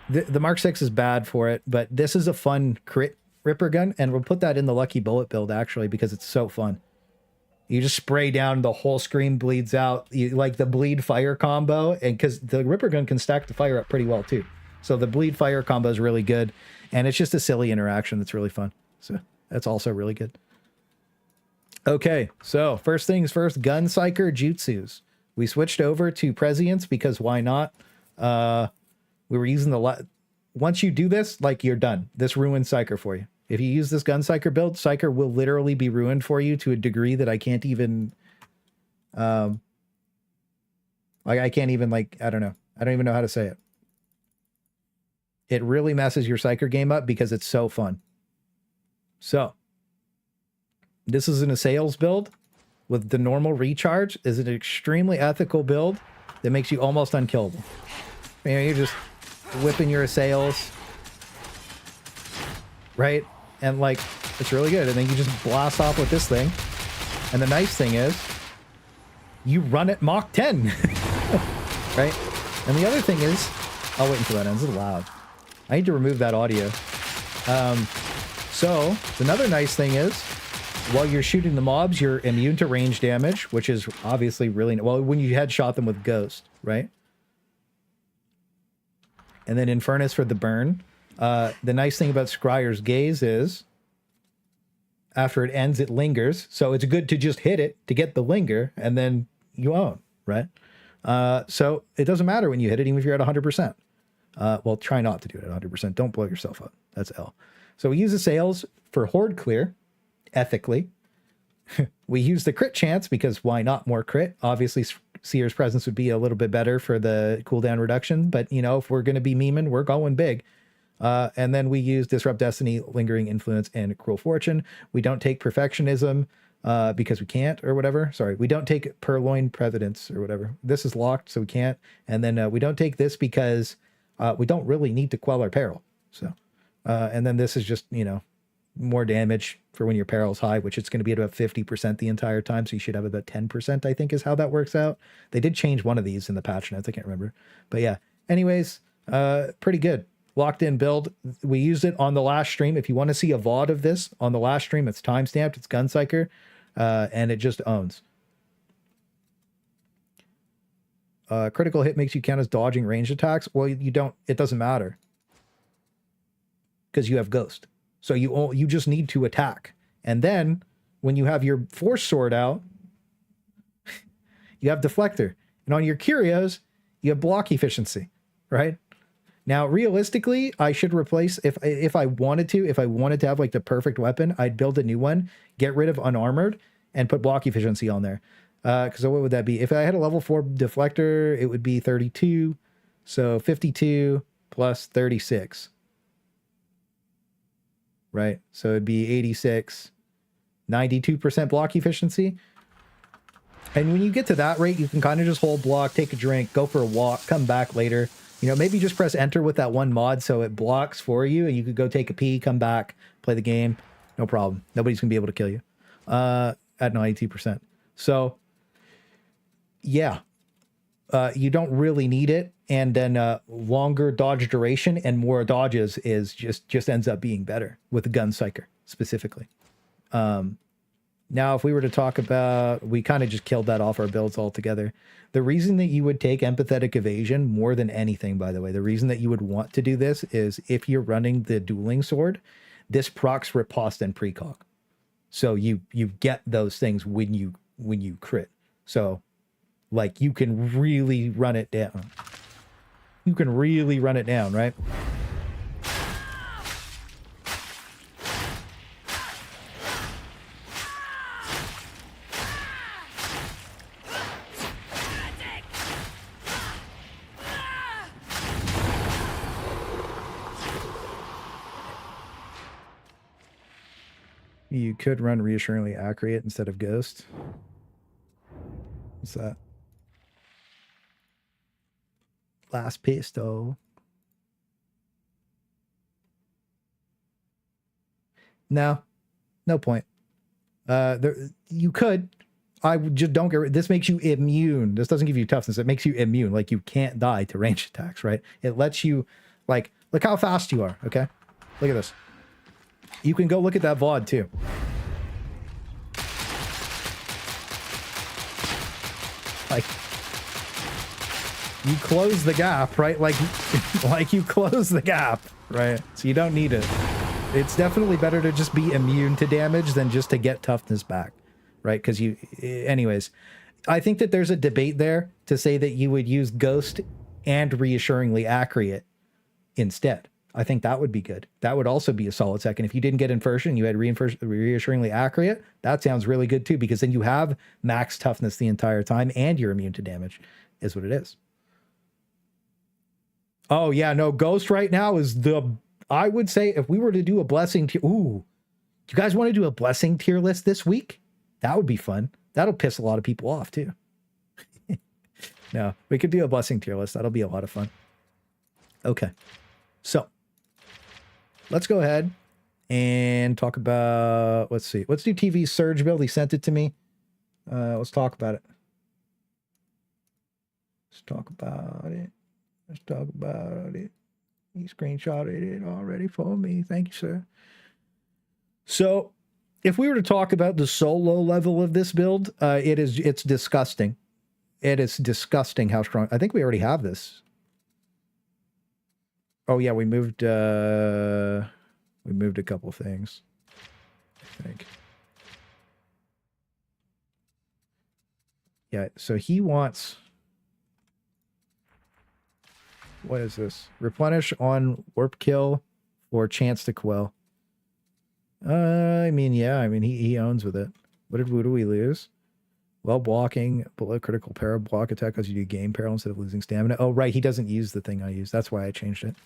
the Mark 6 is bad for it, but this is a fun crit ripper gun, and we'll put that in the Lucky Bullet build actually because it's so fun. You just spray down, the whole screen bleeds out. You like the bleed fire combo, and because the ripper gun can stack the fire up pretty well too. So the bleed fire combo is really good, and it's just a silly interaction that's really fun. So that's also really good. Okay, so first things first, Gun Psyker Jutsus. We switched over to Prescience because why not? We were using once you do this, like, you're done. This ruins Psyker for you. If you use this Gun Psyker build, Psyker will literally be ruined for you to a degree that I can't even, like, I can't even, like, I don't know. I don't even know how to say it. It really messes your Psyker game up because it's so fun. So, this is an Assails build with the normal recharge. Is an extremely ethical build that makes you almost unkillable. You know, you're just whipping your Assails, right? And like, it's really good. And then you just blast off with this thing. And the nice thing is, you run at Mach 10, right? And the other thing is, I'll wait until that ends. It's loud. I need to remove that audio. So another nice thing is, while you're shooting the mobs, you're immune to range damage, which is obviously really, well, when you headshot them with Ghost, right? And then Infernus for the burn. The nice thing about Scryer's Gaze is, after it ends, it lingers. So it's good to just hit it to get the linger, and then you own, right? So it doesn't matter when you hit it, even if you're at 100%. Well, try not to do it at 100%. Don't blow yourself up. That's L. So we use Assails for Horde Clear, ethically. We use the crit chance because why not more crit? Obviously, Seer's Presence would be a little bit better for the cooldown reduction, but, you know, if we're going to be memeing, we're going big. And then we use Disrupt Destiny, Lingering Influence, and Cruel Fortune. We don't take Perfectionism because we can't, or whatever. Sorry, we don't take Purloin Presidents or whatever. This is locked, so we can't. And then we don't take this because we don't really need to quell our peril. So, and then this is just, you know, more damage for when your peril's high, which it's going to be at about 50% the entire time. So you should have about 10%, I think, is how that works out. They did change one of these in the patch notes. I can't remember. But yeah, anyways, pretty good. Locked in build. We used it on the last stream. If you want to see a VOD of this on the last stream, it's timestamped. It's Gun Psyker, and it just owns. Critical hit makes you count as dodging ranged attacks. Well, you don't. It doesn't matter because you have Ghost. So you just need to attack. And then when you have your Force Sword out, you have Deflector. And on your Curios, you have block efficiency, right? Now, realistically, I should replace, if I wanted to have like the perfect weapon, I'd build a new one, get rid of Unarmored, and put block efficiency on there. Because what would that be? If I had a level 4 Deflector, it would be 32. So 52 plus 36. Right? So it'd be 86, 92% block efficiency. And when you get to that rate, you can kind of just hold block, take a drink, go for a walk, come back later. You know, maybe just press enter with that one mod so it blocks for you, and you could go take a pee, come back, play the game. No problem. Nobody's going to be able to kill you at 92%. So, yeah. You don't really need it. And then longer dodge duration and more dodges is just ends up being better with the Gun Psyker specifically. Now, if we were to talk about, we kind of just killed that off our builds altogether. The reason that you would take Empathetic Evasion more than anything, by the way, the reason that you would want to do this is if you're running the Dueling Sword, this procs Riposte and Precog. So you get those things when you crit. So like you can really run it down. You can really run it down, right? You could run Reassuringly Accurate instead of Ghost. What's that? Last pistol. No, no point. You could. I would just don't get. This makes you immune. This doesn't give you toughness. It makes you immune. Like you can't die to ranged attacks, right? It lets you, like, look how fast you are. Okay, look at this. You can go look at that VOD too. Like, you close the gap, right? Like, like you close the gap, right? So you don't need it. It's definitely better to just be immune to damage than just to get toughness back, right? Because you, anyways, I think that there's a debate there to say that you would use Ghost and Reassuringly Accurate instead. I think that would be good. That would also be a solid second. If you didn't get Inversion, you had Reassuringly Accurate, that sounds really good too, because then you have max toughness the entire time and you're immune to damage, is what it is. Oh yeah, no, Ghost right now is I would say if we were to do a blessing tier, ooh, do you guys want to do a blessing tier list this week? That would be fun. That'll piss a lot of people off too. No, we could do a blessing tier list. That'll be a lot of fun. Okay, so let's go ahead and talk about, let's see. Let's do TV Surge build. He sent it to me. Let's talk about it. Let's talk about it. Let's talk about it. He screenshotted it already for me. Thank you, sir. So if we were to talk about the solo level of this build, it's disgusting. It is disgusting how strong. I think we already have this. Oh yeah, we moved a couple things, I think. Yeah, so he wants, what is this? Replenish on warp kill or chance to quell. I mean, yeah, I mean he owns with it. What do we lose? Well, blocking below critical peril block attack because you do gain peril instead of losing stamina. Oh, right, he doesn't use the thing I use. That's why I changed it.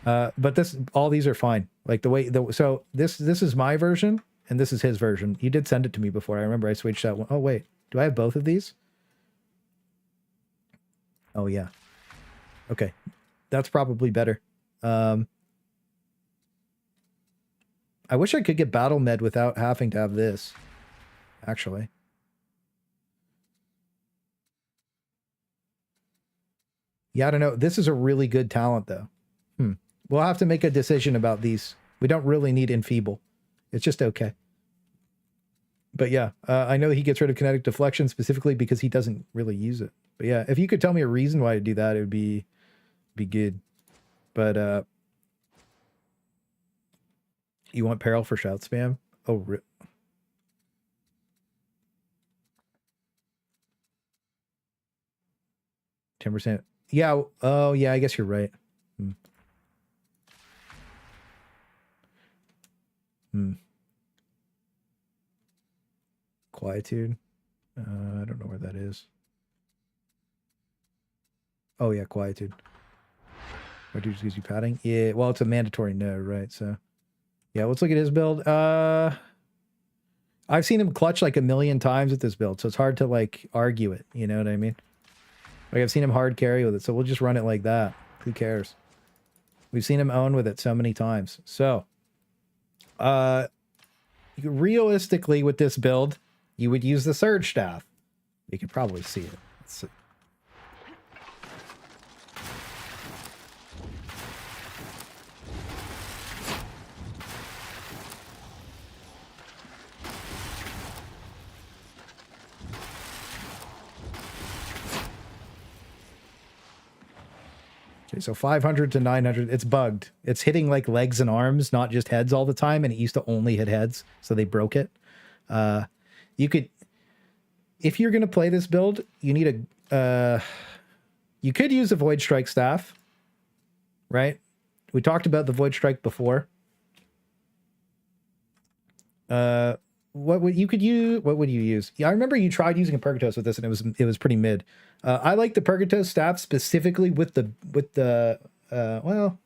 But all these are fine. Like so this is my version and this is his version. He did send it to me before. I remember I switched that one. Oh wait, do I have both of these? Oh yeah. Okay, that's probably better. I wish I could get battle med without having to have this, actually. Yeah, I don't know. This is a really good talent, though. We'll have to make a decision about these. We don't really need Enfeeble. It's just okay. But yeah, I know he gets rid of kinetic deflection specifically because he doesn't really use it. But yeah, if you could tell me a reason why to do that, it would be good. But you want peril for shout spam? Oh, 10%. Yeah. Oh, yeah. I guess you're right. Quietude. I don't know where that is. Oh yeah, Quietude. Or do you just gives you padding? Yeah. Well, it's a mandatory no, right? So yeah, let's look at his build. I've seen him clutch like 1,000,000 times with this build, so it's hard to like argue it. You know what I mean? Like I've seen him hard carry with it, so we'll just run it like that. Who cares? We've seen him own with it so many times. So, realistically, with this build, you would use the Surge Staff. You could probably see it. Let's see. Okay, so 500 to 900, it's bugged. It's hitting like legs and arms, not just heads all the time, and it used to only hit heads, so they broke it. You could, if you're going to play this build, you need you could use a Void Strike staff, right? We talked about the Void Strike before. What would you use? Yeah, I remember you tried using a Purgatos with this, and it was pretty mid. I like the Purgatos staff specifically with the well,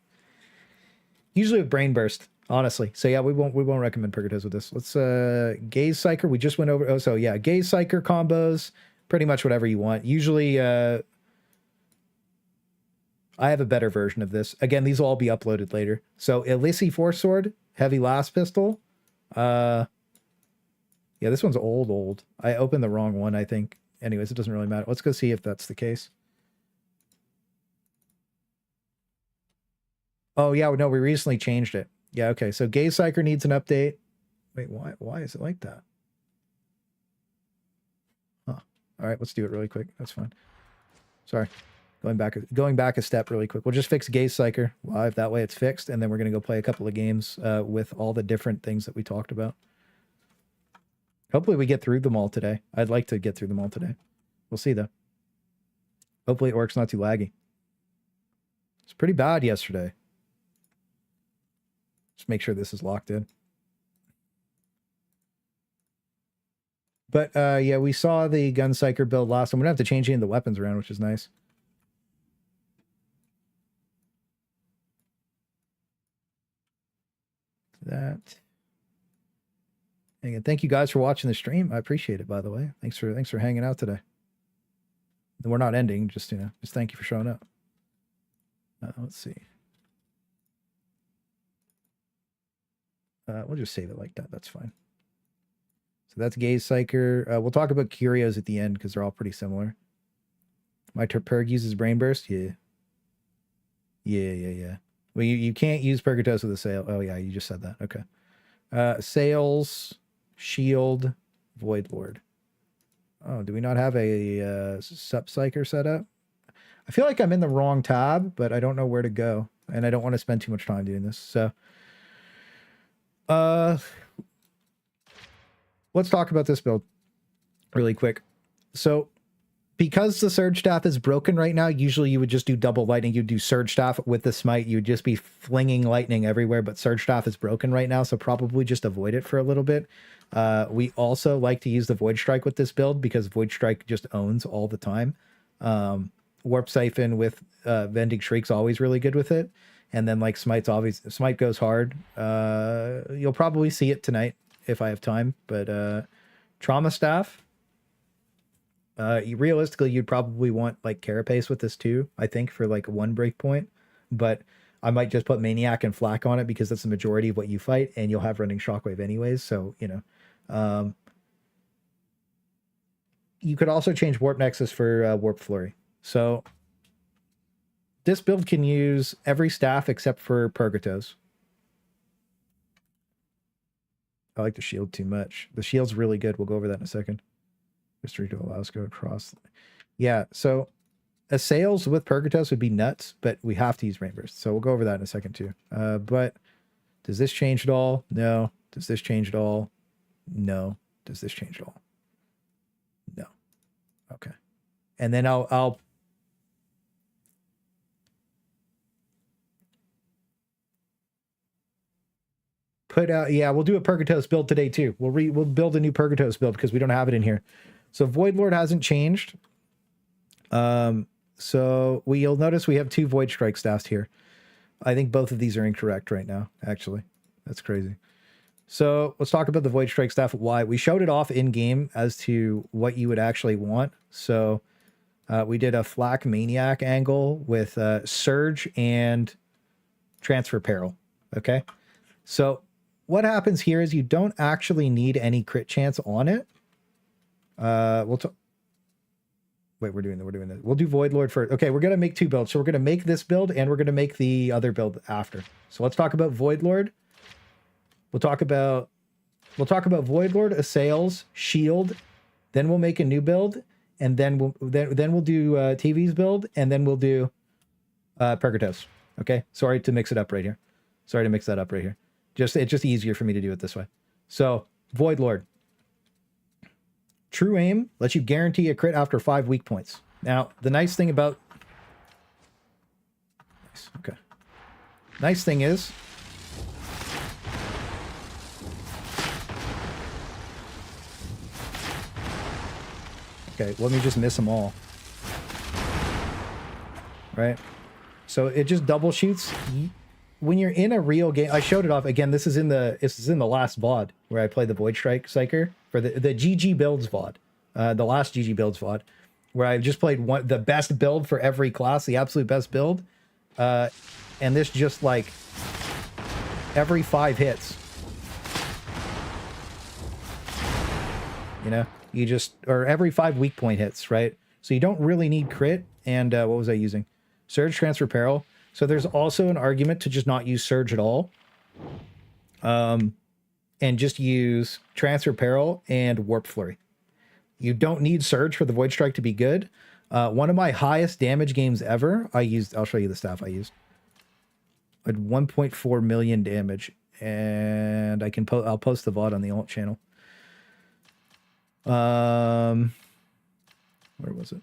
usually with Brain Burst, honestly. So yeah, we won't recommend Purgatos with this. Let's Gaze Psyker. We just went over. Oh, so yeah, Gaze Psyker combos, pretty much whatever you want. Usually I have a better version of this. Again, these will all be uploaded later. So Ilisi Force Sword, Heavy Last Pistol. Yeah, this one's old. I opened the wrong one, I think. Anyways, it doesn't really matter. Let's go see if that's the case. Oh, yeah, no, we recently changed it. Yeah, okay. So Gaze Psyker needs an update. Wait, why is it like that? Huh. All right, let's do it really quick. That's fine. Sorry. Going back a step really quick. We'll just fix Gaze Psyker live. That way it's fixed. And then we're going to go play a couple of games with all the different things that we talked about. Hopefully we get through them all today. I'd like to get through them all today. We'll see, though. Hopefully Orc's not too laggy. It's pretty bad yesterday. Just make sure this is locked in. But, yeah, we saw the Gun Psyker build last time. We're going to have to change any of the weapons around, which is nice. That. And again, thank you guys for watching the stream. I appreciate it, by the way. Thanks for hanging out today. We're not ending, just thank you for showing up. Let's see. We'll just save it like that. That's fine. So that's Gaze Psyker. We'll talk about Curios at the end because they're all pretty similar. My Terperg uses Brain Burst. Yeah. Well, you can't use Purgatos with a sail. Oh, yeah, you just said that. Okay. Sails, Shield, Void Lord. Oh, do we not have a Sup Psyker set up? I feel like I'm in the wrong tab, but I don't know where to go. And I don't want to spend too much time doing this. So, let's talk about this build really quick. So, because the Surge Staff is broken right now, usually you would just do double lightning. You'd do Surge Staff with the Smite. You'd just be flinging lightning everywhere, but Surge Staff is broken right now, so probably just avoid it for a little bit. We also like to use the Void Strike with this build because Void Strike just owns all the time. Warp Siphon with Vending Shriek's always really good with it. And then like Smite goes hard. You'll probably see it tonight if I have time, but Trauma Staff. Realistically, you'd probably want like Carapace with this too, I think, for like one breakpoint. But I might just put Maniac and Flak on it because that's the majority of what you fight, and you'll have running Shockwave anyways. So, you know. You could also change Warp Nexus for Warp Flurry. So this build can use every staff except for Purgatos. I like the shield too much. The shield's really good. We'll go over that in a second. History to allow us to go across. Yeah, so Assails with Purgatos would be nuts, but we have to use Rain Burst. So we'll go over that in a second too. But does this change at all? No. Does this change at all? No. Does this change at all? No. Okay. And then I'll put out, yeah, we'll do a Purgatos build today too. We'll build a new Purgatos build because we don't have it in here. So Void Lord hasn't changed. So you'll notice we have 2 Void Strike staffs here. I think both of these are incorrect right now, actually. That's crazy. So let's talk about the Void Strike staff. Why? We showed it off in game as to what you would actually want. So we did a Flak Maniac angle with Surge and Transfer Peril. Okay. So what happens here is you don't actually need any crit chance on it. Wait, we're doing this. We'll do Void Lord first. Okay, we're gonna make 2 builds. So we're gonna make this build and we're gonna make the other build after. So let's talk about Void Lord. We'll talk about Void Lord, Assails, Shield, then we'll make a new build, and then we'll do TV's build, and then we'll do Purgatos. Okay, sorry to mix it up right here. Sorry to mix that up right here. It's just easier for me to do it this way. So Void Lord. True Aim lets you guarantee a crit after 5 weak points. Now, the nice thing about... Okay. Nice thing is... Okay, let me just miss them all. Right? So it just double shoots. When you're in a real game... I showed it off. Again, this is in the last VOD where I played the Void Strike Psyker. For the GG Builds VOD, the last GG Builds VOD, where I just played the best build for every class, the absolute best build. And this just like every 5 hits. You know, you just, or every 5 weak point hits, right? So you don't really need crit. And what was I using? Surge, Transfer, Peril. So there's also an argument to just not use Surge at all. And just use Transfer, Peril and Warp Flurry. You don't need Surge for the Void Strike to be good. One of my highest damage games ever, I'll show you the stuff I used. I had 1.4 million damage. And I'll post the VOD on the alt channel. Where was it?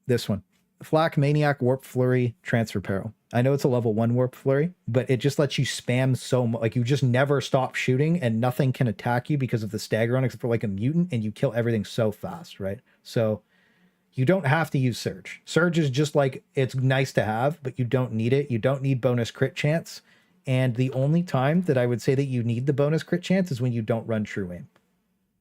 This one. Flak, Maniac, Warp Flurry, Transfer Peril. I know it's a level 1 Warp Flurry, but it just lets you spam so much. Like, you just never stop shooting, and nothing can attack you because of the stagger on, except for like a mutant, and you kill everything so fast, right? So you don't have to use Surge. Surge is just like, it's nice to have, but you don't need it. You don't need bonus crit chance. And the only time that I would say that you need the bonus crit chance is when you don't run True Aim,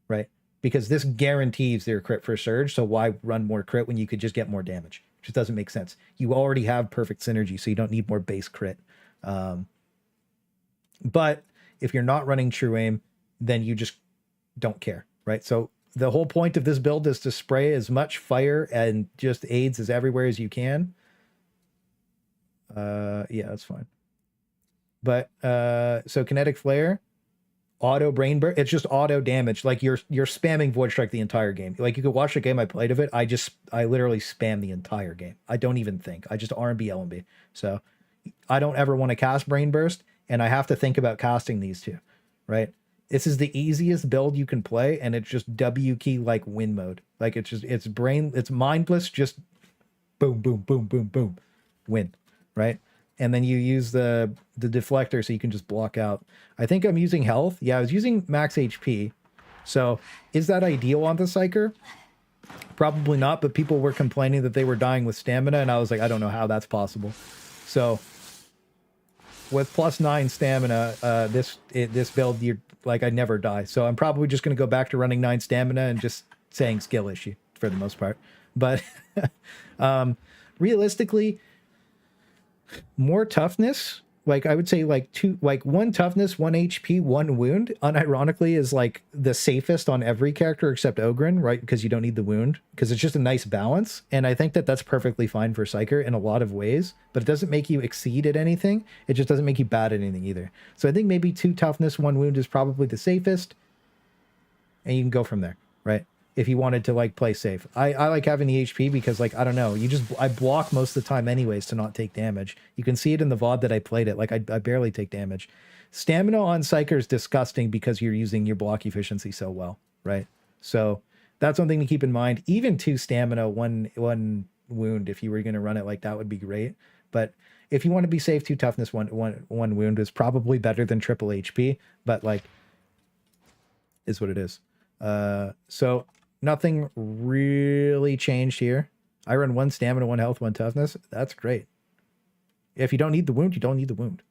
right? Because this guarantees their crit for Surge, so why run more crit when you could just get more damage? It just doesn't make sense. You already have perfect synergy, so you don't need more base crit. But if you're not running True Aim, then you just don't care, right? So the whole point of this build is to spray as much fire and just aids as everywhere as you can. Yeah, that's fine. But so Kinetic Flare, auto Brain Burst, it's just auto damage. Like you're spamming Void Strike the entire game. Like you could watch the game I played of it. I literally spam the entire game. I don't even think. I just R&B, LMB. So I don't ever want to cast Brain Burst, and I have to think about casting these two, right? This is the easiest build you can play, and it's just W key like win mode. Like it's mindless, just boom, boom, boom, boom, boom, win, right? And then you use the deflector so you can just block out. I think I'm using health. Yeah, I was using max HP. So is that ideal on the Psyker? Probably not, but people were complaining that they were dying with stamina, and I was like, I don't know how that's possible. So with +9 stamina, this build, you're like, I never die. So I'm probably just going to go back to running 9 stamina and just saying skill issue for the most part. But realistically, more toughness, like I would say like 1 toughness, 1 HP, 1 wound, unironically is like the safest on every character except Ogryn, right? Because you don't need the wound, because it's just a nice balance. And I think that that's perfectly fine for Psyker in a lot of ways, but it doesn't make you exceed at anything. It just doesn't make you bad at anything either. So I think maybe 2 toughness, 1 wound is probably the safest, and you can go from there, right? If you wanted to like play safe. I like having the HP because, like, I don't know, I block most of the time anyways to not take damage. You can see it in the VOD that I played it. Like I barely take damage. Stamina on Psyker is disgusting because you're using your block efficiency so well, right? So that's something to keep in mind. Even 2 stamina, 1 wound, if you were going to run it like that would be great. But if you want to be safe, 2 toughness, 1 wound is probably better than triple HP, but like is what it is. So nothing really changed here. I run 1 stamina, 1 health, 1 toughness. That's great. If you don't need the wound, you don't need the wound.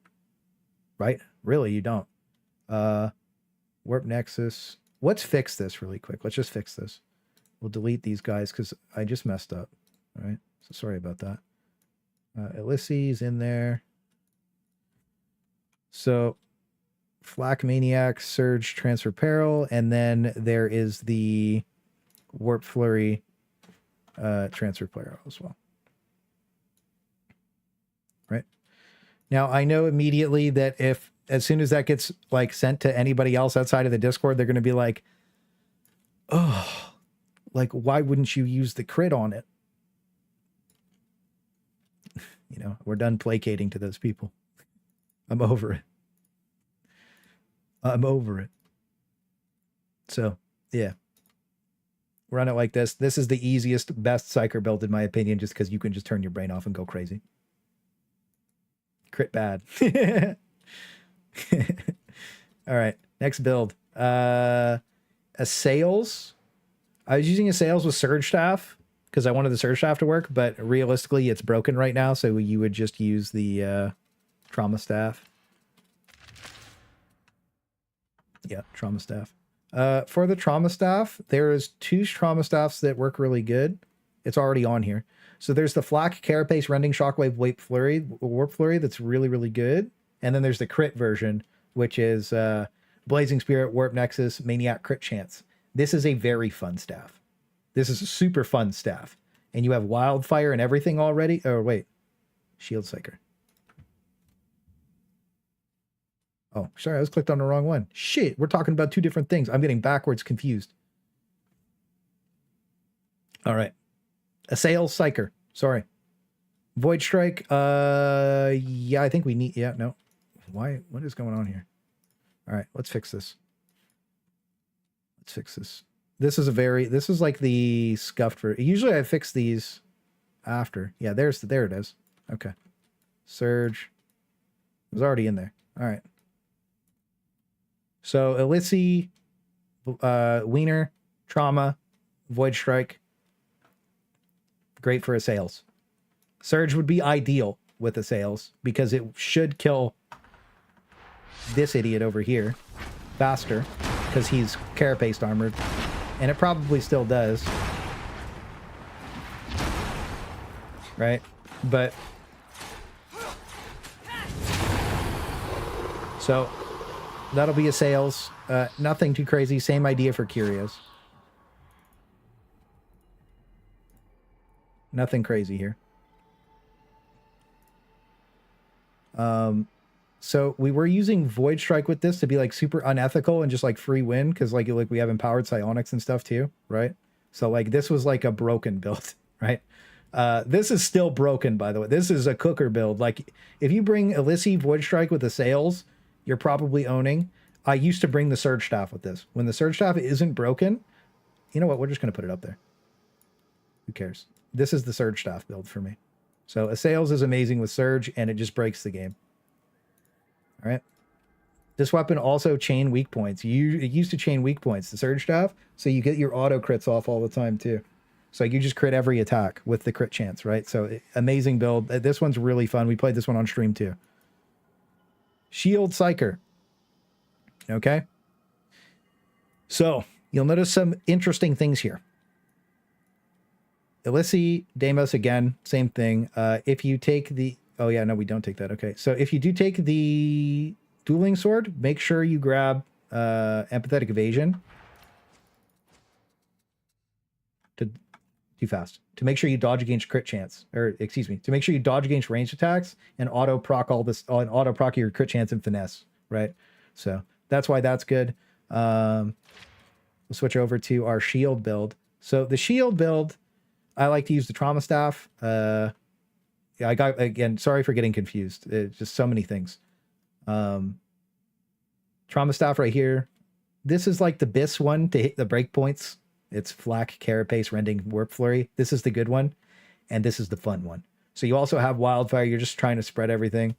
Right? Really, you don't. Warp Nexus. Let's fix this really quick. Let's just fix this. We'll delete these guys because I just messed up. All right? So sorry about that. Elysee's in there. So Flak Maniac, Surge, Transfer Peril, and then there is the Warp Flurry, Transfer Peril as well. Right? Now, I know immediately that as soon as that gets like sent to anybody else outside of the Discord, they're going to be like, oh, like, why wouldn't you use the crit on it? You know, we're done placating to those people. I'm over it. I'm over it. So, yeah. Run it like this. This is the easiest, best Psyker build, in my opinion, just because you can just turn your brain off and go crazy. Crit bad. All right. Next build. Assails. I was using Assails with Surge Staff because I wanted the Surge Staff to work, but realistically, it's broken right now, so you would just use the Trauma Staff. Yeah, Trauma Staff. For the Trauma Staff, there is 2 Trauma Staffs that work really good. It's already on here. So there's the Flak, Carapace, Rending, Shockwave, Warp Flurry that's really, really good. And then there's the crit version, which is Blazing Spirit, Warp Nexus, Maniac Crit Chance. This is a very fun staff. This is a super fun staff. And you have Wildfire and everything already. Oh, wait. Shield Psyker. Oh, sorry, I was clicked on the wrong one. Shit, we're talking about two different things. I'm getting backwards confused. All right. Assail Psyker. Sorry. Void Strike. Yeah, I think we need... Yeah, no. Why? What is going on here? All right, let's fix this. Let's fix this. This is a very... This is like the scuffed for... Usually I fix these after. Yeah, there it is. Okay. Surge. It was already in there. All right. So, Elyssi, Wiener, Trauma, Void Strike. Great for Assails. Surge would be ideal with Assails because it should kill this idiot over here faster because he's Carapace armored. And it probably still does. Right? But... So... That'll be Assails. Nothing too crazy. Same idea for Curios. Nothing crazy here. So we were using Void Strike with this to be like super unethical and just like free win because like we have empowered psionics and stuff too, right? So like this was like a broken build, right? This is still broken, by the way. This is a cooker build. Like if you bring Elyssi Void Strike with Assails, you're probably owning. I used to bring the Surge Staff with this. When the Surge Staff isn't broken, you know what? We're just going to put it up there. Who cares? This is the Surge Staff build for me. So Assails is amazing with Surge, and it just breaks the game. All right. This weapon also chain weak points. It used to chain weak points, the Surge Staff, so you get your auto crits off all the time too. So you just crit every attack with the crit chance, right? So amazing build. This one's really fun. We played this one on stream too. Shield Psyker. Okay. So you'll notice some interesting things here. Elyssi, Deimos again, same thing. If you take the... Oh yeah, no, we don't take that. Okay. So if you do take the Dueling Sword, make sure you grab Empathetic Evasion. Too fast. To make sure you dodge against crit chance. Or, excuse me. To make sure you dodge against ranged attacks and auto-proc all this... auto-proc your crit chance and finesse. Right? So that's why that's good. We'll switch over to our shield build. So the shield build, I like to use the Trauma Staff. Yeah, I got... Again, sorry for getting confused. It's just so many things. Trauma Staff right here. This is like the BIS one to hit the breakpoints. It's Flak, Carapace, Rending, Warp Flurry. This is the good one, and this is the fun one. So you also have Wildfire. You're just trying to spread everything.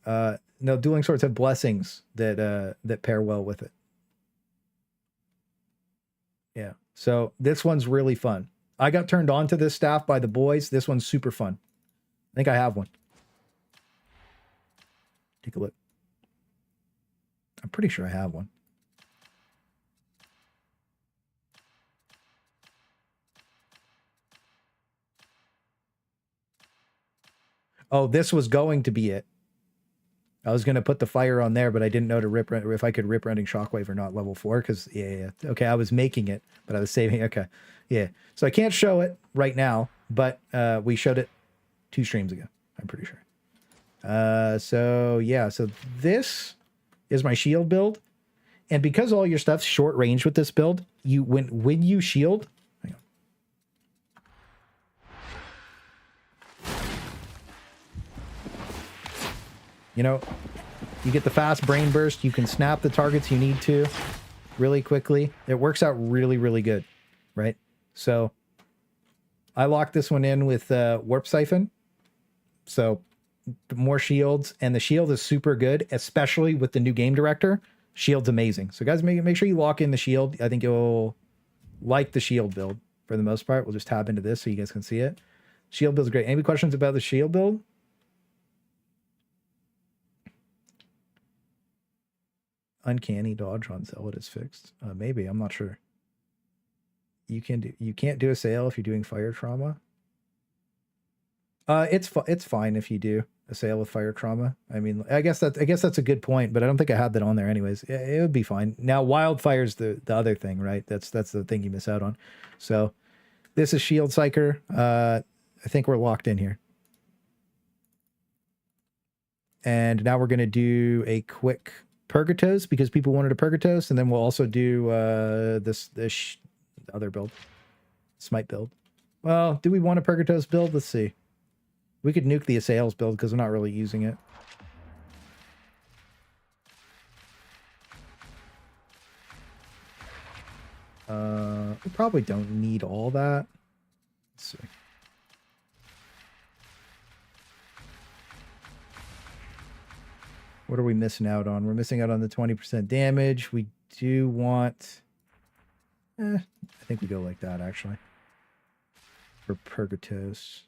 No, Dueling Swords have blessings that pair well with it. Yeah, so this one's really fun. I got turned on to this staff by the boys. This one's super fun. I think I have one. Take a look. I'm pretty sure I have one. Oh, this was going to be it. I was going to put the fire on there, but I didn't know to rip if I could rip Rending Shockwave or not level 4 because, yeah. Okay, I was making it, but I was saving. Okay, yeah. So I can't show it right now, but we showed it 2 streams ago, I'm pretty sure. So, yeah. So this is my shield build. And because all your stuff's short range with this build, when you shield... You know, you get the fast brain burst. You can snap the targets you need to really quickly. It works out really, really good, right? So I locked this one in with Warp Siphon. So more shields. And the shield is super good, especially with the new game director. Shield's amazing. So guys, make sure you lock in the shield. I think you'll like the shield build for the most part. We'll just tab into this so you guys can see it. Shield build's great. Any questions about the shield build? Uncanny dodge on Zealot is fixed. Maybe, I'm not sure. You can't do a sale if you're doing fire trauma. It's fine if you do a sale with fire trauma. I mean, I guess that's a good point, but I don't think I had that on there anyways. It would be fine. Now wildfire's the other thing, right? That's the thing you miss out on. So this is Shield Psyker. I think we're locked in here. And now we're going to do a quick Purgatos because people wanted a Purgatos, and then we'll also do this other build, Smite build. Well, do we want a Purgatos build? Let's see. We could nuke the Assails build because we're not really using it. We probably don't need all that. Let's see. What are we missing out on? We're missing out on the 20% damage. We do want... I think we go like that, actually. For Purgatos.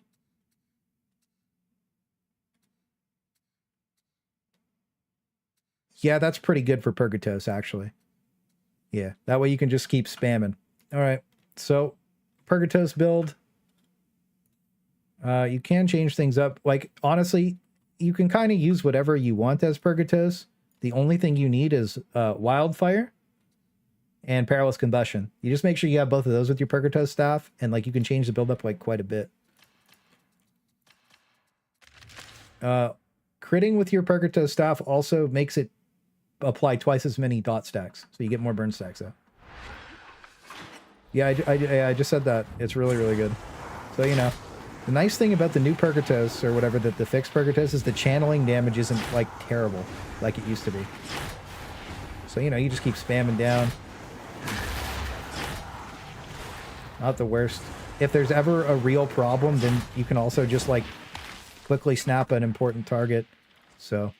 Yeah, that's pretty good for Purgatos, actually. Yeah, that way you can just keep spamming. All right, so Purgatos build. You can change things up. Like, honestly, you can kind of use whatever you want as Purgatos. The only thing you need is Wildfire and Perilous Combustion. You just make sure you have both of those with your Purgatos staff, and like you can change the build up like quite a bit. Critting with your Purgatos staff also makes it apply twice as many dot stacks, so you get more burn stacks out. Yeah, I just said that. It's really, really good. So, you know, the nice thing about the new Purgatos, or whatever, the fixed Purgatos, is the channeling damage isn't, like, terrible like it used to be. So, you know, you just keep spamming down. Not the worst. If there's ever a real problem, then you can also just, like, quickly snap an important target. So,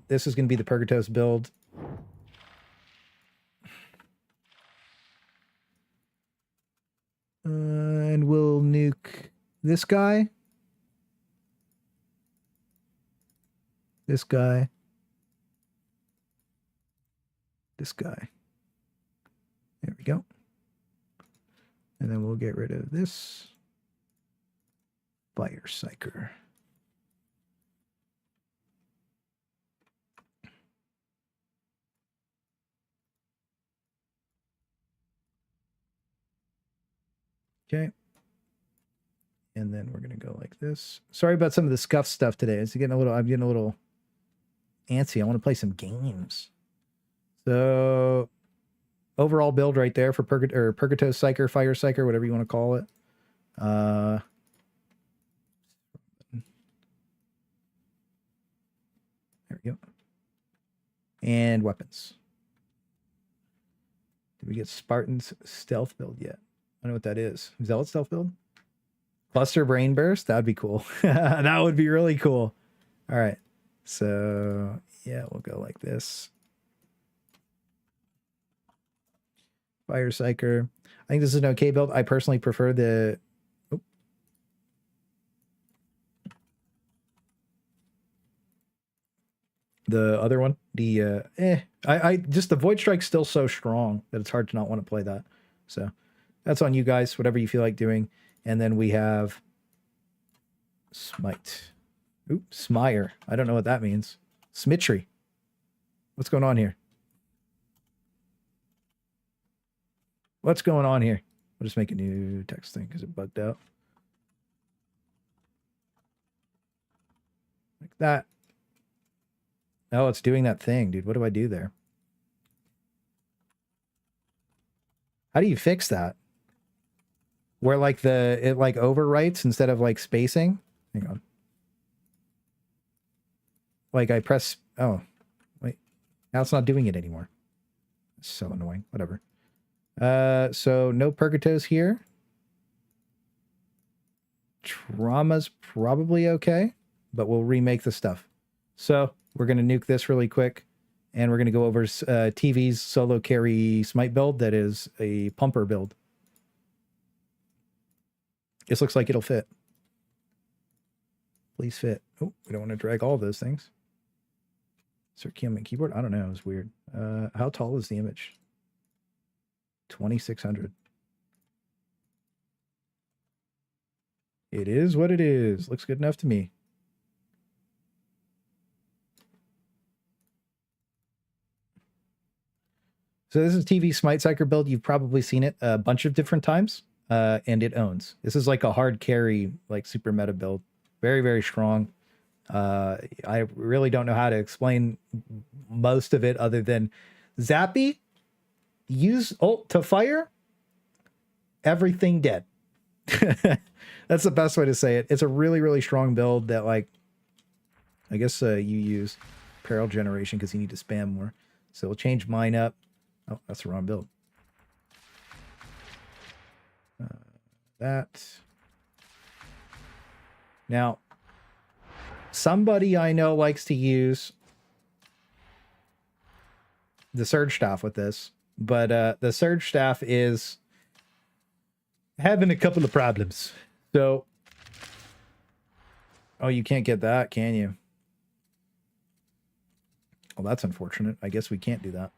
this is going to be the Purgatos build. And we'll nuke this guy. This guy. This guy. There we go. And then we'll get rid of this. Fire Psyker. Okay. And then we're going to go like this. Sorry about some of the scuff stuff today. I'm getting a little antsy. I want to play some games. So overall build right there for Purgatos Psyker, Fire Psyker, whatever you want to call it. There we go. And weapons. Did we get Spartan's stealth build yet? I don't know what that is. Zealot stealth build? Cluster Brain Burst? That'd be cool. That would be really cool. All right. So, yeah, we'll go like this. Fire Psyker. I think this is an okay build. I personally prefer the... Oh. The other one. The, just the Void Strike's still so strong that it's hard to not want to play that. So... that's on you guys, whatever you feel like doing. And then we have Smite. Ooh, Smire. I don't know what that means. Smitry. What's going on here? What's going on here? We'll just make a new text thing because it bugged out. Like that. Oh, it's doing that thing, dude. What do I do there? How do you fix that? Where like it like overwrites instead of like spacing. Hang on. Like I press, oh, wait. Now it's not doing it anymore. It's so annoying. Whatever. So no Purgatos here. Trauma's probably okay, but we'll remake the stuff. So we're going to nuke this really quick. And we're going to go over TV's solo carry Smite build. That is a pumper build. This looks like it'll fit. Please fit. Oh, we don't want to drag all of those things. Circument keyboard? I don't know. It's weird. How tall is the image? 2600. It is what it is. Looks good enough to me. So this is TV Smite Psyker build. You've probably seen it a bunch of different times, and it owns. This is like a hard carry, like super meta build. Very, very strong. I really don't know how to explain most of it other than Zappy, use ult to fire, everything dead. That's the best way to say it. It's a really, really strong build that, like, I guess you use peril generation because you need to spam more. So we'll change mine up. Oh, that's the wrong build. That. Now, somebody I know likes to use the Surge Staff with this, but the Surge Staff is having a couple of problems. So, oh, you can't get that, can you? Well, that's unfortunate. I guess we can't do that.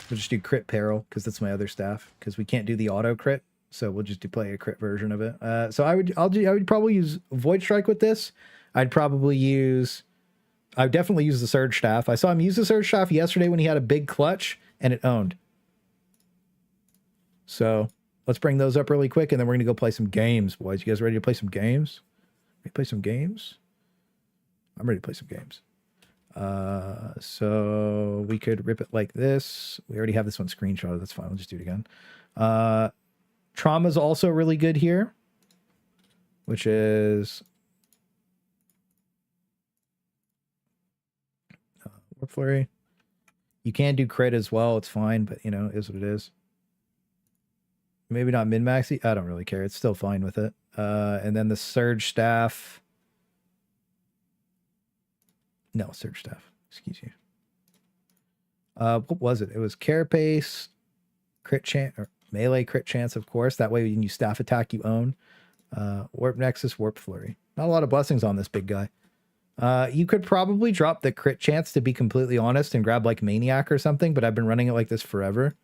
We'll just do crit peril because that's my other staff, because we can't do the auto crit. So we'll just play a crit version of it. So I would probably use Void Strike with this. I would definitely use the Surge Staff. I saw him use the Surge Staff yesterday when he had a big clutch and it owned. So let's bring those up really quick and then we're going to go play some games, boys. You guys ready to play some games? Ready to play some games? I'm ready to play some games. So we could rip it like this. We already have this one screenshotted. That's fine. We'll just do it again. Trauma's also really good here, which is Warp Flurry. You can do crit as well. It's fine, but you know, it is what it is. Maybe not min-maxy. I don't really care. It's still fine with it. And then the Surge Staff. No, Surge Staff. Excuse you. What was it? It was Carapace, crit chance, or melee crit chance, of course. That way when you staff attack, you own. Warp Nexus, Warp Flurry. Not a lot of blessings on this big guy. You could probably drop the crit chance, to be completely honest, and grab like Maniac or something, but I've been running it like this forever.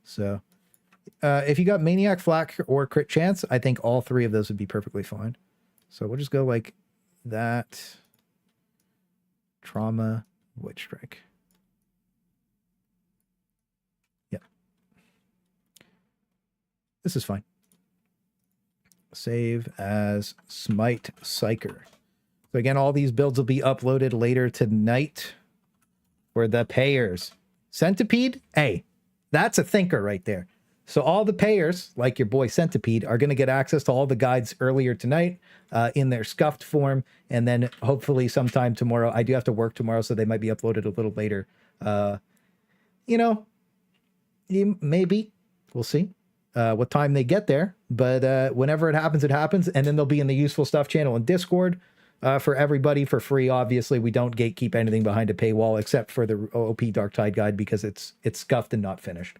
So if you got Maniac, Flak, or crit chance, I think all three of those would be perfectly fine. So we'll just go like that. Trauma, Void Strike. Yeah. This is fine. Save as Smite Psyker. So again, all these builds will be uploaded later tonight for the payers. Centipede, hey, that's a thinker right there. So all the payers, like your boy Centipede, are going to get access to all the guides earlier tonight in their scuffed form. And then hopefully sometime tomorrow. I do have to work tomorrow, so they might be uploaded a little later. You know, maybe. We'll see what time they get there. But whenever it happens, it happens. And then they'll be in the useful stuff channel in Discord for everybody for free. Obviously, we don't gatekeep anything behind a paywall except for the OP Darktide guide because it's scuffed and not finished.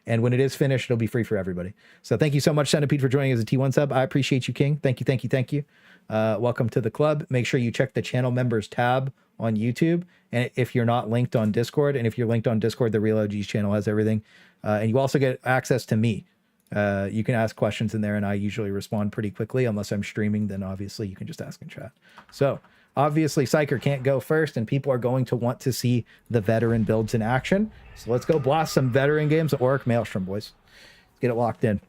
And when it is finished, it'll be free for everybody. So thank you so much, Centipede, for joining as a T1 sub. I appreciate you, King. Thank you, thank you, thank you. Welcome to the club. Make sure you check the channel members tab on YouTube. And if you're not linked on Discord, and if you're linked on Discord, the Real OGs channel has everything. And you also get access to me. You can ask questions in there, and I usually respond pretty quickly. Unless I'm streaming, then obviously you can just ask in chat. So obviously, Psyker can't go first, and people are going to want to see the veteran builds in action. So let's go blast some veteran games. Auric Maelstrom, boys. Let's get it locked in.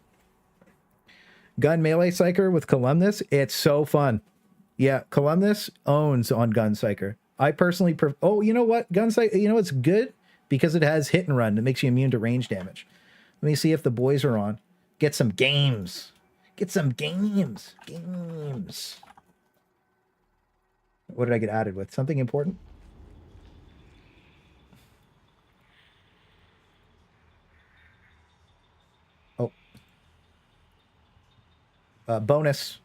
Gun Melee Psyker with Columnus. It's so fun. Yeah, Columnus owns on Gun Psyker. I personally... Oh, you know what? Gun Psyker... You know, it's good because it has hit and run. It makes you immune to range damage. Let me see if the boys are on. Get some games. Get some games. Games. What did I get added with? Something important? Oh. Bonus.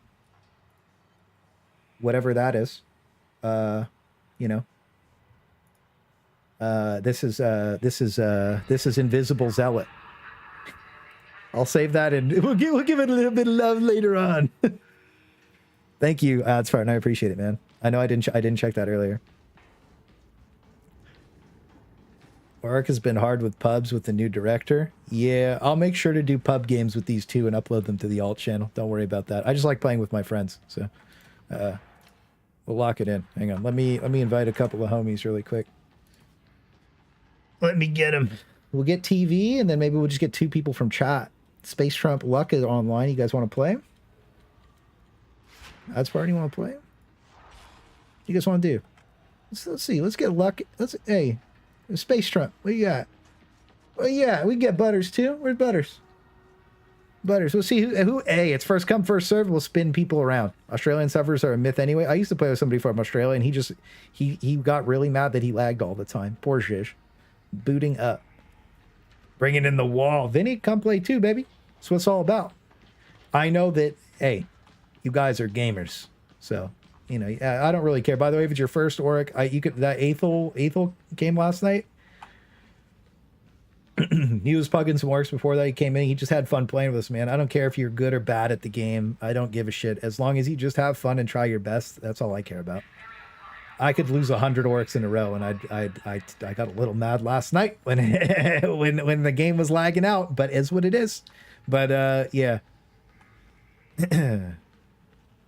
Whatever that is. You know. This is Invisible Zealot. I'll save that and we'll give it a little bit of love later on. Thank you, That's fine. I appreciate it, man. I know I didn't check that earlier. Auric has been hard with pubs with the new director. Yeah, I'll make sure to do pub games with these two and upload them to the alt channel. Don't worry about that. I just like playing with my friends, so we'll lock it in. Hang on, let me invite a couple of homies really quick. Let me get them. We'll get TV, and then maybe we'll just get 2 people from chat. Space Trump Luck is online. You guys want to play? That's party. Want to play? What you guys want to do? Let's see. Let's get Luck. Hey, Space Trump. What you got? Well, yeah, we get Butters too. Where's Butters? Butters. We'll see who. Hey, it's first come first serve. We'll spin people around. Australian servers are a myth anyway. I used to play with somebody from Australia, and he got really mad that he lagged all the time. Poor Zhish. Booting up. Bringing in the wall. Vinny, come play too, baby. That's what it's all about. I know that, hey, you guys are gamers. So, you know, I don't really care. By the way, if it's your first Auric, that Aethel came last night. He was pugging some orcs before that. He came in. He just had fun playing with us, man. I don't care if you're good or bad at the game. I don't give a shit. As long as you just have fun and try your best, that's all I care about. I could lose 100 orcs in a row, and I got a little mad last night when when the game was lagging out. But it's what it is. But yeah, we're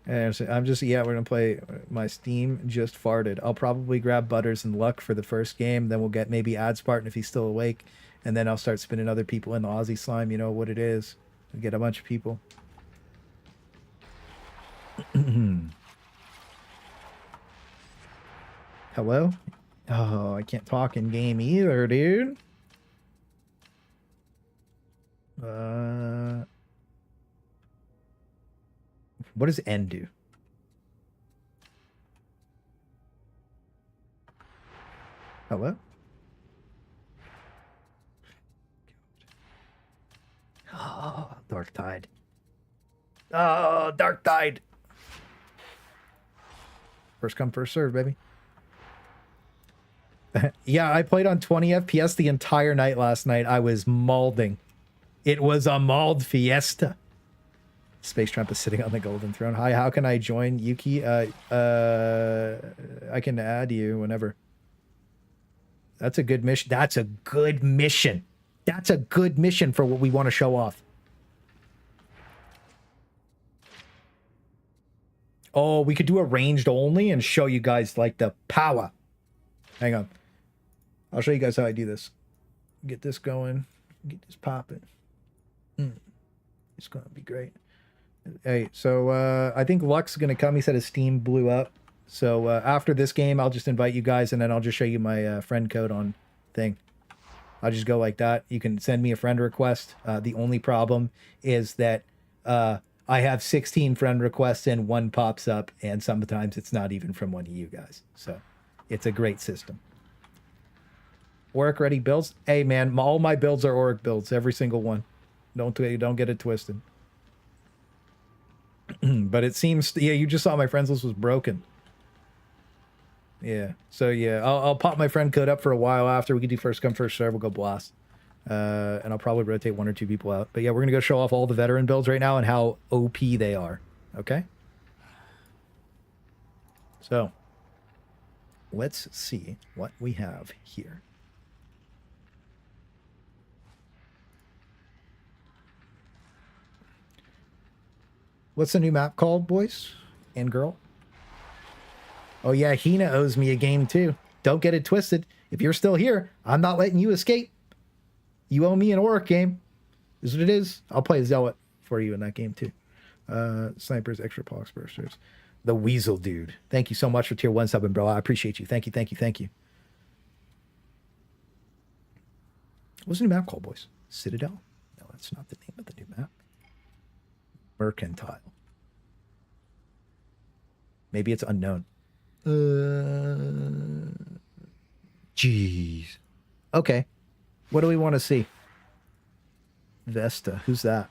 gonna play. My Steam just farted. I'll probably grab Butters and Luck for the first game. Then we'll get maybe Adspartan if he's still awake, and then I'll start spinning other people in the Aussie slime. You know what it is. We'll get a bunch of people. Hello? Oh, I can't talk in game either, dude. What does N do? Hello? Oh, Darktide. Oh, Darktide. First come, first serve, baby. Yeah, I played on 20 FPS the entire night last night. I was maulding. It was a mauled fiesta. Space Trump is sitting on the golden throne. Hi, how can I join Yuki? I can add you whenever. That's a good mission. That's a good mission. That's a good mission for what we want to show off. Oh, we could do a ranged only and show you guys like the power. Hang on. I'll show you guys how I do this. Get this going. Get this popping. It's going to be great. Hey, so I think Luck's going to come. He said his Steam blew up. So after this game, I'll just invite you guys, and then I'll just show you my friend code on thing. I'll just go like that. You can send me a friend request. The only problem is that I have 16 friend requests and one pops up, and sometimes it's not even from one of you guys. So it's a great system. Auric ready builds. Hey man, all my builds are Auric builds, every single one. Don't get it twisted. But it seems, yeah, you just saw my friends list was broken. Yeah, so yeah, I'll pop my friend code up for a while after. We can do first come first serve. We'll go blast, and I'll probably rotate 1 or 2 people out. But yeah, we're gonna go show off all the veteran builds right now and how OP they are. Okay. So let's see what we have here. What's the new map called, boys and girl? Oh yeah, Hina owes me a game too. Don't get it twisted. If you're still here, I'm not letting you escape. You owe me an Auric game. Is what it is. I'll play Zealot for you in that game too. Snipers, extra Poxbursters. The Weasel Dude. Thank you so much for tier 1 subbing, bro. I appreciate you. Thank you, thank you, thank you. What's the new map called, boys? Citadel? No, that's not the name of the new map. Mercantile. Maybe it's unknown. Jeez. Okay. What do we want to see? Vesta. Who's that?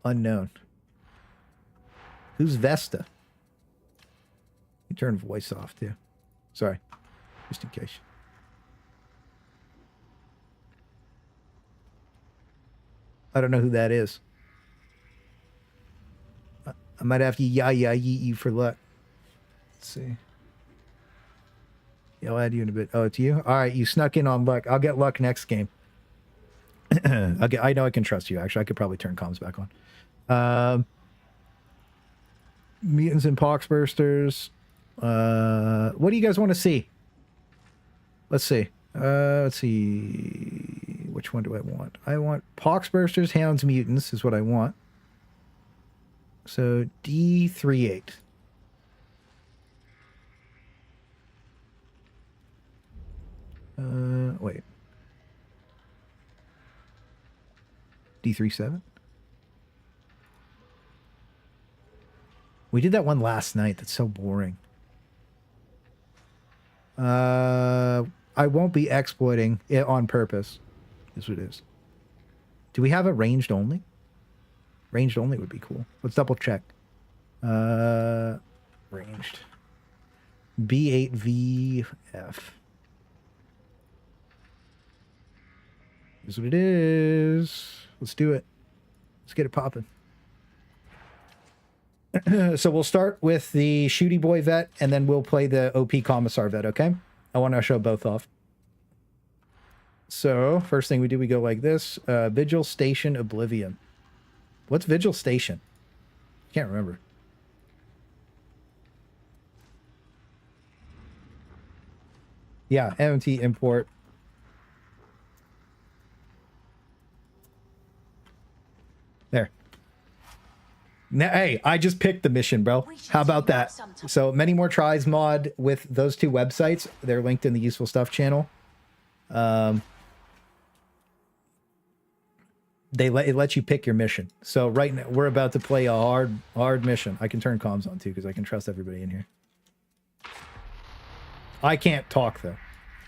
Unknown. Who's Vesta? You turn voice off too. Sorry. Just in case. I don't know who that is. I might have to yee you for luck. Let's see. Yeah, I'll add you in a bit. Oh, it's you? All right, you snuck in on luck. I'll get luck next game. I know I can trust you, actually. I could probably turn comms back on. Mutants and Poxbursters. What do you guys want to see? Let's see. Let's see. Which one do I want? I want Poxbursters, Hounds, Mutants is what I want. So D38. Wait. D37? We did that one last night. That's so boring. I won't be exploiting it on purpose. Is what it is. Do we have a ranged only? Ranged only would be cool. Let's double check. Ranged. B8VF. Is what it is. Let's do it. Let's get it popping. So we'll start with the Shooty Boy vet, and then we'll play the OP Commisar vet, okay? I want to show both off. So, first thing we do, we go like this. Vigil Station Oblivion. What's Vigil Station? Can't remember. Yeah, MMT import. There. Now, hey, I just picked the mission, bro. How about that? So, Many More Tries mod with those two websites. They're linked in the Useful Stuff channel. It lets you pick your mission. So right now we're about to play a hard mission. I can turn comms on too because I can trust everybody in here. I can't talk though,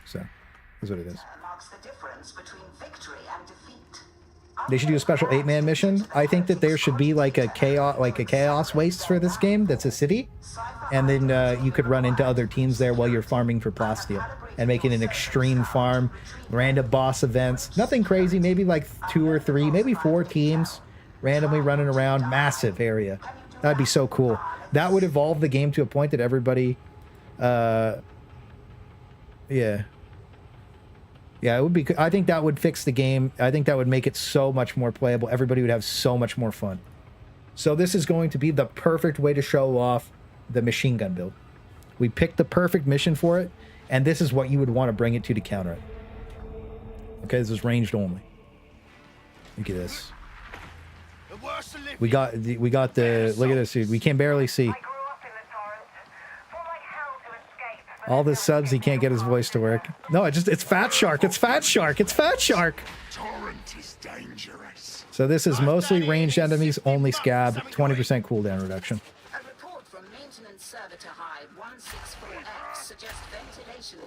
so that's what it is. They should do a special 8-man mission. I think that there should be like a chaos waste for this game. That's a city, and then you could run into other teams there while you're farming for plasteel and make it an extreme farm, random boss events, nothing crazy. Maybe like 2 or 3, maybe 4 teams randomly running around, massive area. That'd be so cool. That would evolve the game to a point that everybody, yeah, it would be. I think that would fix the game. I think that would make it so much more playable. Everybody would have so much more fun. So this is going to be the perfect way to show off the machine gun build. We picked the perfect mission for it, and this is what you would want to bring it to counter it. Okay, this is ranged only. Look at this. We got the look at this, dude. We can barely see. All the subs, he can't get his voice to work. No, it's Fat Shark. It's Fat Shark. It's Fat Shark. Torrent is dangerous. So this is mostly ranged enemies, only scab, 20% cooldown reduction. A report from maintenance servitor hive 164X suggests ventilation.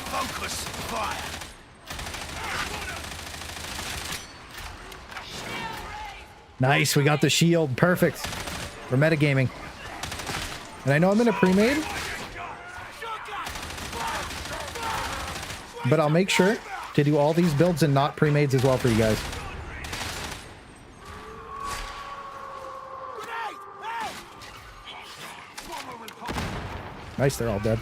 Focus fire. Nice, we got the shield. Perfect. We're metagaming. And I know I'm in a pre-made, but I'll make sure to do all these builds and not pre-mades as well for you guys. Nice, they're all dead.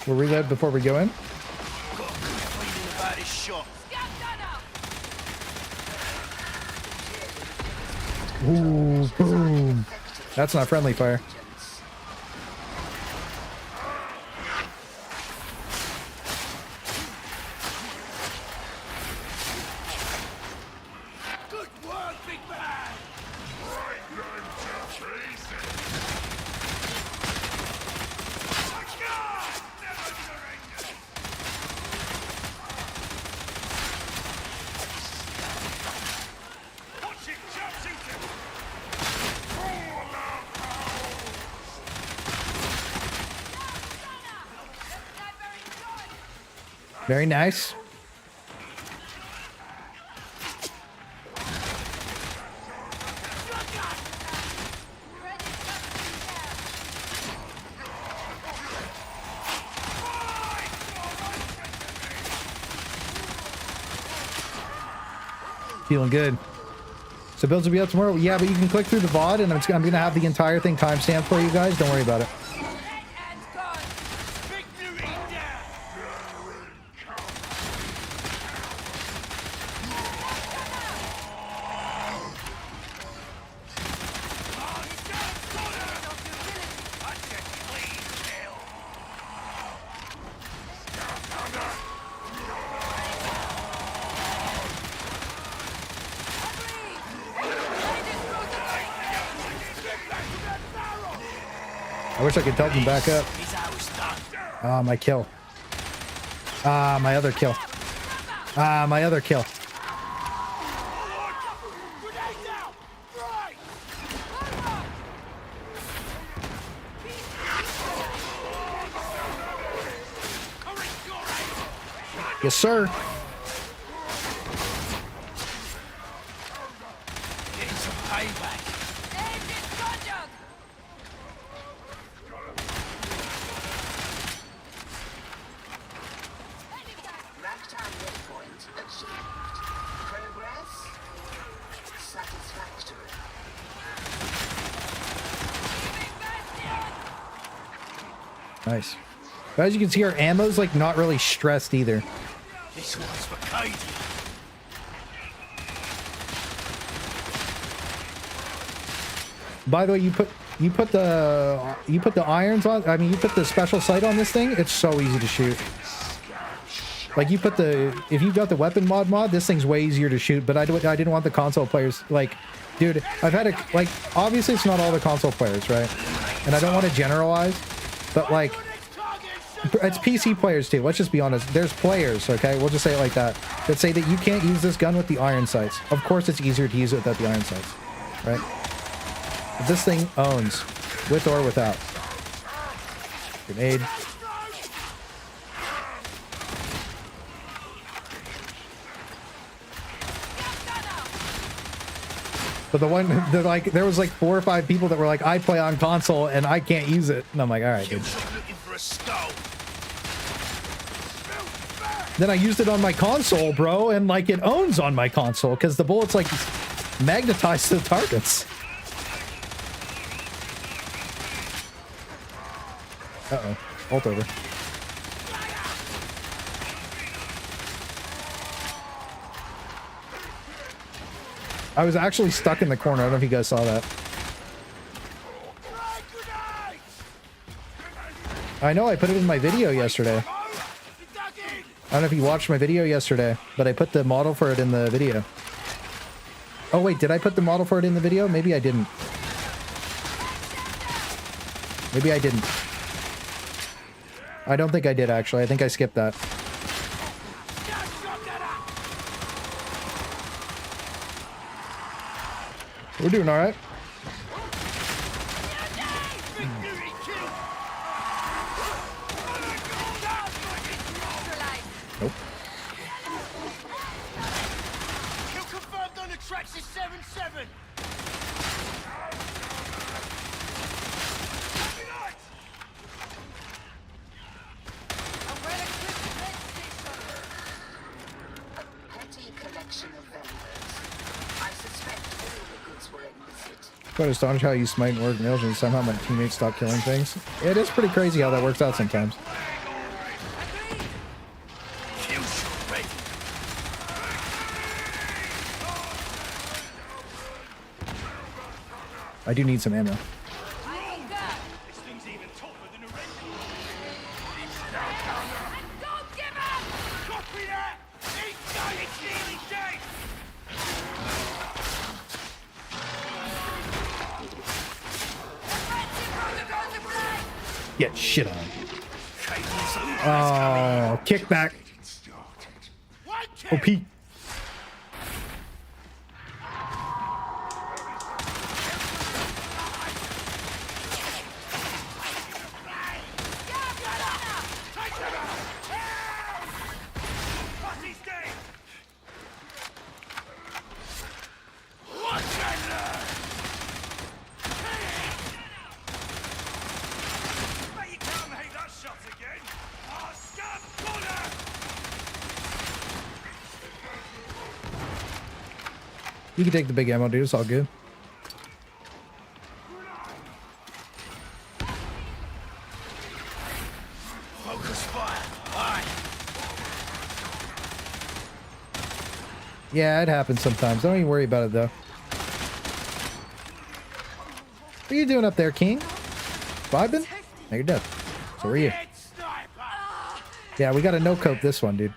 We'll reload before we go in. Ooh, boom. That's not friendly fire. Good work, big man. Very nice. Feeling good. So builds will be up tomorrow. Yeah, but you can click through the VOD, and I'm going to have the entire thing timestamped for you guys. Don't worry about it. I wish I could tell them back up. Ah, my kill. Ah, my other kill. Ah, my other kill. Yes, sir. Nice. But as you can see, our ammo's like not really stressed either. This one's for Katie. By the way, you put the irons on. I mean, you put the special sight on this thing. It's so easy to shoot. Like you put the, if you got the weapon mod, this thing's way easier to shoot. But I didn't want the console players, like, dude, I've had a, like, obviously it's not all the console players, right? And I don't want to generalize, but like, it's PC players too. Let's just be honest. There's players, okay? We'll just say it like that say that you can't use this gun with the iron sights. Of course, it's easier to use it without the iron sights, right? But this thing owns, with or without. Grenade. But like, there was like 4 or 5 people that were like, I play on console and I can't use it. And I'm like, all right, dude. Then I used it on my console, bro, and like it owns on my console because the bullets like magnetize to the targets. Uh-oh. Ult over. I was actually stuck in the corner. I don't know if you guys saw that. I know I put it in my video yesterday. I don't know if you watched my video yesterday, but I put the model for it in the video. Oh wait, did I put the model for it in the video? Maybe I didn't. Maybe I didn't. I don't think I did, actually. I think I skipped that. We're doing all right. Nope. Kill confirmed on the tracks is 7-7. Quite astonished how you Smite and Auric Maelstrom and somehow my teammates stop killing things. It is pretty crazy how that works out sometimes. I do need some ammo. Get shit on. Oh, kickback. OP. You can take the big ammo, dude. It's all good. Focus fire. Aye. Yeah, it happens sometimes. Don't even worry about it, though. What are you doing up there, King? Vibing? No, you're dead. So are you. Head sniper. Yeah, we got to no-cope this one, dude.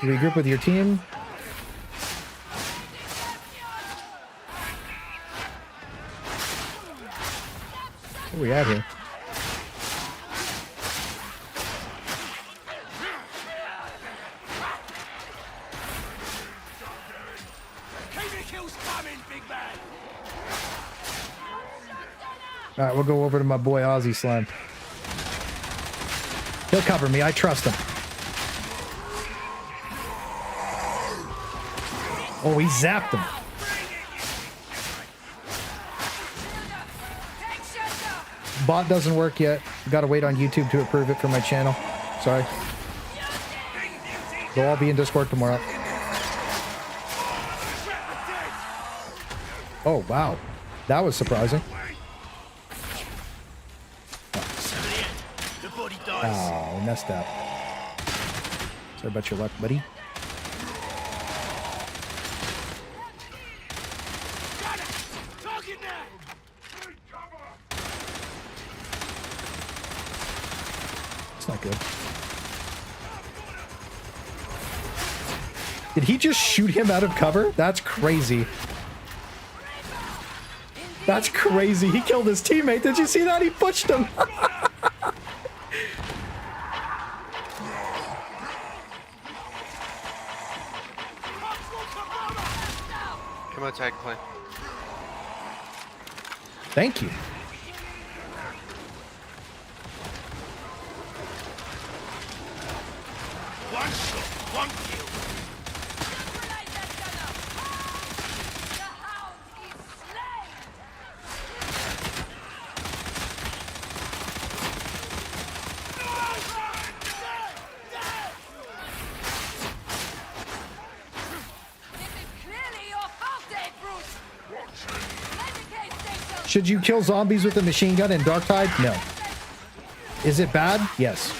You regroup with your team. Where we at here? Keep the kills coming, big man. All right, we'll go over to my boy Aussie Slime. He'll cover me. I trust him. Oh, he zapped him. Bot doesn't work yet. Gotta wait on YouTube to approve it for my channel. Sorry. They'll all be in Discord tomorrow. Oh, wow. That was surprising. The body dies. Oh, messed up. Sorry about your luck, buddy. Target now. It's not good. Did he just shoot him out of cover? That's crazy. That's crazy. He killed his teammate. Did you see that? He pushed him. Come on, tag clan. Thank you. One shot, one kill. Should you kill zombies with a machine gun in Darktide? No. Is it bad? Yes.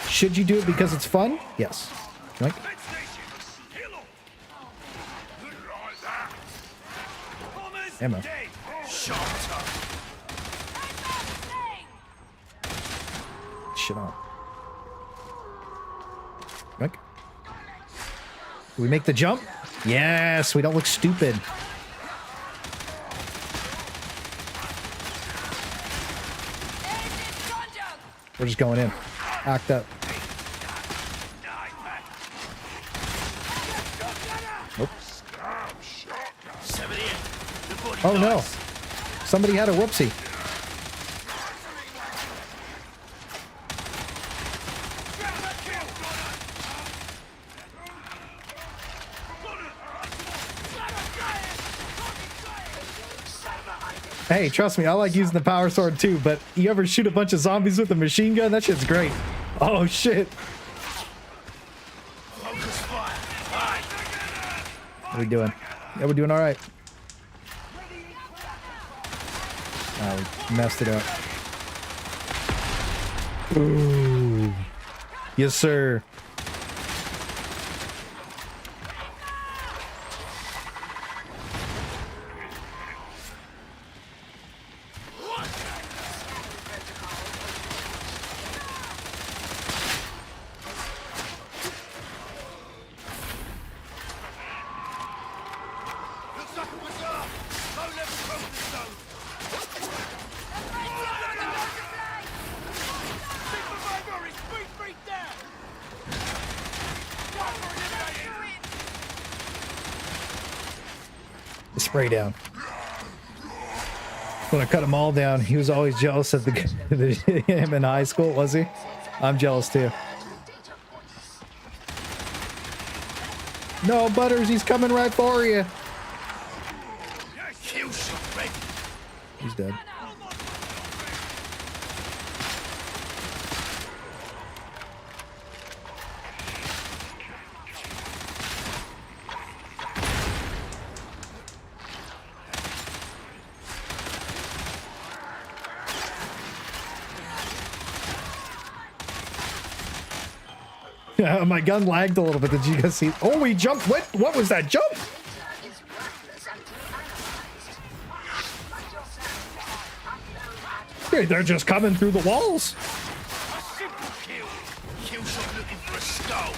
Should you do it because it's fun? Yes. Right? Ammo. Shit on. Right? Do we make the jump? Yes, we don't look stupid. We're just going in. Act up. Nope. Oh no. Somebody had a whoopsie. Hey, trust me, I like using the power sword too, but you ever shoot a bunch of zombies with a machine gun? That shit's great. Oh shit. What are we doing? Yeah, we're doing alright. Oh, we messed it up. Ooh. Yes, sir. Spray down. When I cut them all down, he was always jealous of him in high school, was he? I'm jealous too. No, Butters, he's coming right for you. He's dead. My gun lagged a little bit. Did you guys see? Oh, we jumped. What was that jump? Is worthless until analyzed. Find yourself. Upload at Hey, they're just coming through the walls. A simple kill. Kill shot looking for a skull.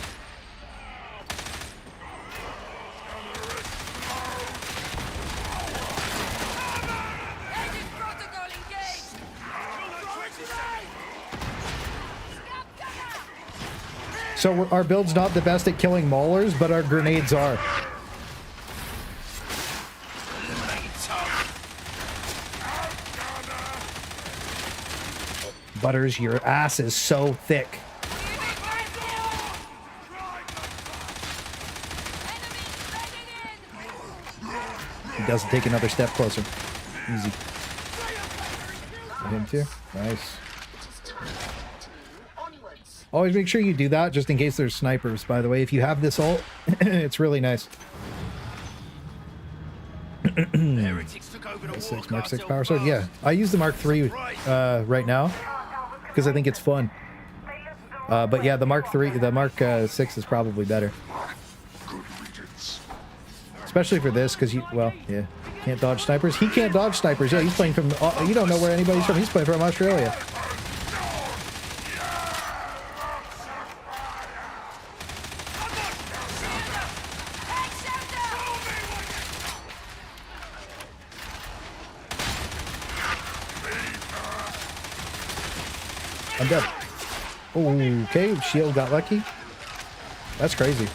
So our build's not the best at killing maulers, but our grenades are. Butters, your ass is so thick. He doesn't take another step closer. Easy. Him too. Nice. onwards. Always make sure you do that just in case there's snipers, by the way. If you have this ult, it's really nice. Heretics took over the war 6 Mark 6 cartel power sword. Yeah, I use the Mark 3 right now because I think it's fun. But yeah, the Mark 6 is probably better. Especially for this, because well, yeah, can't dodge snipers. He can't dodge snipers. Yeah, he's playing from, you don't know where anybody's from. He's playing from Australia. I'm dead. Okay, shield got lucky. That's crazy.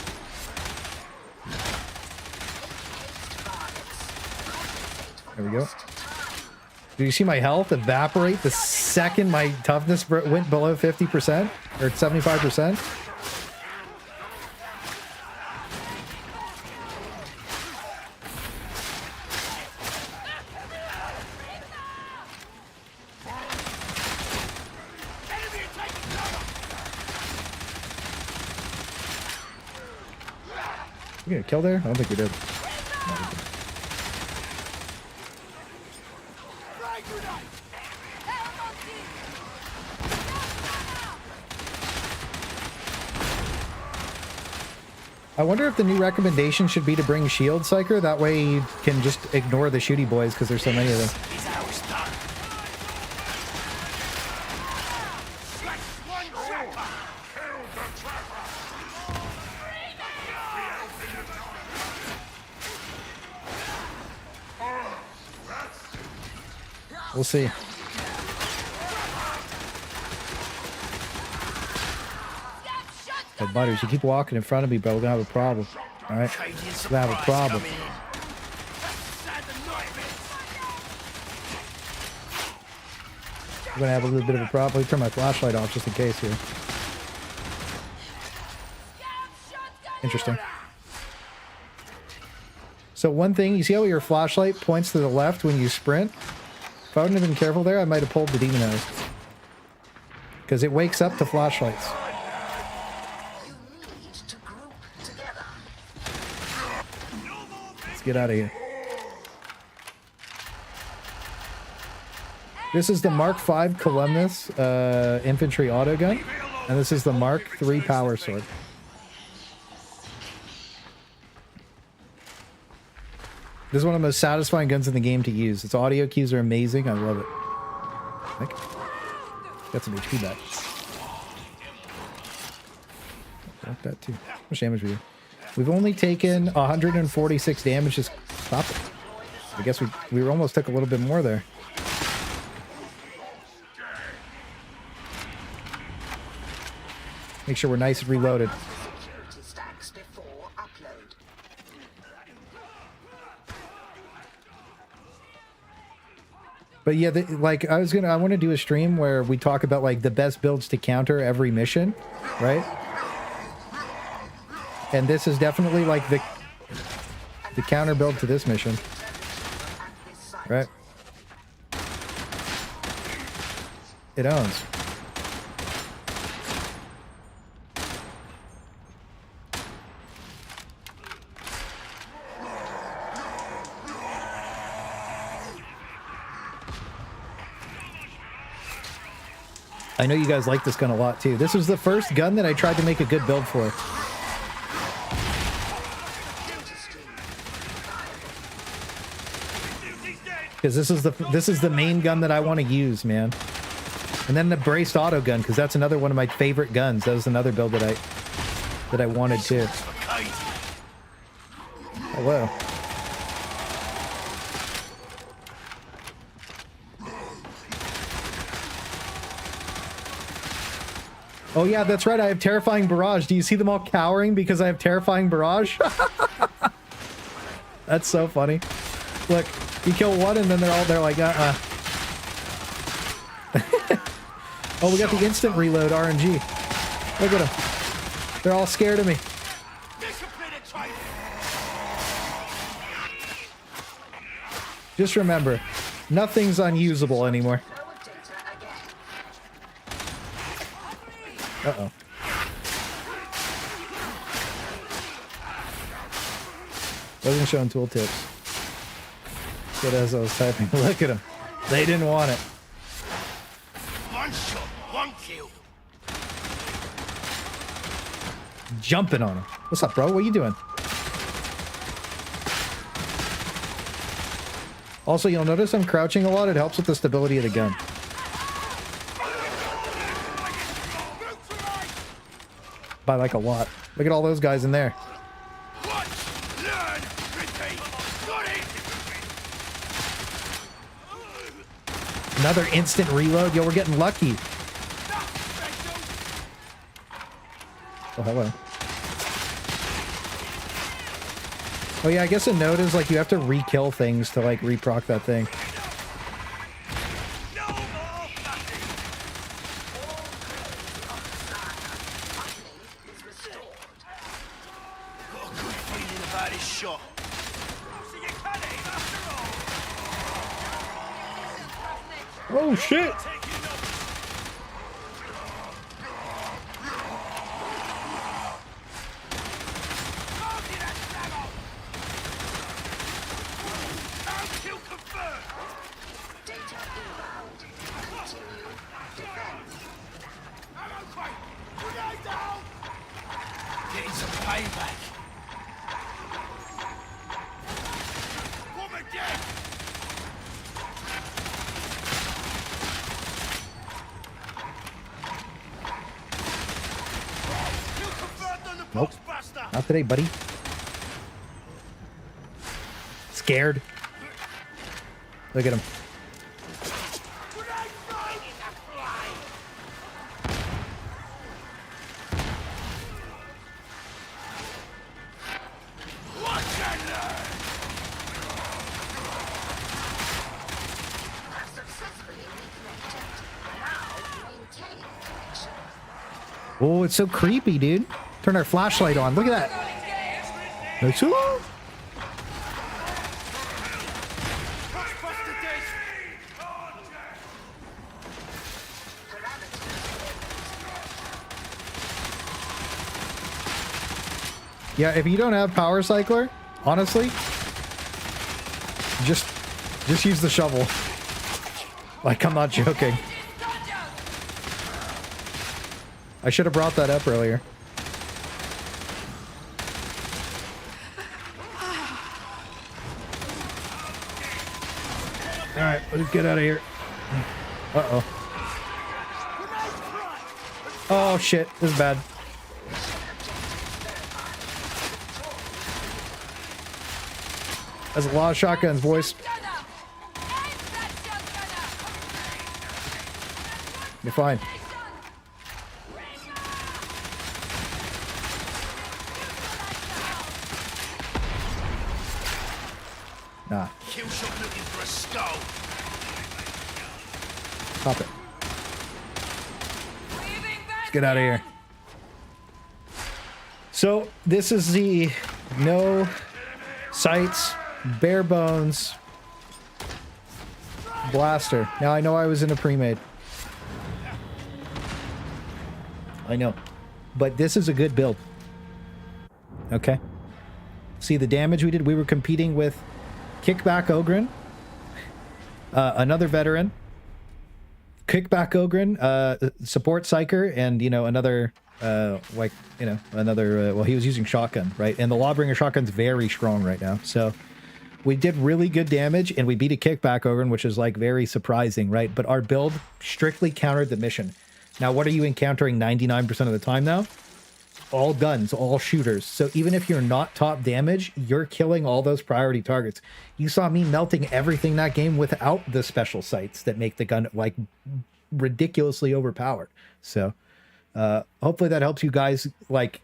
There we go. Do you see my health evaporate the second my toughness went below 50% or 75%? You gonna kill there? I don't think we did. No, we didn't. I wonder if the new recommendation should be to bring shield psyker. That way you can just ignore the shooty boys because there's so many of them. We'll see. Hey, Butters, you keep walking in front of me, bro. We're gonna have a problem. All right? We're gonna have a problem. We're gonna have a little bit of a problem. Let me turn my flashlight off just in case here. Interesting. So one thing, you see how your flashlight points to the left when you sprint? If I wouldn't have been careful there, I might have pulled the demonized. Because it wakes up to flashlights. Let's get out of here. This is the Mark 5 Columnus infantry autogun. And this is the Mark 3 power sword. This is one of the most satisfying guns in the game to use. Its audio cues are amazing. I love it. Got some HP back. Got that too. How much damage we do? We've only taken 146 damage. Just stop it. I guess we almost took a little bit more there. Make sure we're nice and reloaded. But yeah, like I want to do a stream where we talk about like the best builds to counter every mission, right? And this is definitely like the counter build to this mission, right? It owns. I know you guys like this gun a lot too. This was the first gun that I tried to make a good build for. Because this is the main gun that I want to use, man. And then the braced auto gun, because that's another one of my favorite guns. That was another build that I wanted too. Hello. Oh yeah, that's right. I have Terrifying Barrage. Do you see them all cowering because I have Terrifying Barrage? That's so funny. Look, you kill one and then they're like, Oh, we got the instant reload RNG. Look at them. They're all scared of me. Just remember, nothing's unusable anymore. Uh-oh. Wasn't showing tooltips. Good as I was typing. Look at them. They didn't want it. One shot, one kill. Jumping on him. What's up, bro? What are you doing? Also, you'll notice I'm crouching a lot. It helps with the stability of the gun. By like a lot. Look at all those guys in there. Another instant reload. Yo, we're getting lucky. Oh, hello. Oh yeah, I guess a note is like you have to re-kill things to like reproc that thing. Oh shit! Nope. Not today, buddy. Scared. Look at him. Oh, it's so creepy, dude. Turn our flashlight on. Look at that. No, too long. Yeah, if you don't have Power Cycler, honestly, just use the shovel. Like, I'm not joking. I should have brought that up earlier. Alright, let's get out of here. Uh-oh. Oh, shit. This is bad. That's a lot of shotguns, boys. You're fine. Nah. Pop it. Let's get out of here. So this is the no sights, bare bones blaster. Now I know I was in a pre-made. I know. But this is a good build. Okay. See the damage we did? We were competing with Kickback Ogryn, another veteran, Kickback Ogryn, support Psyker, and another well, he was using shotgun, right? And the Lawbringer shotgun's very strong right now, so we did really good damage, and we beat a Kickback Ogryn, which is like very surprising, right? But our build strictly countered the mission. Now, what are you encountering 99% of the time now? All guns, all shooters. So even if you're not top damage, you're killing all those priority targets. You saw me melting everything that game without the special sights that make the gun like ridiculously overpowered. So hopefully that helps you guys like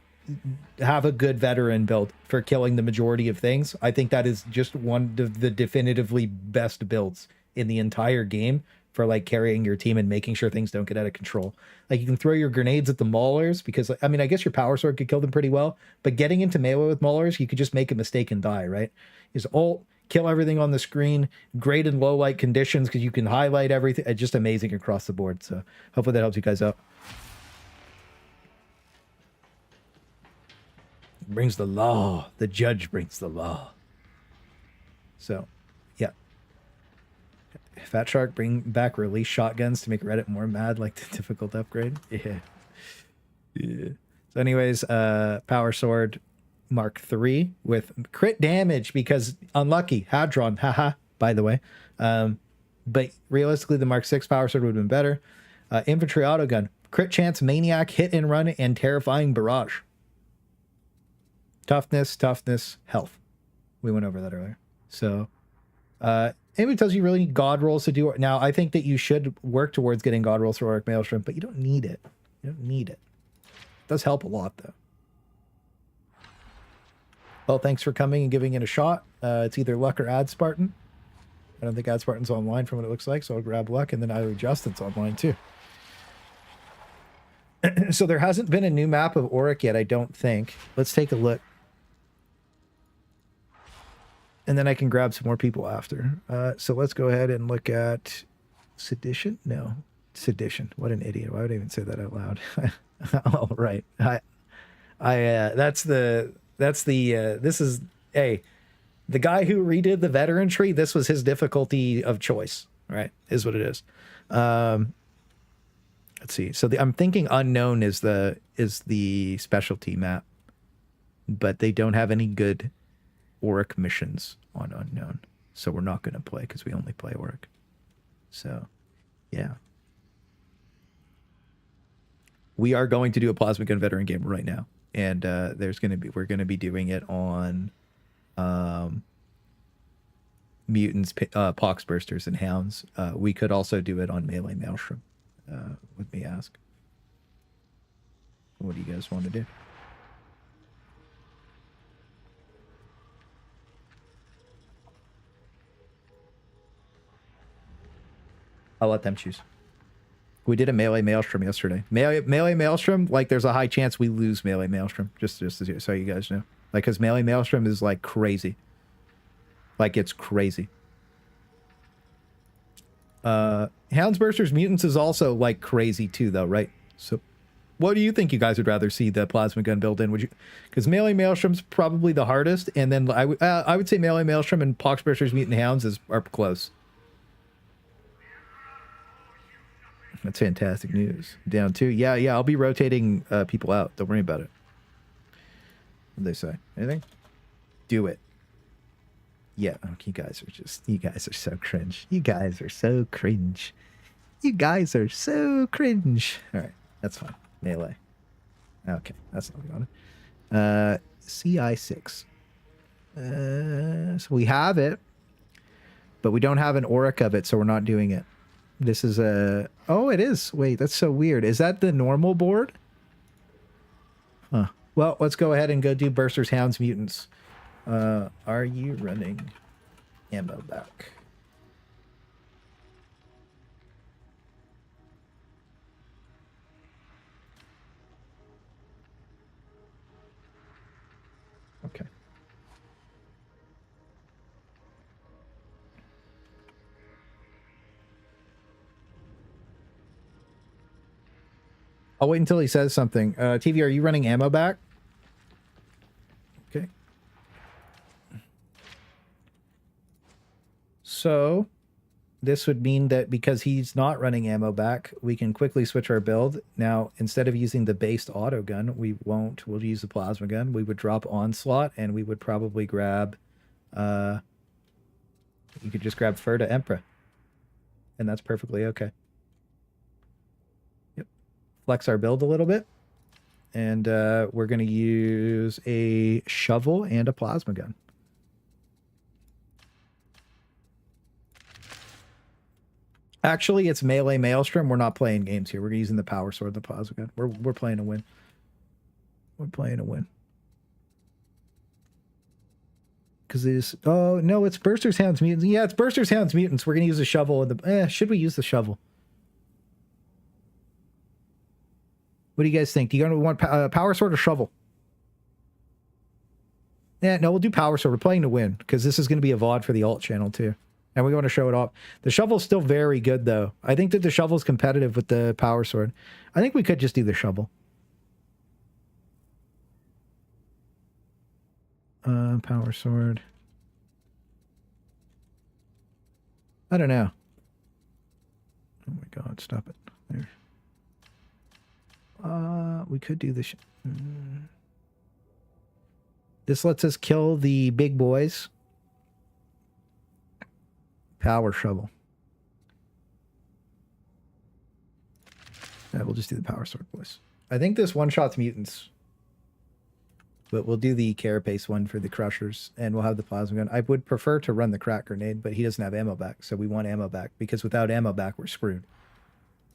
have a good veteran build for killing the majority of things. I think that is just one of the definitively best builds in the entire game for like carrying your team and making sure things don't get out of control. Like you can throw your grenades at the maulers because I mean, I guess your power sword could kill them pretty well, but getting into melee with maulers, you could just make a mistake and die, right? Is ult, kill everything on the screen, great in low light conditions because you can highlight everything. It's just amazing across the board. So hopefully that helps you guys out. Brings the law. The judge brings the law. So, yeah. Fat Shark, bring back release shotguns to make Reddit more mad, like the difficult upgrade. Yeah. So anyways, Power Sword Mark III with crit damage because unlucky. Hadron, haha, by the way. But realistically, the Mark VI Power Sword would have been better. Infantry Autogun. Crit chance, Maniac, hit and run, and terrifying barrage. Toughness, health. We went over that earlier. So, anybody tells you really need God rolls to do it. Now, I think that you should work towards getting God rolls for Auric Maelstrom, but you don't need it. You don't need it. It does help a lot, though. Well, thanks for coming and giving it a shot. It's either Luck or Ad Spartan. I don't think Ad Spartan's online from what it looks like, so I'll grab Luck, and then either Justin's online, too. So there hasn't been a new map of Auric yet, I don't think. Let's take a look. And then I can grab some more people after. So let's go ahead and look at Sedition. No, Sedition. What an idiot! Why would I even say that out loud? Oh, right. This is the guy who redid the veteran tree. This was his difficulty of choice, right? Is what it is. Let's see. So I'm thinking unknown is the specialty map, but they don't have any good Auric missions on unknown, so we're not going to play because we only play Auric. So yeah, we are going to do a plasma gun veteran game right now, and we're going to be doing it on Mutants, Poxbursters, and Hounds. We could also do it on Melee Maelstrom. Let me ask, what do you guys want to do? I'll let them choose. We did a Melee Maelstrom yesterday. Melee Maelstrom, like there's a high chance we lose Melee Maelstrom. Just so you guys know. Like, because Melee Maelstrom is like crazy. Like, it's crazy. Houndsbursters Mutants is also like crazy too, though, right? So what do you think you guys would rather see the plasma gun build in? Would you, because Melee Maelstrom's probably the hardest, and then I would say Melee Maelstrom and Poxbursters Mutant Hounds are close. That's fantastic news. Down 2. Yeah, I'll be rotating people out. Don't worry about it. What'd they say? Anything? Do it. Yeah, you guys are so cringe. You guys are so cringe. You guys are so cringe. All right, that's fine. Melee. Okay, that's not what we wanted. CI6. So we have it, but we don't have an Auric of it, so we're not doing it. This is a... Oh, it is. Wait, that's so weird. Is that the normal board? Huh. Well, let's go ahead and go do Berserkers, Hounds, Mutants. Are you running ammo back? Okay. I'll wait until he says something. TV, are you running ammo back? Okay. So, this would mean that because he's not running ammo back, we can quickly switch our build. Now, instead of using the based auto gun, we won't. We'll use the plasma gun. We would drop Onslaught, and we would probably grab... you could just grab Fur to Emperor. And that's perfectly okay. Yep. Flex our build a little bit. And we're going to use a shovel and a plasma gun. Actually, it's melee Maelstrom. We're not playing games here. We're using the power sword, the plasma gun. We're playing a win. We're playing a win. Because it's... Oh, no, it's Bursters, Hounds, Mutants. Yeah, it's Bursters, Hounds, Mutants. We're going to use a shovel. And the... should we use the shovel? What do you guys think? Do you want power sword or shovel? Yeah, no, we'll do power sword. We're playing to win. Because this is going to be a VOD for the alt channel, too. And we want to show it off. The shovel's still very good, though. I think that the shovel's competitive with the power sword. I think we could just do the shovel. Power sword. I don't know. Oh my god, stop it. There. We could do this. This lets us kill the big boys. Power shovel. Yeah, we'll just do the power sword, boys. I think this one-shots mutants. But we'll do the carapace one for the crushers, and we'll have the plasma gun. I would prefer to run the crack grenade, but he doesn't have ammo back, so we want ammo back, because without ammo back, we're screwed.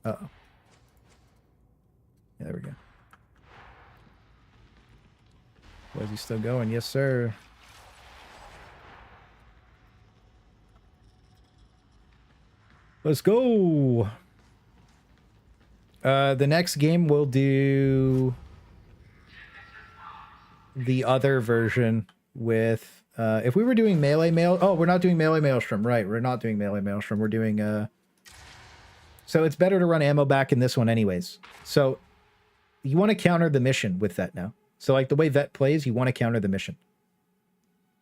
Uh-oh. Yeah, there we go. Was he still going? Yes, sir. Let's go. The next game we'll do the other version with if we were doing melee mail. Oh, we're not doing melee Maelstrom, right? We're not doing melee Maelstrom. We're doing so it's better to run ammo back in this one anyways. So you want to counter the mission with that now. So like the way Vet plays, you want to counter the mission.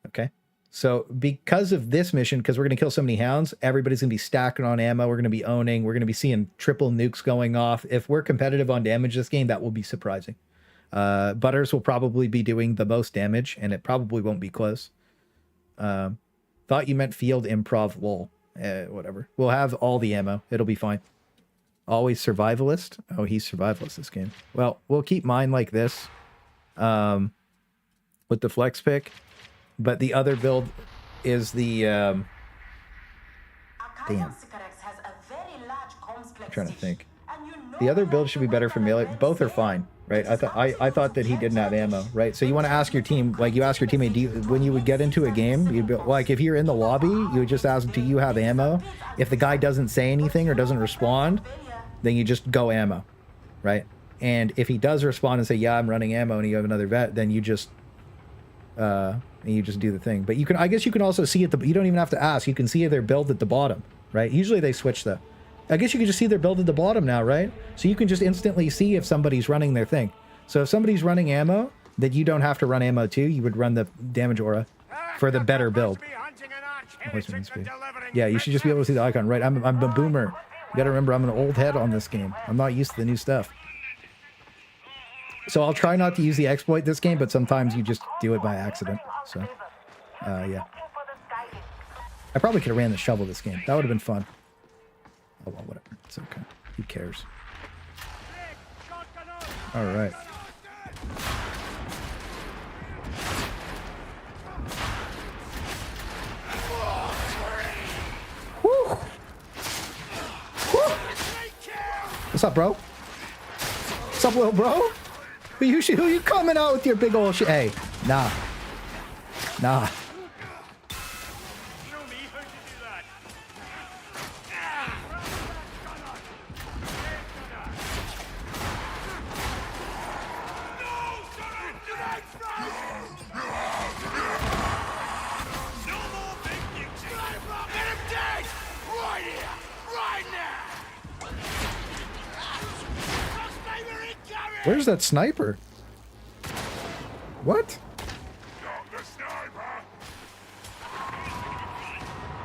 Okay. So because of this mission, because we're going to kill so many hounds, everybody's going to be stacking on ammo. We're going to be owning. We're going to be seeing triple nukes going off. If we're competitive on damage this game, that will be surprising. Butters will probably be doing the most damage, and it probably won't be close. Thought you meant field improv, lol. Whatever. We'll have all the ammo. It'll be fine. Always survivalist. Oh, he's survivalist this game. Well, we'll keep mine like this with the flex pick. But the other build is the damn. I'm trying to think. The other build should be better for melee. Both are fine, right? I thought that he didn't have ammo, right? So you want to ask your team, like you ask your teammate, when you would get into a game, you'd be like, if you're in the lobby, you would just ask, do you have ammo? If the guy doesn't say anything or doesn't respond, then you just go ammo, right? And if he does respond and say, yeah, I'm running ammo, and you have another vet, then you just do the thing. But you can, I guess you can also see it. You don't even have to ask. You can see their build at the bottom, right? Usually they switch though. I guess you can just see their build at the bottom now, right? So you can just instantly see if somebody's running their thing. So if somebody's running ammo, that you don't have to run ammo too. You would run the damage aura for the better build. Yeah, you should just be able to see the icon, right? I'm a boomer. You gotta remember, I'm an old head on this game. I'm not used to the new stuff. So I'll try not to use the exploit this game, but sometimes you just do it by accident. So, yeah. I probably could have ran the shovel this game. That would have been fun. Oh, well, whatever. It's okay. Who cares? All right. Woo! Woo! What's up, bro? What's up, little bro? Who you coming out with your big old shit? Hey, nah. Nah. Where's that sniper? What?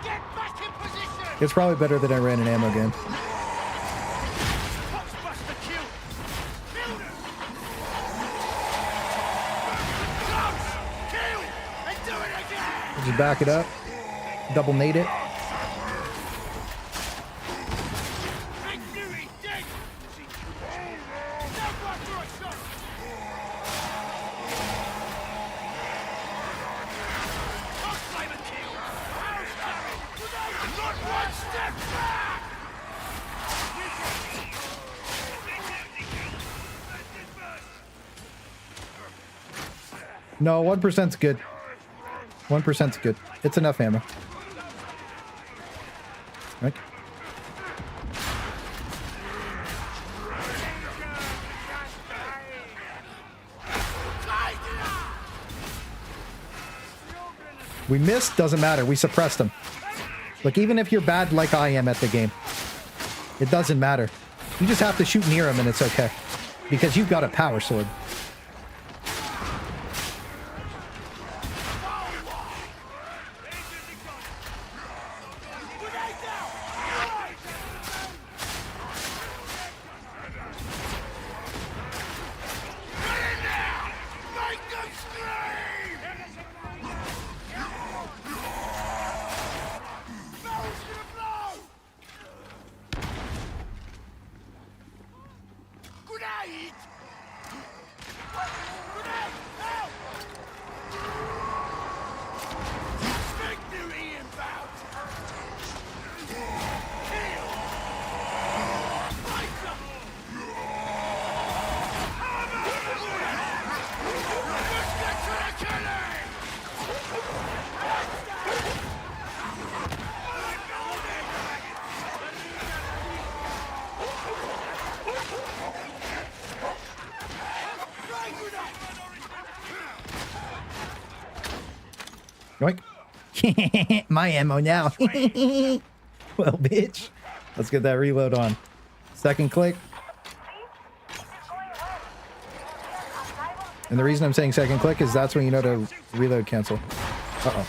Get back in position! It's probably better than I ran an ammo game. Poxbuster kill! Build it! Close! Kill! And do it again! Just back it up. Double nade it. Victory dead! Now back for a shot! Poxflamer kill! Hounds carry! Not one step back! No, 1%'s good. 1%'s good. It's enough ammo. Right? We missed, doesn't matter. We suppressed them. Look, even if you're bad like I am at the game, it doesn't matter. You just have to shoot near them and it's okay. Because you've got a power sword. Yoink. My ammo now. Well, bitch. Let's get that reload on. Second click. And the reason I'm saying second click is that's when you know to reload cancel. Uh-oh.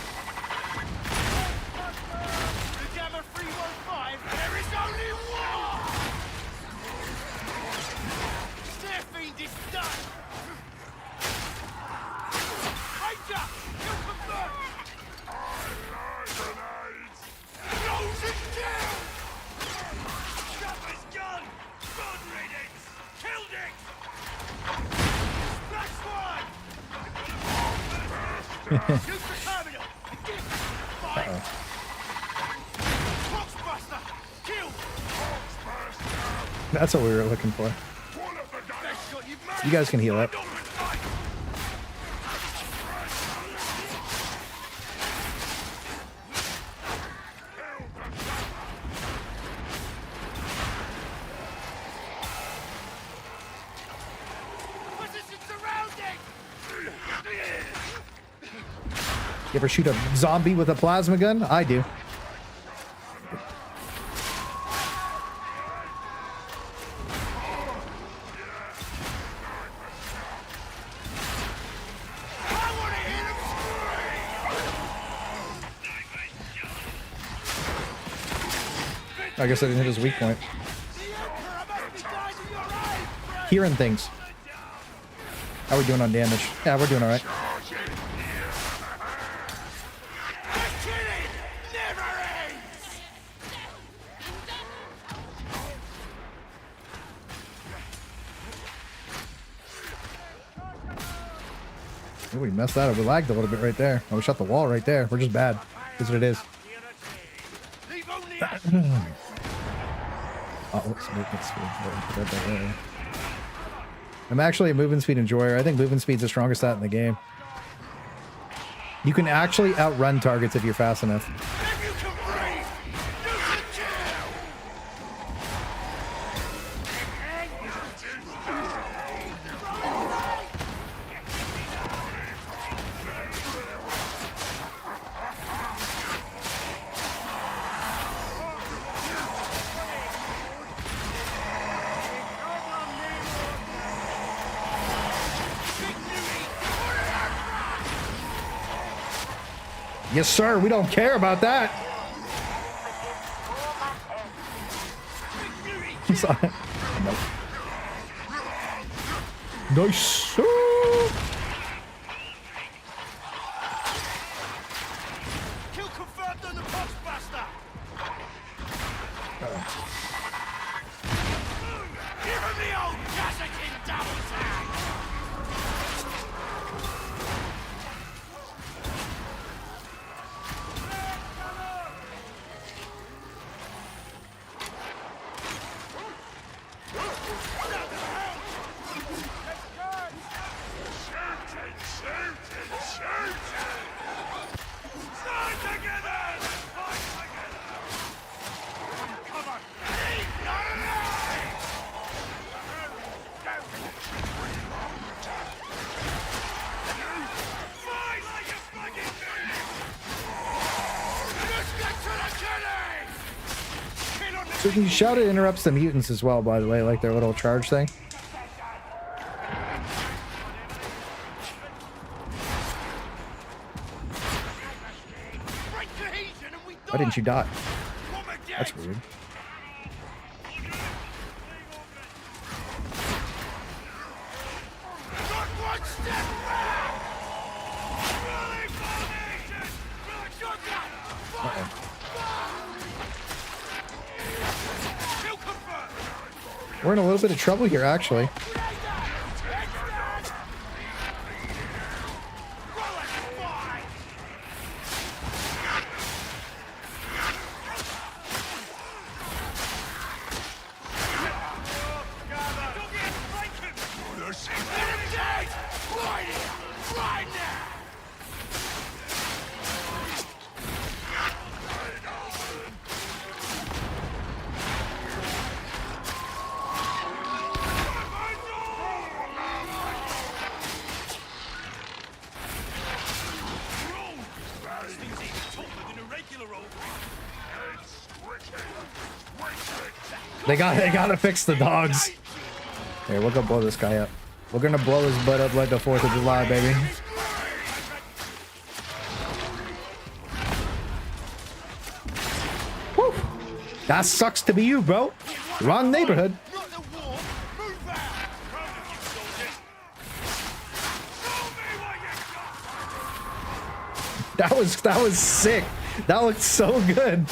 Gamma 315, there is only one! Their fiend is done! Ranger, you confirm! Frozen kill! Scuffer's gun! Gun readings! Killed it! Splash one! Shoot the terminal! Fire! Poxbuster! Kill! That's what we were looking for. Best shot you've made! You guys can heal up. Position surrounded! You ever shoot a zombie with a plasma gun? I do. I want to hear him scream! I guess I didn't hit his weak point. The Emperor must be dying in your eyes, friend! Hearing things. How are we doing on damage? Yeah, we're doing all right. The killing never ends! Ooh, we messed that up. We lagged a little bit right there. Oh, we shut the wall right there. We're just bad. That's what it is. Leave only Oh, what's movement speed? Oh, put that there. I'm actually a movement speed enjoyer. I think movement speed's the strongest stat in the game. You can actually outrun targets if you're fast enough. if you can breathe! You can kill! Yes, sir. We don't care about that. bombs on it. Nope. Nice. Kill confirmed on the Poxbuster. Give him the old Gazakin double tag. So you can shout, it interrupts the mutants as well, by the way, like their little charge thing. Why didn't you die? That's weird. We're in a little bit of trouble here, actually. They gotta fix the dogs. Here, we'll go blow this guy up. We're gonna blow his butt up like the 4th of July, baby. Woo. That sucks to be you, bro. Wrong neighborhood. That was sick. That looked so good.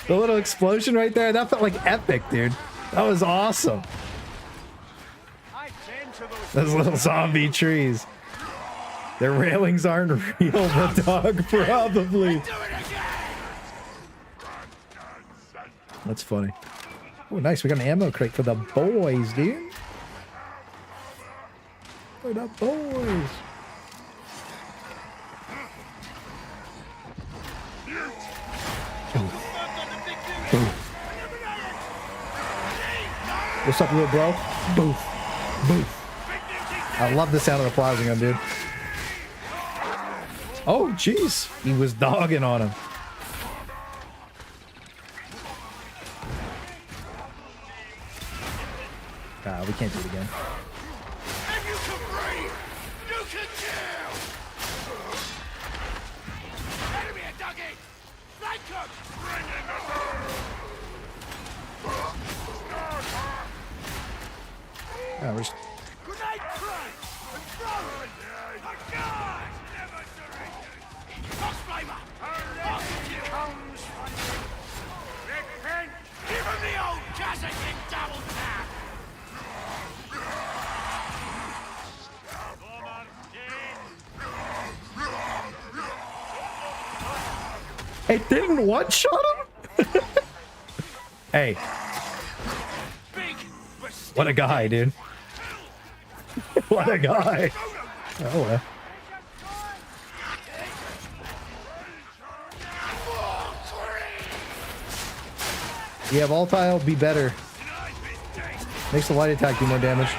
The little explosion right there, that felt like epic, dude. That was awesome. Those little zombie trees. Their railings aren't real, the dog probably. That's funny. Oh, nice. We got an ammo crate for the boys, dude. For the boys. What's up, little bro? Boof. Boof. I love the sound of the plasma gun, dude. Oh, jeez. He was dogging on him. We can't do it again. If you can breathe, you can kill! Enemy a doggy! Flank him! We're just... Grenade tray! And throw it! A guard! Never surrender! Fox flamer! Off comes Repent! Give him the old Kazakin double tap! It didn't one-shot him? Hey. What a guy, dude. What a guy. Oh, well. Yeah, volatile be better. Makes the light attack do more damage.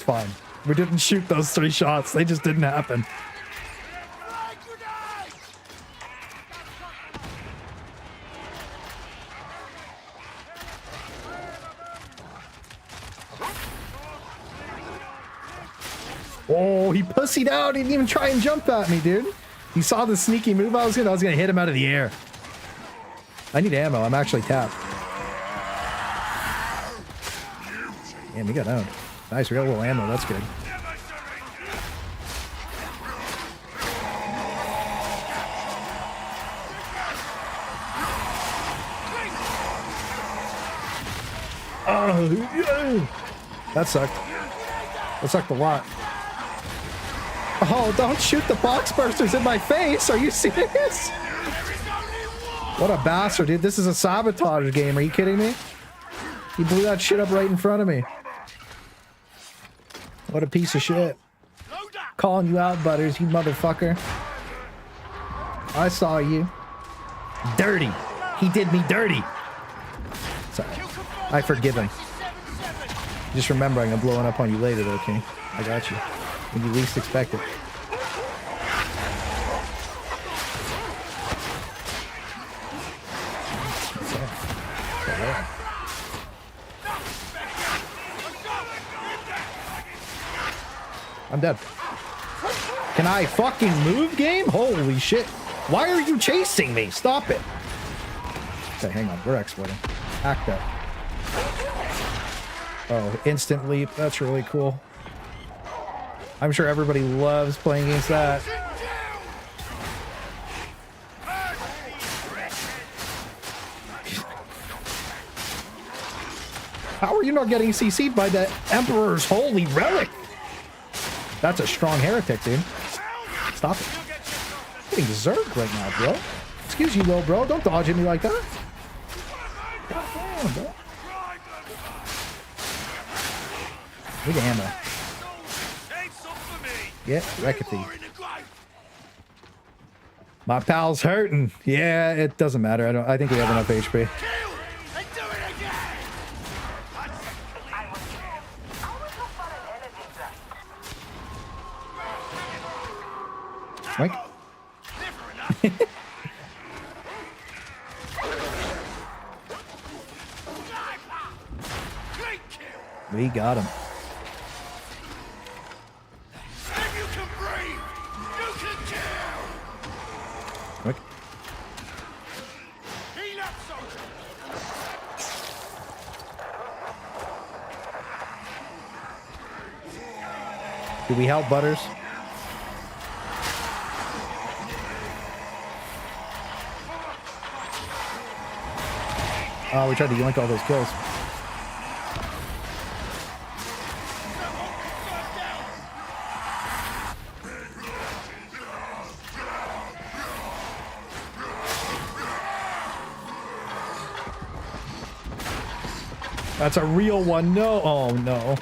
It's fine. We didn't shoot those 3 shots. They just didn't happen. Oh, he pussied out. He didn't even try and jump at me, dude. He saw the sneaky move I was gonna hit him out of the air. I need ammo. I'm actually tapped. Damn, he got out. Nice, we got a little ammo. That's good. Oh, that sucked. That sucked a lot. Oh, don't shoot the Poxbursters in my face. Are you serious? What a bastard, dude. This is a sabotage game. Are you kidding me? He blew that shit up right in front of me. What a piece of shit. Calling you out, Butters, you motherfucker. I saw you. Dirty. He did me dirty. Sorry. I forgive him. Just remembering I'm blowing up on you later, though, King. I got you. When you least expect it. I'm dead. Can I fucking move, game? Holy shit. Why are you chasing me? Stop it. Okay, hang on. We're exploding. Act up. Oh, instant leap. That's really cool. I'm sure everybody loves playing against that. How are you not getting CC'd by the Emperor's holy relic? That's a strong heretic, dude. Stop it. I'm getting zerged right now, bro. Excuse you, little bro. Don't dodge at me like that. God damn, bro. Need ammo. Yeah, Reccomendation. My pal's hurting. Yeah, it doesn't matter. I think we have enough HP. Mike? We got him. Mike? Do we help Butters? Oh, we tried to yoink all those kills. That's a real one. No. Oh, no.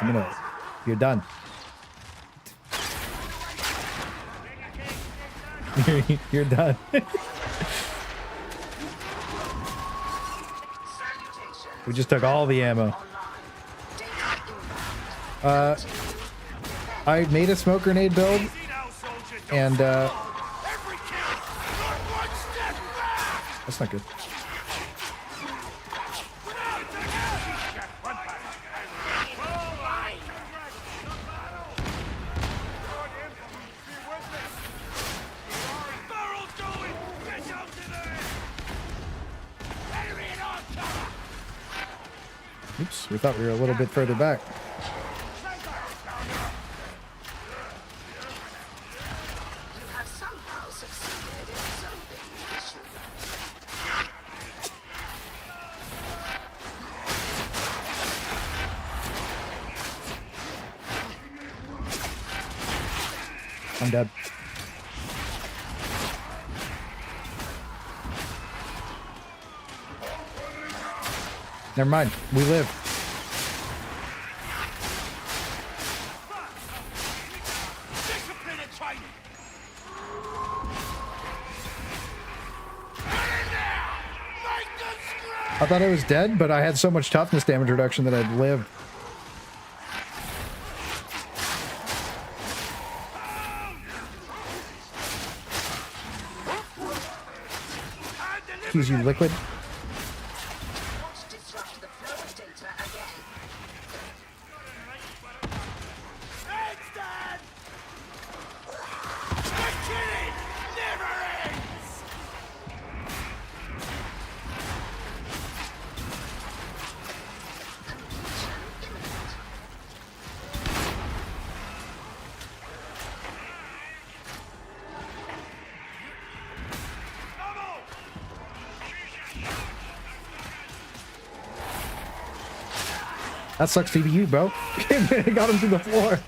I'm gonna... You're done. You're done. We just took all the ammo. I made a smoke grenade build, and that's not good. Oops, we thought we were a little bit further back. You have somehow succeeded in solving the issue. I'm dead. Never mind. We live. I thought I was dead, but I had so much toughness damage reduction that I'd lived. Excuse you, liquid. Disrupt the flow of data again. It's dead! The killing never ends! That sucks to be you, bro. Got him to the floor.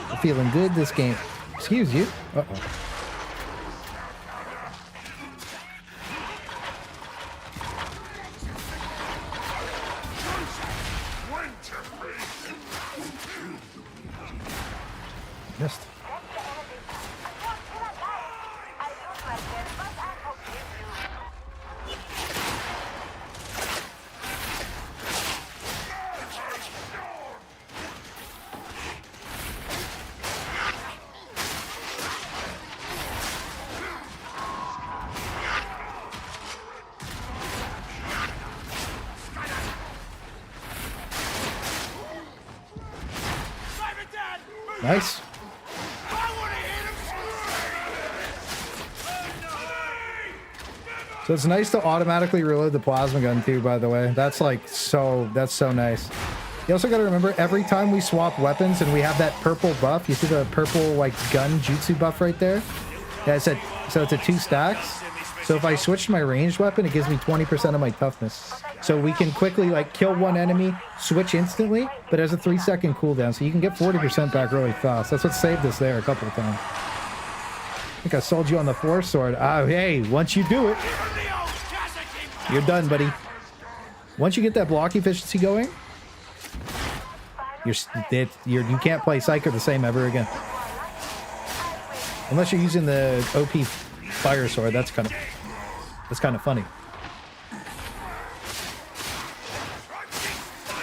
I'm feeling good this game. Excuse you. Uh-oh. Missed. Nice. So it's nice to automatically reload the plasma gun too, by the way. That's like that's so nice. You also gotta remember, every time we swap weapons and we have that purple buff, you see the purple like gun jutsu buff right there? Yeah, so it's a 2 stacks. So if I switch my ranged weapon, it gives me 20% of my toughness. So we can quickly like kill one enemy, switch instantly, but it has a 3-second cooldown. So you can get 40% back really fast. That's what saved us there a couple of times. I think I sold you on the Force Sword. Oh, hey, once you do it, you're done, buddy. Once you get that block efficiency going, you can't play Psyker the same ever again. Unless you're using the OP Fire Sword. That's kind of funny.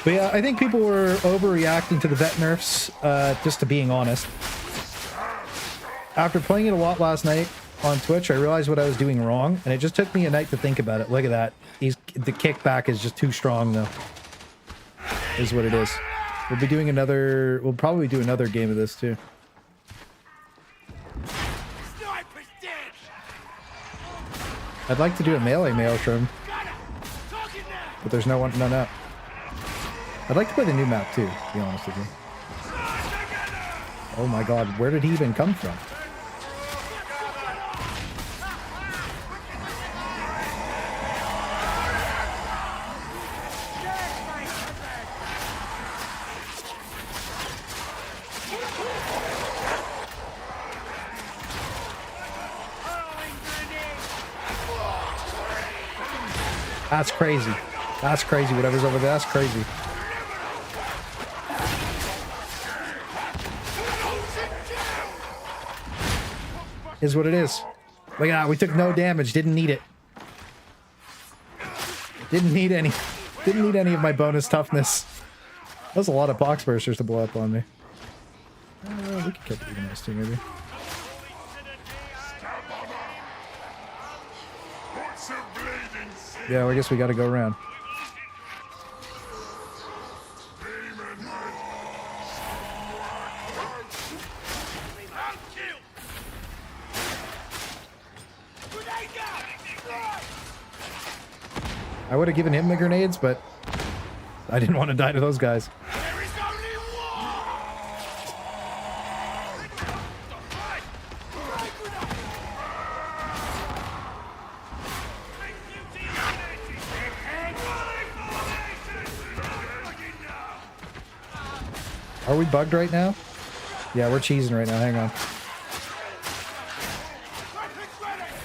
But yeah, I think people were overreacting to the vet nerfs, just to being honest. After playing it a lot last night on Twitch, I realized what I was doing wrong, and it just took me a night to think about it. Look at that. The kickback is just too strong, though. Is what it is. We'll probably do another game of this, too. I'd like to do a melee Maelstrom, but there's none up. I'd like to play the new map, too, to be honest with you. Oh my god, where did he even come from? That's crazy. That's crazy. Whatever's over there, that's crazy. Is what it is. Look at that. We took no damage. Didn't need it. Didn't need any of my bonus toughness. That was a lot of Poxbursters to blow up on me. We could kill the nice too, maybe. Yeah, well, I guess we got to go around. I would have given him the grenades, but I didn't want to die to those guys. Are we bugged right now? Yeah, we're cheesing right now. Hang on.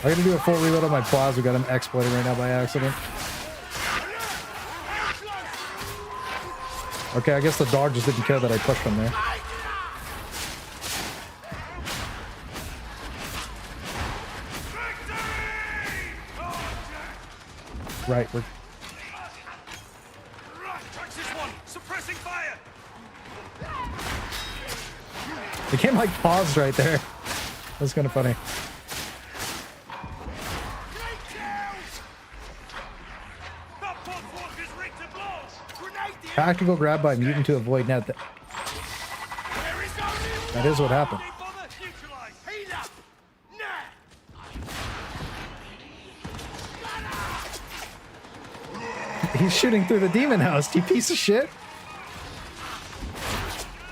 I gotta do a full reload on my plasma. Got him exploited right now by accident. Okay, I guess the dog just didn't care that I pushed him there. Right, we're... Tracks this one. Suppressing fire. The game like paused right there. That's kind of funny. That port force is rigged to blow. Grenade the Tactical grab by mutant to avoid net. There is only That is what happened. one bother. Neutralize. Heat up. Now. He's shooting through the demon house, you piece of shit.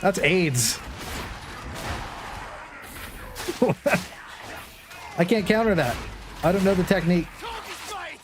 That's AIDS. I can't counter that. I don't know the technique. Target sight.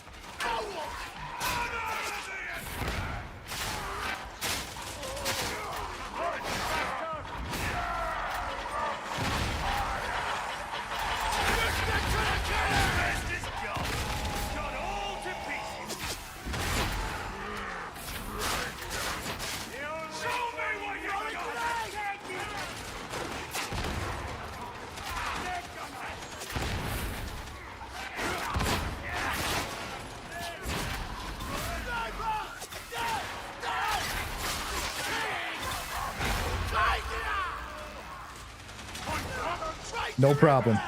No problem.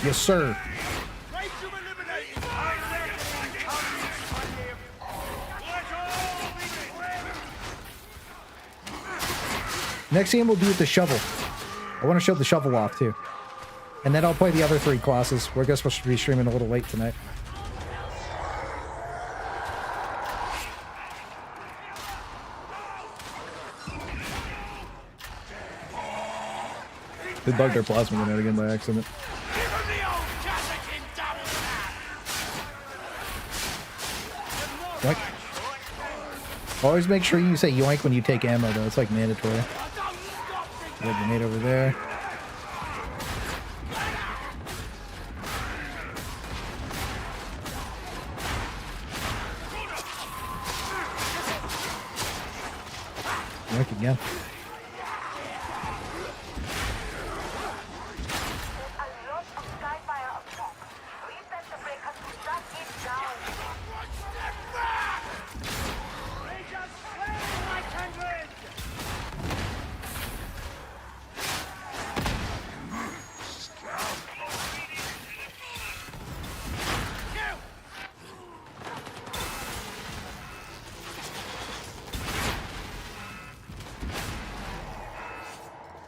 Yes, sir. Next game will be with the shovel. I want to show the shovel off too. And then I'll play the other 3 classes. I guess we'll be streaming a little late tonight. They bugged our plasma grenade again by accident. Yoink. Always make sure you say yoink when you take ammo though. It's like mandatory. Red grenade over there. Yoink again.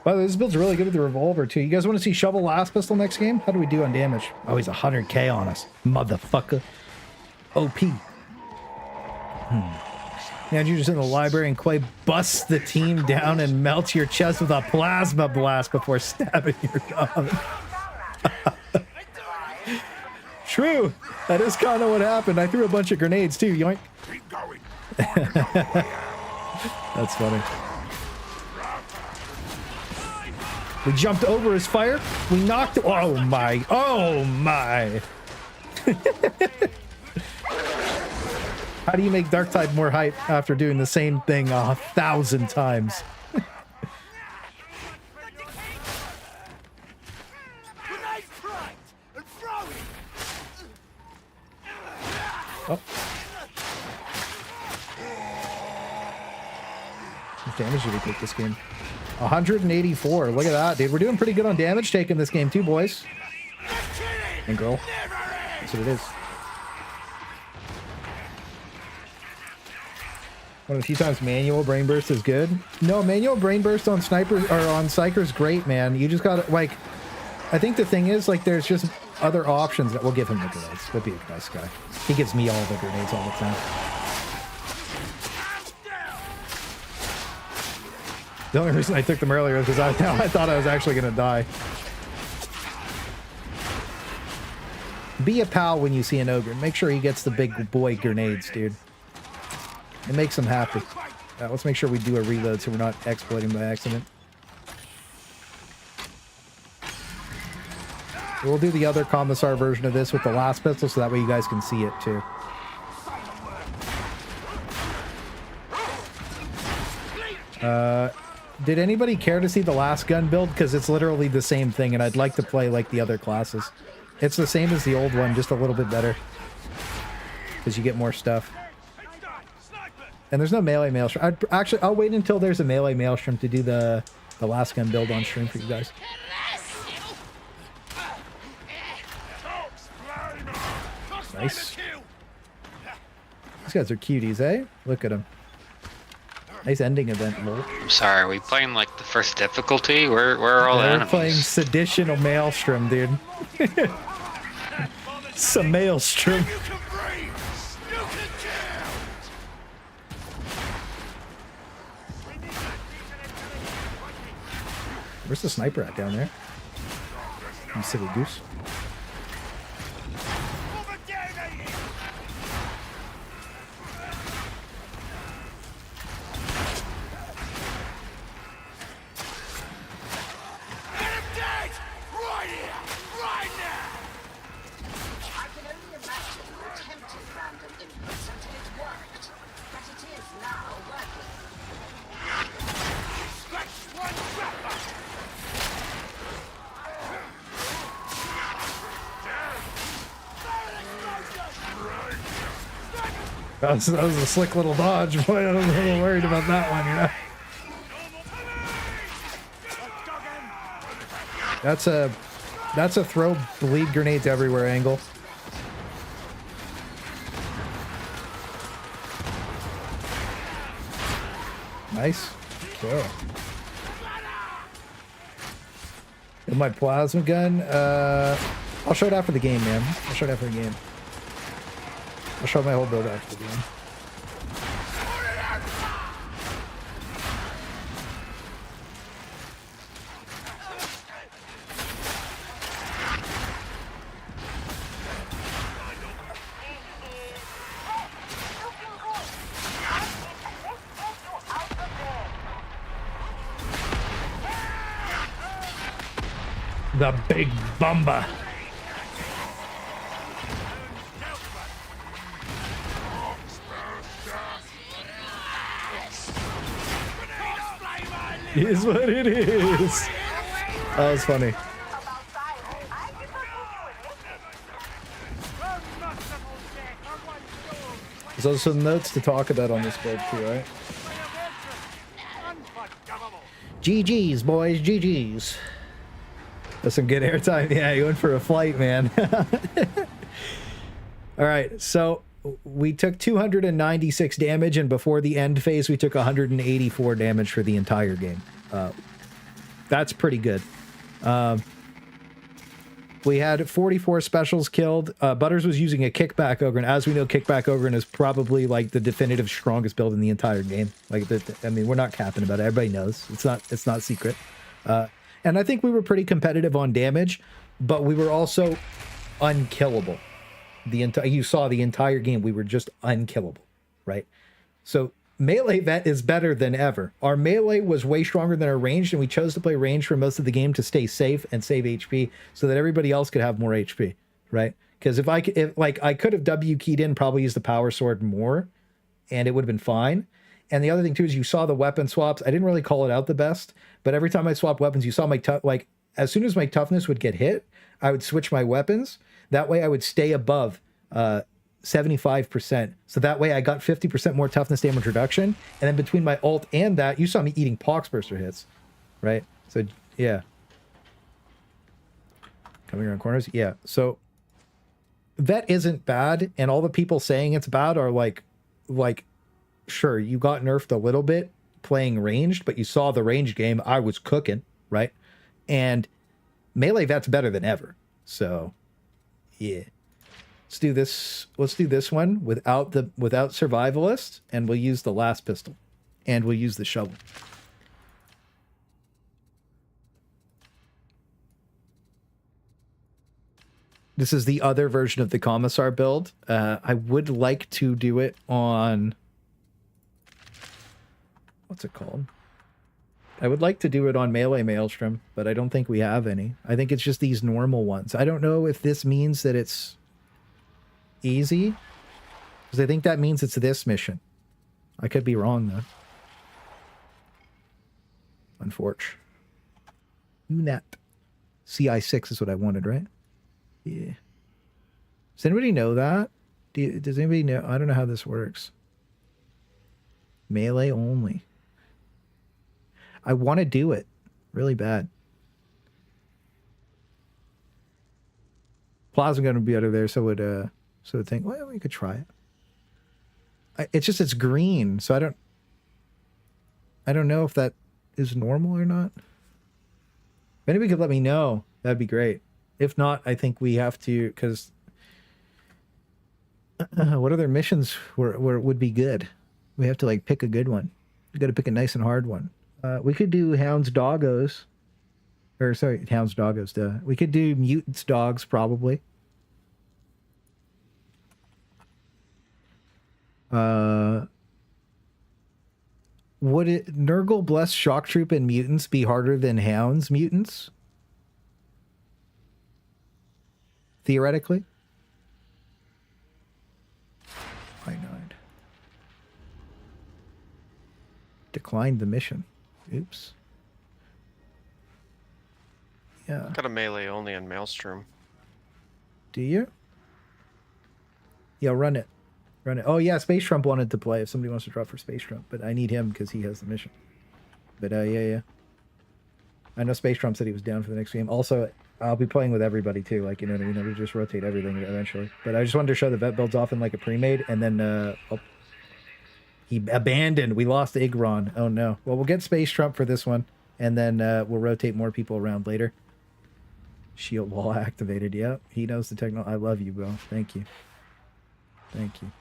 By the way, this build's really good with the revolver, too. You guys want to see Shovel last pistol next game? How do we do on damage? Oh, he's 100k on us. Motherfucker. OP. Yeah, you're just in the library and Clay busts the team down and melts your chest with a plasma blast before stabbing your dog. True. That is kind of what happened. I threw a bunch of grenades, too. Yoink. Keep going. That's funny. We jumped over his fire. We knocked. Oh my. Oh my. How do you make Darktide more hype after doing the same thing 1,000 times? Oh. What damage did we take this game? 184. Look at that, dude. We're doing pretty good on damage taking this game too, boys. And girl. That's what it is. One of the few times manual brain burst is good. No, manual brain burst on snipers or on psychers great, man. You just gotta like. I think the thing is like there's just other options that will give him the grenades. He'll be a nice guy. He gives me all the grenades all the time. The only reason I took them earlier is because I thought I was actually going to die. Be a pal when you see an ogre. Make sure he gets the big boy grenades, dude. It makes him happy. Let's make sure we do a reload so we're not exploiting by accident. We'll do the other Commisar version of this with the last pistol so that way you guys can see it too. Did anybody care to see the Lasgun build? Because it's literally the same thing, and I'd like to play like the other classes. It's the same as the old one, just a little bit better. Because you get more stuff. And there's no melee Maelstrom. I'll wait until there's a melee Maelstrom to do the Lasgun build on stream for you guys. Nice. These guys are cuties, eh? Look at them. Nice ending event, lol. I'm sorry, are we playing like the first difficulty? Where are all the We're enemies? playing Seditional Maelstrom, dude. Some Maelstrom. You can breathe! You can kill! Where's the sniper at down there? You silly goose. I can only imagine you attempted random inputs until it worked. But it is now working. That was a slick little dodge, boy. I was a little worried about that one, you know. That's a throw bleed grenades everywhere angle. Nice kill. With my plasma gun, I'll show it after the game, man. I'll show it after the game. I'll show my whole build after the game. The big bumba. Is what it is. That was funny. There's also some notes to talk about on this build too, right? GG's, boys, GG's. That's some good airtime. Yeah, you went for a flight, man. All right, so we took 296 damage, and before the end phase, we took 184 damage for the entire game. That's pretty good. We had 44 specials killed. Butters was using a kickback Ogryn. As we know, kickback Ogryn is probably like the definitive strongest build in the entire game. Like, I mean, we're not capping about it. Everybody knows. It's not secret. And I think we were pretty competitive on damage, but we were also unkillable. You saw the entire game, we were just unkillable, right? So melee vet is better than ever. Our melee was way stronger than our ranged, and we chose to play ranged for most of the game to stay safe and save HP so that everybody else could have more HP, right? Because if I could have W keyed in, probably used the power sword more, and it would have been fine. And the other thing too is you saw the weapon swaps. I didn't really call it out the best, but every time I swapped weapons, you saw my as soon as my toughness would get hit, I would switch my weapons. That way I would stay above 75%. So that way I got 50% more toughness damage reduction. And then between my ult and that, you saw me eating Poxburster hits, right? So yeah. Coming around corners. Yeah. So vet isn't bad. And all the people saying it's bad are like, sure, you got nerfed a little bit playing ranged, but you saw the ranged game. I was cooking, right? And melee vet's better than ever. So yeah. Let's do this. Let's do this one without survivalist, and we'll use the last pistol, and we'll use the shovel. This is the other version of the Commisar build. I would like to do it on, what's it called? I would like to do it on Melee Maelstrom, but I don't think we have any. I think it's just these normal ones. I don't know if this means that it's easy, because I think that means it's this mission. I could be wrong though. Unfortunate. Unat. CI6 is what I wanted, right? Yeah. Does anybody know that? Does anybody know? I don't know how this works. Melee only. I want to do it really bad. Plasma going to be out of there, so would think. Well, we could try it. It's just it's green, so I don't know if that is normal or not. If anybody could let me know, that'd be great. If not, I think we have to, because what other missions would be good? We have to like pick a good one. We got to pick a nice and hard one. We could do Hounds Doggos. Or sorry, Hounds Doggos, duh. We could do Mutants Dogs, probably. Would it Nurgle Bless Shock Troop and Mutants be harder than Hounds Mutants? Theoretically? Why not? Declined the mission. Oops. Yeah. Got a melee only on Maelstrom. Do you? Yeah, run it. Run it. Oh, yeah, Space Trump wanted to play if somebody wants to drop for Space Trump, but I need him because he has the mission. But, yeah. I know Space Trump said he was down for the next game. Also, I'll be playing with everybody, too. Like, you know what I mean? We'll just rotate everything eventually. But I just wanted to show the vet builds off in, like, a pre-made, and then, he abandoned. We lost Ogryn. Oh, no. Well, we'll get Space Trump for this one, and then we'll rotate more people around later. Shield wall activated. Yep, he knows the techno. I love you, bro. Thank you. Thank you.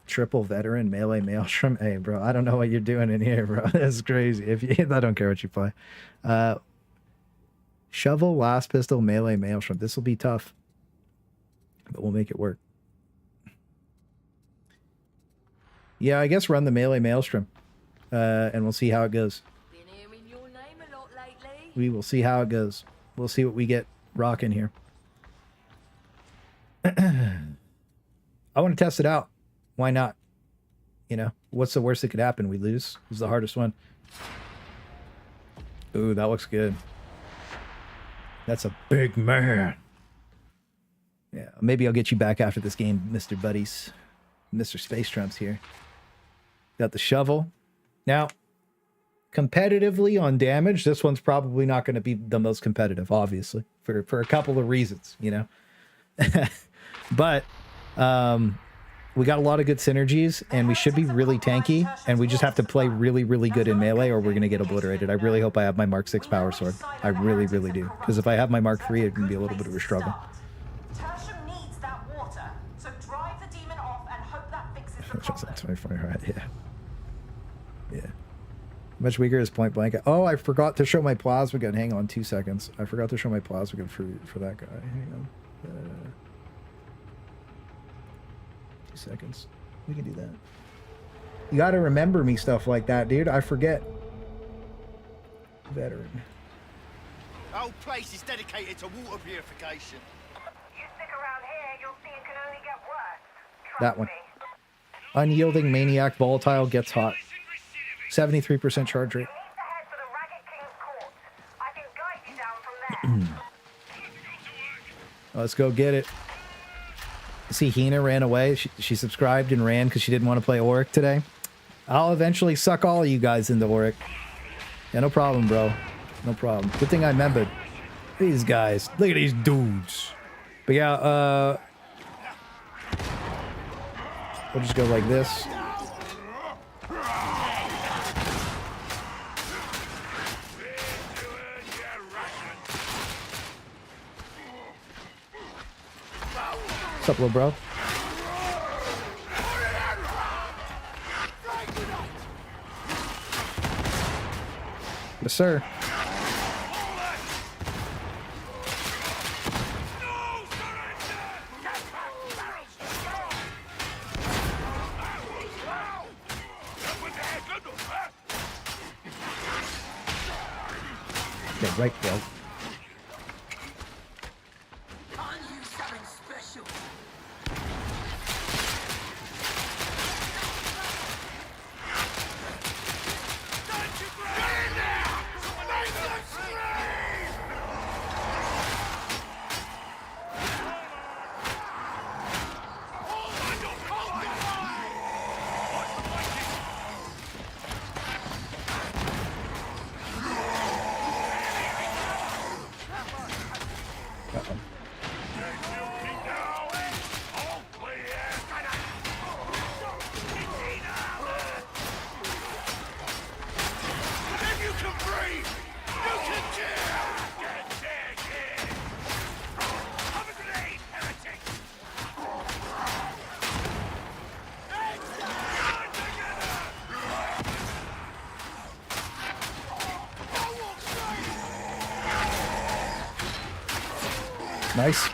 Triple veteran melee Maelstrom. Hey, bro, I don't know what you're doing in here, bro. That's crazy. If you, I don't care what you play. Shovel, last pistol, melee Maelstrom. This will be tough, but we'll make it work. Yeah, I guess run the melee Maelstrom, and we'll see how it goes. Been hearing your name a lot lately. We will see how it goes. We'll see what we get rocking here. I want to test it out. Why not? You know, what's the worst that could happen? We lose. This is the hardest one. Ooh, that looks good. That's a big man. Yeah, maybe I'll get you back after this game, Mr. Buddies. Mr. Space Trumps here. Got the shovel. Now, competitively on damage, this one's probably not going to be the most competitive, obviously, for a couple of reasons, you know. But we got a lot of good synergies, and we should be really tanky, and we just have to play really, really good in melee, or we're going to get obliterated. I really hope I have my Mark 6 power sword. I really, really do. Because if I have my Mark 3, it can be a little bit of a struggle. Tertium needs that water, so drive the demon off and hope that fixes the problem. 24, right? Yeah. Yeah. Much weaker is point blank. Oh, I forgot to show my plasma gun. Hang on 2 seconds. I forgot to show my plasma gun for that guy. Hang on. 2 seconds. We can do that. You got to remember me stuff like that, dude. I forget. Veteran. The whole place is dedicated to water purification. You stick around here, you'll see it can only get worse. That one. Unyielding maniac volatile gets hot. 73% charge rate. Let's go get it. See, Hina ran away. She subscribed and ran because she didn't want to play Auric today. I'll eventually suck all of you guys into Auric. Yeah, no problem, bro. No problem. Good thing I remembered. These guys. Look at these dudes. But yeah, we'll just go like this. What's up, little bro? Yes, sir. Yeah, right, bro. Nice.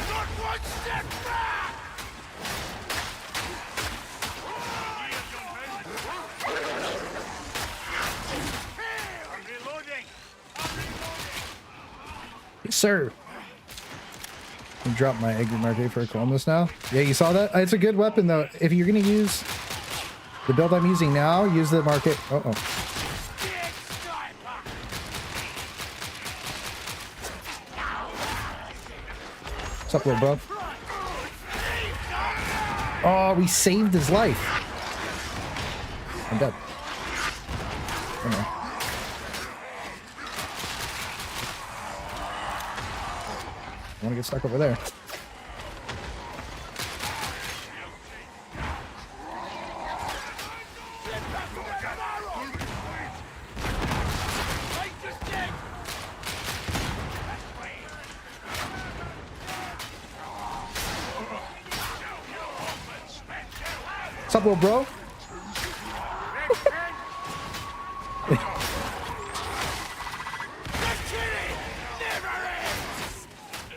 Not one step back! I'm reloading! Yes, sir. I drop my Ogryn market for Columbus now. Yeah, you saw that? It's a good weapon, though. If you're going to use the build I'm using now, use the market. Uh-oh. Big sniper! What's up, little bro? Oh, we saved his life. I'm dead. Oh, no. I want to get stuck over there. What's up, little bro?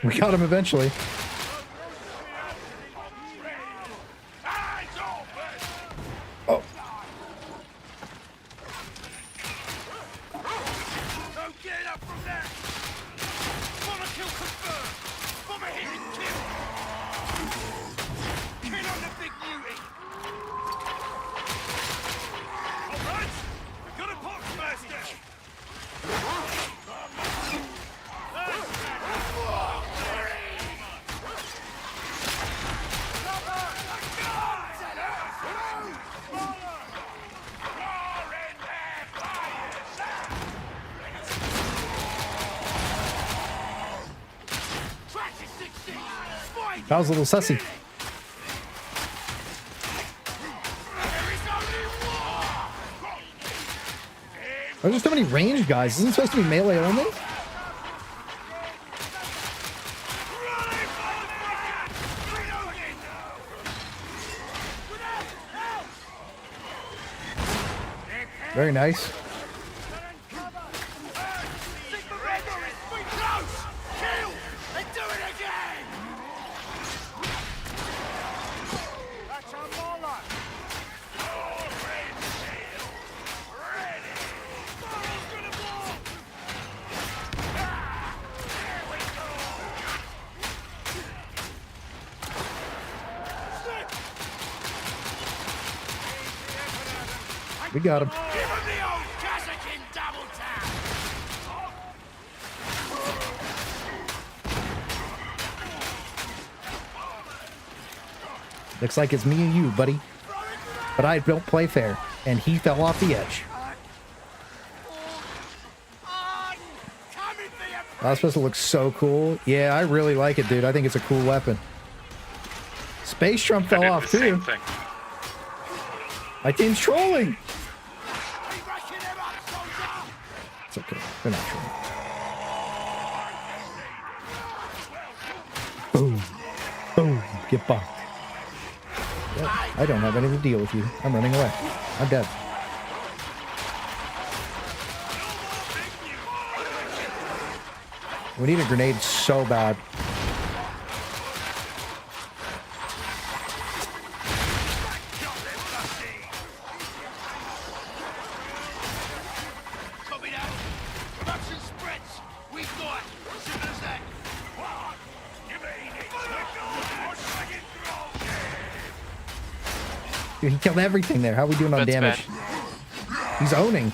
We got him eventually. Oh. Don't get up from there! Bomber kill confirmed! Bomber hit and kill! Kill on the big beauty! Alright! We've got a Poxburster! That was a little sussy. Are there so many ranged guys? Isn't it supposed to be melee only? Very nice. We got him. Give him the old Kazakin double tap! Looks like it's me and you, buddy. But I don't play fair, and he fell off the edge. That's supposed to look so cool. Yeah, I really like it, dude. I think it's a cool weapon. Space Trump fell off too. My team's trolling. It's okay. They're not trolling. Boom. Boom. Get bumped. Yep. I don't have anything to deal with you. I'm running away. I'm dead. We need a grenade so bad. Dude, he killed everything there. How are we doing on That's damage? He's owning.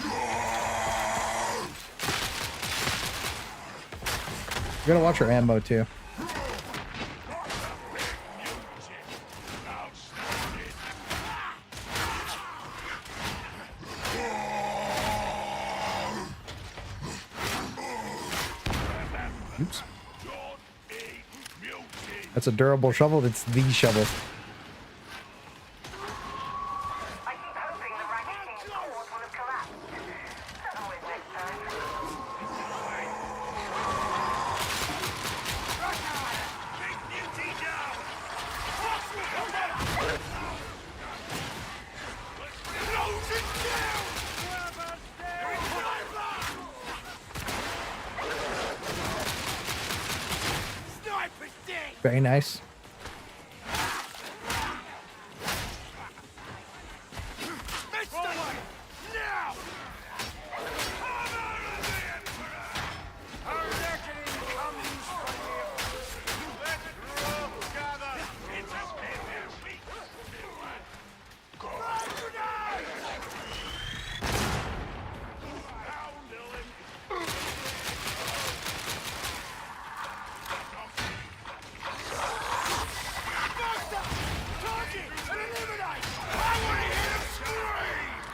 We gotta watch our ammo too. Oops. That's a durable shovel. It's the shovel. I keep hoping the Ragged King's fort will have collapsed. Always next time. Big beauty down! Very nice.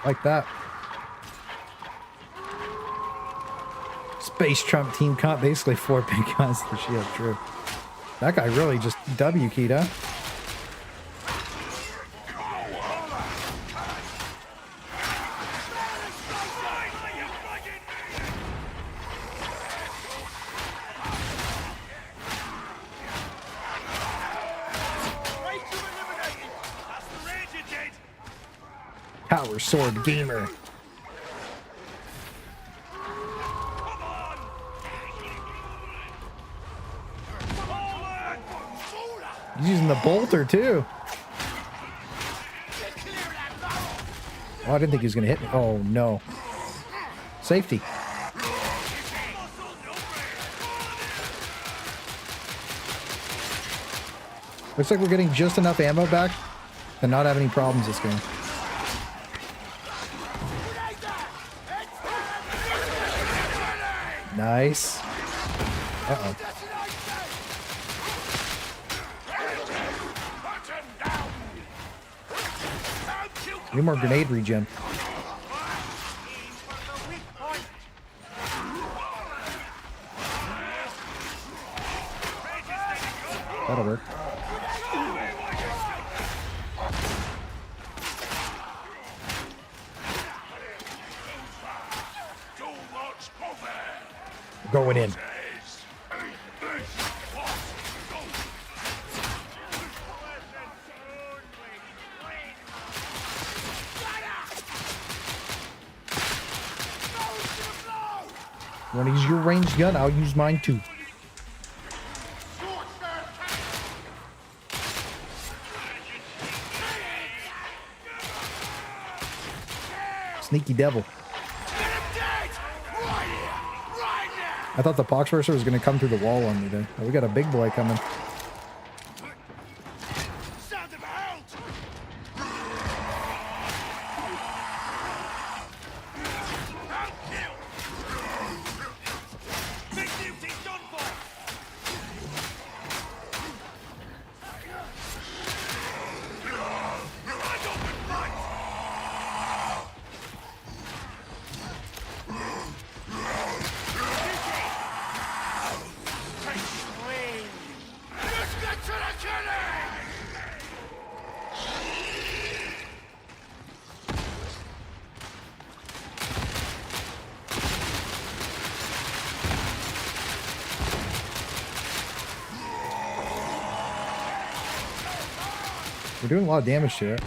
Like that. Space Trump team comp, basically 4 big guns to the shield, true. That guy really just W keyed, huh? Power Sword Gamer. He's using the bolter too. Oh, I didn't think he was gonna hit me. Oh no. Safety. Looks like we're getting just enough ammo back and not have any problems this game. Nice. Uh-oh. Need more grenade regen. That'll work. Going in. You want to use your ranged gun? I'll use mine too. Sneaky devil. I thought the Poxburster was going to come through the wall on me there. Oh, we got a big boy coming. We're doing a lot of damage to it.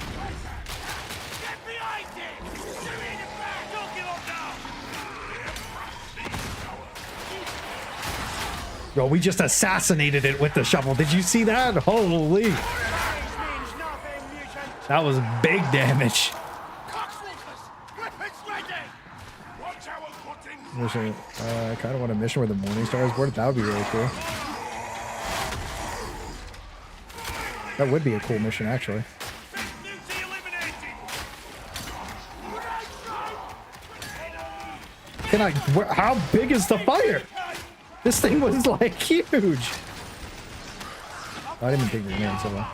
Yo, we just assassinated it with the shovel. Did you see that? Holy. That was big damage. I kind of want a mission where the Morning Star is boarded. That would be really cool. That would be a cool mission, actually. How big is the fire? This thing was like huge. Oh, I didn't even take grenades, so well.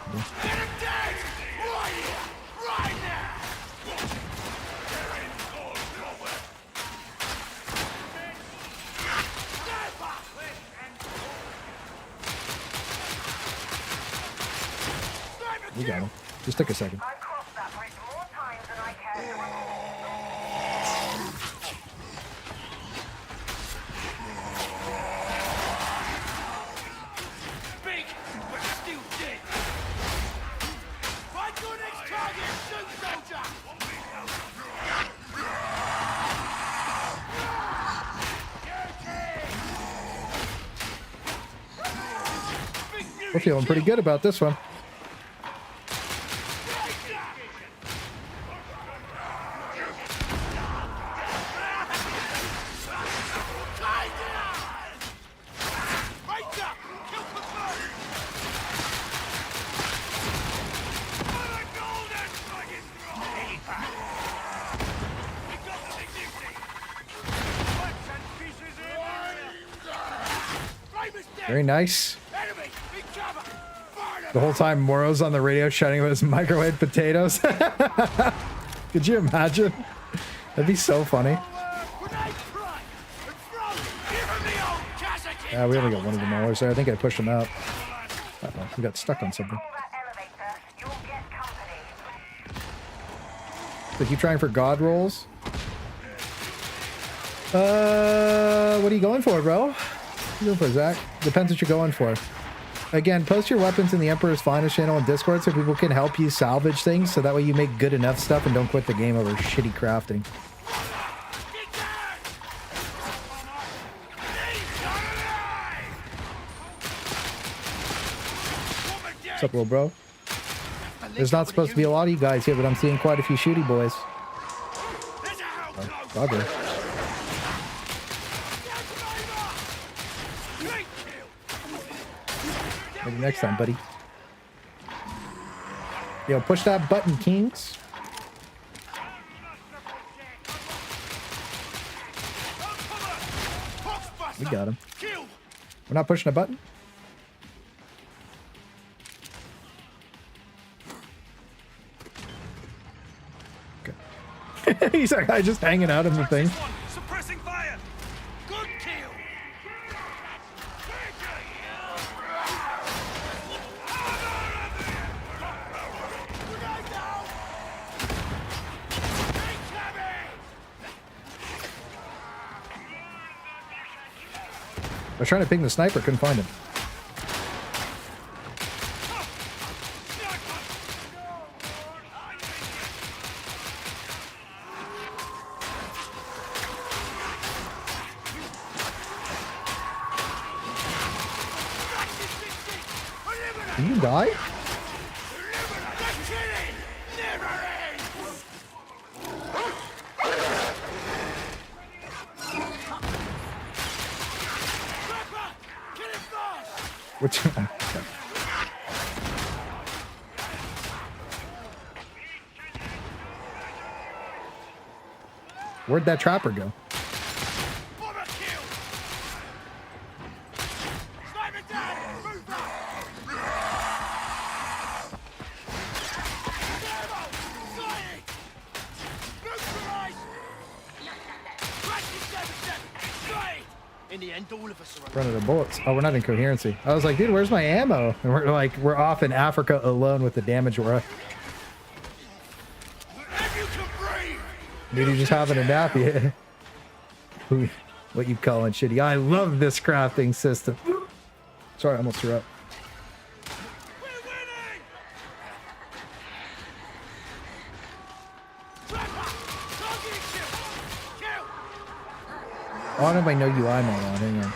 We got him. Just took a second. I crossed that bridge more times than I care to admit. Big, but still dead. Find your next target, shoot, soldier! Big We're feeling pretty good about this one. Very nice. The whole time Moro's on the radio shouting about his microwave potatoes. Could you imagine? That'd be so funny. Yeah, we only got one of the maulers there. I think I pushed him out. Uh-oh, we got stuck on something. So keep trying for god rolls. What are you going for, bro? What are you going for, Zach? Depends what you're going for. Again, post your weapons in the Emperor's Finest channel on Discord so people can help you salvage things, so that way you make good enough stuff and don't quit the game over shitty crafting. What's up, little bro? There's not supposed to be a lot of you guys here, but I'm seeing quite a few shooty boys. Oh, bugger. Maybe next time, buddy. Yo, push that button, Kings. We got him. We're not pushing a button? Okay. He's like, just hanging out in the thing. Suppressing fire. Good kill. I was trying to ping the sniper, couldn't find him. Did you die? Which where'd that trapper go? Running out of bullets. Oh, we're not in coherency. I was like, dude, where's my ammo? And we're like, we're off in Africa alone with the damage we're. Dude, you're just having a nap, yeah. What you calling shitty? I love this crafting system. Sorry, I almost threw up. I don't know if I know you. I'm on. Hang on.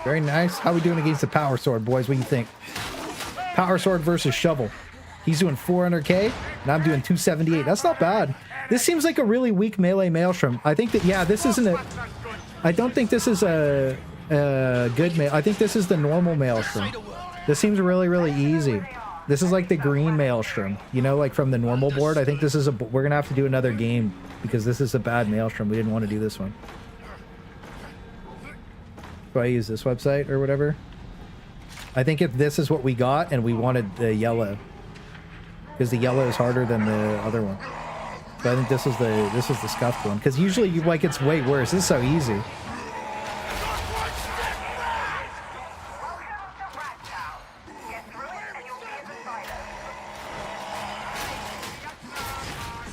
Very nice. How we doing against the power sword, boys? What do you think? Power sword versus shovel. He's doing 400k, and I'm doing 278. That's not bad. This seems like a really weak melee Maelstrom. I think that, yeah, this isn't a... I don't think this is a good I think this is the normal Maelstrom. This seems really, really easy. This is like the green Maelstrom, you know, like from the normal board. I think this is a... We're going to have to do another game because this is a bad Maelstrom. We didn't want to do this one. Do I use this website or whatever? I think if this is what we got and we wanted the yellow, because the yellow is harder than the other one. So I think this is the scuffed one, because usually you like it's way worse. This is so easy.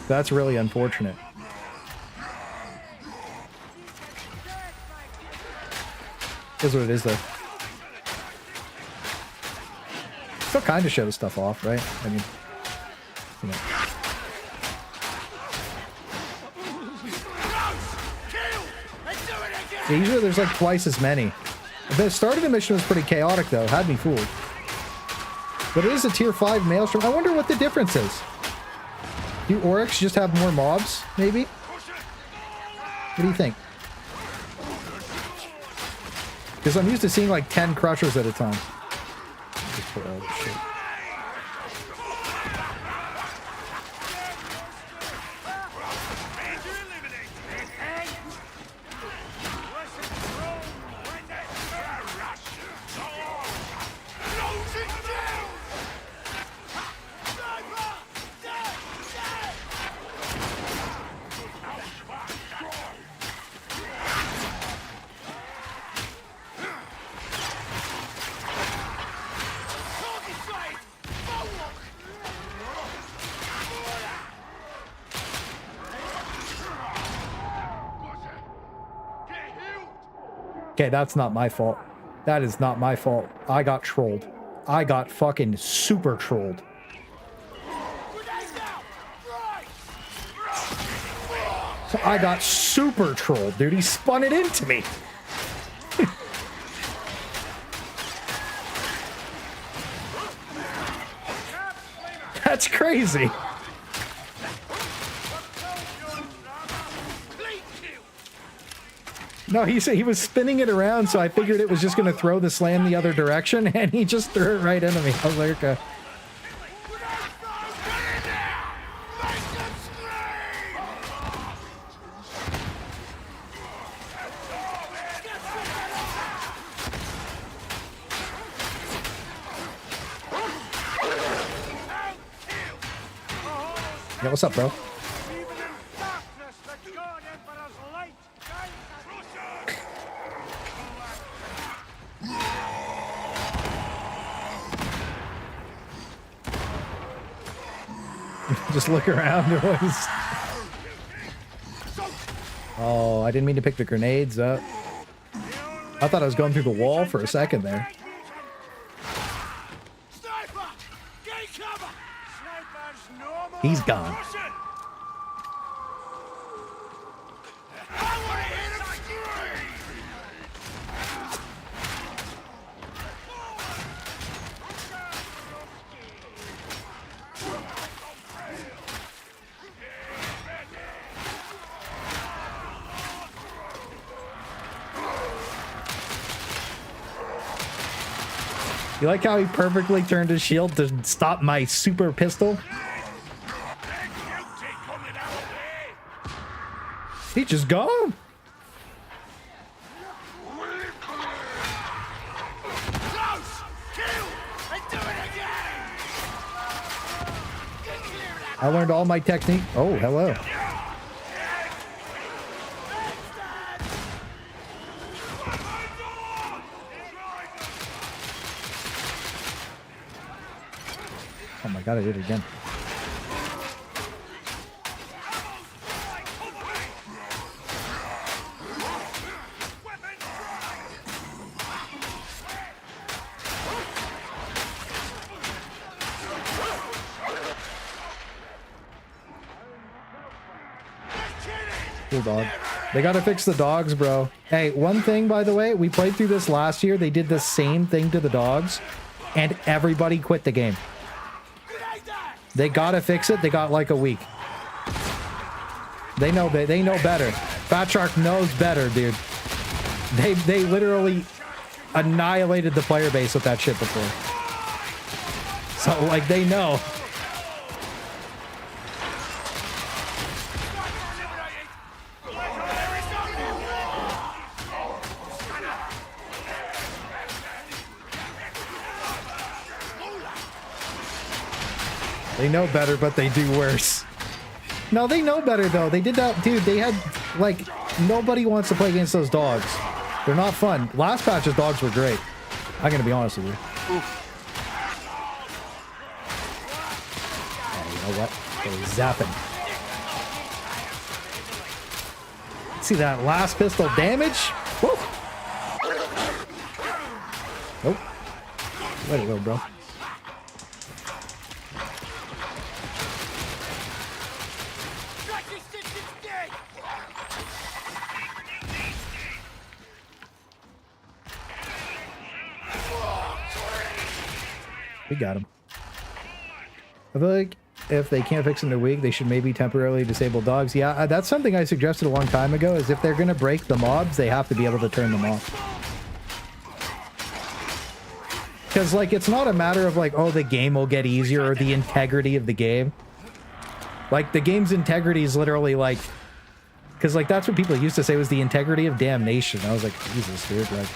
That's really unfortunate. Is what it is, though. Still kind of show the stuff off, right? I mean, you know. Yeah, usually there's like twice as many. The start of the mission was pretty chaotic, though. Had me fooled. But it is a tier 5 Maelstrom. I wonder what the difference is. Do Aurics just have more mobs, maybe? What do you think? Because I'm used to seeing like 10 crushers at a time. Just put all this shit. Okay, that's not my fault. That is not my fault. I got trolled. I got fucking super trolled. I got super trolled, dude. He spun it into me. That's crazy. No, he was spinning it around, so I figured it was just going to throw the slam the other direction, and he just threw it right into me. I was like, okay. Yeah, what's up, bro? Just look around. Oh, I didn't mean to pick the grenades up. I thought I was going through the wall for a second there. He's gone. You like how he perfectly turned his shield to stop my super pistol? He just gone. I learned all my technique. Oh, hello. Oh my god, I did it again. Cool dog. They gotta fix the dogs, bro. Hey, one thing, by the way, we played through this last year. They did the same thing to the dogs, and everybody quit the game. They gotta fix it. They got like a week. They know better. Fat Shark knows better, dude. They literally annihilated the player base with that shit before. So like they know. They know better, but they do worse. No, they know better, though. They did that. Dude, they had, like, nobody wants to play against those dogs. They're not fun. Last patch's dogs were great. I'm going to be honest with you. Oh, you know what? They're zapping. see that last pistol damage. Woo. Nope. Let it go, bro. We got him. I feel like if they can't fix it in a week, they should maybe temporarily disable dogs. Yeah, that's something I suggested a long time ago, is if they're going to break the mobs, they have to be able to turn them off. Because, like, it's not a matter of, like, oh, the game will get easier or the integrity of the game. Like, the game's integrity is literally, like... Because, like, that's what people used to say was the integrity of damnation. I was like, Jesus, dude, like,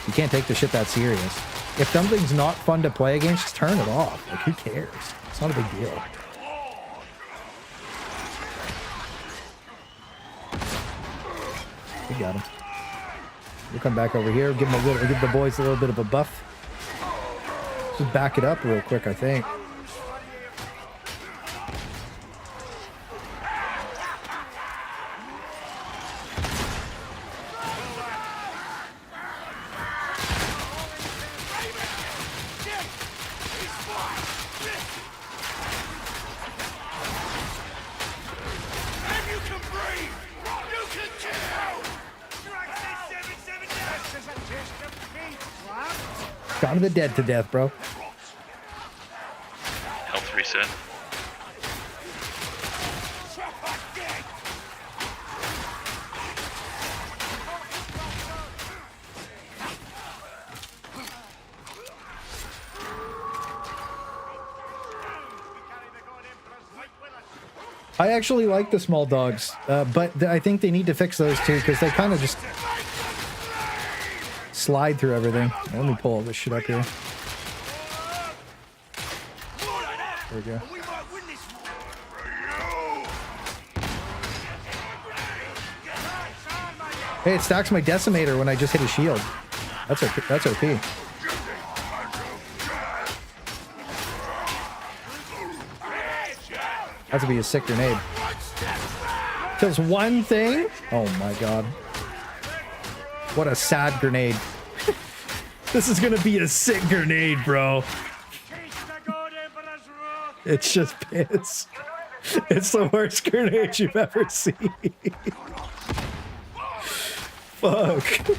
you can't take the shit that serious. If something's not fun to play against, just turn it off. Like, who cares? It's not a big deal. We got him. We'll come back over here, give the boys a little bit of a buff. Just back it up real quick, I think. Gone to the dead to death, bro. Health reset. I actually like the small dogs, but I think they need to fix those too, because they kind of just slide through everything. Let me pull all this shit up here. There we go. Hey, it stacks my decimator when I just hit a shield. That's OP. That's OP. That would be a sick grenade. Kills one thing? Oh my god. What a sad grenade. This is gonna be a sick grenade, bro. It's just piss. It's the worst grenade you've ever seen. Fuck.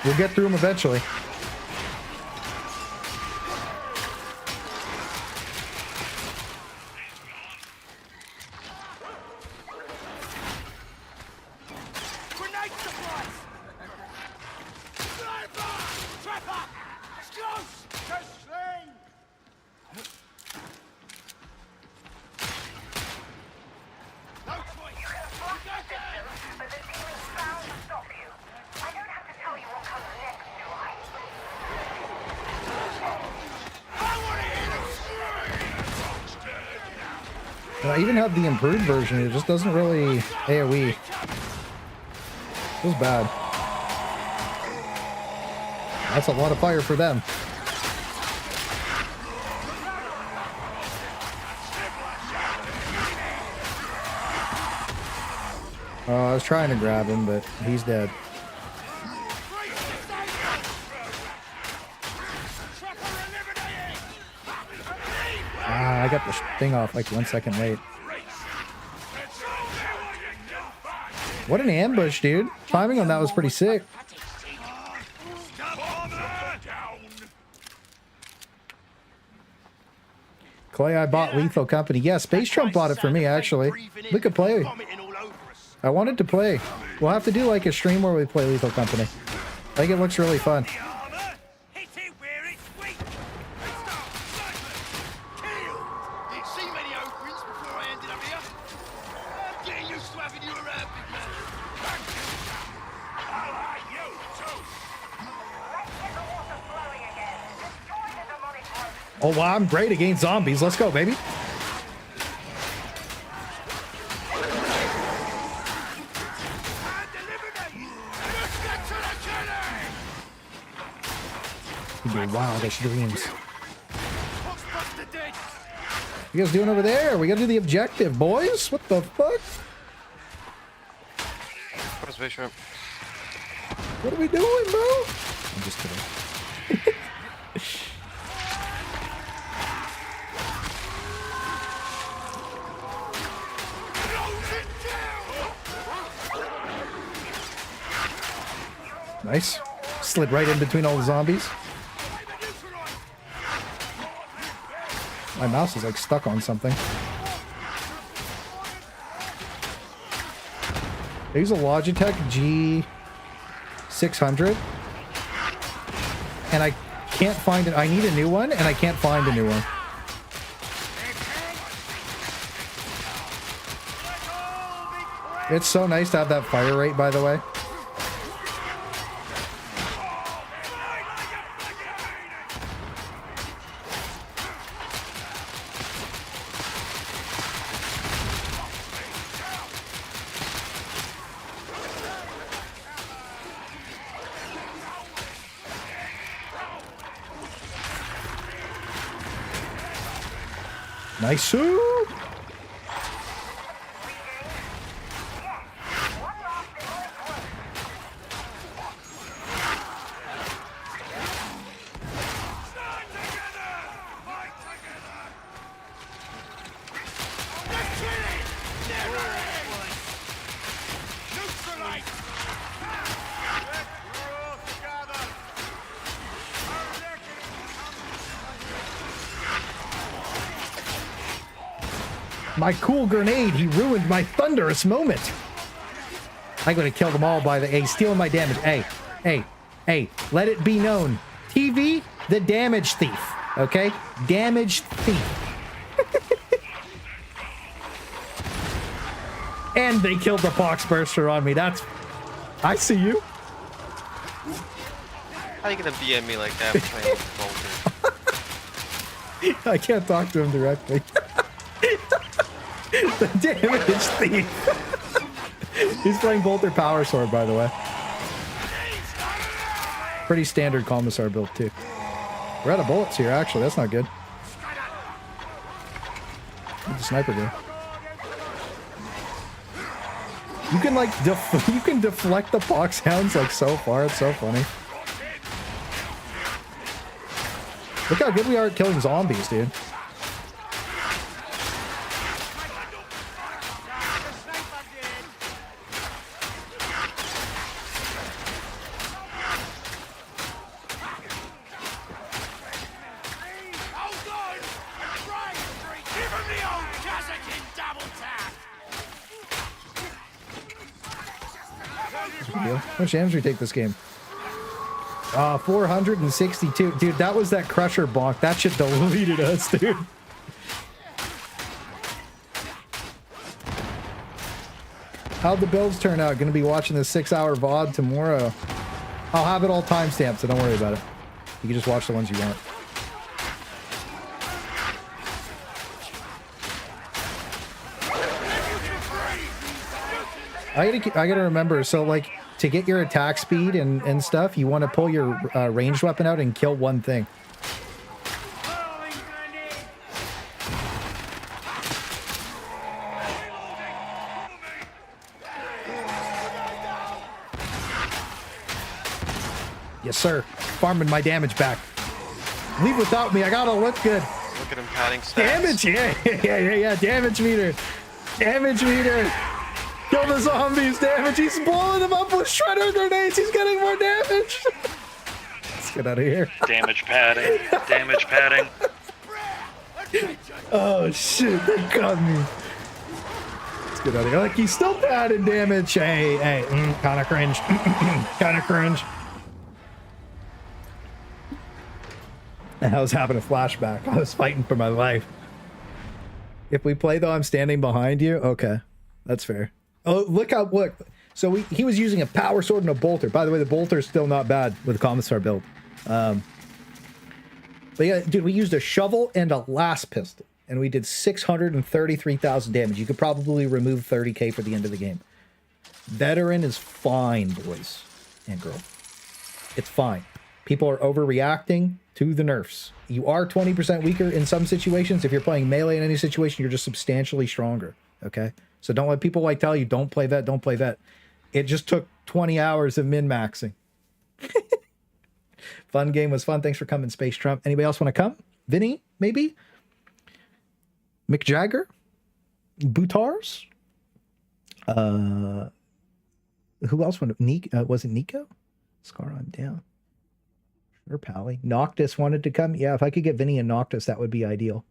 We'll get through them eventually. I even have the improved version. It just doesn't really AoE. Feels bad. That's a lot of fire for them. Oh, I was trying to grab him, but he's dead. Ah, I got the thing off like 1 second late. What an ambush, dude. Timing on that was pretty sick. Clay, I bought Lethal Company. Yeah, Space Trump bought it for me, actually. We could play. I wanted to play. We'll have to do like a stream where we play Lethal Company. I think it looks really fun. The armor, hit it where it's weak. Kill. Didn't see many Ogryns before I ended up here. I'm getting used to having you around, big man. I like you too. Oh wow, I'm great against zombies. Let's go, baby. Your wildest dreams. You guys doing over there? We gotta do the objective, boys. What the fuck? Where's Bishop? What are we doing, bro? I'm just kidding. Nice. Slid right in between all the zombies. My mouse is like stuck on something. I use a Logitech G600 and I can't find it. I need a new one and I can't find a new one. It's so nice to have that fire rate, by the way. Nice. My cool grenade, he ruined my thunderous moment. I'm gonna kill them all by the A, stealing my damage. Hey, let it be known. TV, the damage thief, okay? Damage thief. And they killed the Poxburster on me. That's... I see you. How are you gonna BM me like that playing Bolter? I can't talk to him directly. The damage thief. He's playing Bolter Power Sword, by the way. Pretty standard Commisar build, too. We're out of bullets here, actually. That's not good. Where'd the sniper go? You can, like, you can deflect the Pox Hounds, like, so far. It's so funny. Look how good we are at killing zombies, dude. How much damage do we take this game? 462. Dude, that was that Crusher bonk. That shit deleted us, dude. How'd the builds turn out? Gonna be watching this 6-hour VOD tomorrow. I'll have it all timestamped, so don't worry about it. You can just watch the ones you want. I gotta remember, so like to get your attack speed and stuff, you want to pull your ranged weapon out and kill one thing. Yes, sir. Farming my damage back. Leave without me. I gotta look good. Look at him padding stats. Damage, yeah. Damage meter. Damage meter. Kill the zombies, damage. He's blowing them up with shredder grenades. He's getting more damage. Let's get out of here. Damage padding. Damage padding. Oh, shit. They got me. Let's Get out of here. Like, he's still bad in damage. Hey, kind of cringe. Kind of cringe. And I was having a flashback. I was fighting for my life. If we play, though, I'm standing behind you. Okay, that's fair. Oh, look. So he was using a power sword and a bolter. By the way, the bolter is still not bad with the Commisar build. But yeah, dude, we used a shovel and a last pistol, and we did 633,000 damage. You could probably remove 30k for the end of the game. Veteran is fine, boys and girls. It's fine. People are overreacting to the nerfs. You are 20% weaker in some situations. If you're playing melee in any situation, you're just substantially stronger. Okay? So don't let people like tell you, don't play vet, don't play vet. It just took 20 hours of min-maxing. Fun game was fun. Thanks for coming, Space Trump. Anybody else want to come? Vinny, maybe? Mick Jagger? Boutars? Who else wanted? Was it Nico? Scar on down. Or Pally. Noctis wanted to come. Yeah, if I could get Vinny and Noctis, that would be ideal.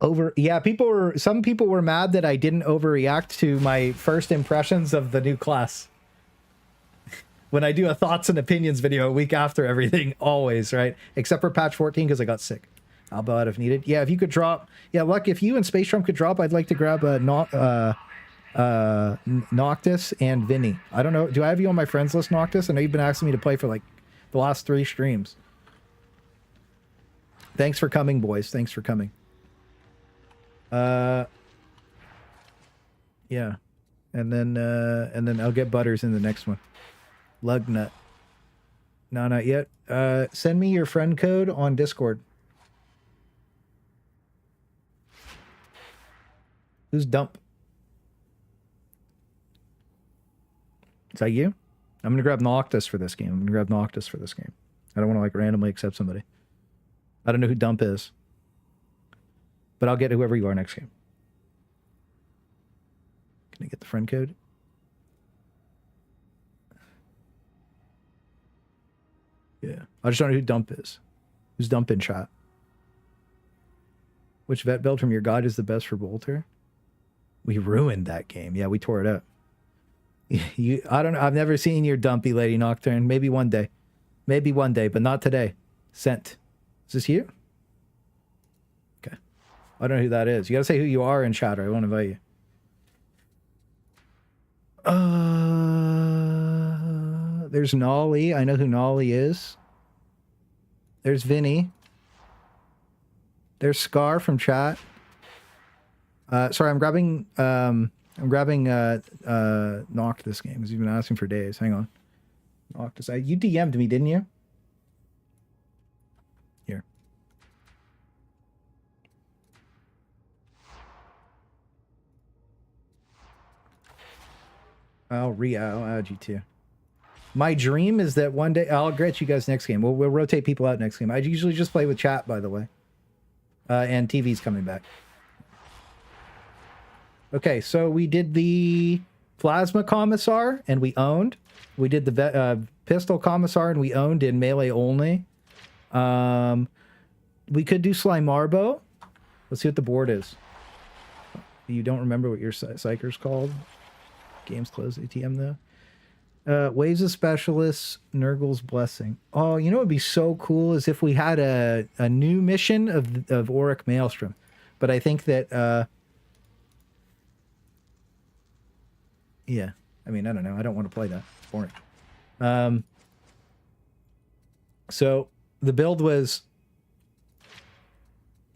Some people were mad that I didn't overreact to my first impressions of the new class. When I do a thoughts and opinions video a week after everything, always, right? Except for patch 14 because I got sick. I'll bow out if needed. Yeah, if you could drop. Yeah, Luck, if you and Space Trump could drop, I'd like to grab Noctis and Vinny. I don't know. Do I have you on my friends list, Noctis? I know you've been asking me to play for like the last 3 streams. Thanks for coming, boys. Thanks for coming. Yeah. And then I'll get Butters in the next one. Lugnut. No, not yet. Send me your friend code on Discord. Who's Dump? Is that you? I'm going to grab Noctis for this game. I don't want to like randomly accept somebody. I don't know who Dump is. But I'll get whoever you are next game. Can I get the friend code? Yeah. I just don't know who Dump is. Who's Dump in chat? Which vet build from your guide is the best for Bolter? We ruined that game. Yeah, we tore it up. I don't know. I've never seen your dumpy Lady Nocturne. Maybe one day. But not today. Sent. Is this you? Okay. I don't know who that is. You gotta say who you are in chat or I won't invite you. There's Nolly. I know who Nolly is. There's Vinny. There's Scar from chat. Sorry, I'm grabbing Noct this game because he's been asking for days. Hang on. Noctis. You DM'd me, didn't you? Here. I'll add you too. My dream is that one day I'll get you guys next game. We'll rotate people out next game. I usually just play with chat, by the way. And TV's coming back. Okay, so we did the Plasma Commisar, and we owned. We did the Pistol Commisar, and we owned in melee only. We could do Sly Marbo. Let's see what the board is. You don't remember what your Psyker's called? Game's closed, ATM, though. Waves of Specialists, Nurgle's Blessing. Oh, you know what would be so cool is if we had a new mission of Auric Maelstrom. But I think that... yeah, I mean, I don't know. I don't want to play that. It's boring. So the build was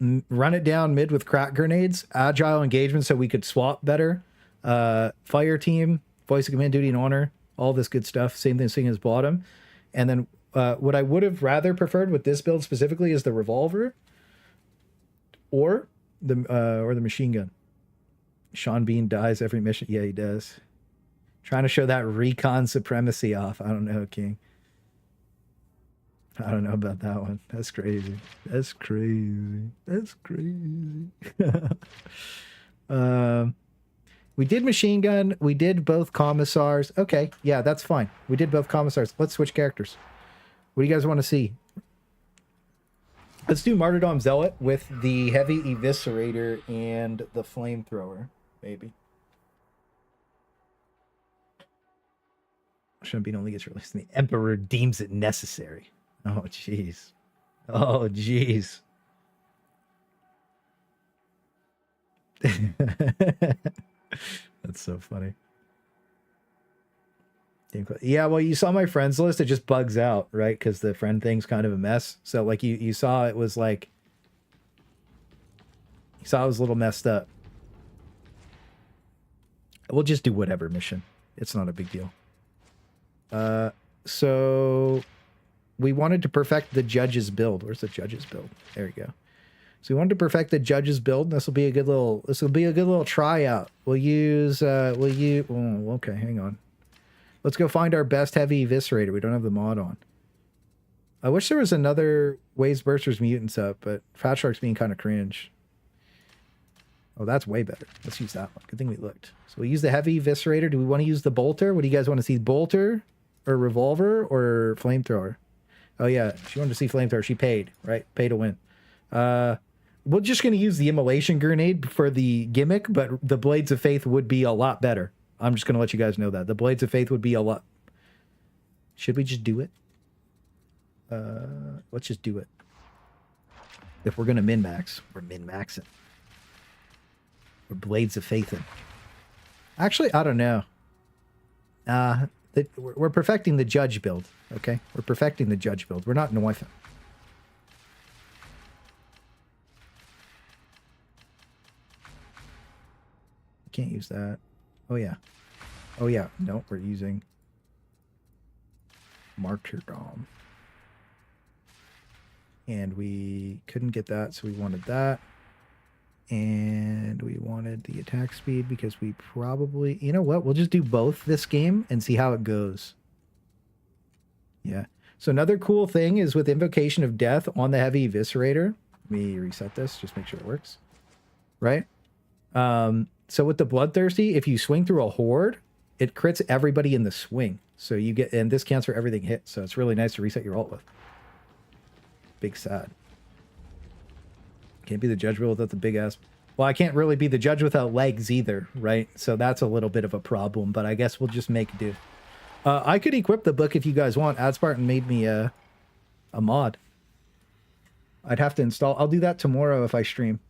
run it down mid with crack grenades, agile engagement so we could swap better, fire team, voice of command, duty, and honor, all this good stuff. Same thing as bottom. And then what I would have rather preferred with this build specifically is the revolver or the machine gun. Sean Bean dies every mission. Yeah, he does. Trying to show that recon supremacy off. I don't know, King. I don't know about that one. That's crazy. That's crazy. We did machine gun. We did both commissars. Okay, yeah, that's fine. We did both commissars. Let's switch characters. What do you guys want to see? Let's do Matyrdom Zealot with the heavy eviscerator and the flamethrower, maybe. Shouldn't be only gets released when the Emperor deems it necessary. Oh, jeez. Oh, jeez. That's so funny. Yeah, well, you saw my friends list. It just bugs out, right? Because the friend thing's kind of a mess. So, like, you saw it was like... You saw it was a little messed up. We'll just do whatever mission. It's not a big deal. So... We wanted to perfect the judge's build. Where's the judge's build? There we go. So we wanted to perfect the judge's build. This will be a good little tryout. We'll use okay, hang on. Let's go find our best heavy eviscerator. We don't have the mod on. I wish there was another Waves Bursters Mutants up, but Fat Shark's being kind of cringe. Oh, that's way better. Let's use that one. Good thing we looked. So we'll use the heavy eviscerator. Do we want to use the bolter? What do you guys want to see? Bolter or revolver or flamethrower? Oh yeah, she wanted to see flamethrower. She paid, right? Pay to win. We're just going to use the immolation grenade for the gimmick, but the Blades of Faith would be a lot better. I'm just going to let you guys know that. The Blades of Faith would be a lot... Should we just do it? Let's just do it. If we're going to min-max, we're min-maxing. We're Blades of Faithin'. Actually, I don't know. We're perfecting the judge build, okay? We're perfecting the judge build. We're not Noifin. Can't use that. Oh, yeah. Oh, yeah. No, we're using Matyrdom. And we couldn't get that, so we wanted that. And we wanted the attack speed because we probably... You know what? We'll just do both this game and see how it goes. Yeah. So another cool thing is with Invocation of Death on the Heavy Eviscerator. Let me reset this. Just make sure it works. Right? So with the Bloodthirsty, if you swing through a horde, it crits everybody in the swing. So you get... And this counts for everything hit. So it's really nice to reset your ult with. Big sad. Can't be the judge without the big ass. Well, I can't really be the judge without legs either, right? So that's a little bit of a problem, but I guess we'll just make do. I could equip the book if you guys want. AdSpartan made me a mod. I'd have to install. I'll do that tomorrow if I stream.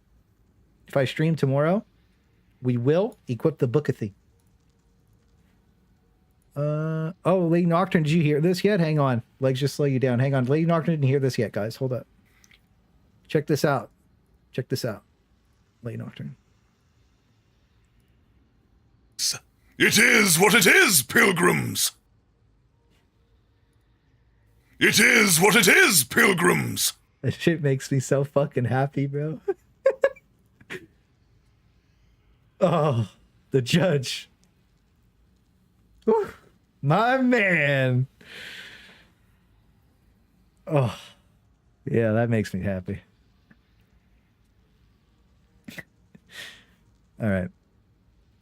If I stream tomorrow, we will equip the bookathy. Oh, Lady Nocturne, did you hear this yet? Hang on. Legs just slow you down. Hang on. Lady Nocturne didn't hear this yet, guys. Hold up. Check this out. Check this out. Late Nocturne. It is what it is, pilgrims! It is what it is, pilgrims! That shit makes me so fucking happy, bro. Oh, the judge. Whew, my man. Oh, yeah, that makes me happy. All right.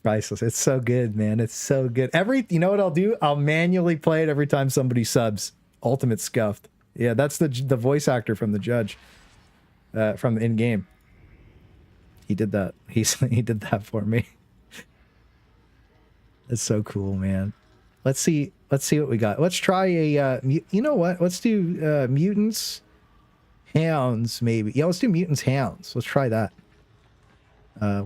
Priceless. It's so good, man. It's so good. You know what I'll do? I'll manually play it every time somebody subs. Ultimate Scuffed. Yeah, that's the voice actor from the judge. From in-game. He did that. He did that for me. That's so cool, man. Let's see what we got. Let's try a you know what? Let's do Mutants Hounds maybe. Yeah, let's do Mutants Hounds. Let's try that.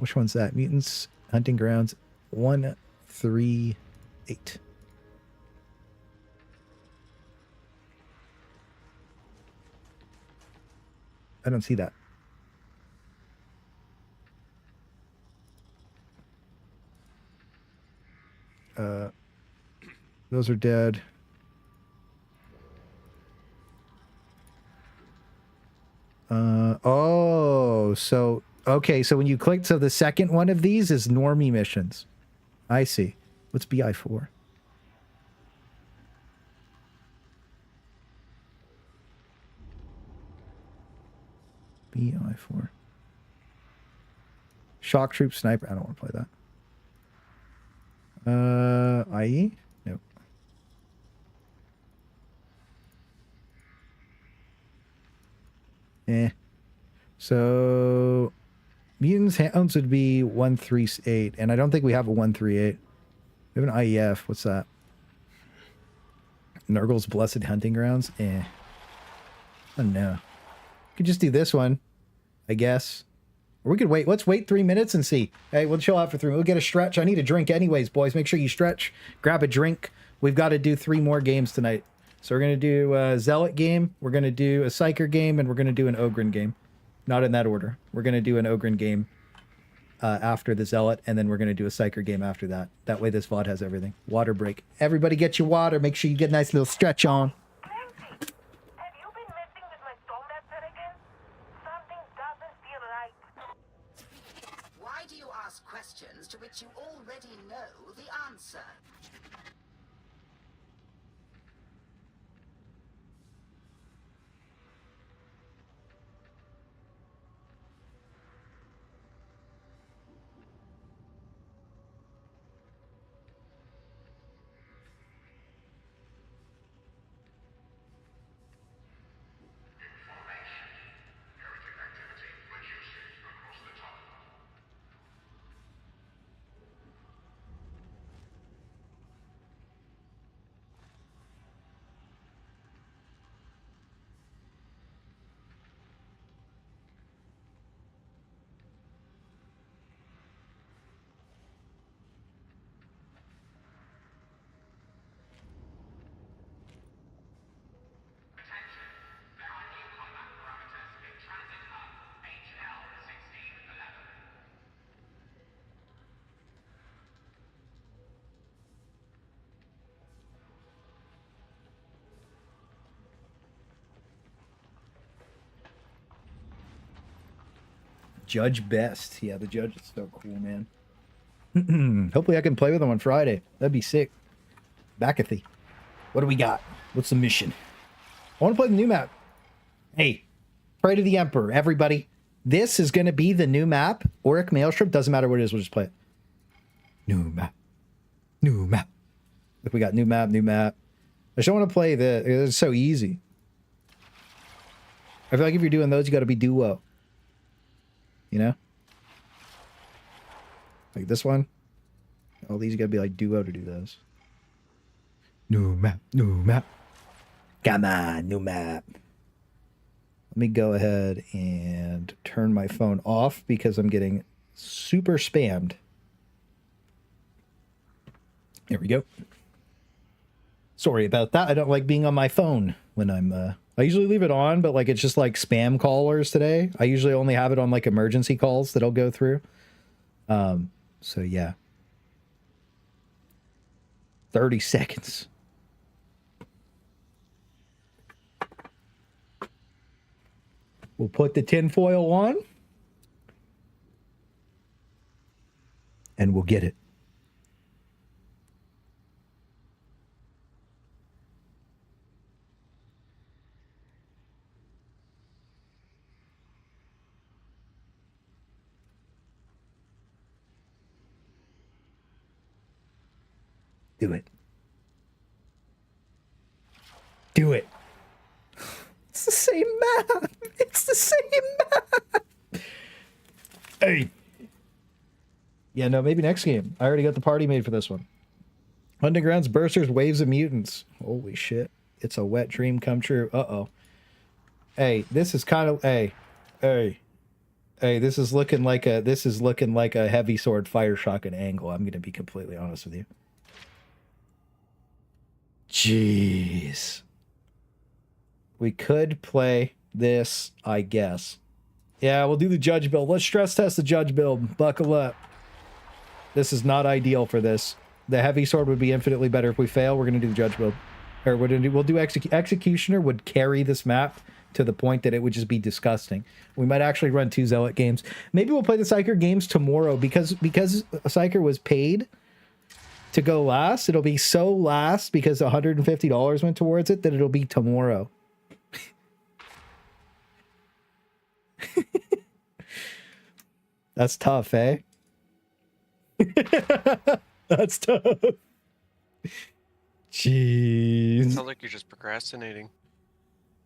Which one's that? Mutants Hunting Grounds 138. I don't see that. Those are dead. Oh, so okay, so when you click, so the second one of these is normie missions. I see. What's BI4? BI4. Shock Troop Sniper. I don't want to play that. IE? Nope. So Mutants Hounds would be 138, and I don't think we have a 138. We have an IEF. What's that? Nurgle's Blessed Hunting Grounds? I don't know. Could just do this one, I guess. Or we could wait. Let's wait 3 minutes and see. Hey, we'll chill out for 3 minutes. We'll get a stretch. I need a drink anyways, boys. Make sure you stretch. Grab a drink. We've got to do 3 more games tonight. So we're going to do a Zealot game. We're going to do a Psyker game. And we're going to do an Ogryn game. Not in that order. We're going to do an Ogryn game after the Zealot. And then we're going to do a Psyker game after that. That way this VOD has everything. Water break. Everybody get your water. Make sure you get a nice little stretch on. Why do you ask questions to which you already know the answer? Judge Best. Yeah, the judge is so cool, man. Hopefully I can play with him on Friday. That'd be sick. Backathy. What do we got? What's the mission? I want to play the new map. Hey, pray to the Emperor, everybody. This is going to be the new map. Auric Maelstrom. Doesn't matter what it is. We'll just play it. New map. New map. Look, we got new map, new map. I just don't want to play the... It's so easy. I feel like if you're doing those, you got to be duo. You know? Like this one. All these you gotta be like duo to do those. New map, new map. Come on, new map. Let me go ahead and turn my phone off because I'm getting super spammed. There we go. Sorry about that. I don't like being on my phone when I'm I usually leave it on, but like it's just like spam callers today. I usually only have it on like emergency calls that I'll go through. So yeah. 30 seconds. We'll put the tinfoil on. And we'll get it. Do it. Do it. It's the same map. It's the same map. Hey. Yeah, no, maybe next game. I already got the party made for this one. Hunting Grounds, Berserkers, Waves of Mutants. Holy shit. It's a wet dream come true. Uh-oh. Hey, this is kind of... Hey. This is looking like a heavy sword fire shotgun angle. I'm going to be completely honest with you. Jeez. We could play this, I guess. Yeah, we'll do the judge build. Let's stress test the judge build. Buckle up. This is not ideal for this. The heavy sword would be infinitely better. If we fail, we're going to do the judge build. Or we'll do Executioner would carry this map to the point that it would just be disgusting. We might actually run 2 Zealot games. Maybe we'll play the Psyker games tomorrow because Psyker was paid to go last. It'll be so last because $150 went towards it that it'll be tomorrow. That's tough, eh? That's tough. Jeez. Sounds like you're just procrastinating.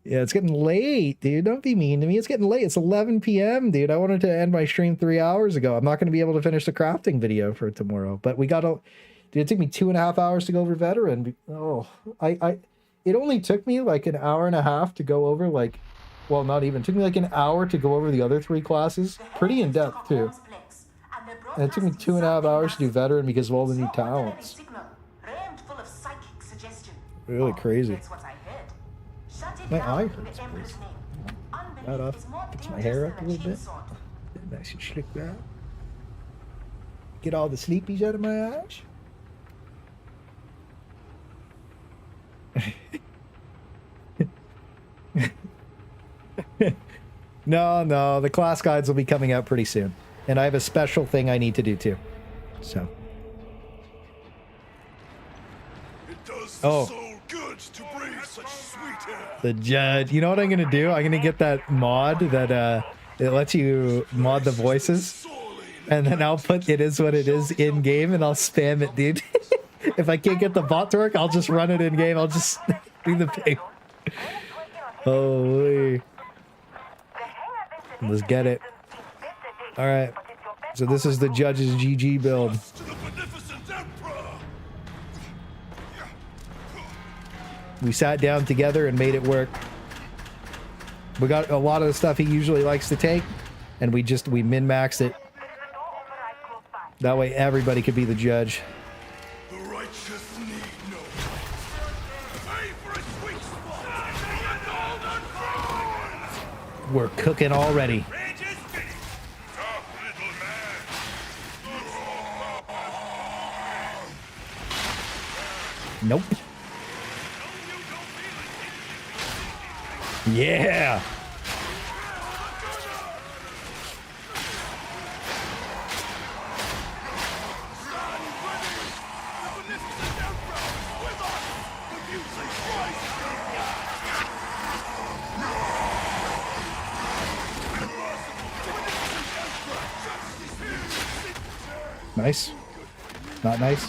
Yeah, it's getting late, dude. Don't be mean to me. It's getting late. It's 11 p.m., dude. I wanted to end my stream 3 hours ago. I'm not going to be able to finish the crafting video for tomorrow. But we got to... Dude, it took me 2.5 hours to go over veteran. Oh, it only took me like an hour and a half to go over like, well, not even. It took me like an hour to go over the other 3 classes. Pretty in depth too. And it took me 2.5 hours to do veteran because of all the new talents. Really crazy. My eye hurts, please. That off. Gets my hair up a little bit. Nice and slick that. Get all the sleepies out of my eyes. No, the class guides will be coming out pretty soon. And I have a special thing I need to do too. So. It does the soul good to breathe such sweet air. The judge. You know what I'm going to do? I'm going to get that mod that it lets you mod the voices. And then I'll put it is what it is in game and I'll spam it, dude. If I can't get the bot to work, I'll just run it in game. I'll just do the ping. Holy. Let's get it. All right. So this is the judge's GG build. We sat down together and made it work. We got a lot of the stuff he usually likes to take, and we min-maxed it. That way everybody could be the judge. The righteous need no. Pay for a sweet spot. We're cooking already. Nope. Yeah. Nice. Not nice.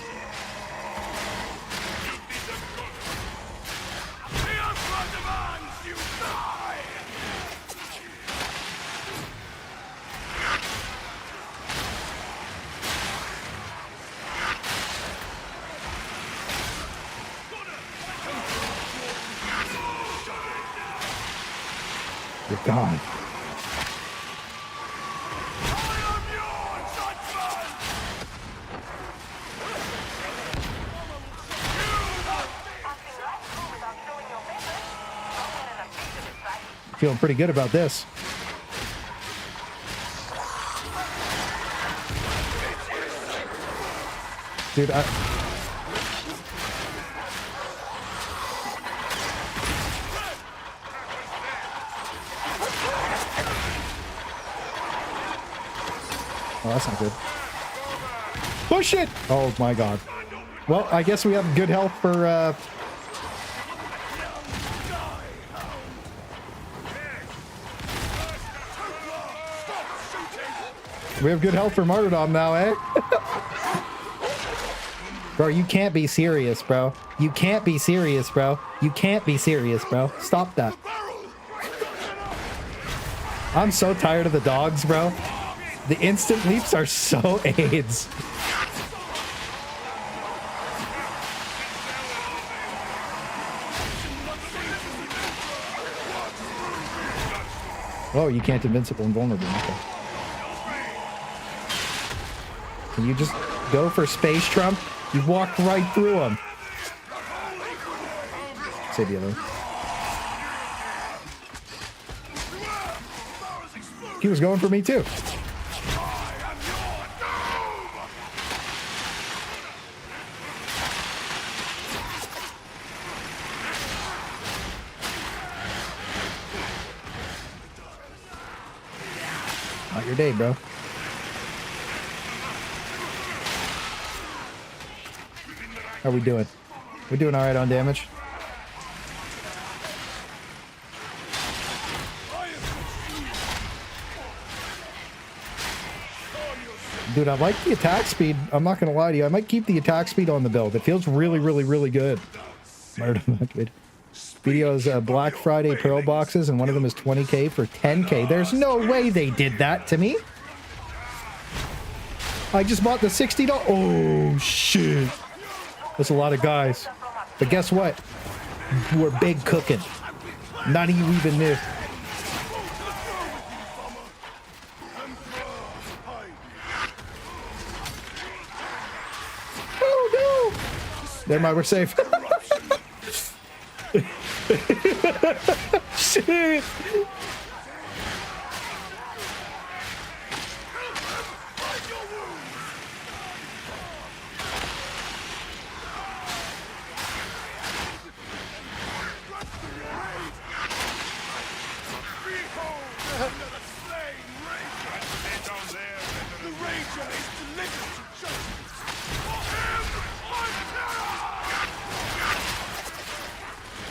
You're gone. Feeling pretty good about this. Dude, oh, that's not good. Push it! Oh my god. Well, I guess we have good health for, we have good health for Matyrdom now, eh? Bro, you can't be serious, bro. You can't be serious, bro. You can't be serious, bro. Stop that. I'm so tired of the dogs, bro. The instant leaps are so AIDS. Oh, you can't invincible and vulnerable. Okay. Can you just go for space Trump? You walked right through him. Say the other. He was going for me too. Not your day, bro. How are we doing? We're doing all right on damage. Dude, I like the attack speed. I'm not going to lie to you. I might keep the attack speed on the build. It feels really, really, really good. Video's Black Friday Pearl boxes, and one of them is 20k for 10k. There's no way they did that to me. I just bought the $60. Oh, shit. That's a lot of guys. But guess what? we're big cooking. None of you even knew. Oh no! Never mind, we're safe. Shit!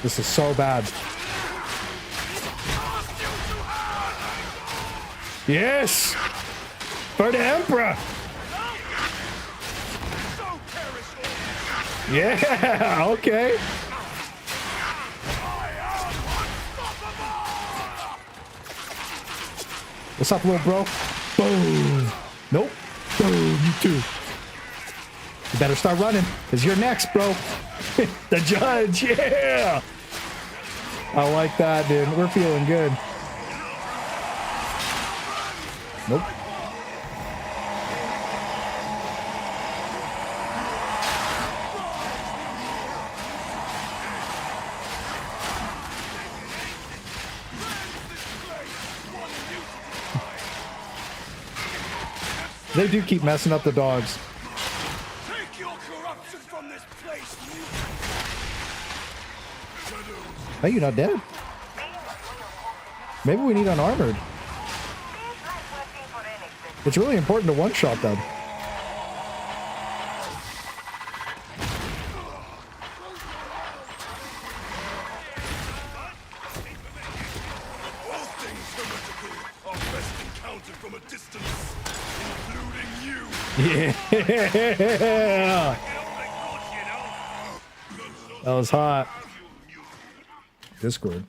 This is so bad. Yes! For the Emperor! Yeah, okay. What's up, little bro? Boom. Nope. Boom, you too. You better start running, because you're next, bro. The judge, yeah! I like that, dude. We're feeling good. Nope. They do keep messing up the dogs. Take your corruption from this place, Hey, you're not dead. Maybe we need unarmored. It's really important to one-shot them. all things heretical are best encountered from a distance, including you. Yeah! That was hot. Discord.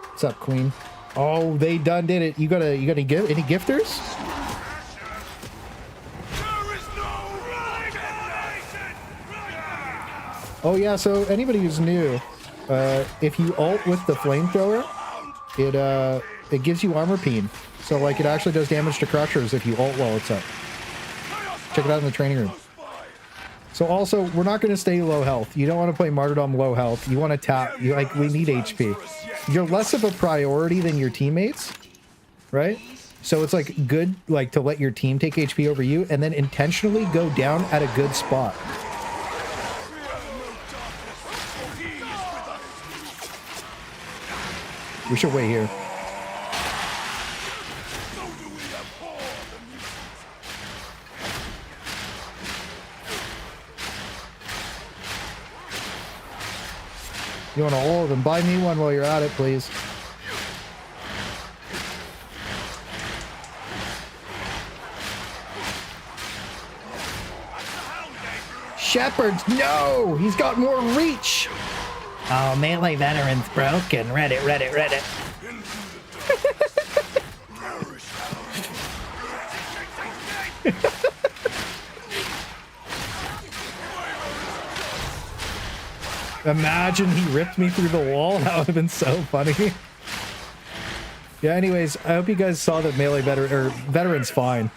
What's up, Queen? Oh, they done did it. You got any gifters? There is no Oh yeah, so anybody who's new, if you ult with the flamethrower, it gives you armor peen. So like it actually does damage to crushers if you ult while it's up. Check it out in the training room. So also, we're not going to stay low health. You don't want to play Matyrdom low health. You want to tap. We need HP. You're less of a priority than your teammates, right? So it's like good like to let your team take HP over you and then intentionally go down at a good spot. We should wait here. You want to hold and buy me one while you're at it, please. Shepherds, no! He's got more reach! Oh, melee veteran's broken. Reddit. Imagine he ripped me through the wall. That would have been so funny. Yeah, anyways, I hope you guys saw that melee veteran's fine.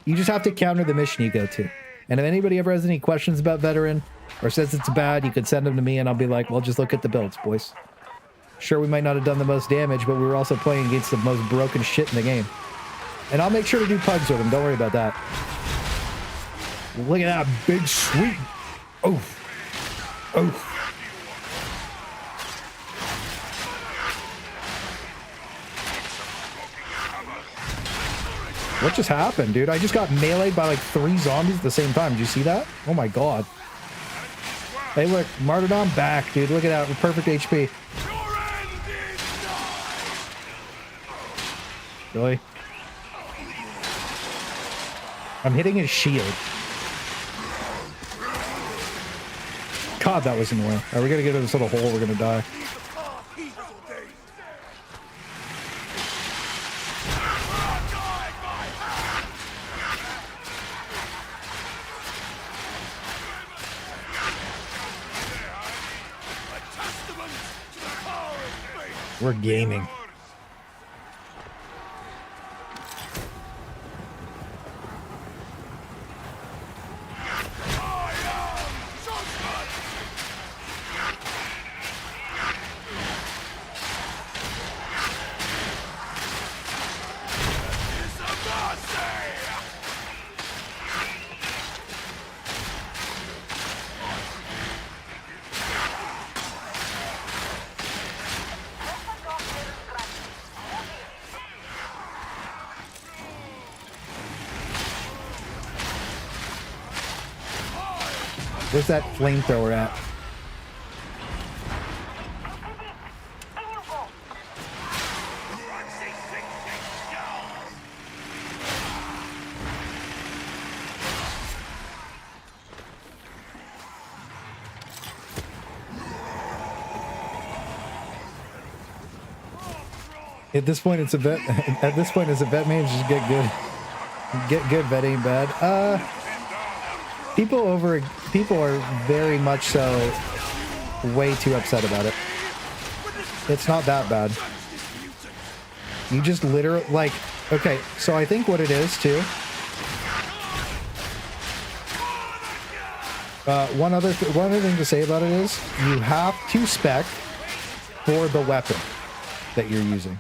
You just have to counter the mission you go to. And if anybody ever has any questions about veteran or says it's bad, you could send them to me and I'll be like, well, just look at the builds, boys. Sure, we might not have done the most damage, but we were also playing against the most broken shit in the game. And I'll make sure to do pugs with them. Don't worry about that. Look at that big sweet. Oh. Oh. What just happened, dude? I just got meleeed by like 3 zombies at the same time. Did you see that? Oh my god. Hey, look. Matyrdom back, dude. Look at that. With perfect HP. Really? I'm hitting his shield. God, that was annoying. Alright, we gotta get in this little hole. We're gonna die. We're gaming. Where's that flamethrower at? At this point, it's a vet. At this point, as a vet mage, just get good. Get good. Vet ain't bad. People are very much so way too upset about it. It's not that bad. You just literally like, okay, so I think what it is too. One other thing to say about it is you have to spec for the weapon that you're using.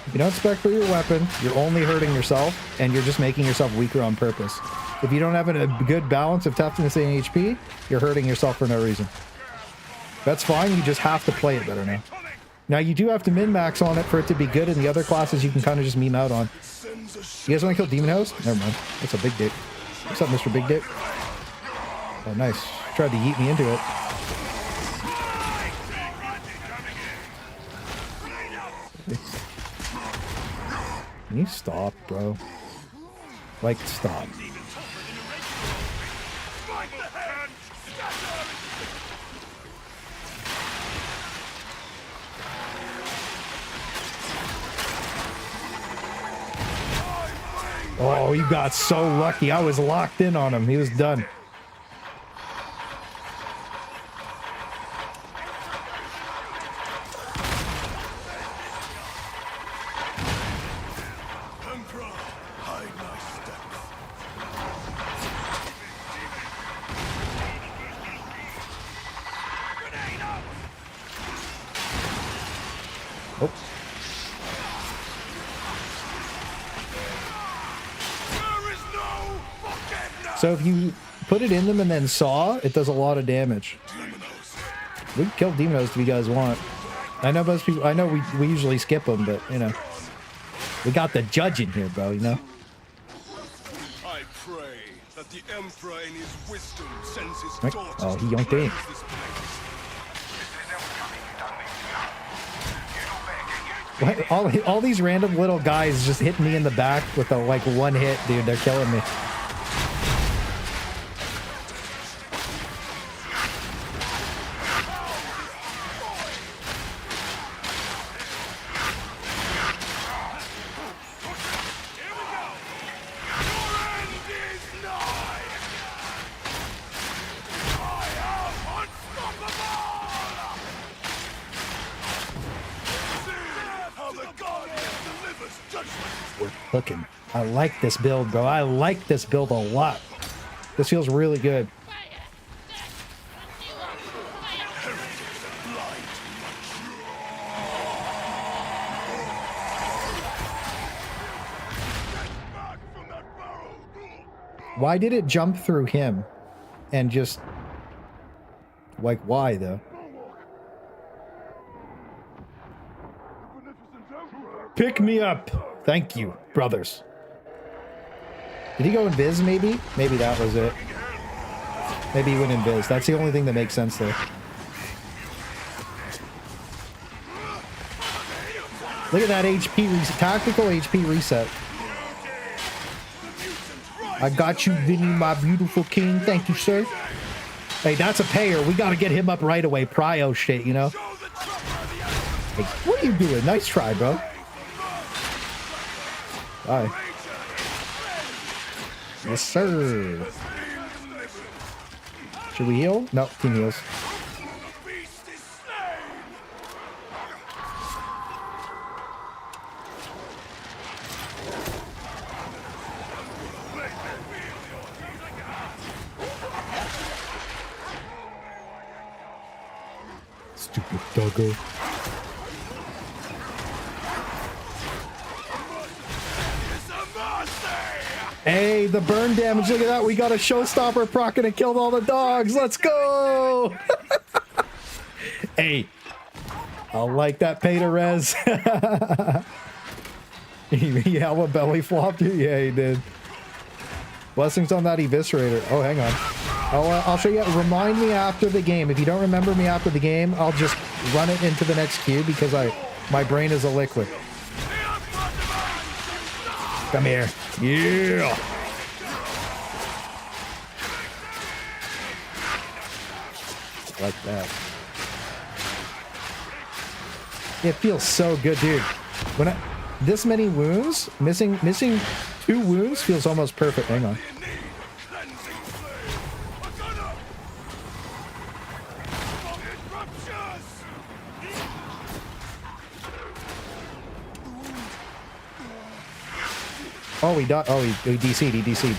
If you don't spec for your weapon, you're only hurting yourself, and you're just making yourself weaker on purpose. If you don't have a good balance of toughness and HP, you're hurting yourself for no reason. That's fine, you just have to play it better now. Now, you do have to min-max on it for it to be good, and the other classes you can kind of just meme out on. You guys want to kill Demon Host? Never mind. That's a big dick. What's up, Mr. Big Dick? Oh, nice. Tried to yeet me into it. Can you stop, bro? Like, stop. Oh, you got so lucky. I was locked in on him. He was done. So if you put it in them and then saw, it does a lot of damage. We can kill Demon Host if you guys want. I know most people, I know we usually skip them, but you know. We got the judge in here, bro, you know? I pray that the Emperor in his wisdom sends his daughter. Oh, he yoinked in. What? All these random little guys just hit me in the back with a like one hit, dude. They're killing me. Looking. I like this build, bro. I like this build a lot. This feels really good. Why did it jump through him? And just... like, why, though? Pick me up! Thank you, brothers. Did he go invis, maybe? Maybe that was it. Maybe he went invis. That's the only thing that makes sense there. Look at that HP reset. Tactical HP reset. I got you, Vinny, my beautiful king. Thank you, sir. Hey, that's a payer. We gotta get him up right away. Prio shit, you know? Hey, what are you doing? Nice try, bro. Bye. Yes, sir. Should we heal? No, team heals. The beast is slain! Stupid doggo. It's a mercy! Hey, the burn damage. Look at that. We got a showstopper. Proc and killed all the dogs. Let's go. Hey, I like that pay to res. Yeah, what belly flopped you? Yeah, he did. Blessings on that eviscerator. Oh, hang on. I'll show you. Remind me after the game. If you don't remember me after the game, I'll just run it into the next queue because my brain is a liquid. Come here. Yeah. Like that. It feels so good, dude. When this many wounds, missing 2 wounds feels almost perfect. Hang on. Oh, he died. Oh, he DC'd. He DC'd.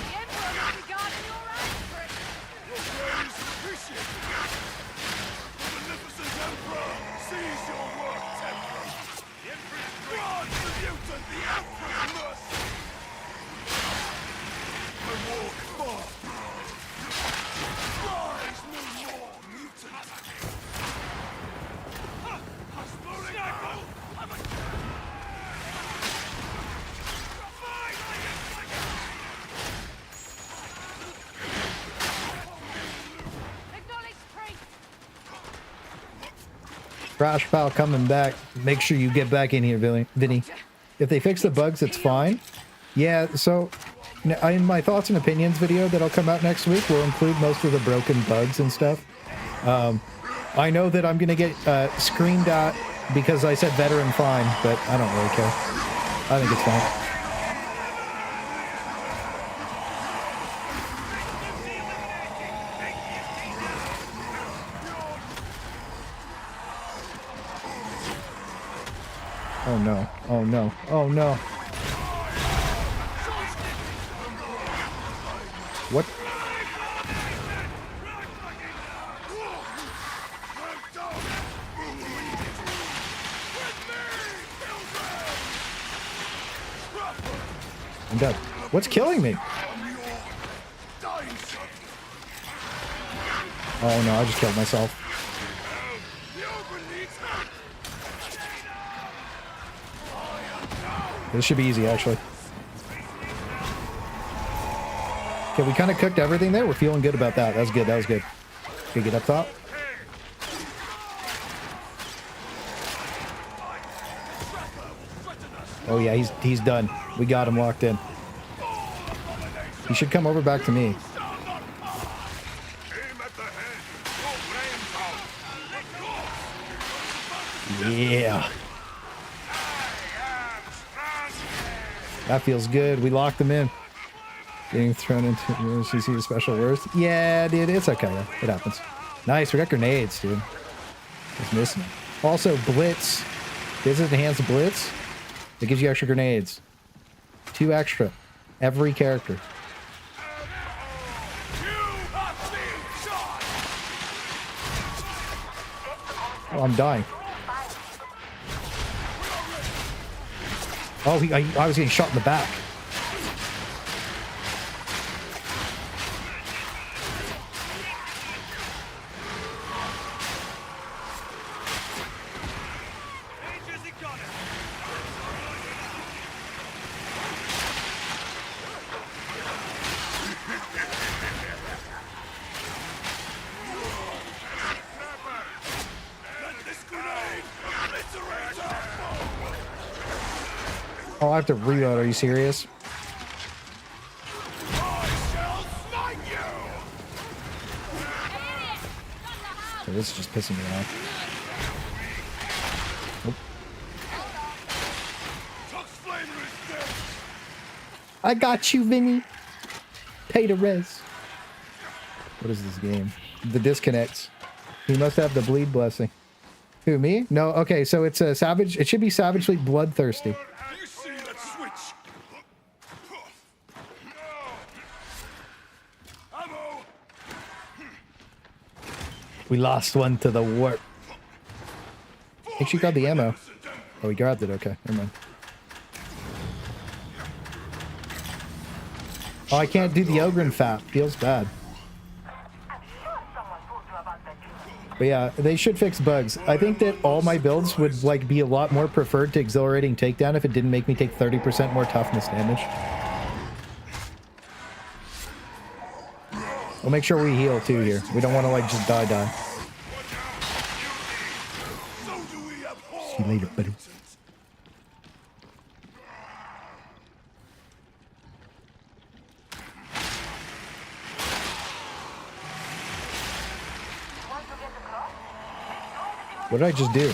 Crash Pal coming back. Make sure you get back in here, Vinny. If they fix the bugs, it's fine. Yeah, so in my thoughts and opinions video that'll come out next week, we'll include most of the broken bugs and stuff. I know that I'm going to get screamed at because I said veteran fine, but I don't really care. I think it's fine. Oh no, oh no, oh no. What? I'm dead. What's killing me? Oh no, I just killed myself. This should be easy, actually. Okay, we kind of cooked everything there. We're feeling good about that. That was good. That was good. Okay, get up top. Oh yeah, he's done. We got him locked in. He should come over back to me. Yeah. That feels good. We locked them in. Getting thrown into CC the special worst. Yeah, dude, it's okay. It happens. Nice. We got grenades, dude. Just missing. Also, Blitz. This is enhanced Blitz. It gives you extra grenades. 2 extra. Every character. Oh, I'm dying. Oh, I was getting shot in the back. Oh, I have to reload. Are you serious? Okay, this is just pissing me off. Oh. I got you, Vinny. Pay to res. What is this game? The disconnects. He must have the bleed blessing. Who, me? No, okay, so it's a savage. It should be savagely bloodthirsty. You see, let's switch. Ammo. We lost one to the warp. I think she got the ammo. Oh, we grabbed it. Okay, never mind. Oh, I can't do the Ogryn fap. Feels bad. But yeah, they should fix bugs. I think that all my builds would like be a lot more preferred to exhilarating takedown if it didn't make me take 30% more toughness damage. We'll make sure we heal too here. We don't want to like just die. See you later, buddy. What did I just do?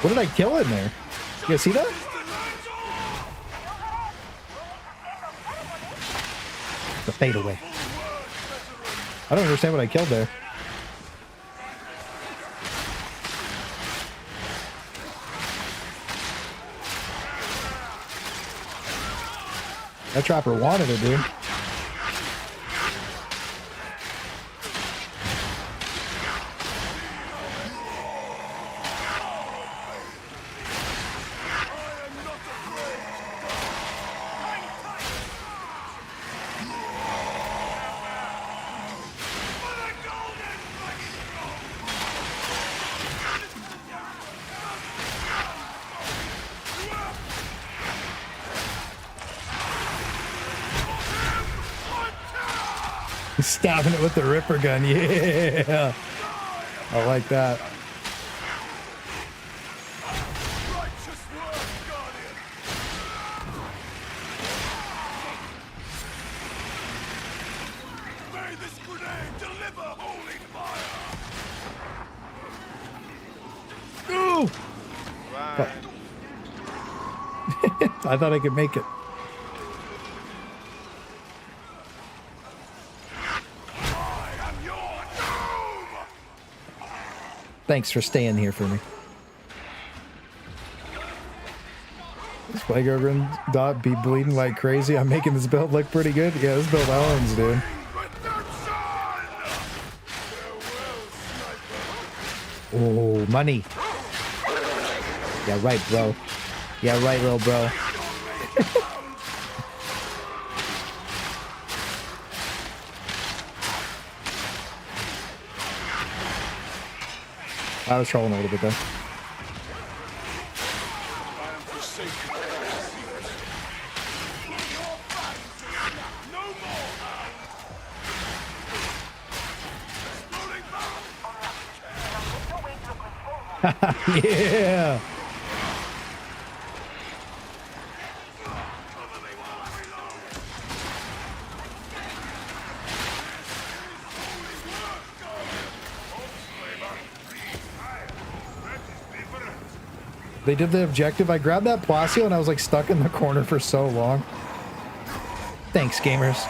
What did I kill in there? You guys see that? The fadeaway. I don't understand what I killed there. That trapper wanted it, dude. Stabbing it with the Ripper gun, yeah. I like that. May this grenade deliver holy fire. Ooh! Right. I thought I could make it. Thanks for staying here for me. Spike Ogryn dot be bleeding like crazy. I'm making this build look pretty good. Yeah, this build owns, dude. Oh, money. Yeah, right, bro. Yeah, right, little bro. I was trolling a little bit there. Yeah. They did the objective. I grabbed that Placio and I was like stuck in the corner for so long. Thanks, gamers.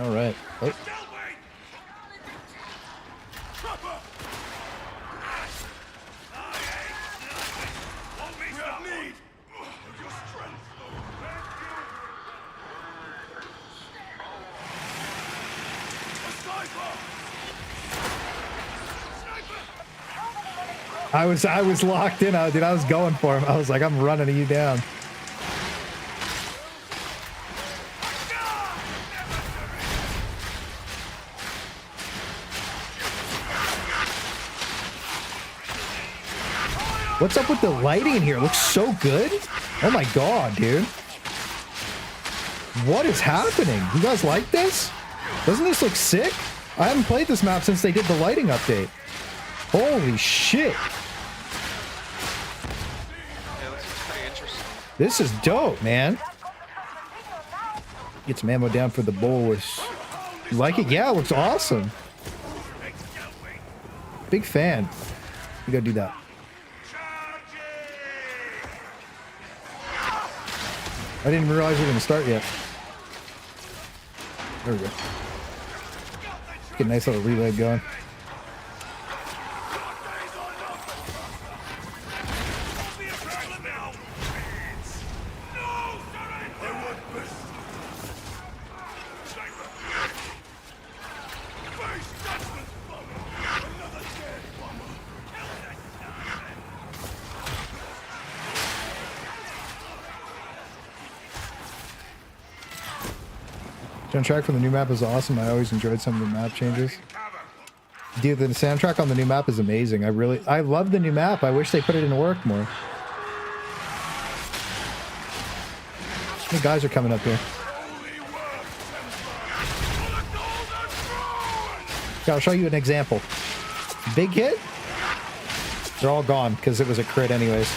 All right. Oh. I was locked in, dude. I was going for him. I was like, I'm running you down. What's up with the lighting in here? It looks so good. Oh my god, dude. What is happening? You guys like this? Doesn't this look sick? I haven't played this map since they did the lighting update. Holy shit. Yeah, this is pretty interesting. This is dope, man. Get some ammo down for the boys. You like it? Yeah, it looks awesome. Big fan. We gotta do that. I didn't realize we were gonna start yet. There we go. Get a nice little reload going. Soundtrack for the new map is awesome. I always enjoyed some of the map changes. Dude, the soundtrack on the new map is amazing. I love the new map. I wish they put it into work more. The guys are coming up here. Okay, I'll show you an example. Big hit. They're all gone because it was a crit anyways.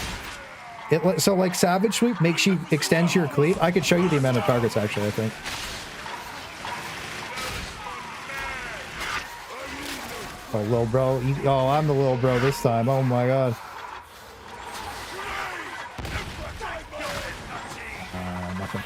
So like Savage Sweep makes you extends your cleat. I could show you the amount of targets actually, I think. Oh, little bro. Oh, I'm the little bro this time. Oh my god. Nothing.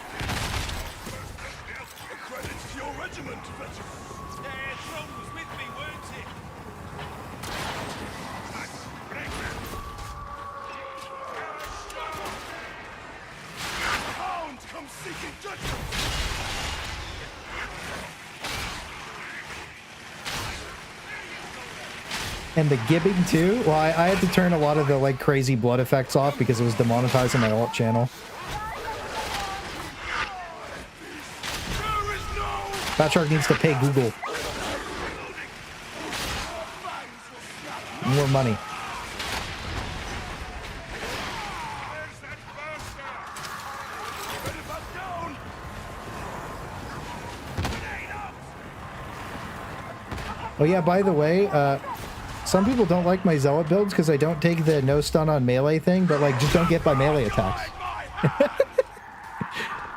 Hounds come seeking judgment. And the gibbing too. Well, I had to turn a lot of the like crazy blood effects off because it was demonetizing my alt channel. Fat Shark needs to pay Google more money. Oh yeah, by the way, some people don't like my Zealot builds because I don't take the no stun on melee thing, but like just don't get by melee attacks.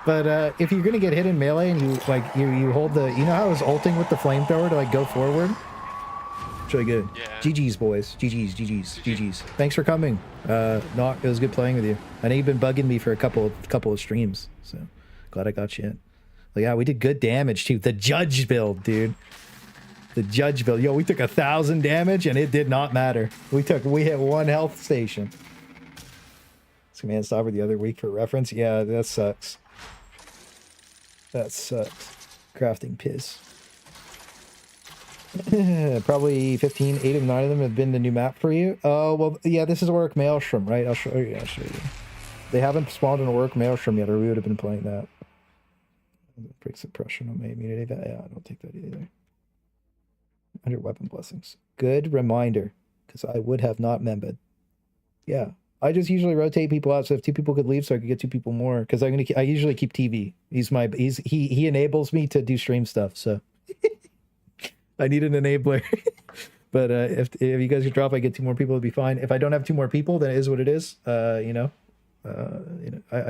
But if you're gonna get hit in melee and you like you hold the, you know how I was ulting with the flamethrower to like go forward? It's really good. Yeah. GG's boys. GG's. Thanks for coming. Knock, it was good playing with you. I know you've been bugging me for a couple of streams, so glad I got you in. But yeah, we did good damage too. The Judge build, dude. The Judge build. Yo, we took 1,000 damage and it did not matter. We hit 1 health station. Command stopper the other week for reference. Yeah, that sucks. That sucks. Crafting piss. Probably 15, 8 of 9 of them have been the new map for you. Oh, well, yeah, this is Auric Maelstrom, right? I'll show you. They haven't spawned an Auric Maelstrom yet, or we would have been playing that. Break suppression on my immunity. Yeah, I don't take that either. Under weapon blessings. Good reminder, because I would have not membered. Yeah, I just usually rotate people out so if 2 people could leave, so I could get 2 people more. Because I usually keep TV. He enables me to do stream stuff. So I need an enabler. But if you guys could drop, I get 2 more people, it'd be fine. If I don't have 2 more people, then it is what it is. I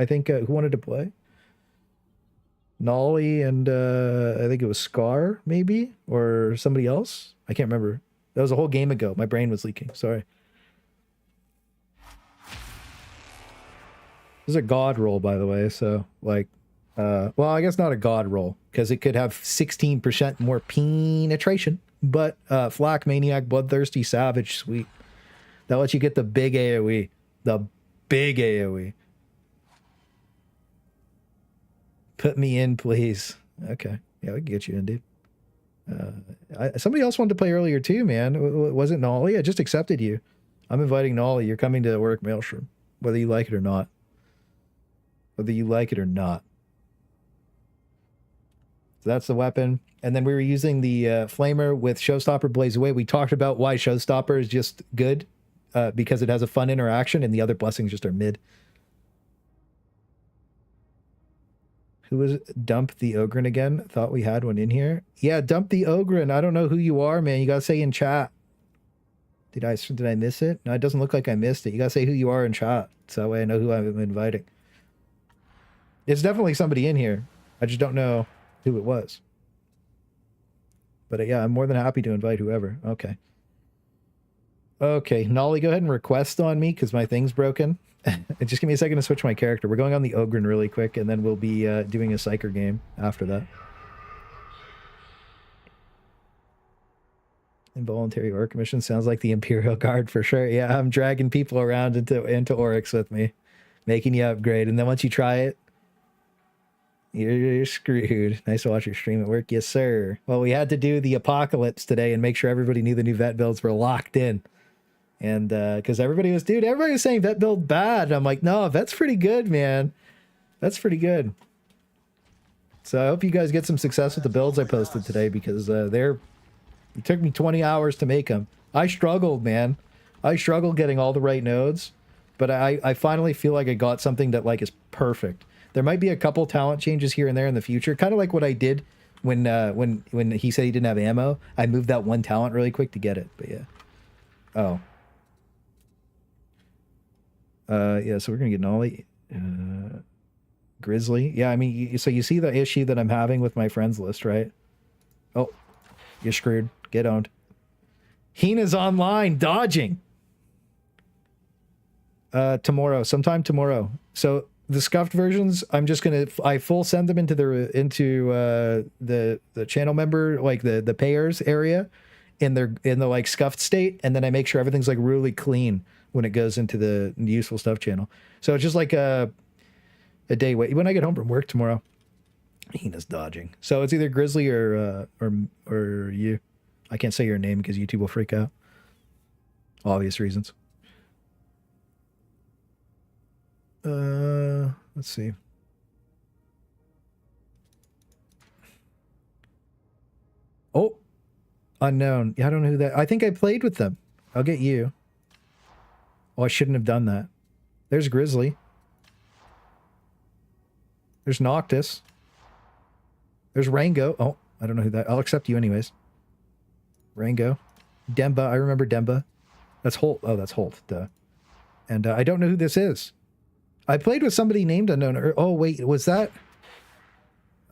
think who wanted to play? Nolly and I think it was Scar, maybe, or somebody else. I can't remember. That was a whole game ago. My brain was leaking. Sorry. This is a god roll, by the way. So, like, well, I guess not a god roll because it could have 16% more penetration. But Flak, Maniac, Bloodthirsty, Savage, Sweet. That lets you get the big AoE. The big AoE. Put me in, please. Okay. Yeah, we can get you in, dude. Somebody else wanted to play earlier too, man. Was it Nolly? I just accepted you. I'm inviting Nolly. You're coming to Auric Maelstrom, whether you like it or not. Whether you like it or not. So that's the weapon. And then we were using the Flamer with Showstopper Blaze Away. We talked about why Showstopper is just good because it has a fun interaction and the other blessings just are mid. Who was dump the Ogryn again? Thought we had one in here. Yeah, dump the Ogryn. I don't know who you are, man. You gotta say in chat. Did I miss it? No, it doesn't look like I missed it. You gotta say who you are in chat, so that way I know who I'm inviting. It's definitely somebody in here. I just don't know who it was. But yeah, I'm more than happy to invite whoever. Okay. Okay, Nolly, go ahead and request on me because my thing's broken. Just give me a second to switch my character. We're going on the Ogryn really quick, and then we'll be doing a Psyker game after that. Involuntary Auric mission sounds like the Imperial Guard for sure. Yeah, I'm dragging people around into Aurics with me, making you upgrade, and then once you try it, you're screwed. Nice to watch your stream at work. Yes, sir. Well, we had to do the apocalypse today and make sure everybody knew the new vet builds were locked in. And because everybody was saying vet build bad. And I'm like, no, vet's pretty good, man. That's pretty good. So I hope you guys get some success with the builds I posted today because it took me 20 hours to make them. I struggled, man. I struggled getting all the right nodes, but I finally feel like I got something that like is perfect. There might be a couple talent changes here and there in the future, kind of like what I did when he said he didn't have ammo. I moved that one talent really quick to get it, but yeah. Oh. Yeah, so we're gonna get Nolly. Grizzly. Yeah, I mean, so you see the issue that I'm having with my friends list, right? Oh, you're screwed. Get owned. Hina's online, dodging. Sometime tomorrow. So the scuffed versions, I'm just gonna full send them into the channel member, like the payers area, in the like scuffed state, and then I make sure everything's like really clean when it goes into the useful stuff channel. So it's just like a day wait. When I get home from work tomorrow, Hina's dodging. So it's either Grizzly or you. I can't say your name because YouTube will freak out. Obvious reasons. Let's see. Oh, unknown. Yeah, I don't know who that. I think I played with them. I'll get you. Oh, I shouldn't have done that. There's Grizzly. There's Noctis. There's Rango. Oh, I don't know who that. I'll accept you anyways. Rango. Demba. I remember Demba. That's Holt. Oh, that's Holt. Duh. And I don't know who this is. I played with somebody named unknown. Oh wait, was that?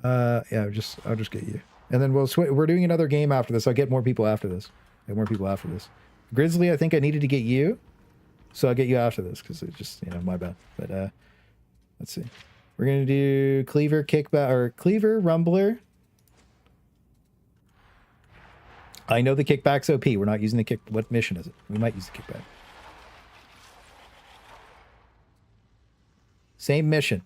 Yeah, I'll just get you, and then we're doing another game after this. I'll get more people after this. Grizzly, I think I needed to get you, so I'll get you after this because it's just my bad. But let's see. We're gonna do Cleaver Kickback or Cleaver Rumbler. I know the kickback's OP. We're not using the kick. What mission is it? We might use the kickback. Same mission.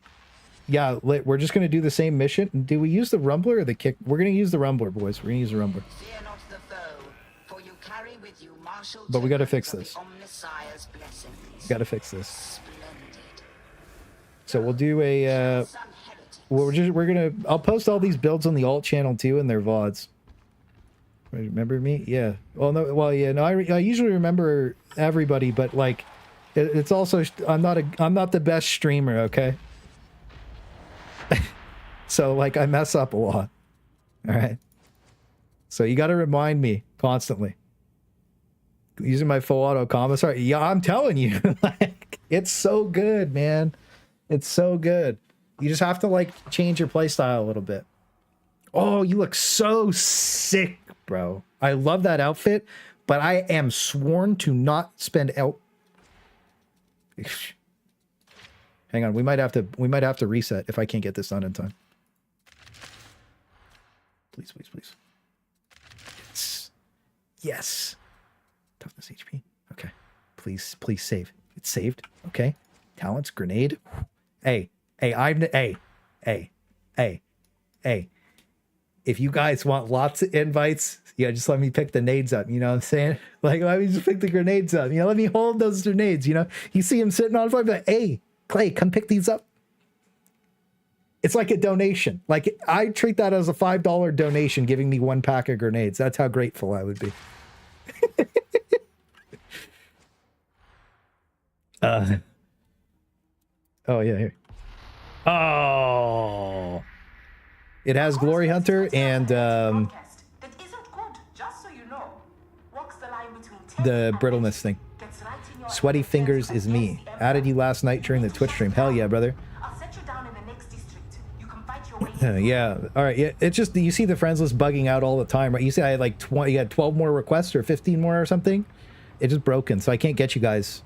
Yeah, we're just going to do the same mission. Do we use the Rumbler or the kick? We're going to use the Rumbler, boys. We're going to use the Rumbler. Fear not the foe, for you carry with you martial But we got to fix tokens this. of the Omnissiah's blessings. We got to fix this. Splendid. So we'll do a... Some heretics. we're going to... I'll post all these builds on the alt channel too and their VODs. Remember me? Yeah. Well, no. Well, yeah. No, I usually remember everybody, but like... It's also I'm not the best streamer, okay? So like I mess up a lot. All right. So you got to remind me constantly. Using my full auto Commisar. Yeah, I'm telling you, like it's so good, man. It's so good. You just have to like change your playstyle a little bit. Oh, you look so sick, bro. I love that outfit, but I am sworn to not spend out. Hang on, we might have to reset if I can't get this done in time. Please. Yes. Toughness HP. Okay. Please save. It's saved. Okay. Talents, grenade. Hey. If you guys want lots of invites, just let me pick the nades up. You know what I'm saying? Like, let me just pick the grenades up. Let me hold those grenades. You see him sitting on fire, like, hey, Clay, come pick these up. It's like a donation. Like, I treat that as a $5 donation, giving me 1 pack of grenades. That's how grateful I would be. Oh, yeah, here. Oh. It has Glory Hunter and the brittleness thing. Sweaty Fingers is me. Added you last night during the Twitch stream. Hell yeah, brother. I'll set you down in the next district. You can Yeah. All right. Yeah. It's just you see the friends list bugging out all the time, right? You see, I had like 20. You had 12 more requests or 15 more or something. It's just broken, so I can't get you guys.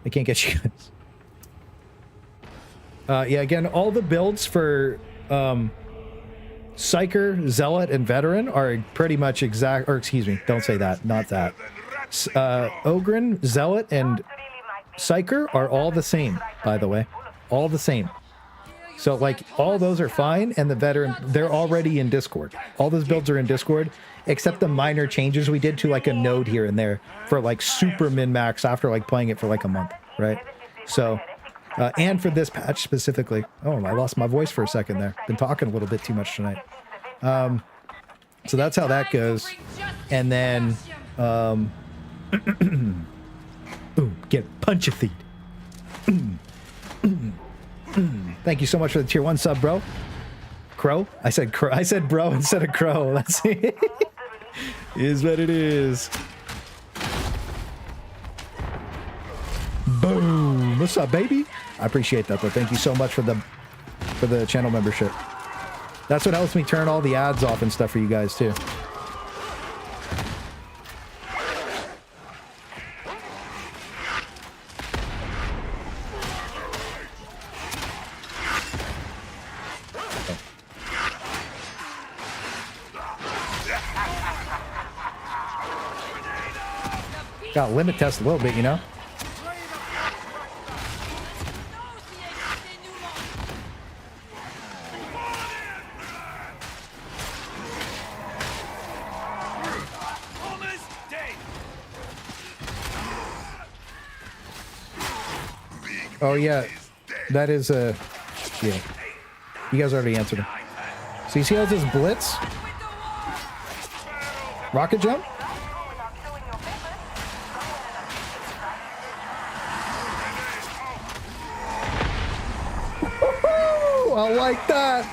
I can't get you guys. Yeah. Again, all the builds for Psyker, Zealot, and Veteran are pretty much exact. Or excuse me, don't say that. Not that. Ogryn, Zealot, and Psyker are all the same. By the way, all the same. So, like, all those are fine, and the Veteran, they're already in Discord. All those builds are in Discord, except the minor changes we did to, like, a node here and there for, like, super min-max after, like, playing it for, like, a month, right? So, and for this patch specifically. Oh, I lost my voice for a second there. Been talking a little bit too much tonight. So that's how that goes. And then, ooh, get punch-a-feed. Thank you so much for the tier 1 sub, bro. Crow? I said crow. I said bro instead of crow. That's it. Is what it is. Boom. What's up, baby? I appreciate that, though. Thank you so much for the channel membership. That's what helps me turn all the ads off and stuff for you guys, too. Got to limit test a little bit, you know? Oh, yeah. That is a... yeah. You guys already answered him. So you see how this blitz? Rocket jump? I like that.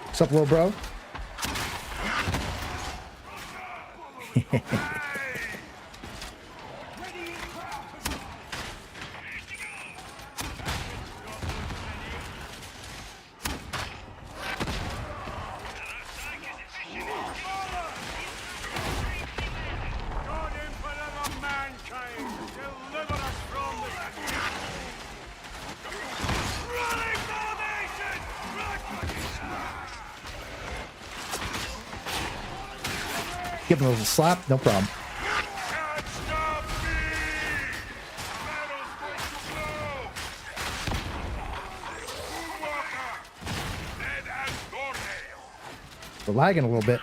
What's up, little bro? Give him a little slap, no problem. We're lagging a little bit.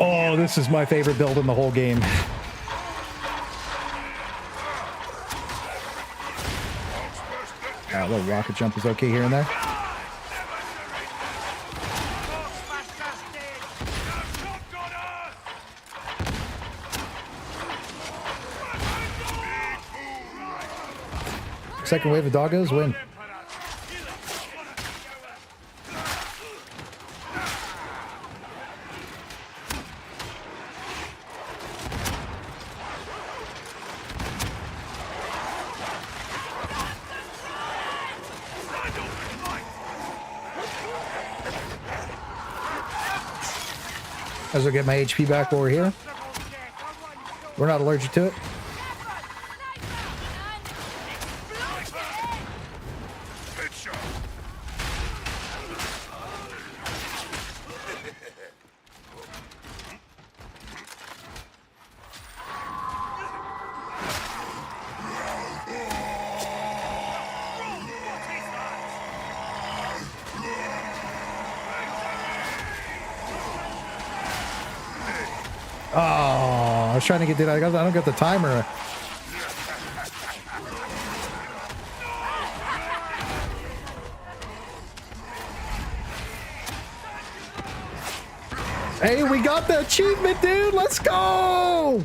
Oh, this is my favorite build in the whole game. A little rocket jump is okay here and there. Second wave of doggos win. As I get my HP back over here. We're not allergic to it. Oh, I was trying to get, I don't get the timer. Hey, we got the achievement, dude. Let's go.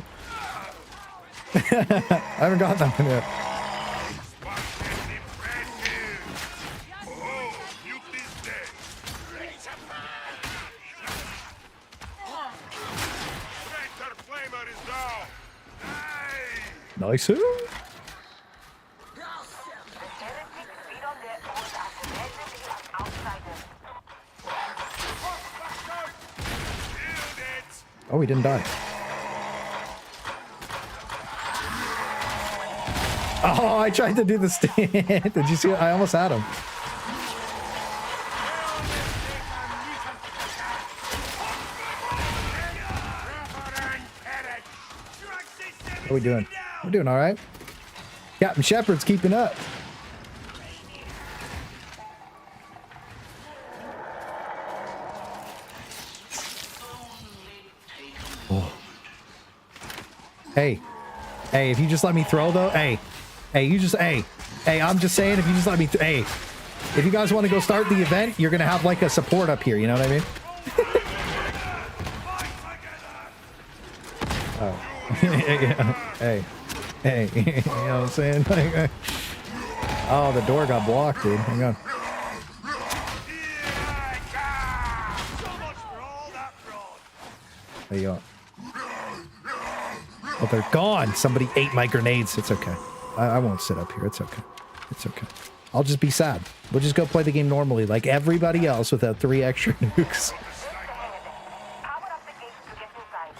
I haven't got that one yet. Oh, Mute is dead. Traitor Flamer is down. Nice. Nice. Oh, he didn't die. Oh, I tried to do the stand. Did you see it? I almost had him. How are we doing? We're doing all right. Captain Shepard's keeping up. Oh. Hey, if you just let me throw though, hey, I'm just saying, if you just let me, hey, if you guys want to go start the event, you're gonna have like a support up here. You know what I mean? Oh, hey, you know what I'm saying? Like, oh, the door got blocked, dude. Hang on. There you go. Oh, they're gone. Somebody ate my grenades. It's okay. I won't sit up here. It's okay. It's okay. I'll just be sad. We'll just go play the game normally, like everybody else, without 3 extra nukes.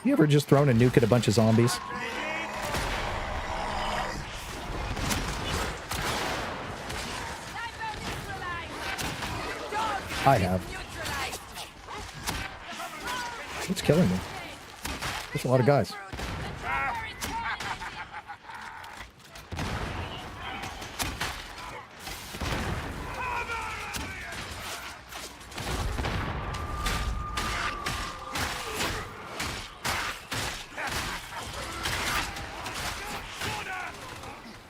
You ever just thrown a nuke at a bunch of zombies? I have. What's killing me? There's a lot of guys.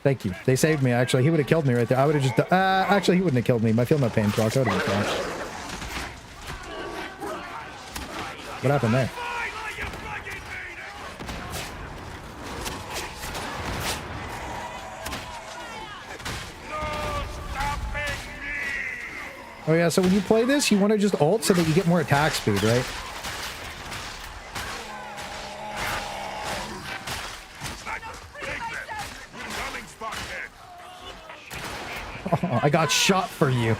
Thank you. They saved me, actually. He would have killed me right there. I would have just... actually, he wouldn't have killed me. My feel no pain proc. I would have been fine. What happened there? Oh, yeah. So when you play this, you want to just ult so that you get more attack speed, right? Oh, I got shot for you.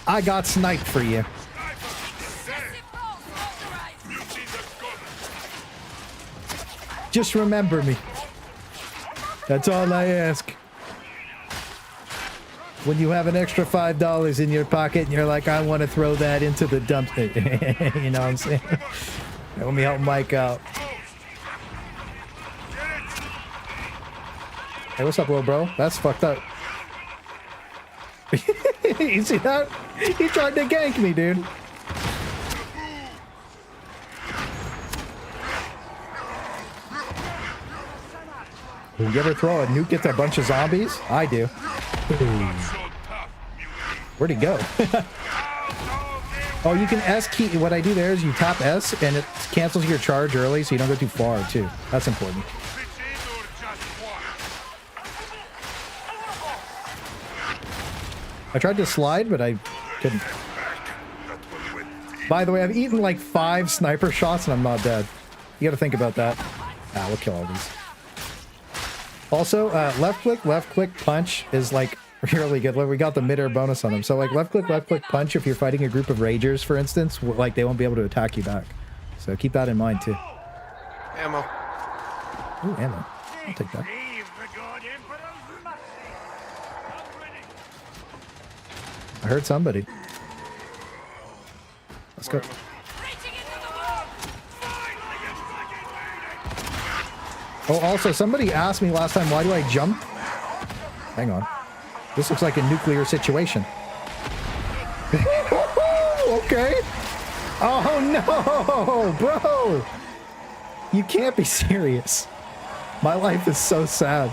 I got sniped for you. Just remember me. That's all I ask. When you have an extra $5 in your pocket and you're like, I want to throw that into the dumpster. You know what I'm saying? Let me help Mike out. Hey, what's up, little bro? That's fucked up. You see that? He tried to gank me, dude. You ever throw a nuke at a bunch of zombies? I do. Where'd he go? Oh, you can S key. What I do there is you tap S and it cancels your charge early so you don't go too far, too. That's important. I tried to slide, but I couldn't. By the way, I've eaten like 5 sniper shots and I'm not dead. You gotta think about that. Ah, we'll kill all these. Also, left click, punch is like really good. Like, we got the mid-air bonus on them. So like left click, punch, if you're fighting a group of ragers, for instance, like they won't be able to attack you back. So keep that in mind too. Ammo. Ooh, ammo. I'll take that. I heard somebody. Let's go. Oh, also, somebody asked me last time, why do I jump? Hang on. This looks like a nuclear situation. Okay. Oh, no, bro. You can't be serious. My life is so sad.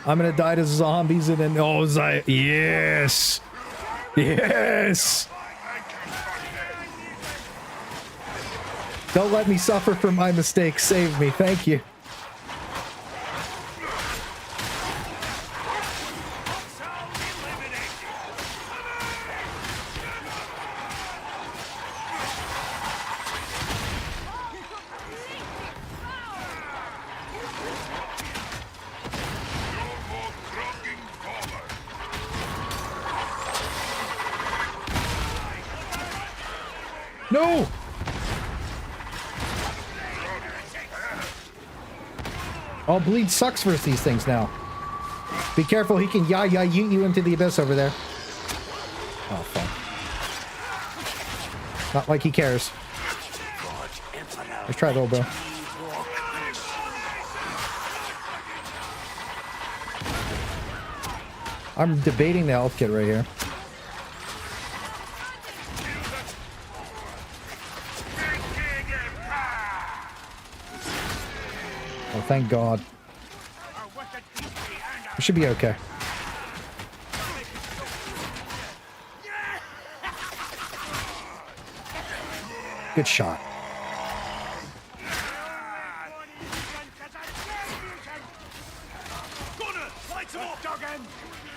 I'm gonna die to zombies and then... Oh, yes. Yes. Don't let me suffer for my mistakes. Save me. Thank you. No! Oh, bleed sucks versus these things now. Be careful, he can yeet you into the abyss over there. Oh, fuck. Not like he cares. Let's try it, old bro. I'm debating the health kit right here. Oh, thank God. We should be okay. Good shot.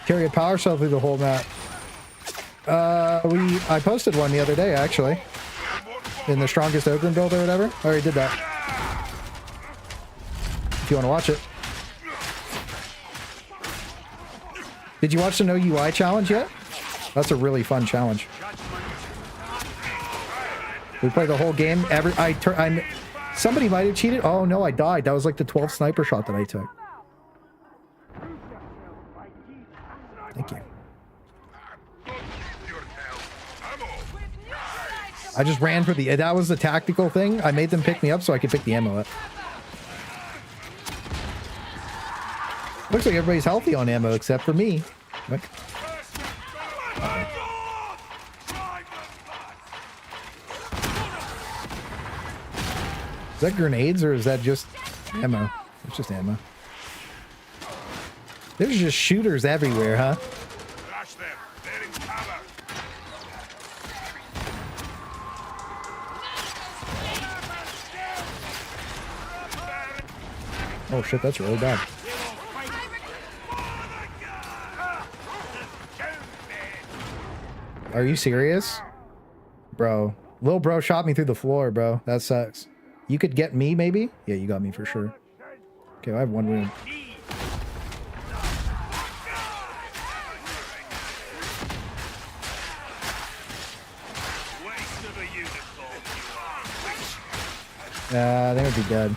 Carry a power cell through the whole map. I posted one the other day, actually. In the strongest Ogryn build or whatever. I already did that. If you want to watch it. Did you watch the No UI challenge yet? That's a really fun challenge. We played the whole game. Somebody might have cheated. Oh no, I died. That was like the 12th sniper shot that I took. Thank you. I just ran for the... That was the tactical thing. I made them pick me up so I could pick the ammo up. Looks like everybody's healthy on ammo except for me. What? Is that grenades or is that just ammo? It's just ammo. There's just shooters everywhere, huh? Oh shit, that's really bad. Are you serious? Bro. Lil bro shot me through the floor, bro. That sucks. You could get me, maybe? Yeah, you got me for sure. Okay, I have one wound. They would be dead.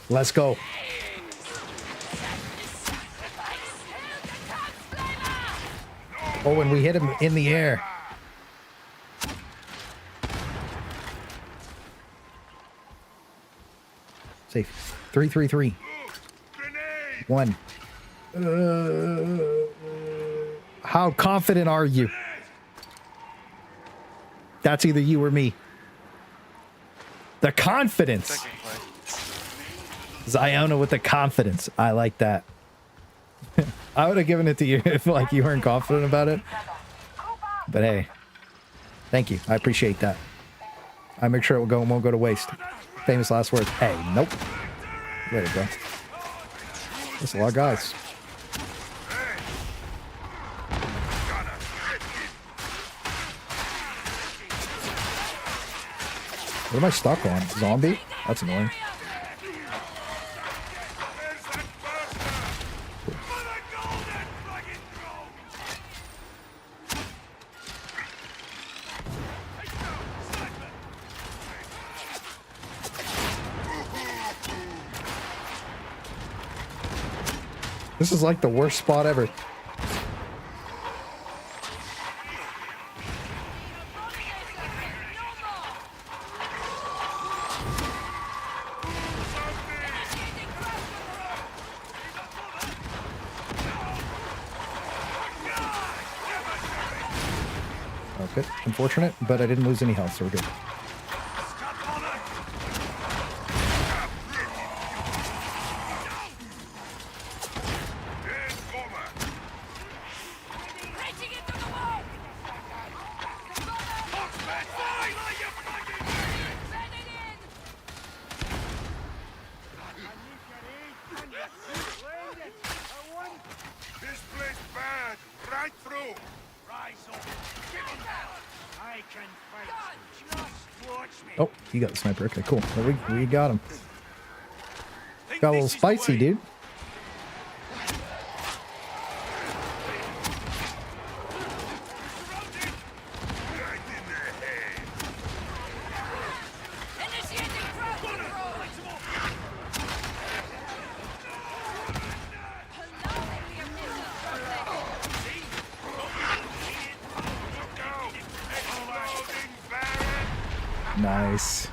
Let's go. Oh, and we hit him in the air. Safe. 3-3-3. 1. How confident are you? That's either you or me. The confidence. Ziona with the confidence. I like that. I would have given it to you if like you weren't confident about it. But hey, thank you. I appreciate that. I make sure it won't go to waste. Famous last words. Hey, nope. Way to go. That's a lot of guys. What am I stuck on? Zombie? That's annoying. This is like the worst spot ever. Okay, unfortunate, but I didn't lose any health, so we're good. This place bad, right through. Rise up. I can fight. Just watch me. Oh, you got the sniper. Okay, cool. Well, we got him. Got a little spicy, dude. Nice.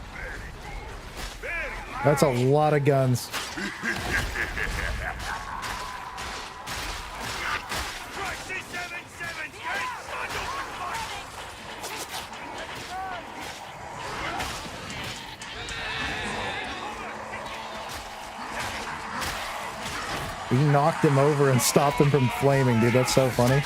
That's a lot of guns. We knocked him over and stopped him from flaming, dude. That's so funny.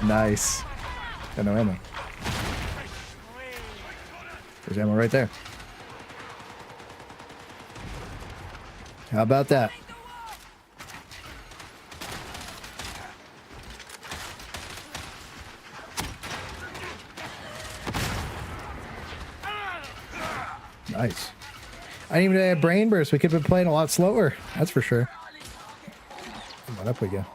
Nice. Got no ammo. There's ammo right there. How about that? Nice. I didn't even have brain burst. We could have been playing a lot slower. That's for sure. Come on, up we go.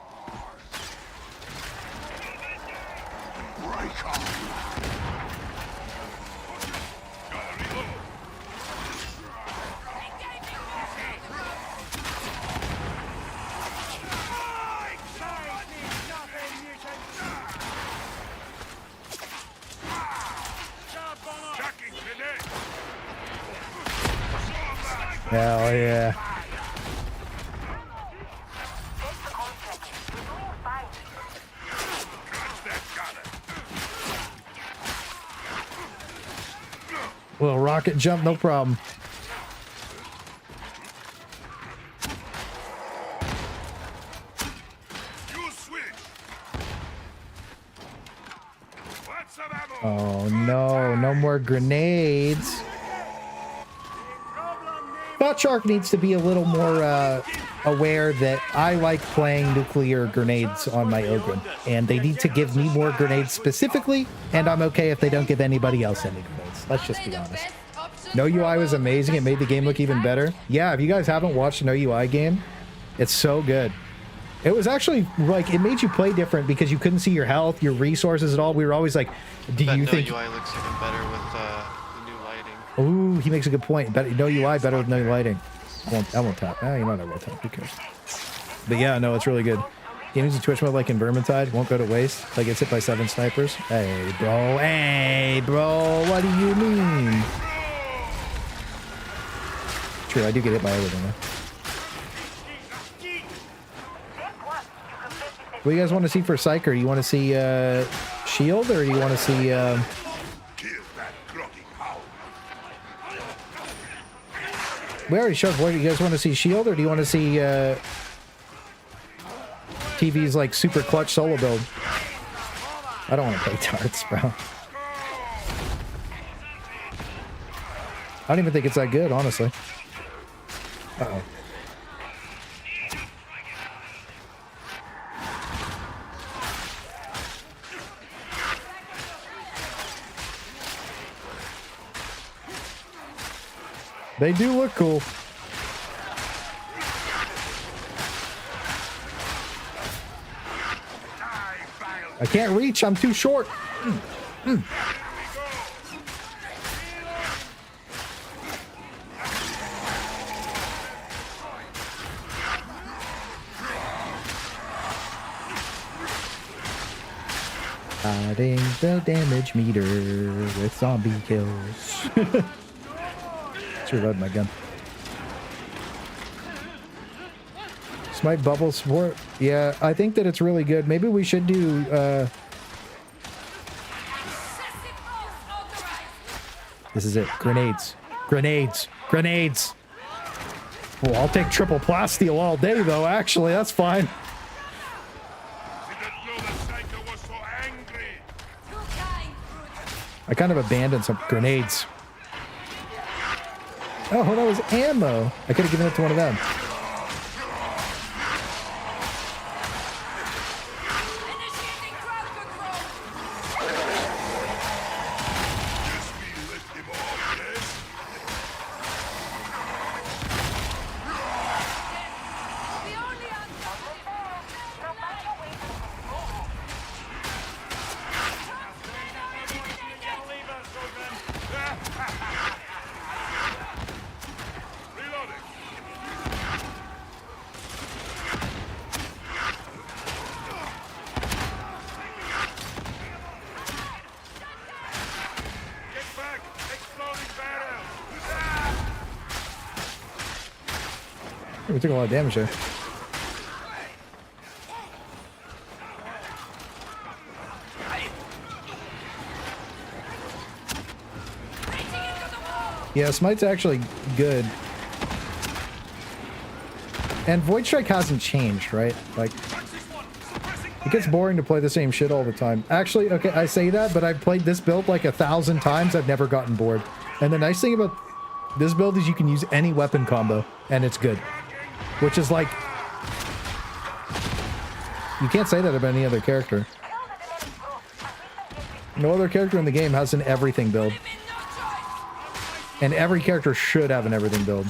Hell yeah. Little rocket jump, no problem. Oh no, no more grenades. Shark needs to be a little more aware that I like playing nuclear grenades on my Ogryn, and they need to give me more grenades specifically, and I'm okay if they don't give anybody else any grenades. Let's just be honest. No UI was amazing. It made the game look even better. Yeah, if you guys haven't watched No UI game, it's so good. It was actually like, it made you play different because you couldn't see your health, your resources at all. We were always like, do you think... No UI looks even better with the new lighting. Ooh, he makes a good point. Better, no UI, better with no lighting. I won't tap. You know what, I will tap. Who cares? But yeah, no, it's really good. Gaming's a Twitch mode like in Vermintide. Won't go to waste. Like gets hit by 7 snipers. Hey, bro. Hey, bro. What do you mean? True, I do get hit by everything, though. What do you guys want to see for Psyker? You want to see Shield, or do you want to see... We already showed. What do you guys want to see? Shield, or do you want to see TV's like super clutch solo build? I don't want to play darts, bro. I don't even think it's that good, honestly. Uh-oh. They do look cool. I can't reach. I'm too short. Adding the damage meter with zombie kills. Let's reload my gun. Smite bubble support. Yeah, I think that it's really good. Maybe we should do this is it. Grenades. Grenades. Grenades. Oh, I'll take triple plasteel all day though, actually. That's fine. I kind of abandoned some grenades. Oh, that was ammo. I could have given it to one of them. We took a lot of damage there. Yeah, Smite's actually good. And Void Strike hasn't changed, right? Like, it gets boring to play the same shit all the time. Actually, okay, I say that, but I've played this build like 1,000 times. I've never gotten bored. And the nice thing about this build is you can use any weapon combo, and it's good. Which is like, you can't say that about any other character. No other character in the game has an everything build. And every character should have an everything build.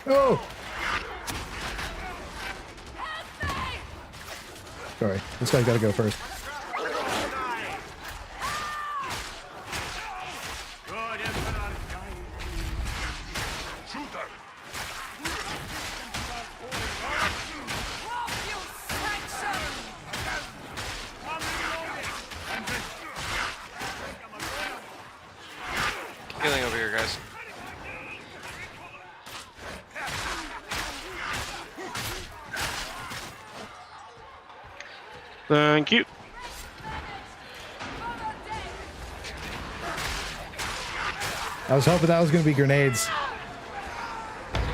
Oh! Sorry, this guy's gotta go first. Healing over here, guys. Thank you. I was hoping that was going to be grenades.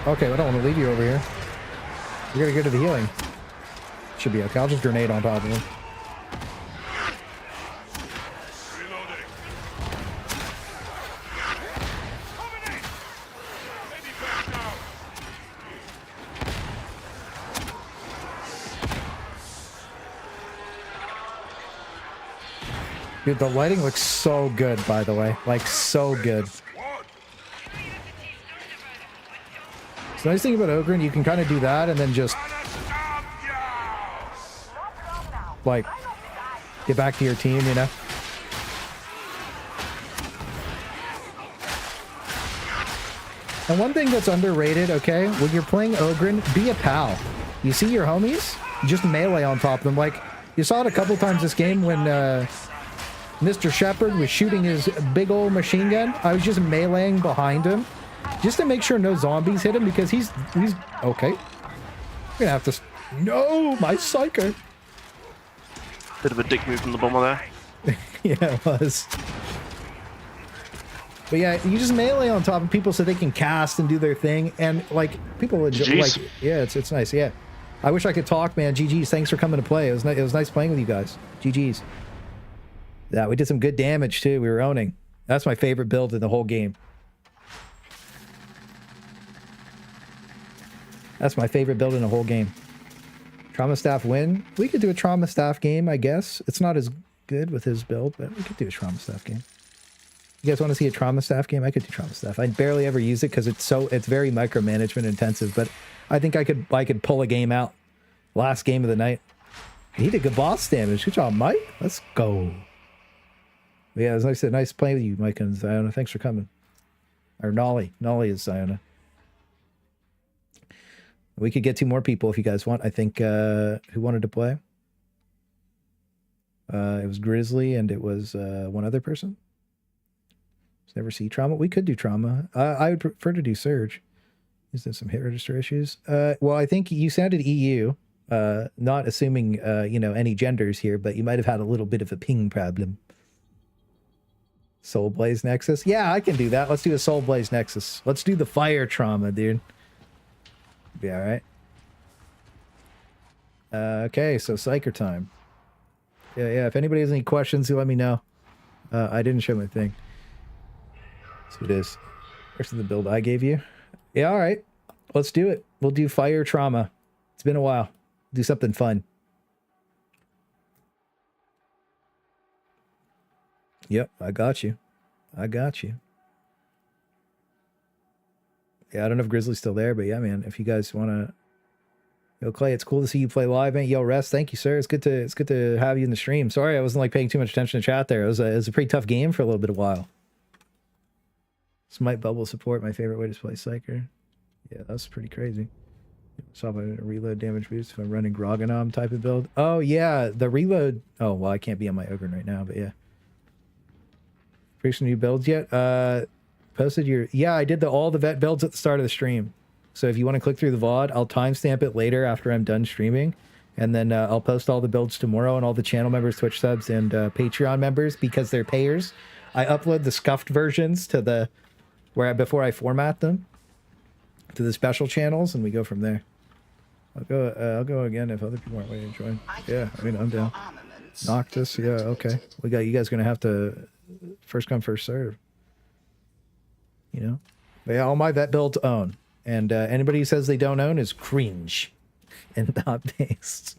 Okay, I don't want to leave you over here. We gotta go to the healing. Should be okay. I'll just grenade on top of him. Dude, the lighting looks so good, by the way. Like, so good. The nice thing about Ogryn, you can kind of do that and then just, like, get back to your team, you know? And one thing that's underrated, okay, when you're playing Ogryn, be a pal. You see your homies? Just melee on top of them. Like, you saw it a couple times this game when, Mr. Shepard was shooting his big old machine gun. I was just meleeing behind him just to make sure no zombies hit him because he's okay. We're gonna have to. No, my Psyker. Bit of a dick move from the bomber there. Yeah, it was. But yeah, you just melee on top of people so they can cast and do their thing, and like people would like. Yeah, it's nice. Yeah, I wish I could talk, man. GGs. Thanks for coming to play. It was nice playing with you guys. GGs. Yeah, we did some good damage too. We were owning. That's my favorite build in the whole game. That's my favorite build in the whole game. Trauma Staff win. We could do a Trauma Staff game, I guess. It's not as good with his build, but we could do a Trauma Staff game. You guys want to see a Trauma Staff game? I could do Trauma Staff. I barely ever use it because it's very micromanagement intensive, but I think I could pull a game out. Last game of the night. He did good boss damage. Good job, Mike. Let's go. Yeah, it was nice playing with you, Mike and Ziona. Thanks for coming. Or Nolly. Nolly is Ziona. We could get 2 more people if you guys want. I think, who wanted to play? It was Grizzly and it was one other person. Never see Trauma. We could do Trauma. I would prefer to do Surge. Is there some hit register issues? Well, I think you sounded EU. Not assuming, you know, any genders here, but you might have had a little bit of a ping problem. Soul Blaze Nexus. Yeah, I can do that. Let's do a Soul Blaze Nexus. Let's do the fire trauma, dude. Be all right. Okay, so Psyker time. Yeah. If anybody has any questions, let me know. I didn't show my thing. So it is. Where's the build I gave you? Yeah, all right. Let's do it. We'll do fire trauma. It's been a while. Do something fun. Yep, I got you. I got you. Yeah, I don't know if Grizzly's still there, but yeah, man, if you guys want to... Yo, Clay, it's cool to see you play live, man. Yo, Rest, thank you, sir. It's good to have you in the stream. Sorry, I wasn't like paying too much attention to chat there. It was a pretty tough game for a little bit of while. Smite bubble support, my favorite way to play Psyker. Yeah, that's pretty crazy. So I'm a reload damage boost if I'm running Grogonom type of build. Oh yeah, the reload. Oh well, I can't be on my Ogryn right now, but yeah. Creation new builds yet? Posted your... Yeah, I did all the vet builds at the start of the stream. So if you want to click through the VOD, I'll timestamp it later after I'm done streaming. And then I'll post all the builds tomorrow and all the channel members, Twitch subs, and Patreon members because they're payers. I upload the scuffed versions to the... before I format them to the special channels, and we go from there. I'll go again if other people aren't waiting to join. Yeah, I mean, I'm down. Noctis, yeah, okay. We got you guys gonna have to first come, first serve. You know? But yeah, all my vet builds own. And anybody who says they don't own is cringe and not based.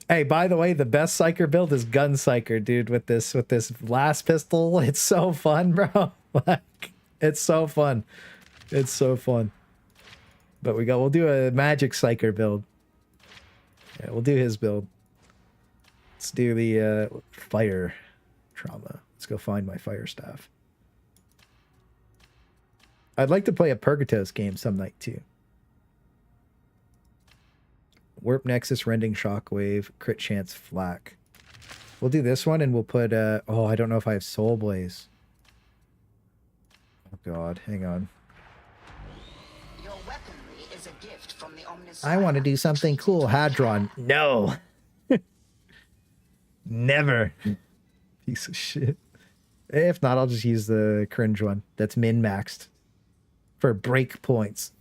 Hey, by the way, the best Psyker build is Gun Psyker, dude, with this last pistol. It's so fun, bro. Like, it's so fun. It's so fun. But we'll do a Magic Psyker build. Yeah, we'll do his build. Let's do the fire trauma. Let's go find my fire staff. I'd like to play a Purgatos game some night too. Warp Nexus, Rending Shockwave, Crit Chance, Flak. We'll do this one and we'll put oh, I don't know if I have Soul Blaze. Oh god, hang on. Your weaponry is a gift from the Omnis. I want to do something cool. Hadron. No. Never. Piece of shit. If not, I'll just use the cringe one. That's min-maxed. For break points.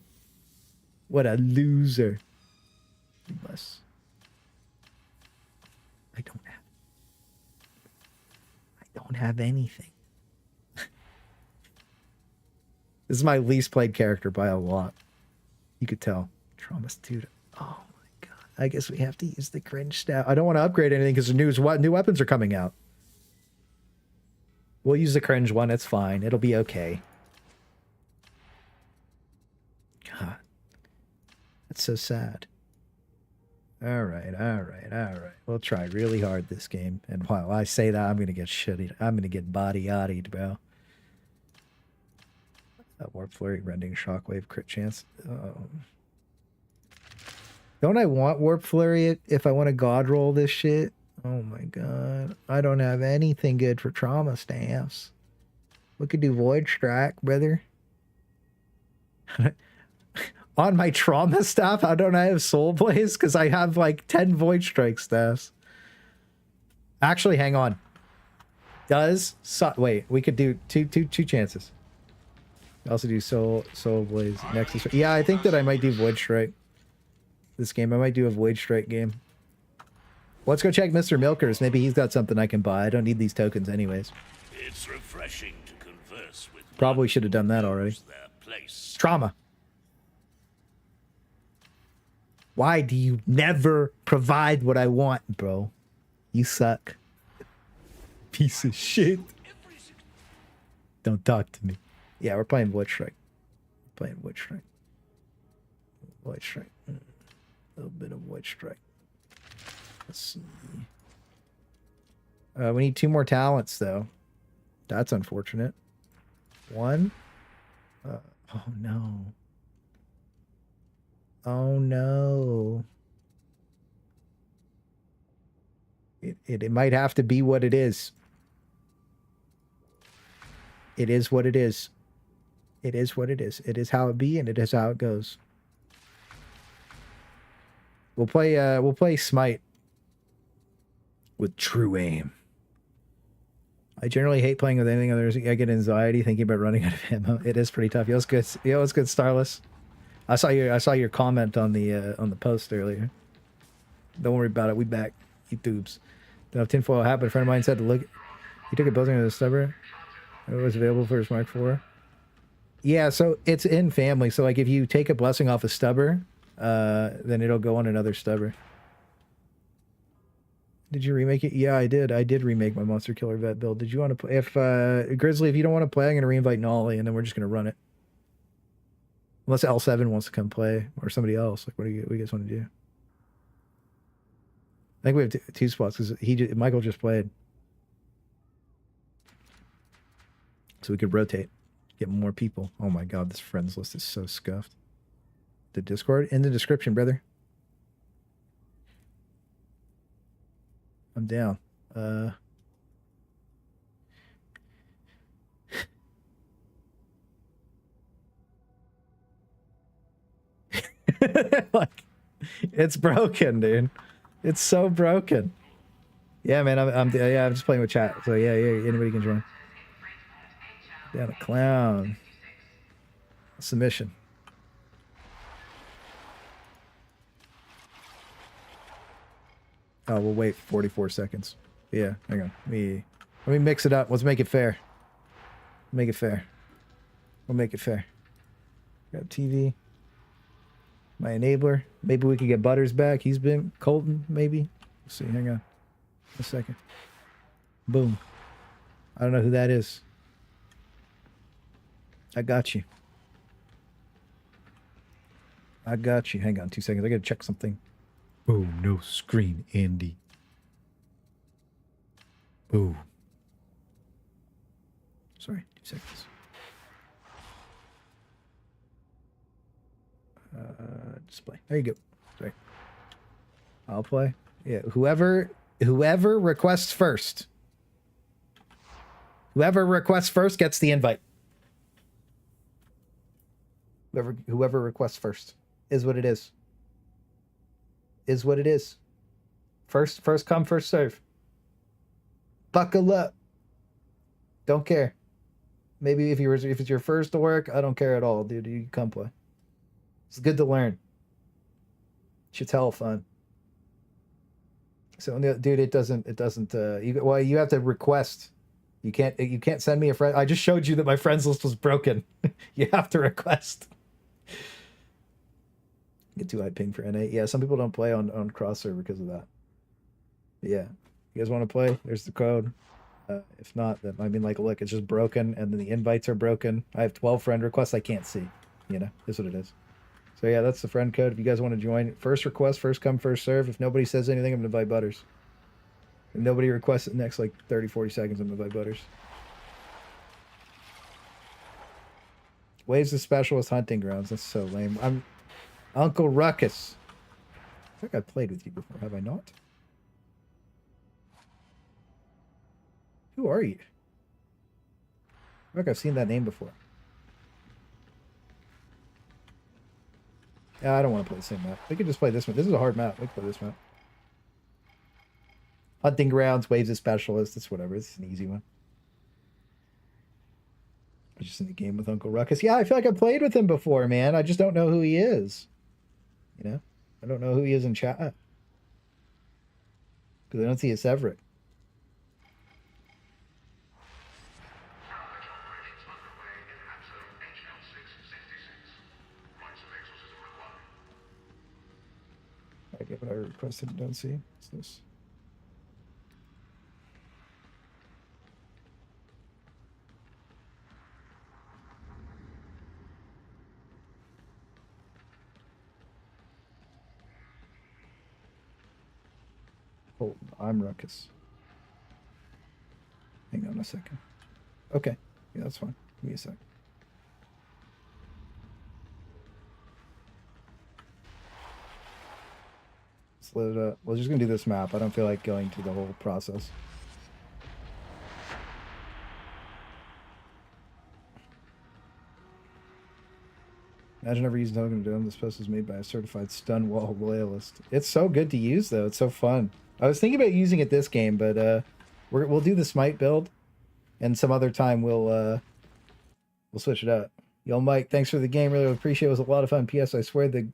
What a loser. Bus. I don't have anything. This is my least played character by a lot. You could tell. Trauma student. Oh my god. I guess we have to use the cringe staff. I don't want to upgrade anything because the new weapons are coming out. We'll use the cringe one. It's fine. It'll be okay. God. That's so sad. Alright. We'll try really hard this game. And while I say that, I'm going to get shitty. I'm going to get body-yaddied, bro. Warp Flurry, Rending Shockwave, Crit Chance. Don't I want Warp Flurry if I want to God roll this shit? Oh my god. I don't have anything good for trauma staffs. We could do Void Strike, brother. On my trauma staff, how don't I have Soul Blaze? Because I have like 10 Void Strike staffs. Actually, hang on. Wait, we could do two chances. Also do Soul Blaze Nexus. Yeah, I think that I might do Void Strike. This game, I might do a Void Strike game. Let's go check Mr. Milkers. Maybe he's got something I can buy. I don't need these tokens anyways. It's refreshing to converse with Probably should have done that already. their place. Trauma. Why do you never provide what I want, bro? You suck. Piece of shit. Don't talk to me. Yeah, we're playing Void Strike. We're playing Void Strike. Void Strike. A little bit of Void Strike. Let's see. We need 2 more talents, though. That's unfortunate. 1. Oh, no. Oh, no. It might have to be what it is. It is what it is. It is what it is. It is how it be, and it is how it goes. We'll play Smite with true aim. I generally hate playing with anything other. I get anxiety thinking about running out of ammo. It is pretty tough. Yo, it's good. Yo, it's good, Starless. I saw your comment on the post earlier. Don't worry about it. We back. YouTubes. Don't have tinfoil hat, but a friend of mine said to look. He took a building with a stubber. It was available for his Mark IV. Yeah, so it's in family. So like if you take a blessing off a stubber, then it'll go on another stubber. Did you remake it? Yeah, I did. I did remake my Monster Killer Vet build. Did you want to play? If Grizzly, if you don't want to play, I'm gonna reinvite Nolly, and then we're just gonna run it. Unless L7 wants to come play or somebody else. Like, what do you guys want to do? I think we have 2 spots because Michael just played, so we could rotate, get more people. Oh my God, this friends list is so scuffed. The Discord in the description, brother. I'm down. Like, it's broken, dude. It's so broken. Yeah, man. I'm just playing with chat. So yeah, anybody can join. Down a clown. Submission. Oh, we'll wait 44 seconds. Yeah, hang on. Let me mix it up. Let's make it fair. Make it fair. We'll make it fair. Grab TV. My enabler. Maybe we could get Butters back. He's been Colton, maybe. Let's see. Hang on. A second. Boom. I don't know who that is. I got you. I got you. Hang on 2 seconds. I gotta check something. Oh, no screen, Andy. Oh. Sorry, 2 seconds. Display. There you go. Sorry. I'll play. Yeah, whoever requests first. Whoever requests first gets the invite. Whoever requests first is what it is. Is what it is. First come, first serve. Buckle up. Don't care. Maybe if it's your first to work, I don't care at all, dude. You can come play. It's good to learn. Shit's hella fun. So, dude, it doesn't. You have to request. You can't send me a friend. I just showed you that my friends list was broken. You have to request. Get too high ping for NA. Yeah, some people don't play on cross server because of that. But yeah, you guys want to play? There's the code. If not, then I mean, like, look, it's just broken, and then the invites are broken. I have 12 friend requests I can't see. You know, that's what it is. So yeah, that's the friend code. If you guys want to join, first request, first come, first serve. If nobody says anything, I'm gonna invite Butters. If nobody requests it next like 30-40 seconds, I'm gonna invite Butters. Waves of Specialist Hunting Grounds. That's so lame. I'm Uncle Ruckus. I think I've played with you before, have I not? Who are you? I think I've seen that name before. Yeah, I don't want to play the same map. We could just play this one. This is a hard map. We can play this map. Hunting Grounds, Waves of Specialist. It's whatever. It's an easy one. I'm just in the game with Uncle Ruckus. Yeah, I feel like I played with him before, man. I just don't know who he is. You know? I don't know who he is in chat. Because I don't see a Severin. I get what I requested and don't see. What's this? Oh, I'm Ruckus. Hang on a second. Okay. Yeah, that's fine. Give me a sec. Let's let it up. We're just gonna do this map. I don't feel like going through the whole process. Imagine never using Token Dome. This post is made by a certified Stunwall loyalist. It's so good to use, though. It's so fun. I was thinking about using it this game, but we'll do the Smite build, and some other time we'll switch it up. Yo, Mike, thanks for the game. Really appreciate it. It was a lot of fun. P.S. I swear the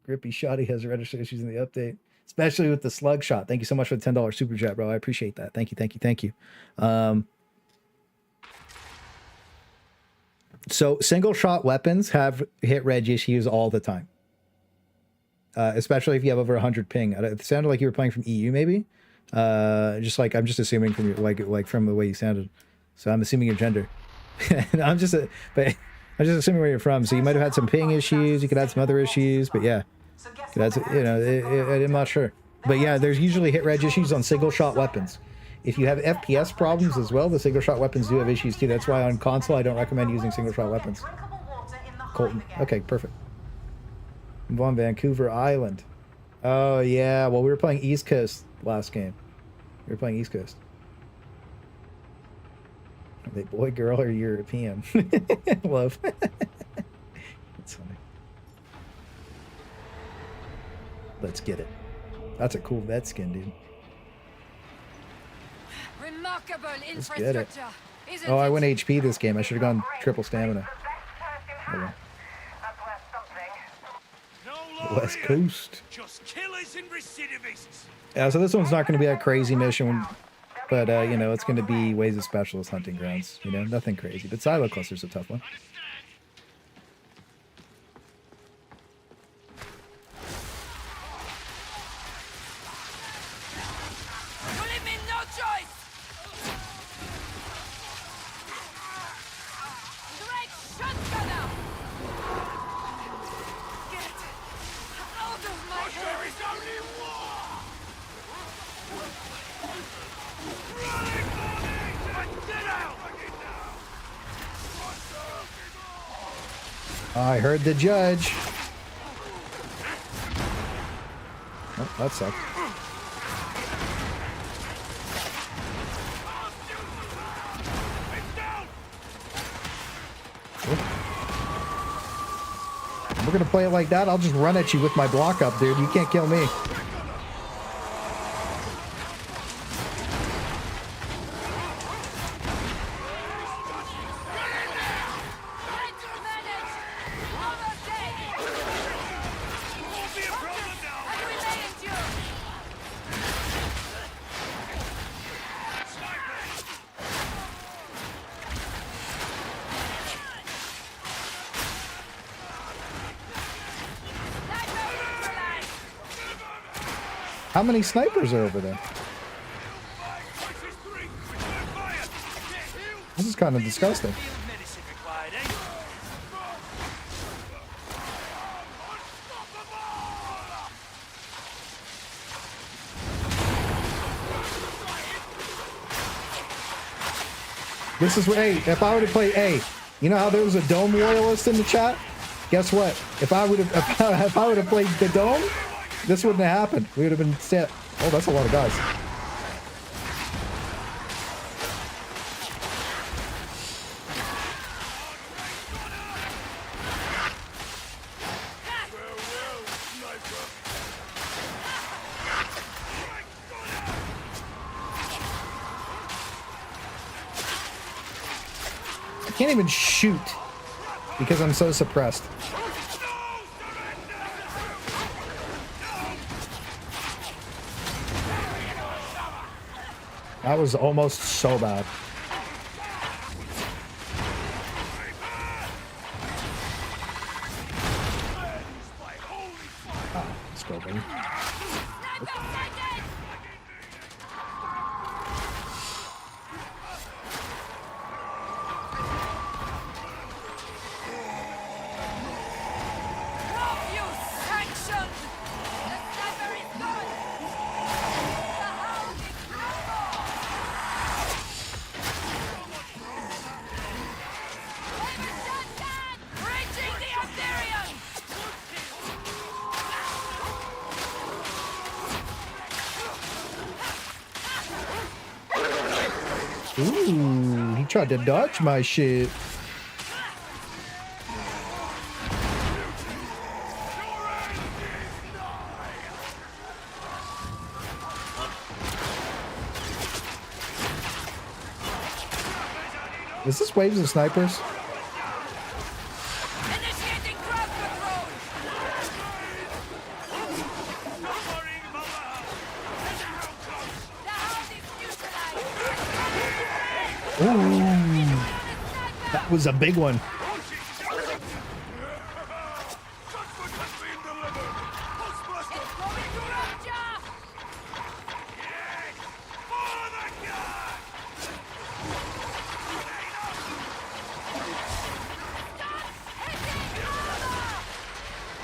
grippy shotty has registered issues in the update, especially with the slug shot. Thank you so much for the $10 super chat, bro. I appreciate that. Thank you. So single shot weapons have hit reg issues all the time. Especially if you have over 100 ping. It sounded like you were playing from EU, maybe. Just like I'm just assuming from your like from the way you sounded. So I'm assuming your gender. I'm just assuming where you're from. So you might have had some ping issues. You could have some other issues, but yeah, that's I'm not sure. But yeah, there's usually hit reg issues on single shot weapons. If you have FPS problems as well, the single shot weapons do have issues too. That's why on console I don't recommend using single shot weapons. Colton. Okay, perfect. I'm on Vancouver Island. Oh yeah, well we were playing East Coast last game. We were playing East Coast. Are they boy, girl, or European? Love. That's funny. Let's get it. That's a cool vet skin, dude. Remarkable Let's get it. infrastructure. Oh, I went HP this game. I should have gone triple stamina. Okay. West Coast. Just killers and recidivists. Yeah, so this one's not going to be a crazy mission, but you know, it's going to be Ways of Specialist hunting grounds. You know, nothing crazy. But Silo Cluster's a tough one. You leave me no choice. Great shotgunner. Get out of my There hair. is only war! Running for it! Get out! I heard the judge. Oh, that sucked. We're gonna play it like that. I'll just run at you with my block up, dude. You can't kill me. How many snipers are over there? This is kind of disgusting. Medicine required, eh? This is what, hey, if I would have played, hey, you know how there was a Dome loyalist in the chat? Guess what? If I would have played the Dome, this wouldn't have happened. We would have been set. Oh, that's a lot of guys. I can't even shoot because I'm so suppressed. That was almost so bad. Let's go, baby. Ooh, he tried to dodge my shit. Is this waves of snipers? Initiating ground control. The Hound is neutralized. Ooh, that was a big one. It's going to Raja.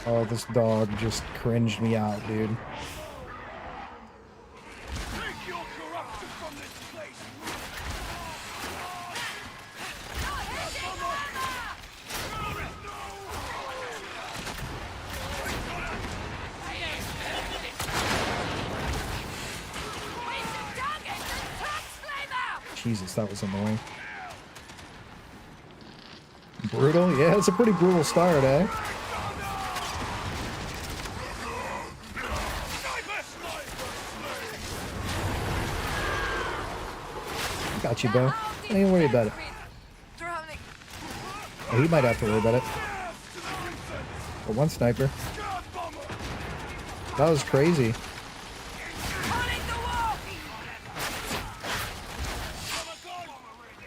Oh, this dog just cringed me out, dude. Take your corruption from this place. Jesus, that was annoying. Brutal? Yeah, it's a pretty brutal start, eh? Got you, bro. Don't even worry about it. Oh, he might have to worry about it. But one sniper. That was crazy.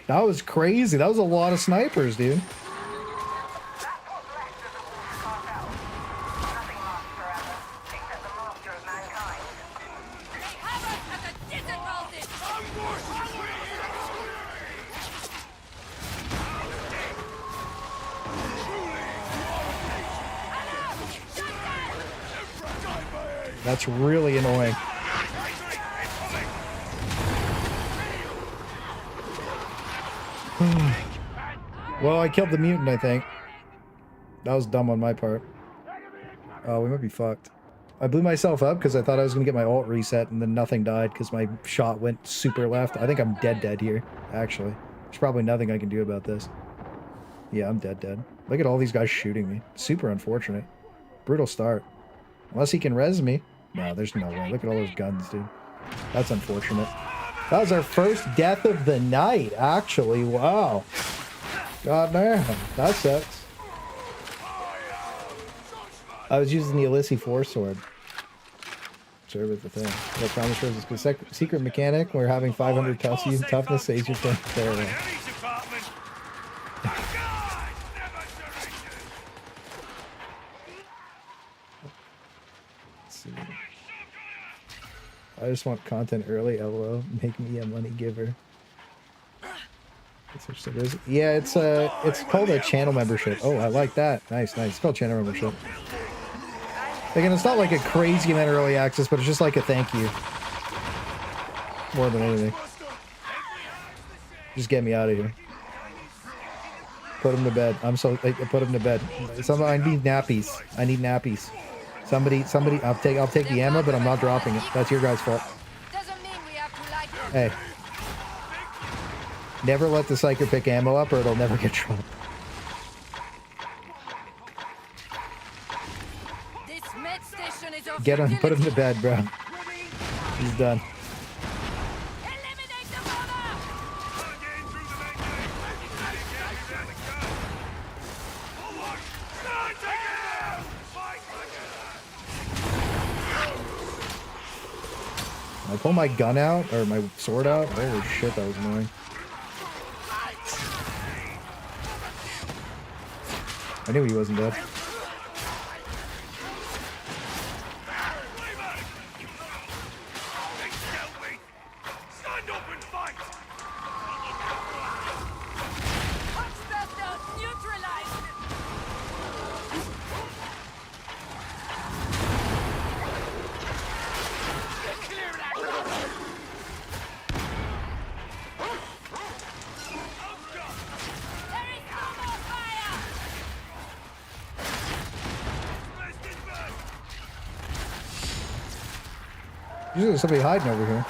That was crazy. That was a lot of snipers, dude. That's really annoying. Well, I killed the mutant, I think. That was dumb on my part. Oh, we might be fucked. I blew myself up because I thought I was going to get my ult reset, and then nothing died because my shot went super left. I think I'm dead here, actually. There's probably nothing I can do about this. Yeah, I'm dead. Look at all these guys shooting me. Super unfortunate. Brutal start. Unless he can res me. No, there's no way. Look at all those guns, dude. That's unfortunate. That was our first death of the night, actually. Wow. God damn. That sucks. I was using the Illysi 4 sword. Serve with the thing. What promise was this secret mechanic? We're having 500 toughness, saves your turn. Let's see. I just want content early, LOL. Make me a money giver. Yeah, it's called a channel membership. Oh, I like that. Nice. It's called channel membership. Again, it's not like a crazy amount of early access, but it's just like a thank you. More than anything. Just get me out of here. Put him to bed. Put him to bed. I need nappies. I need nappies. Somebody, I'll take the ammo, but I'm not dropping it. That's your guys' fault. Doesn't mean we have to like it. Hey. Never let the Psyker pick ammo up or it'll never get dropped. This med station is off. Get him, put him to bed, bro. He's done. Eliminate the bomber! I pull my gun out or my sword out. Holy shit, that was annoying. I knew he wasn't dead. Stand up and fight! Poxbursters neutralized! There is no more fire! Usually there's somebody hiding over here.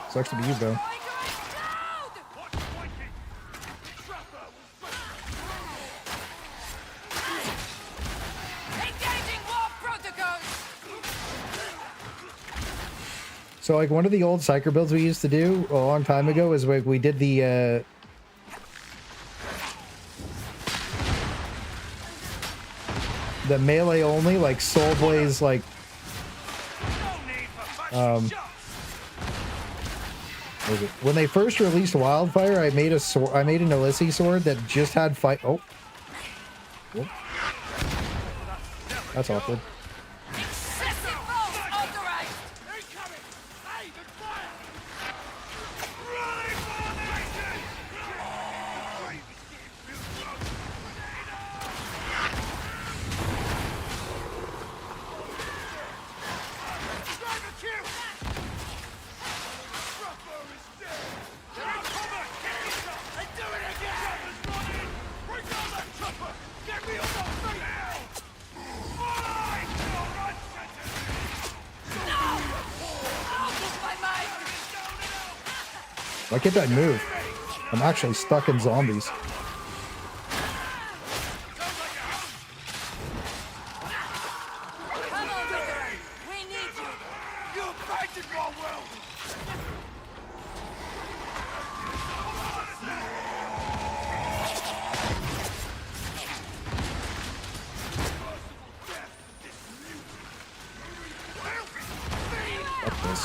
Sucks to be you, bro. Engaging war protocols! So like one of the old Psyker builds we used to do a long time ago was like we did the melee only, like Soul Blaze, like what was it? When they first released Wildfire, I made a sword. I made an Illicity sword that just had fight. Oh, that's awkward. Excessive force authorized! Incoming! Hey, the fire! Running for the nation! Drive a kill! Trapper is dead! Take cover! Get yourself! And do it again! Trapper's running! Bring down that trapper! Get me on the feet! Fine! You're unsentenced! Out of my mind! Why can't I move? I'm actually stuck in zombies. Come on, veteran! We need you! You abandoned my world! Fuck this.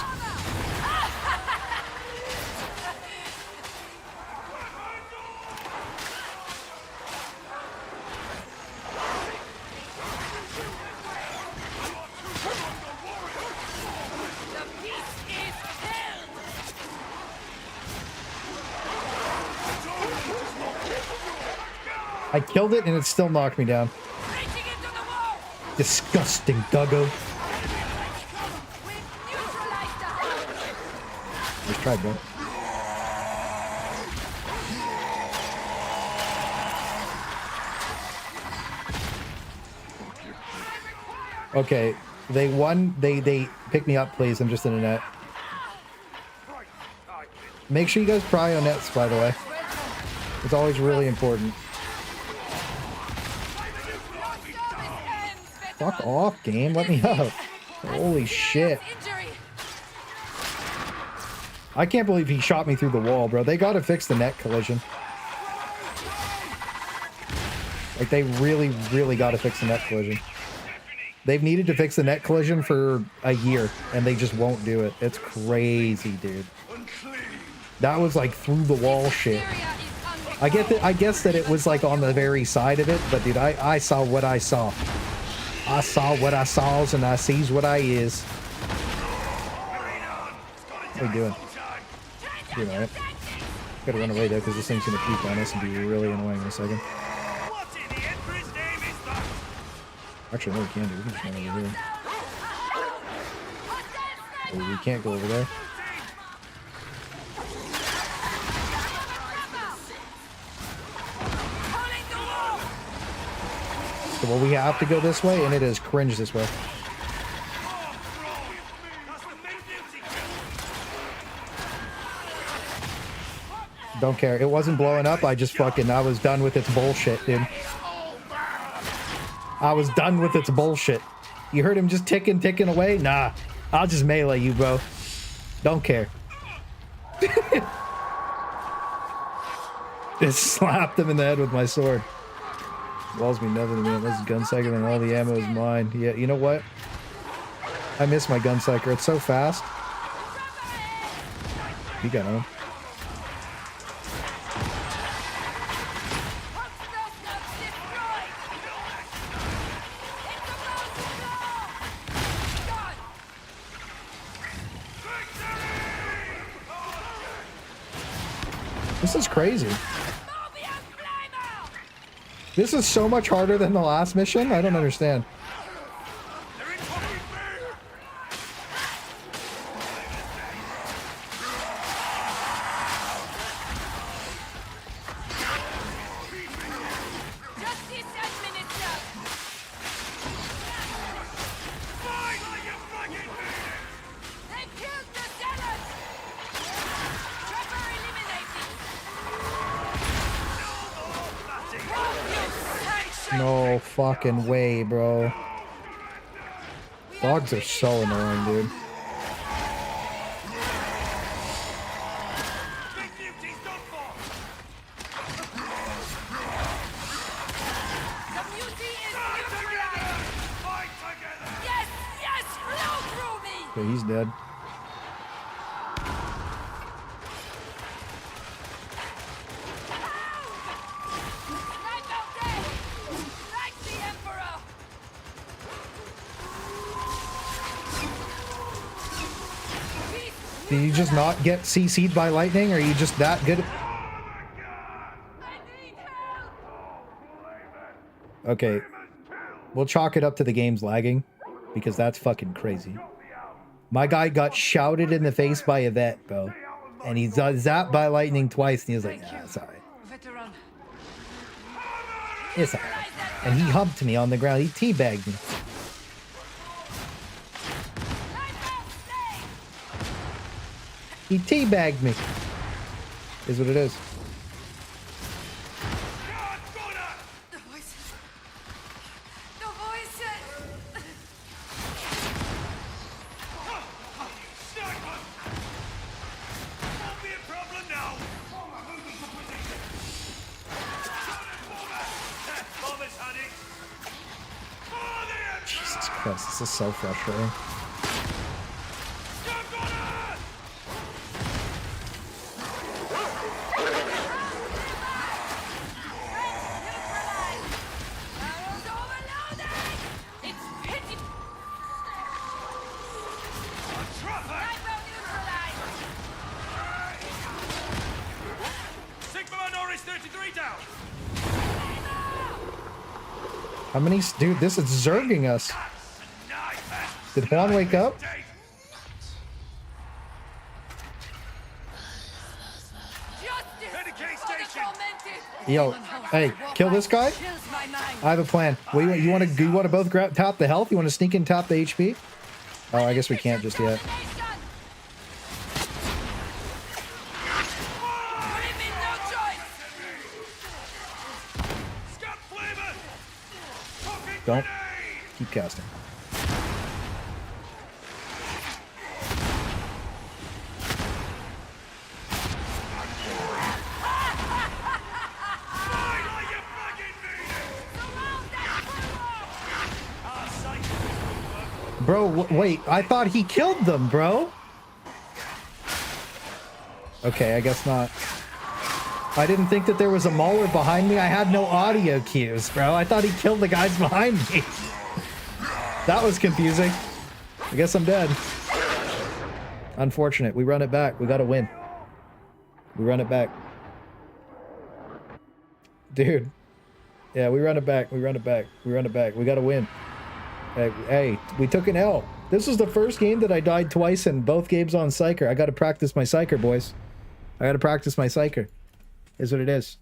The peace is held! I killed it and it still knocked me down. Reaching into the wall! Disgusting, Duggo. We've neutralized the Hounds! Let's try, bro. Okay, they won. They pick me up, please. I'm just in a net. Make sure you guys pry on nets, by the way. It's always really important. Fuck off, game. Let me up. Holy shit. Injury! I can't believe he shot me through the wall, bro. They gotta fix the net collision. Like, they really, really gotta fix the net collision. They've needed to fix the net collision for a year, and they just won't do it. It's crazy, dude. That was like through the wall shit. Syria is under I guess that it was like on the very side of it, but dude, I saw what I saw. I saw what I saws, and I sees what I is. What are you doing? Doing alright. Gotta run away though, because this thing's gonna peek on us and be really annoying in a second. What in the Emperor's name is that? Actually, no, we can do. We can just run over here. Oh, we can't go over there. Pulling the wall! So, well, we have to go this way, and it is cringe this way. Don't care. It wasn't blowing up. I was done with its bullshit, dude. I was done with its bullshit. You heard him just ticking away? Nah. I'll just melee you, bro. Don't care. Just slapped him in the head with my sword. Walls me nothing, man. This is Guncycle and all the ammo is mine. Yeah, you know what? I miss my Guncycle. It's so fast. You got him. Poxbursters destroyed! It's about to blow! Done! This is crazy. Mobius Flamer! This is so much harder than the last mission. I don't understand. Justice administered! They killed the Zealot! Trevor eliminated! No fucking way, bro. Dogs are so annoying, dude. Community is neutralized! Yes, yes, flow through me! Okay, he's dead. Snipe out there! Strike the Emperor! Peace! Did you just not get CC'd by lightning, or are you just that good? I need help! Okay. We'll chalk it up to the game's lagging, because that's fucking crazy. My guy got shouted in the face by a vet, bro. And he's zapped by lightning twice, and he was like, ah, it's alright. Veteran. It's alright. And he humped me on the ground. He teabagged me. He teabagged me. Is what it is. The voices. The voices. Jesus Christ, this is so frustrating. Barrels overloaded. It's pity. Sniper neutralized. Sigma Norris 33 down. How many? Dude, this is zerging us. Did Juan wake up? Justice Medicate for the station. tormented. Yo, hey, kill this guy. Chills my mind. I have a plan. You want to both grab tap the health? You want to sneak in tap the HP? Oh, I guess we can't just yet. Elimination. Women, no choice. Scott Flavor. Fucking Don't. grenade. Keep casting. Fine like you fucking mean it. Surround that bulwark. Bro, wait. I thought he killed them, bro. Okay, I guess not. I didn't think that there was a mauler behind me. I had no audio cues, bro. I thought he killed the guys behind me. That was confusing. I guess I'm dead. Unfortunate. We run it back. We gotta win. We run it back. Dude. Yeah, we run it back. We run it back. We run it back. We gotta win. Hey, we took an L. This was the first game that I died twice in, both games on Psyker. I gotta practice my Psyker, boys. I gotta practice my Psyker. Is what it is.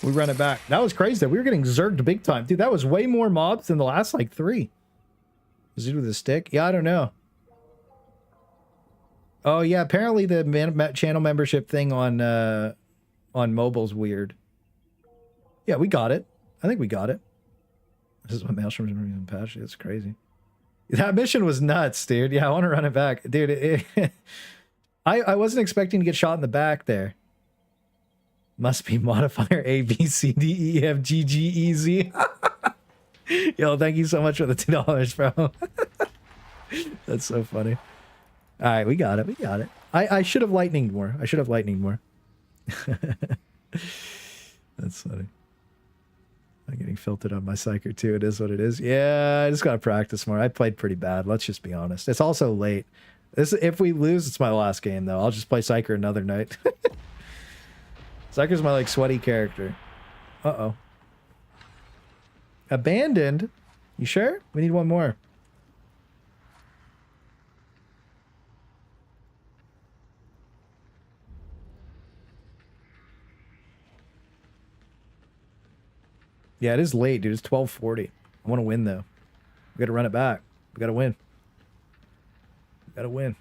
We run it back. That was crazy. We were getting zerged big time. Dude, that was way more mobs than the last, like, 3. Is it with a stick? Yeah, I don't know. Oh, yeah, apparently the channel membership thing on mobile's weird. Yeah, we got it. I think we got it. This is what Maelstrom's been patched. It's crazy. That mission was nuts, dude. Yeah, I want to run it back. Dude, I wasn't expecting to get shot in the back there. Must be modifier A, B, C, D, E, F, G, G, E, Z. Yo, thank you so much for the $2, bro. That's so funny. All right, we got it. We got it. I should have lightninged more. I should have lightninged more. That's funny. I'm getting filtered on my Psyker too. It is what it is. Yeah, I just got to practice more. I played pretty bad. Let's just be honest. It's also late. If we lose, it's my last game though. I'll just play Psyker another night. Psyker's my like sweaty character. Uh-oh. Abandoned? You sure? We need one more. Yeah, it is late, dude. It's 12:40. I want to win, though. We got to run it back. We got to win. We got to win.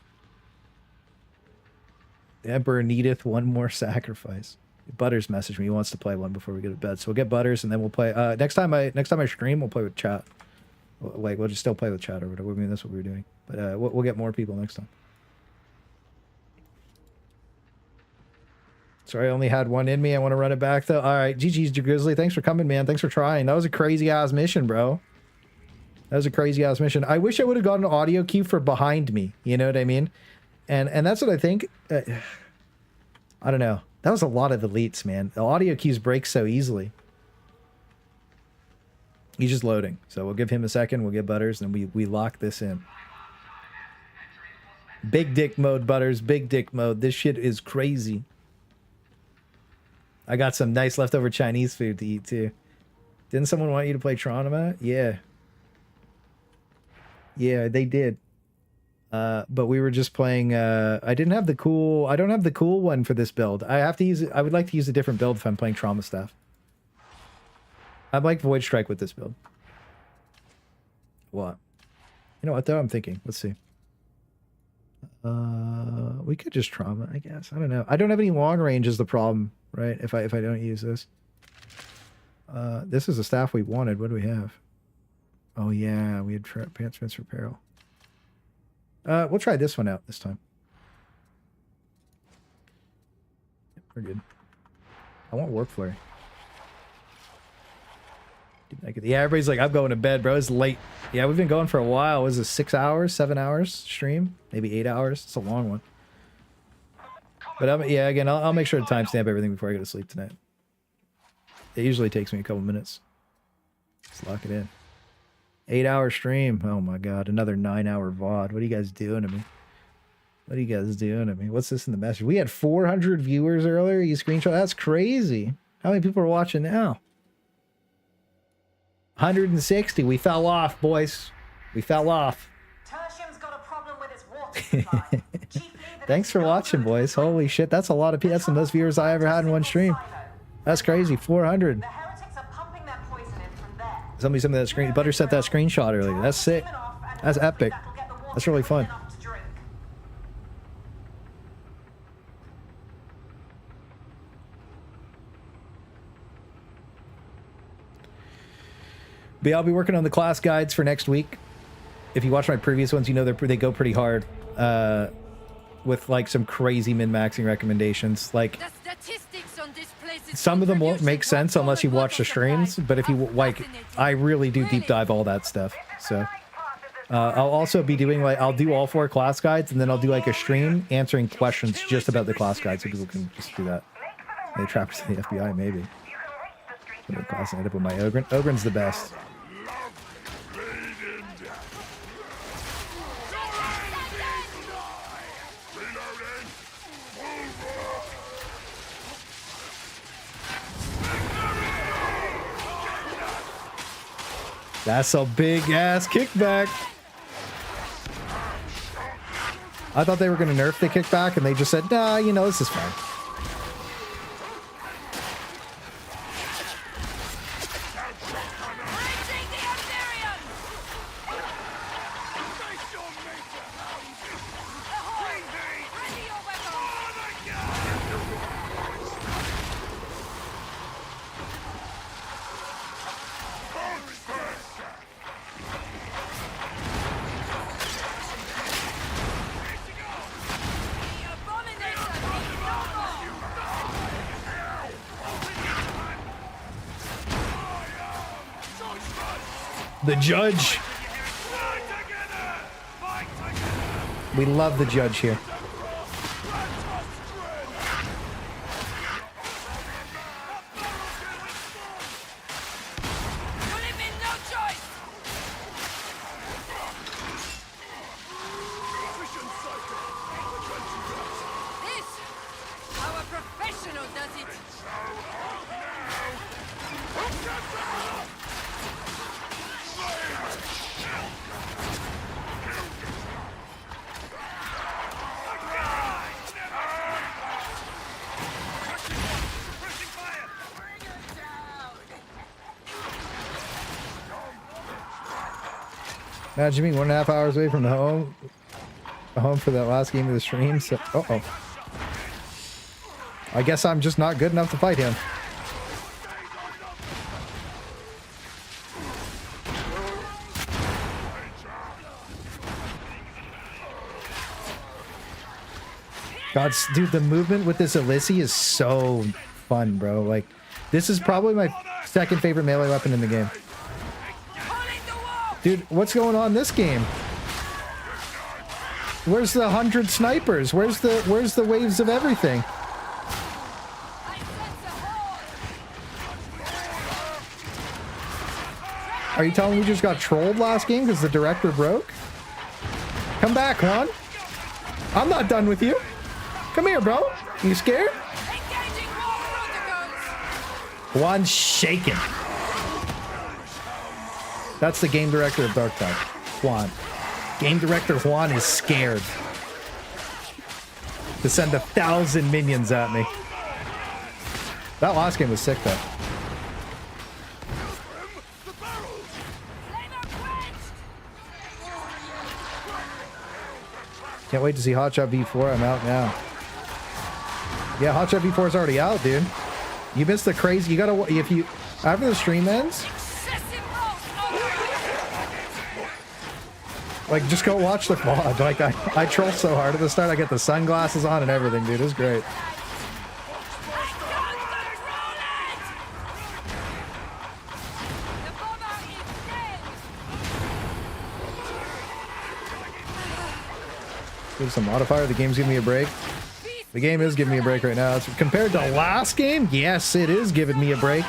The Emperor needeth one more sacrifice. Butters messaged me. He wants to play one before we go to bed. So we'll get Butters, and then we'll play. Next time I stream, we'll play with chat. Like, we'll just still play with chat or whatever. I mean, that's what we were doing. But we'll get more people next time. Sorry, I only had one in me. I want to run it back, though. All right, GG's Grizzly. Thanks for coming, man. Thanks for trying. That was a crazy-ass mission, bro. That was a crazy-ass mission. I wish I would have gotten an audio cue for behind me. You know what I mean? And that's what I think. I don't know. That was a lot of elites, man. The audio cues break so easily. He's just loading. So we'll give him a second. We'll get Butters, and we lock this in. Big dick mode, Butters. Big dick mode. This shit is crazy. I got some nice leftover Chinese food to eat, too. Didn't someone want you to play Tronoma? Yeah. Yeah, they did. But we were just playing... I don't have the cool one for this build. I would like to use a different build if I'm playing Trauma Staff. I'd like Void Strike with this build. What? You know what, though? I'm thinking. Let's see. We could just Trauma, I guess. I don't know. I don't have any long range is the problem, right? If I don't use this. This is a staff we wanted. What do we have? Oh, yeah. We had Pants for Peril. We'll try this one out this time. We're good. I want Warp Flurry. Yeah, everybody's like, I'm going to bed, bro. It's late. Yeah, we've been going for a while. Was it 6 hours, 7 hours stream? Maybe 8 hours. It's a long one. But yeah, again, I'll make sure to timestamp everything before I go to sleep tonight. It usually takes me a couple minutes. Let's lock it in. 8-hour stream. Oh my god, another 9-hour VOD. What are you guys doing to me? What are you guys doing to me? What's this in the message? We had 400 viewers earlier. You screenshot. That's crazy. How many people are watching now? 160. We fell off, boys. We fell off. Tertium's got a problem with his water supply. Thanks for watching, boys. Holy shit, that's a lot of people. That's the most viewers I ever had in one stream. That's crazy. 400. The heretics are pumping that poison in from there. Somebody sent me that screen. Butter sent that screenshot earlier. That's sick. That's epic. That's really fun. But yeah, I'll be working on the class guides for next week. If you watch my previous ones, you know they go pretty hard with like some crazy min-maxing recommendations. Like some of them won't make sense unless you watch the streams. But if you like, I really do deep dive all that stuff. So I'll also be doing like I'll do all 4 class guides, and then I'll do like a stream answering questions just about the class guides, so people can just do that. They trapped to the FBI maybe. The class I ended up with my Ogryn. Ogryn's the best. That's a big ass kickback. I thought they were going to nerf the kickback, and they just said, nah, you know, this is fine. The judge. We love the judge here. You leave me no choice. This, how a professional does it. Imagine being 1.5 hours away from the home for that last game of the stream. So, uh-oh. I guess I'm just not good enough to fight him. God, dude, the movement with this Alyssey is so fun, bro. Like, this is probably my second favorite melee weapon in the game. Dude, what's going on in this game? Where's the 100 snipers? Where's the waves of everything? Are you telling me you just got trolled last game because the director broke? Come back, Juan. I'm not done with you. Come here, bro. You scared? Juan's shaking. That's the game director of Darktide, Juan. Game director Juan is scared to send 1,000 minions at me. That last game was sick, though. Can't wait to see Hotshot V4. I'm out now. Yeah, Hotshot V4 is already out, dude. You missed the crazy. You gotta, if you, after the stream ends, like, just go watch the VOD. Like, I troll so hard at the start. I get the sunglasses on and everything, dude. It's great. Give some modifier. The game's giving me a break. The game is giving me a break right now. It's, compared to last game, yes, it is giving me a break.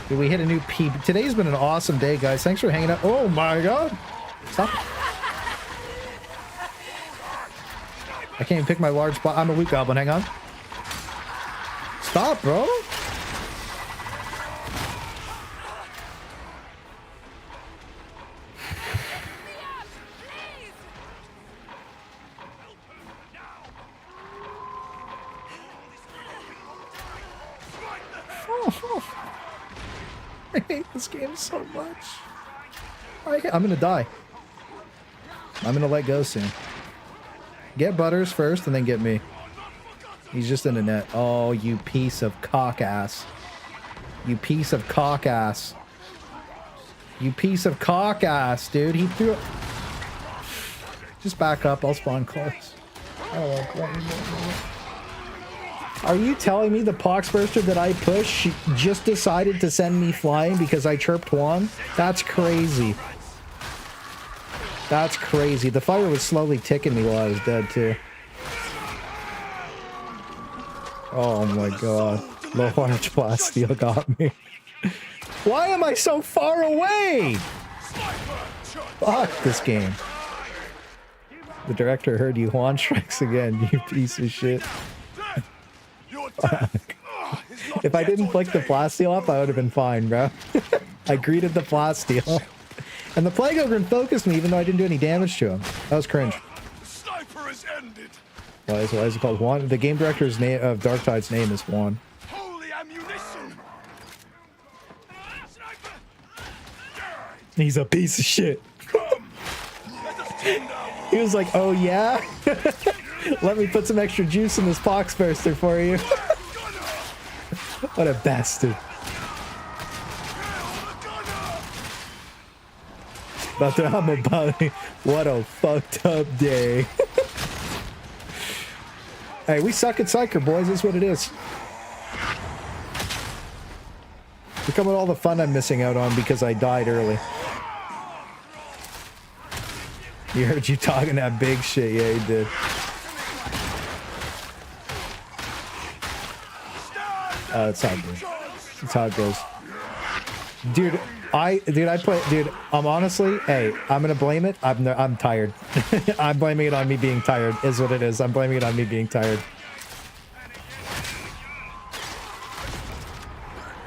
Dude, we hit a new P. Today's been an awesome day, guys. Thanks for hanging out. Oh my god. Stop. I can't even pick my large spot. I'm a loot goblin. Hang on. Stop, bro. I hate this game so much. I'm gonna die. I'm gonna let go soon. Get Butters first and then get me. He's just in a net. Oh, you piece of cock ass. You piece of cock ass. You piece of cock ass, dude. He threw it. Just back up. I'll spawn close. I don't want to anymore. Are you telling me the Poxburster that I push just decided to send me flying because I chirped Juan? That's crazy. That's crazy. The fire was slowly ticking me while I was dead, too. Oh my god. Low wattage blast steel got me. Why am I so far away? Fuck this game. The director heard you. Juan strikes again, you piece of shit. If I didn't flick the blast steal up, I would have been fine, bro. I greeted the blast steal. And the Plague Ogryn focused me even though I didn't do any damage to him. That was cringe. Why is it called Juan? The game director's name of Darktide's name is Juan. Holy ammunition! He's a piece of shit. He was like, oh yeah? Let me put some extra juice in this Poxburster for you. What a bastard. About to hum about it. What a fucked up day. Hey, we suck at Psyker, boys. That's what it is. Look at all the fun I'm missing out on because I died early. You heard you talking that big shit. Yeah, you did. It's how it goes. It's how it goes. Dude, I'm honestly, hey, I'm gonna blame it. I'm tired. I'm blaming it on me being tired, is what it is. I'm blaming it on me being tired.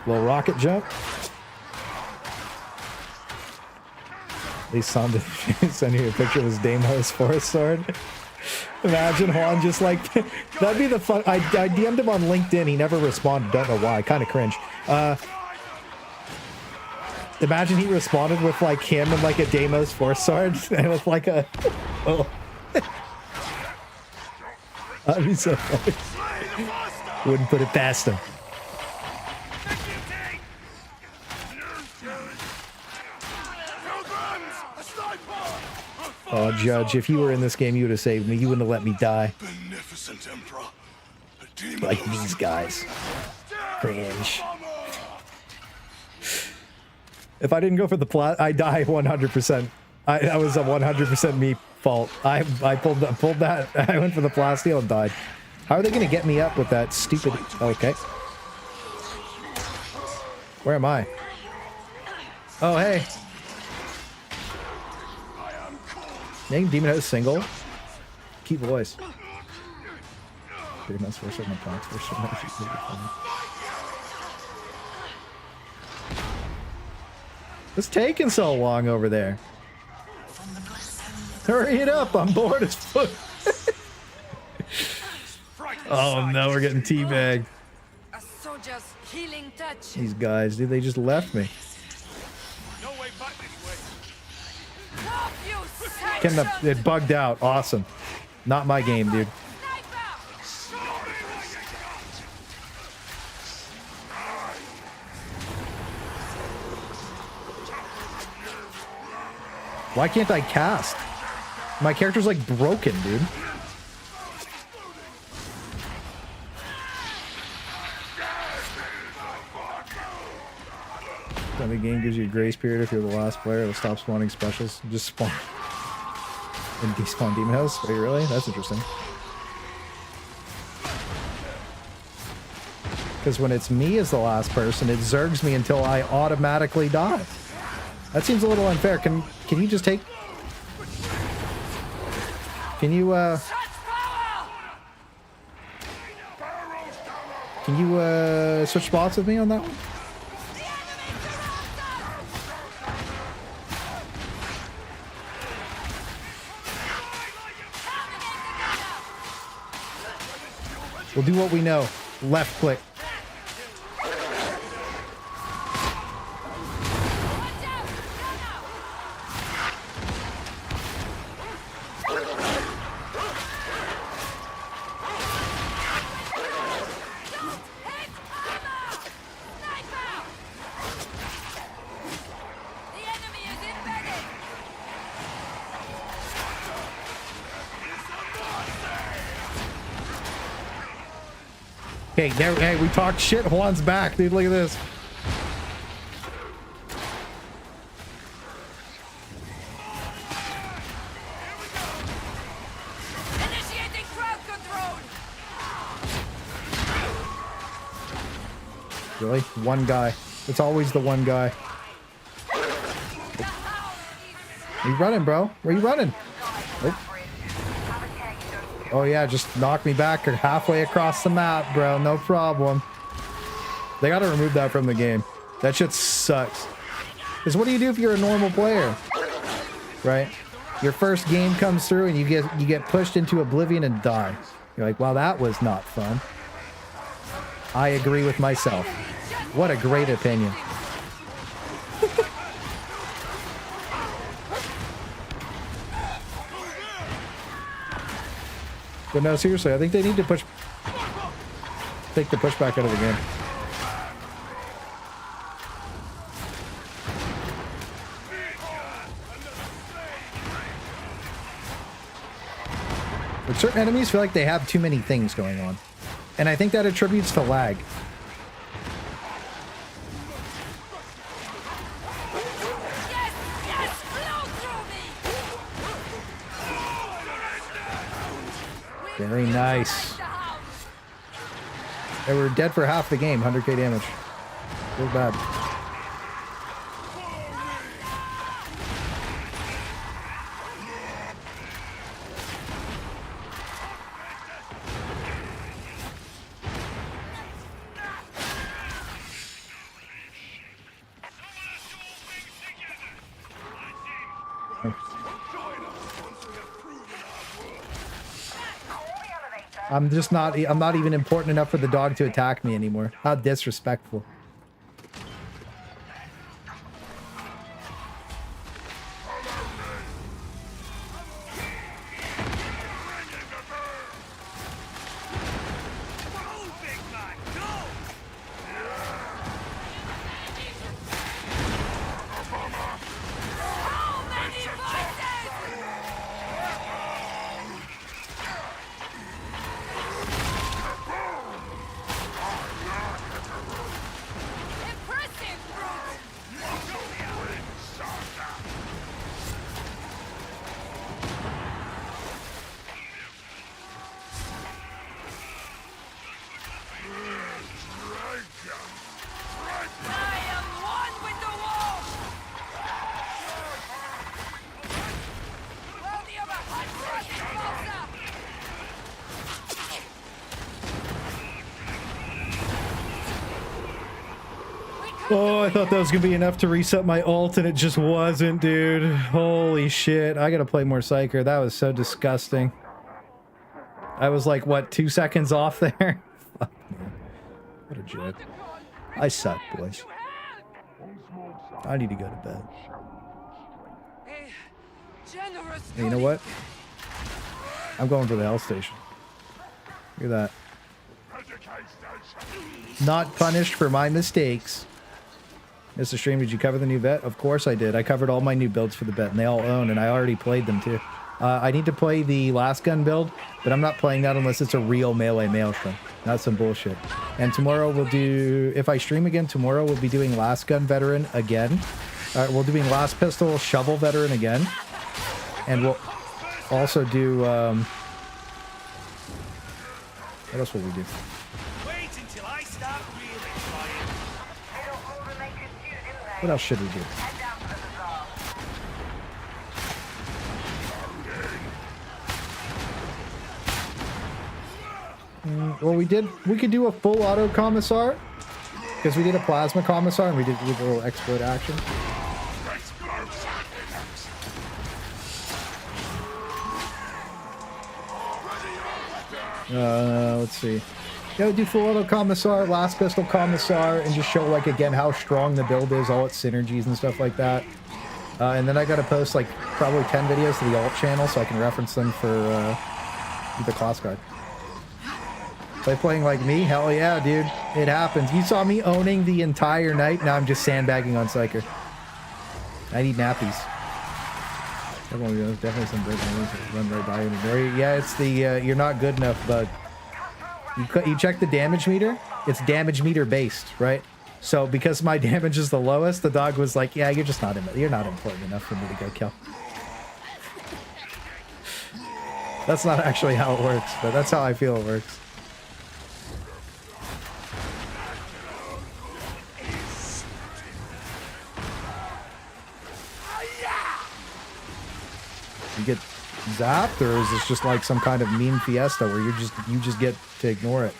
Little rocket jump. At least Sam send you a picture of his Deimos Forest Sword. Imagine Juan just like, that'd be the fun. I DM'd him on LinkedIn. He never responded. Don't know why. Kind of cringe. Imagine he responded with like him and like a Deimos Force Sword and with like a. Oh. That'd be so funny. Wouldn't put it past him. Oh, Judge, if you were in this game, you would have saved me. You wouldn't have let me die. Beneficent Emperor. Like these guys. Cringe. If I didn't go for the plot, I die 100%. That was a 100% me fault. I pulled that. I went for the plasteel and died. How are they going to get me up with that stupid... Okay. Where am I? Oh, hey. Name Demon House single. Cute voice. Pretty much first on the Poxbursters. What's taking so long over there? Hurry it up! I'm bored as fuck. Oh no, we're getting teabagged. A soldier's healing touch. These guys, dude, they just left me. No way back this way. It bugged out. Awesome. Not my game, dude. Why can't I cast? My character's like broken, dude. The game gives you a grace period if you're the last player. It'll stop spawning specials. Just spawn and despawn Demon House. Wait, really? That's interesting. Because when it's me as the last person, it zergs me until I automatically die. That seems a little unfair. Can you just take... Can you switch spots with me on that one? We'll do what we know. Left click. Okay, there. Hey, we talked shit. Juan's back, dude. Look at this. Initiating crowd control. Really? One guy. It's always the one guy. Where you running, bro? Where you running? Oh. Oh yeah, just knock me back halfway across the map, bro. No problem. They gotta remove that from the game. That shit sucks. Because what do you do if you're a normal player? Right? Your first game comes through and you get pushed into oblivion and die. You're like, wow, that was not fun. I agree with myself. What a great opinion. But no, seriously, I think they need to take the pushback out of the game. But certain enemies feel like they have too many things going on. And I think that attributes to lag. Very nice. They were dead for half the game, 100k damage. Feels bad. I'm not even important enough for the dog to attack me anymore. How disrespectful. Oh, I thought that was gonna be enough to reset my ult, and it just wasn't, dude. Holy shit. I gotta play more Psyker. That was so disgusting. I was like, what, 2 seconds off there? Fuck me. What a joke. I suck, boys. I need to go to bed. Hey, you know what? I'm going for the Hell Station. Look at that. Not punished for my mistakes. Mr. Stream, did you cover the new vet? Of course I did. I covered all my new builds for the vet, and they all own, and I already played them too. I need to play the Lasgun build, but I'm not playing that unless it's a real melee Maelstrom. Not some bullshit. And tomorrow we'll do, if I stream again, tomorrow we'll be doing Lasgun Veteran again. We'll be doing Last Pistol Shovel Veteran again. And we'll also do, what else will we do? What else should we do? Well, we could do a full auto Commisar, because we did a plasma Commisar and we did a little exploit action. Let's see. Yeah, we do full auto Commisar, Last Pistol Commisar, and just show, like, again, how strong the build is, all its synergies and stuff like that. And then I gotta post, like, probably 10 videos to the alt channel so I can reference them for the class guide. Play playing like me? Hell yeah, dude. It happens. You saw me owning the entire night, now I'm just sandbagging on Psyker. I need nappies. There's definitely some break moves that run right by you. Yeah, it's the you're not good enough bug. You check the damage meter, it's damage meter based, right? So because my damage is the lowest, the dog was like, yeah, you're not important enough for me to go kill. That's not actually how it works, but that's how I feel it works. You get zapped, or is this just like some kind of meme fiesta where you just get to ignore it?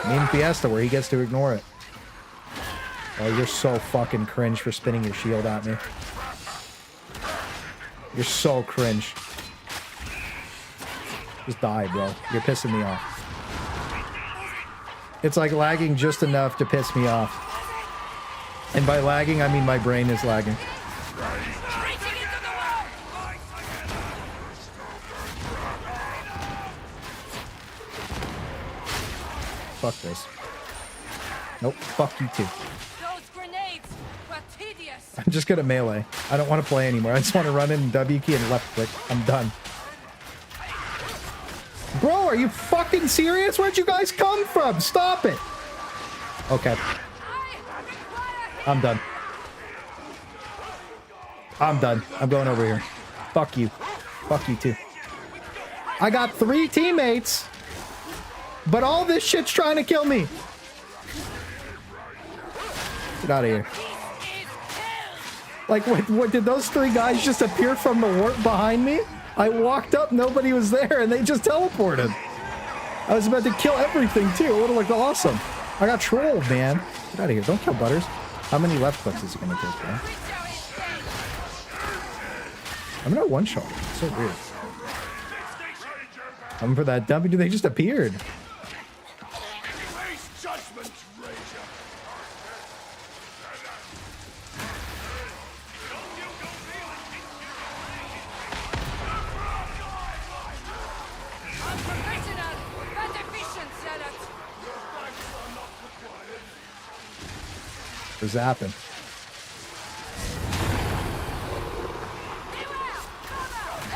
Meme fiesta where he gets to ignore it. Oh, you're so fucking cringe for spinning your shield at me. You're so cringe. Just die, bro. You're pissing me off. It's like lagging just enough to piss me off. And by lagging, I mean my brain is lagging. Fuck this. Nope, fuck you too. Those grenades were tedious. I'm just gonna melee. I don't want to play anymore. I just want to run in W key and left click. I'm done. Bro, are you fucking serious? Where'd you guys come from? Stop it. Okay. I'm done. I'm done. I'm going over here. Fuck you. Fuck you too. I got 3 teammates, but all this shit's trying to kill me. Get out of here. Like, what did those 3 guys just appear from the warp behind me? I walked up, nobody was there, and they just teleported. I was about to kill everything too. It would have looked awesome. I got trolled, man. Get out of here. Don't kill Butters. How many left clicks is it gonna take, bro? I'm not one shot. It's so weird. Coming for that W. They just appeared. Face judgment, Ranger. Unprofessional, but efficient, Zealot. We're zapping.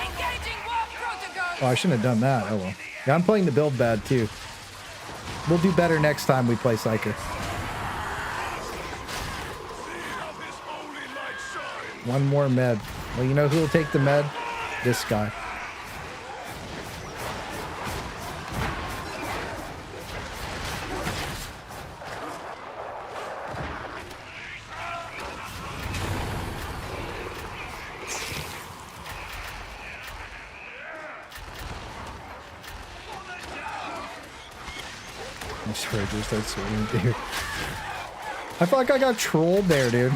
Engaging warp protocol. Oh, I shouldn't have done that. Oh well. Yeah, I'm playing the build bad too. We'll do better next time we play Psyker. One more med. Well, you know who will take the med? This guy. Just start swinging, dude. I feel like I got trolled there, dude.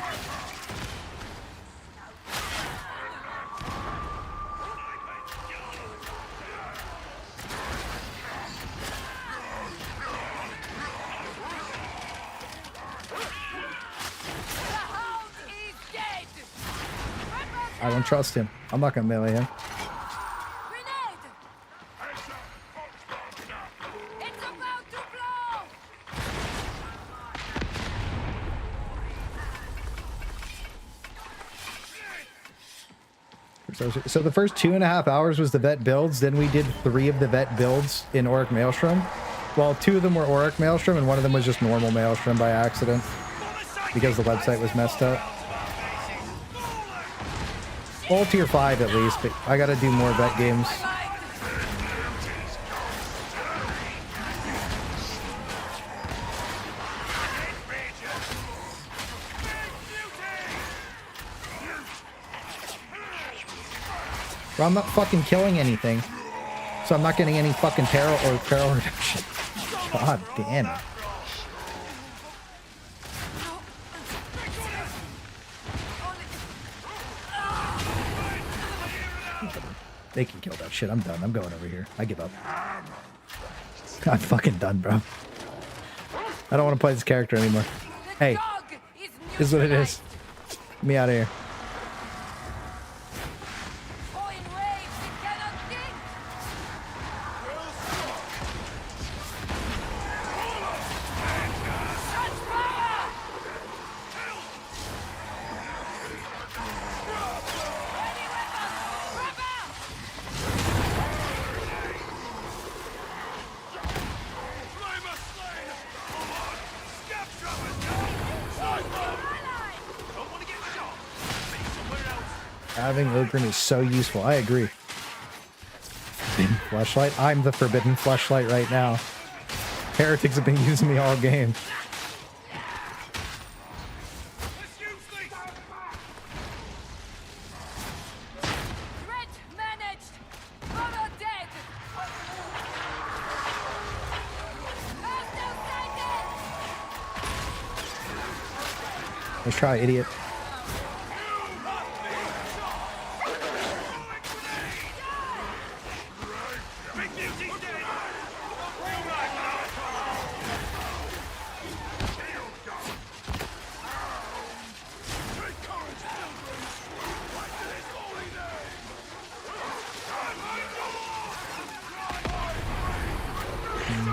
I don't trust him. I'm not gonna melee him. So the first 2.5 hours was the vet builds. Then we did 3 of the vet builds in Auric Maelstrom. Well, 2 of them were Auric Maelstrom, and 1 of them was just normal Maelstrom by accident because the website was messed up. All tier 5 at least, but I gotta do more vet games. Bro, I'm not fucking killing anything. So I'm not getting any fucking peril reduction. God damn it. They can kill that shit. I'm done. I'm going over here. I give up. I'm fucking done, bro. I don't want to play this character anymore. Hey, this is what it is. Get me out of here. Having Ogryn is so useful. I agree. Forbidden fleshlight. I'm the forbidden fleshlight right now. Heretics have been using me all game. Let's try, idiot.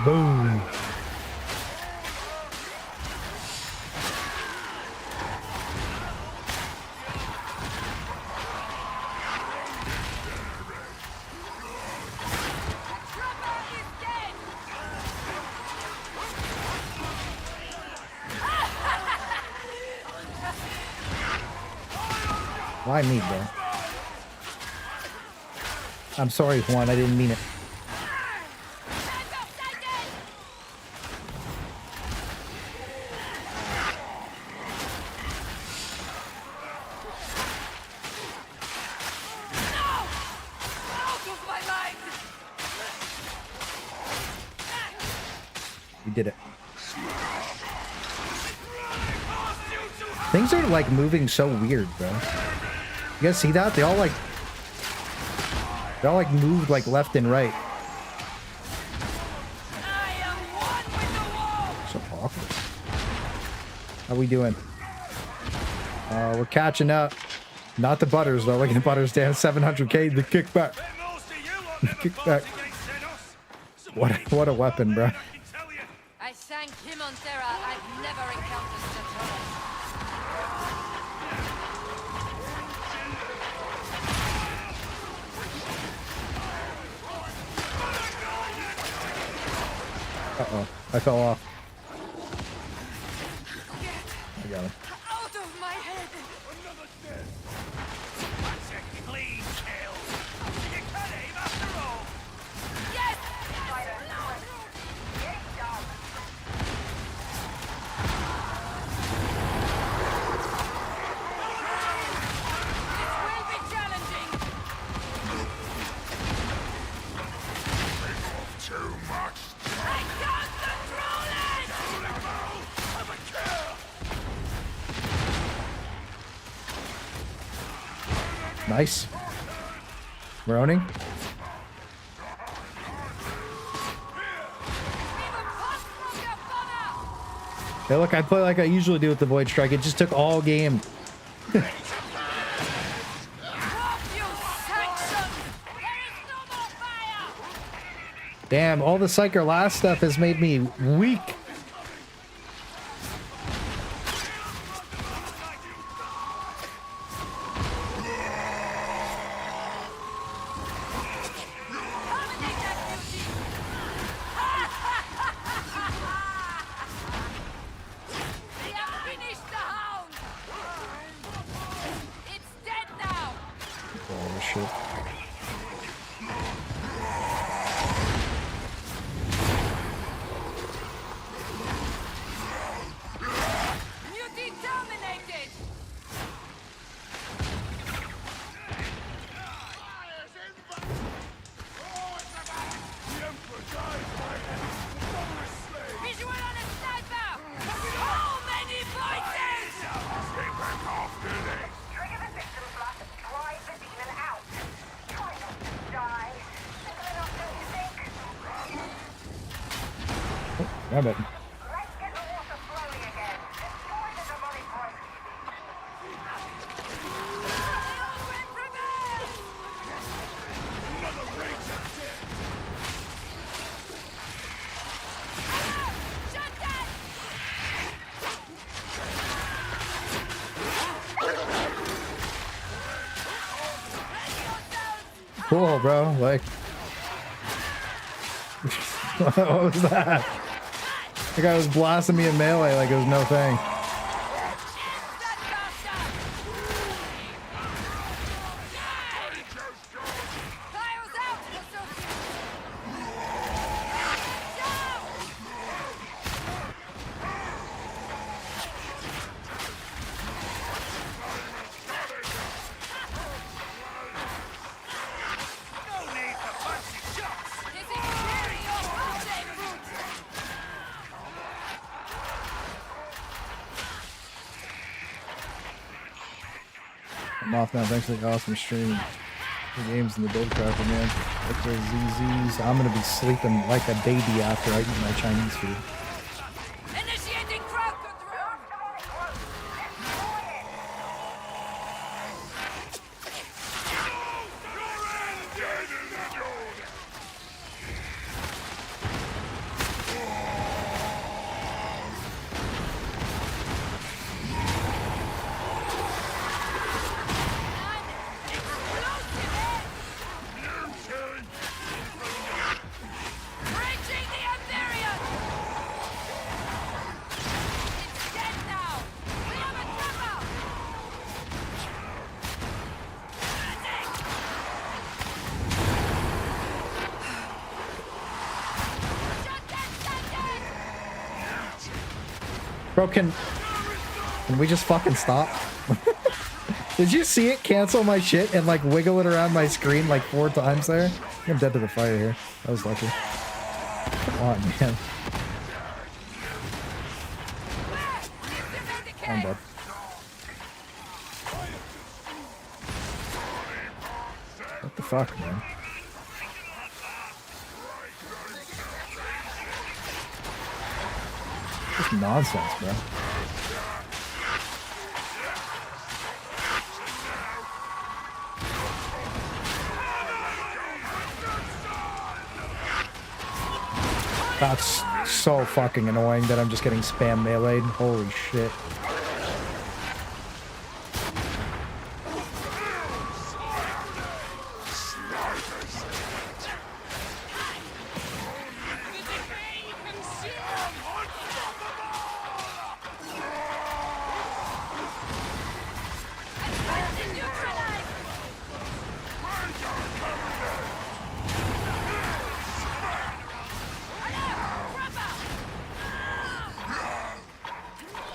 Boom. Why me, bro? I'm sorry, Juan. I didn't mean it. We did it. Things are like moving so weird, bro. You guys see that? They all like moved like left and right. So awkward. How we doing? We're catching up. Not the Butters though. Look at the Butters down 700k. The kickback. Kickback. What a weapon, bro. I thank him on Terra. I've never encountered such horrors. Uh-oh. I fell off. I got him. Out of my head! Another dead. That's a clean kill. You can aim after all. Yes! This will be challenging! Too much. I can't control it! Have a kill. Nice. We're owning. Even Poxbursters bomber! Hey, look, I play like I usually do with the Void Strike. It just took all game. Drop you sanction! There is no more fire! Damn, all the Psyker last stuff has made me weak. Terminate that beauty! We have finished the Hound! It's dead now! Oh, shit. Mutant terminated! Visual on a sniper! So many voices! Trigger the system block. Drive the demon out. Try not to die. Simple enough, don't you think? Damn it. Let's get the water flowing again. Destroy the demonic voice. Ogryn prevails! Shut that! Cool, bro. Like, what was that? The guy was blasting me in melee like it was no thing. That bastard! Fire's out, Berserker! Down! No need for fancy shots. This is clearly your holiday route! I'm off now. Thanks for the awesome stream. The games and the build crafting, man. Look for ZZs. I'm gonna be sleeping like a baby after I eat my Chinese food. Initiating crowd control! Breaching the Empyrean! Bro, can we just fucking stop? Did you see it cancel my shit and like wiggle it around my screen like 4 times there? I'm dead to the fire here. That was lucky. Come on, man. I'm dead. What the fuck, man? Just nonsense, bro. That's so fucking annoying that I'm just getting spam meleeed. Holy shit.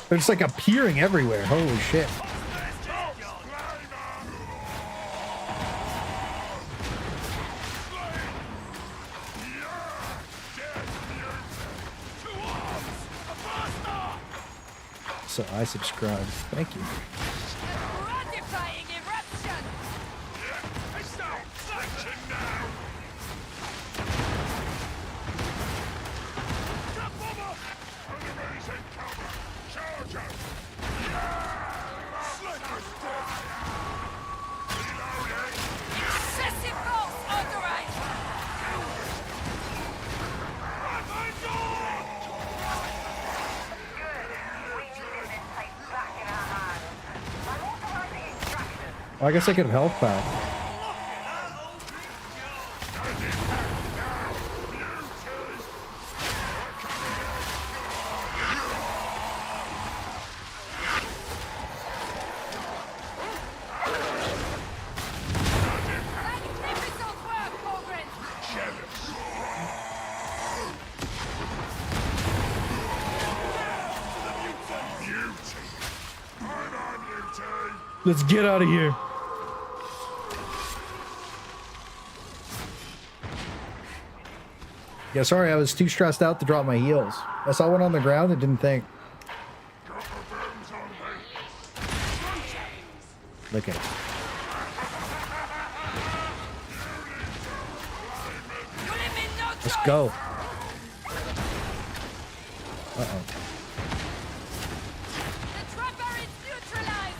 They're just like appearing everywhere. Holy shit. So I subscribe. Thank you. Ratifying eruption. Excessive force authorized. Well, I guess I could have health back. Magnificent work, Ogryn. Let's get out of here. Yeah, sorry, I was too stressed out to drop my heels. I saw one on the ground and didn't think. Look at it. Let's go. Uh-oh. The trapper is neutralized.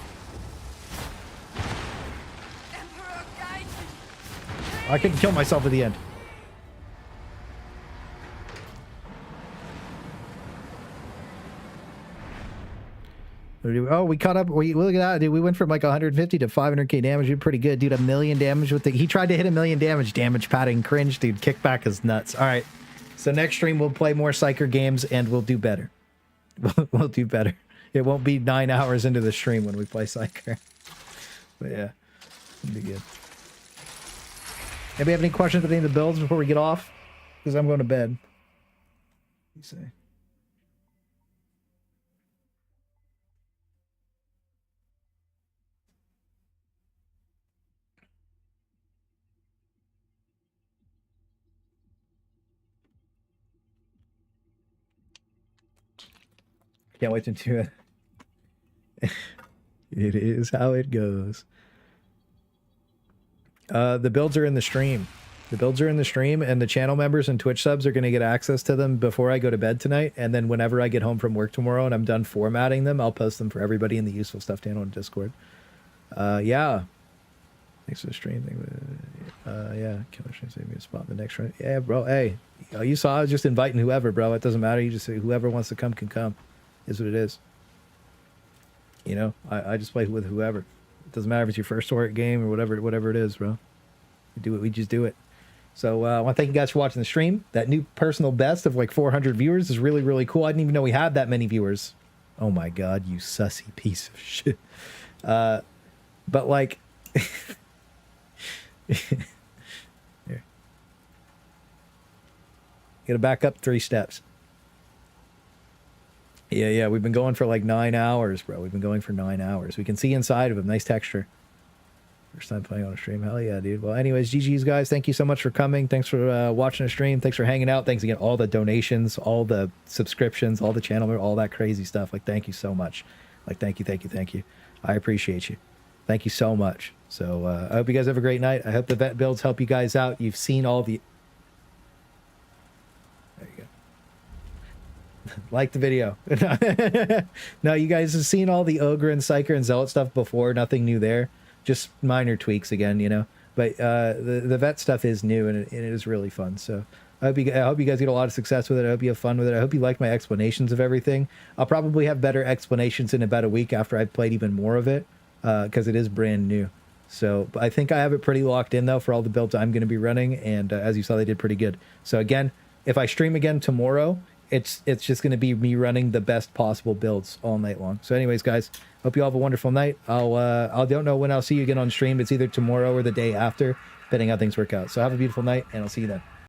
Emperor guide me. I couldn't kill myself at the end. Oh, we caught up. Look at that, dude. We went from like 150 to 500k damage. You're pretty good, dude. 1 million damage with the. He tried to hit 1 million damage. Damage padding, cringe, dude. Kickback is nuts. All right. So next stream we'll play more Psyker games and we'll do better. We'll do better. It won't be 9 hours into the stream when we play Psyker. But yeah, it'll be good. Anybody have any questions about any of the builds before we get off? Because I'm going to bed. What do you say? Can't wait to do it. It is how it goes. The builds are in the stream. The builds are in the stream, and the channel members and Twitch subs are going to get access to them before I go to bed tonight. And then whenever I get home from work tomorrow and I'm done formatting them, I'll post them for everybody in the Useful Stuff channel on Discord. Yeah. Thanks for the stream. Yeah. Killer stream saved me a spot in the next round. Yeah, bro. Hey, you saw I was just inviting whoever, bro. It doesn't matter. You just say whoever wants to come can come. Is what it is. You know, I just play with whoever. It doesn't matter if it's your first Auric game or whatever it is, bro. We do it. We just do it. So I want to thank you guys for watching the stream. That new personal best of like 400 viewers is really, really cool. I didn't even know we had that many viewers. Oh my God, you sussy piece of shit. But like, here. Gotta back up 3 steps. Yeah, we've been going for like 9 hours, bro. We've been going for 9 hours. We can see inside of him. Nice texture. First time playing on a stream. Hell yeah, dude. Well, anyways, GG's, guys. Thank you so much for coming. Thanks for watching the stream. Thanks for hanging out. Thanks again, all the donations, all the subscriptions, all the channel, all that crazy stuff. Like, thank you so much. Like, thank you. I appreciate you. Thank you so much. So, I hope you guys have a great night. I hope the vet builds help you guys out. You've seen all the... There you go. Like the video. No, you guys have seen all the Ogryn, Psyker, and Zealot stuff before. Nothing new there. Just minor tweaks again, you know. But the vet stuff is new, and it is really fun. So I hope you guys get a lot of success with it. I hope you have fun with it. I hope you like my explanations of everything. I'll probably have better explanations in about a week after I've played even more of it, because it is brand new. So I think I have it pretty locked in, though, for all the builds I'm going to be running. And as you saw, they did pretty good. So again, if I stream again tomorrow, it's just going to be me running the best possible builds all night long. So anyways, guys, hope you all have a wonderful night. I don't know when I'll see you again on stream. It's either tomorrow or the day after, depending how things work out. So have a beautiful night, and I'll see you then.